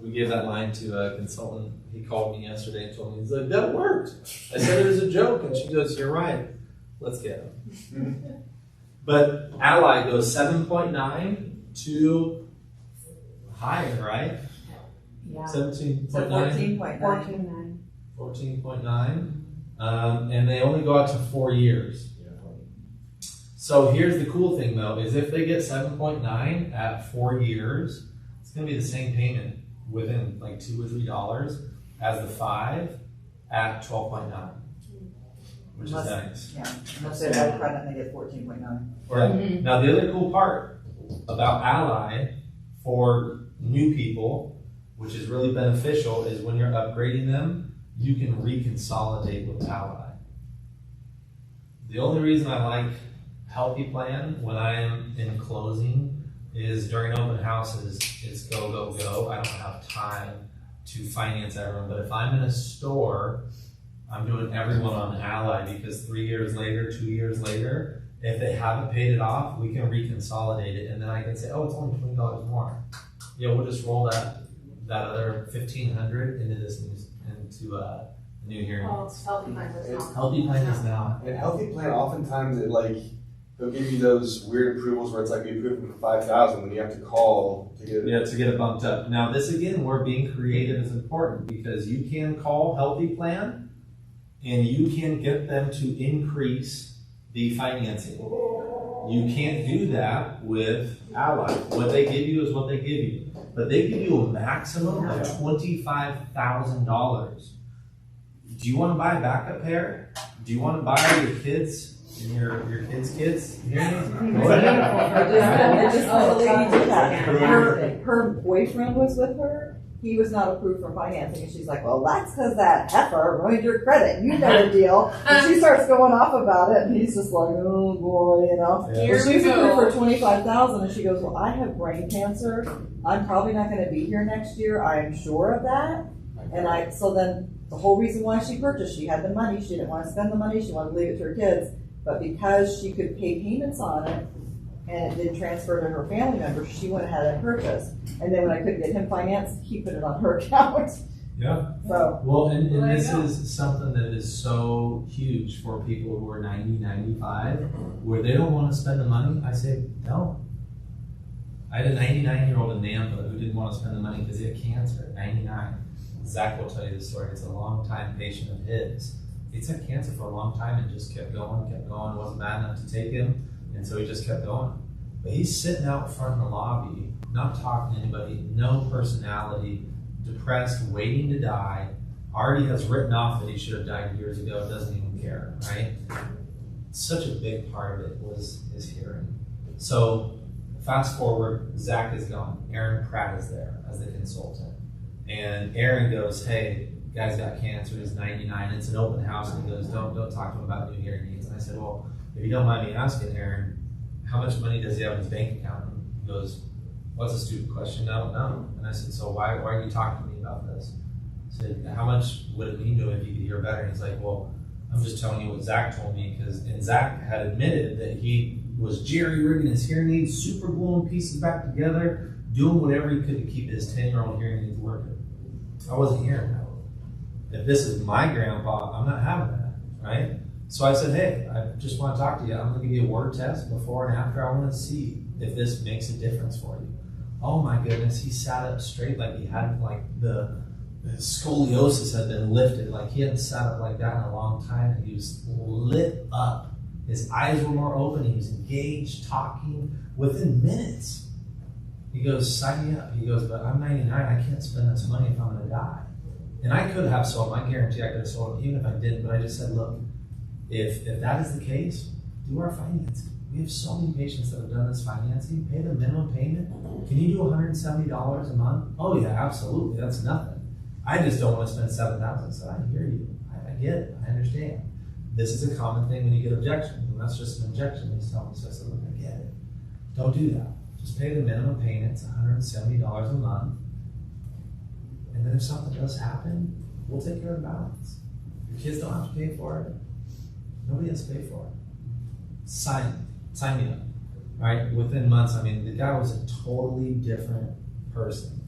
We gave that line to a consultant. He called me yesterday and told me, he's like, that worked. I said it was a joke, and she goes, you're right. Let's get him. But Ally goes 7.9 to higher, right? Yeah. 17.9. So 14.9. 14.9. 14.9. And they only go out to 4 years. So here's the cool thing though, is if they get 7.9 at 4 years, it's gonna be the same payment within like $2 or $3 as the 5 at 12.9, which is nice. Yeah, unless they have credit and they get 14.9. Right. Now the other cool part about Ally for new people, which is really beneficial, is when you're upgrading them, you can reconsolidate with Ally. The only reason I like Healthy Plan when I am in closing is during open houses, it's go, go, go. I don't have time to finance everyone, but if I'm in a store, I'm doing everyone on Ally because 3 years later, 2 years later, if they haven't paid it off, we can reconsolidate it, and then I can say, oh, it's only $20 more. Yeah, we'll just roll that other $1,500 into this new hearing. Well, it's Healthy Plan does not. Healthy Plan is now. And Healthy Plan, oftentimes it they'll give you those weird approvals where it's like we approved for 5,000 when you have to call to get it. Yeah, to get it bumped up. Now this again, where being creative is important because you can call Healthy Plan and you can get them to increase the financing. You can't do that with Ally. What they give you is what they give you. But they give you a maximum of $25,000. Do you want to buy a backup pair? Do you want to buy your kids and your kids' Her boyfriend was with her. He was not approved for financing, and she's like, "Well, that's because that heifer ruined your credit. You know the deal." And she starts going off about it, and he's just like, "Oh boy, Yeah. But she's approved for 25,000, and she goes, "Well, I have brain cancer. I'm probably not going to be here next year. I am sure of that." And so then the whole reason why she purchased, she had the money. She didn't want to spend the money. She wanted to leave it to her kids. But because she could pay payments on it, and it did transfer to her family members, she went ahead and purchased. And then when I couldn't get him financed, he put it on her account. Yeah. So. Well, and this is something that is so huge for people who are 90, 95, where they don't want to spend the money. I say, don't. I had a 99-year-old in Nampa who didn't want to spend the money because he had cancer at 99. Zach will tell you the story. It's a long-time patient of his. He's had cancer for a long time and just kept going. Wasn't bad enough to take him, and so he just kept going. But he's sitting out front in the lobby, not talking to anybody, no personality, depressed, waiting to die, already has written off that he should have died years ago, doesn't even care, right? Such a big part of it was his hearing. So fast forward, Zach is gone. Aaron Pratt is there as the consultant. And Aaron goes, hey, guy's got cancer, he's 99, it's an open house, and he goes, don't talk to him about new hearing aids. And I said, well, if you don't mind me asking, Aaron, how much money does he have in his bank account? And he goes, what's a stupid question? No. And I said, so why are you talking to me about this? I said, how much would it mean to him if he could hear better? And he's like, well, I'm just telling you what Zach told me, and Zach had admitted that he was jerry-rigging his hearing aids, super gluing pieces back together, doing whatever he could to keep his 10-year-old hearing aids working. I wasn't hearing that. If this is my grandpa, I'm not having that, right? So I said, hey, I just want to talk to you. I'm going to give you a word test before and after. I want to see if this makes a difference for you. Oh my goodness, he sat up straight like he hadn't, like the scoliosis had been lifted. Like he hadn't sat up like that in a long time. And he was lit up. His eyes were more open. He was engaged, talking within minutes. He goes, sign me up. He goes, but I'm 99. I can't spend this money if I'm going to die. And I could have sold them. I guarantee I could have sold them, even if I didn't. But I just said, look, if that is the case, do our financing. We have so many patients that have done this financing. Pay the minimum payment. Can you do $170 a month? Oh yeah, absolutely. That's nothing. I just don't want to spend $7,000. So I hear you. I get it. I understand. This is a common thing when you get objections, and that's just an objection. They tell me, so I said, look, I get it. Don't do that. Just pay the minimum payments, $170 a month. And then if something does happen, we'll take care of the balance. Your kids don't have to pay for it. Nobody has to pay for it. Sign me up. Right? Within months, I mean, the guy was a totally different person.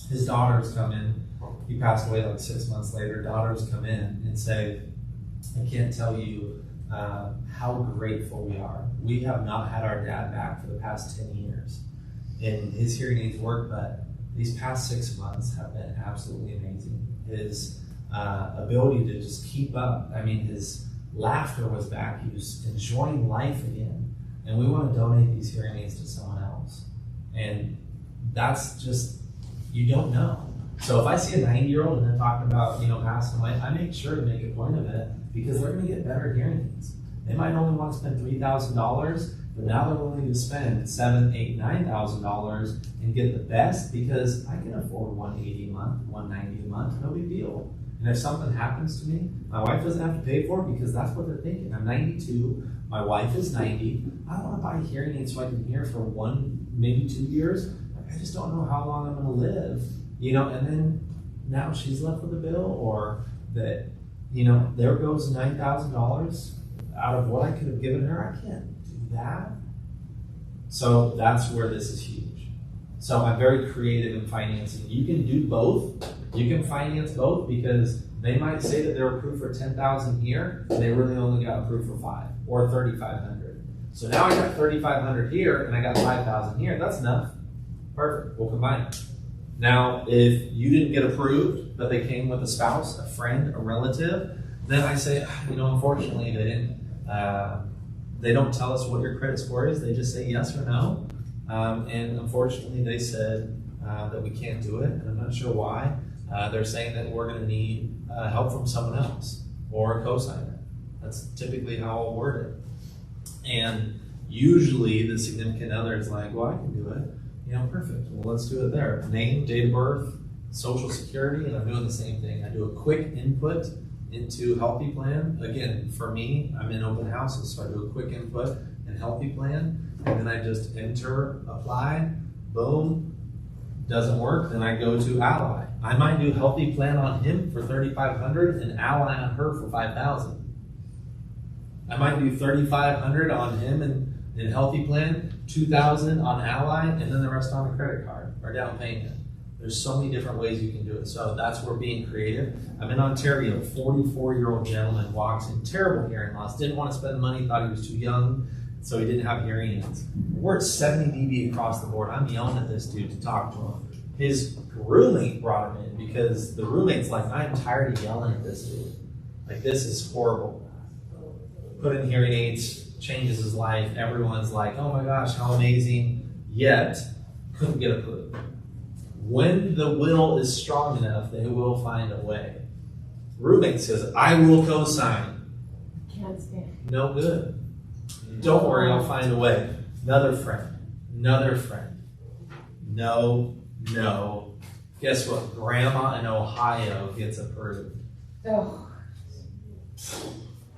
His daughters come in. He passed away like 6 months later. Daughters come in and say, I can't tell you how grateful we are. We have not had our dad back for the past 10 years. And his hearing aids work, but these past 6 months have been absolutely amazing. His ability to just keep up, I mean, his laughter was back. He was enjoying life again. And we want to donate these hearing aids to someone else. And that's just, you don't know. So if I see a 90-year-old and they're talking about, passing away, I make sure to make a point of it because they're going to get better hearing aids. They might only want to spend $3,000, but now they're willing to spend $7,000, $8,000, $9,000 and get the best because I can afford $180 a month, $190 a month, no big deal. And if something happens to me, my wife doesn't have to pay for it because that's what they're thinking. I'm 92, my wife is 90. I don't want to buy a hearing aid so I can hear for 1, maybe 2 years. I just don't know how long I'm going to live, and then now she's left with a bill or that, there goes $9,000 out of what I could have given her. I can't do that. So that's where this is huge. So I'm very creative in financing. You can do both. You can finance both because they might say that they're approved for $10,000 here, and they really only got approved for $5,000 or $3,500. So now I got $3,500 here, and I got $5,000 here. That's enough. Perfect. We'll combine it. Now, if you didn't get approved, but they came with a spouse, a friend, a relative, then I say, unfortunately, they didn't. They don't tell us what your credit score is. They just say yes or no. And unfortunately, they said that we can't do it, and I'm not sure why. They're saying that we're going to need help from someone else or a cosigner. That's typically how I'll word it. And usually the significant other is like, well, I can do it. Perfect. Well, let's do it there. Name, date of birth, social security, and I'm doing the same thing. I do a quick input into Healthy Plan. Again, for me, I'm in open houses, so I do a quick input in Healthy Plan, and then I just enter, apply, boom. Doesn't work, then I go to Ally. I might do Healthy Plan on him for $3,500 and Ally on her for $5,000. I might do $3,500 on him and in Healthy Plan, $2,000 on Ally, and then the rest on a credit card or down payment. There's so many different ways you can do it. So that's where being creative. I'm in Ontario. A 44-year-old gentleman walks in, terrible hearing loss, didn't want to spend money, thought he was too young, so he didn't have hearing aids. We're at 70 dB across the board. I'm yelling at this dude to talk to him. His roommate brought him in because the roommate's like, I'm tired of yelling at this dude. Like, this is horrible. Put in hearing aids, changes his life. Everyone's like, oh my gosh, how amazing. Yet, couldn't get approved. When the will is strong enough, they will find a way. Roommate says, I will co-sign. Can't stand. No good. Don't worry, I'll find a way. Another friend. No. Guess what? Grandma in Ohio gets approved. Oh.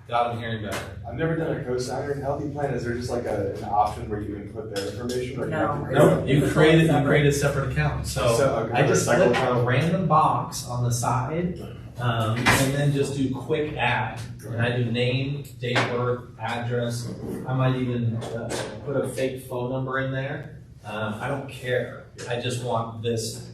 Got him hearing better. I've never done a cosigner in Healthy Plan. Is there just like an option where you input their information? Or No, you create a separate account. So okay, I just click a random box on the side and then just do quick add. And I do name, date of birth, address. I might even put a fake phone number in there. I don't care. I just want this.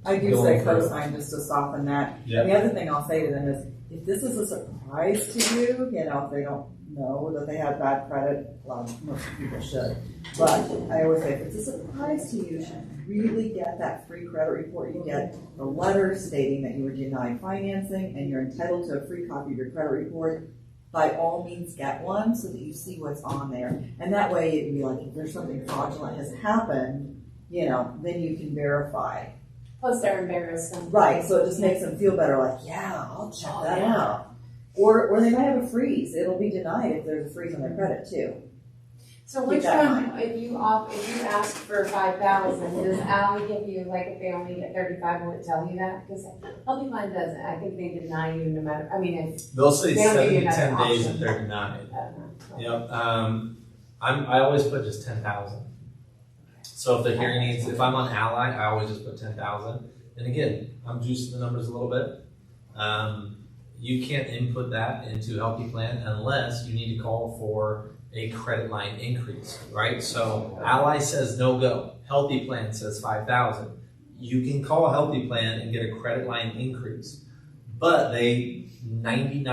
I do say cosign just to soften that. Yep. The other thing I'll say to them is, if this is a surprise to you, if they don't know that they have bad credit, well, most people should. But I always say, if it's a surprise to you, you should really get that free credit report. You get the letter stating that you were denied financing and you're entitled to a free copy of your credit report. By all means, get one so that you see what's on there. And that way, it'd be like, if there's something fraudulent has happened, then you can verify. Plus they're embarrassed. Right, so it just makes them feel better, like, yeah, I'll check that out. Or they might have a freeze. It'll be denied if there's a freeze on their credit too. So Keep which that in one, if you ask for 5,000, does Ally give you, like, if they only get 35, will it tell you that? Because Healthy Plan doesn't. I think they deny you no matter, I mean, if. They'll say They don't give 7 you to 10 another days option. if they're denied. Uh-huh. Yep. I always put just 10,000. So if the hearing aids, if I'm on Ally, I always just put 10,000. And again, I'm juicing the numbers a little bit. You can't input that into Healthy Plan unless you need to call for a credit line increase, right? So Ally says no go. Healthy Plan says 5,000. You can call Healthy Plan and get a credit line increase, but they 99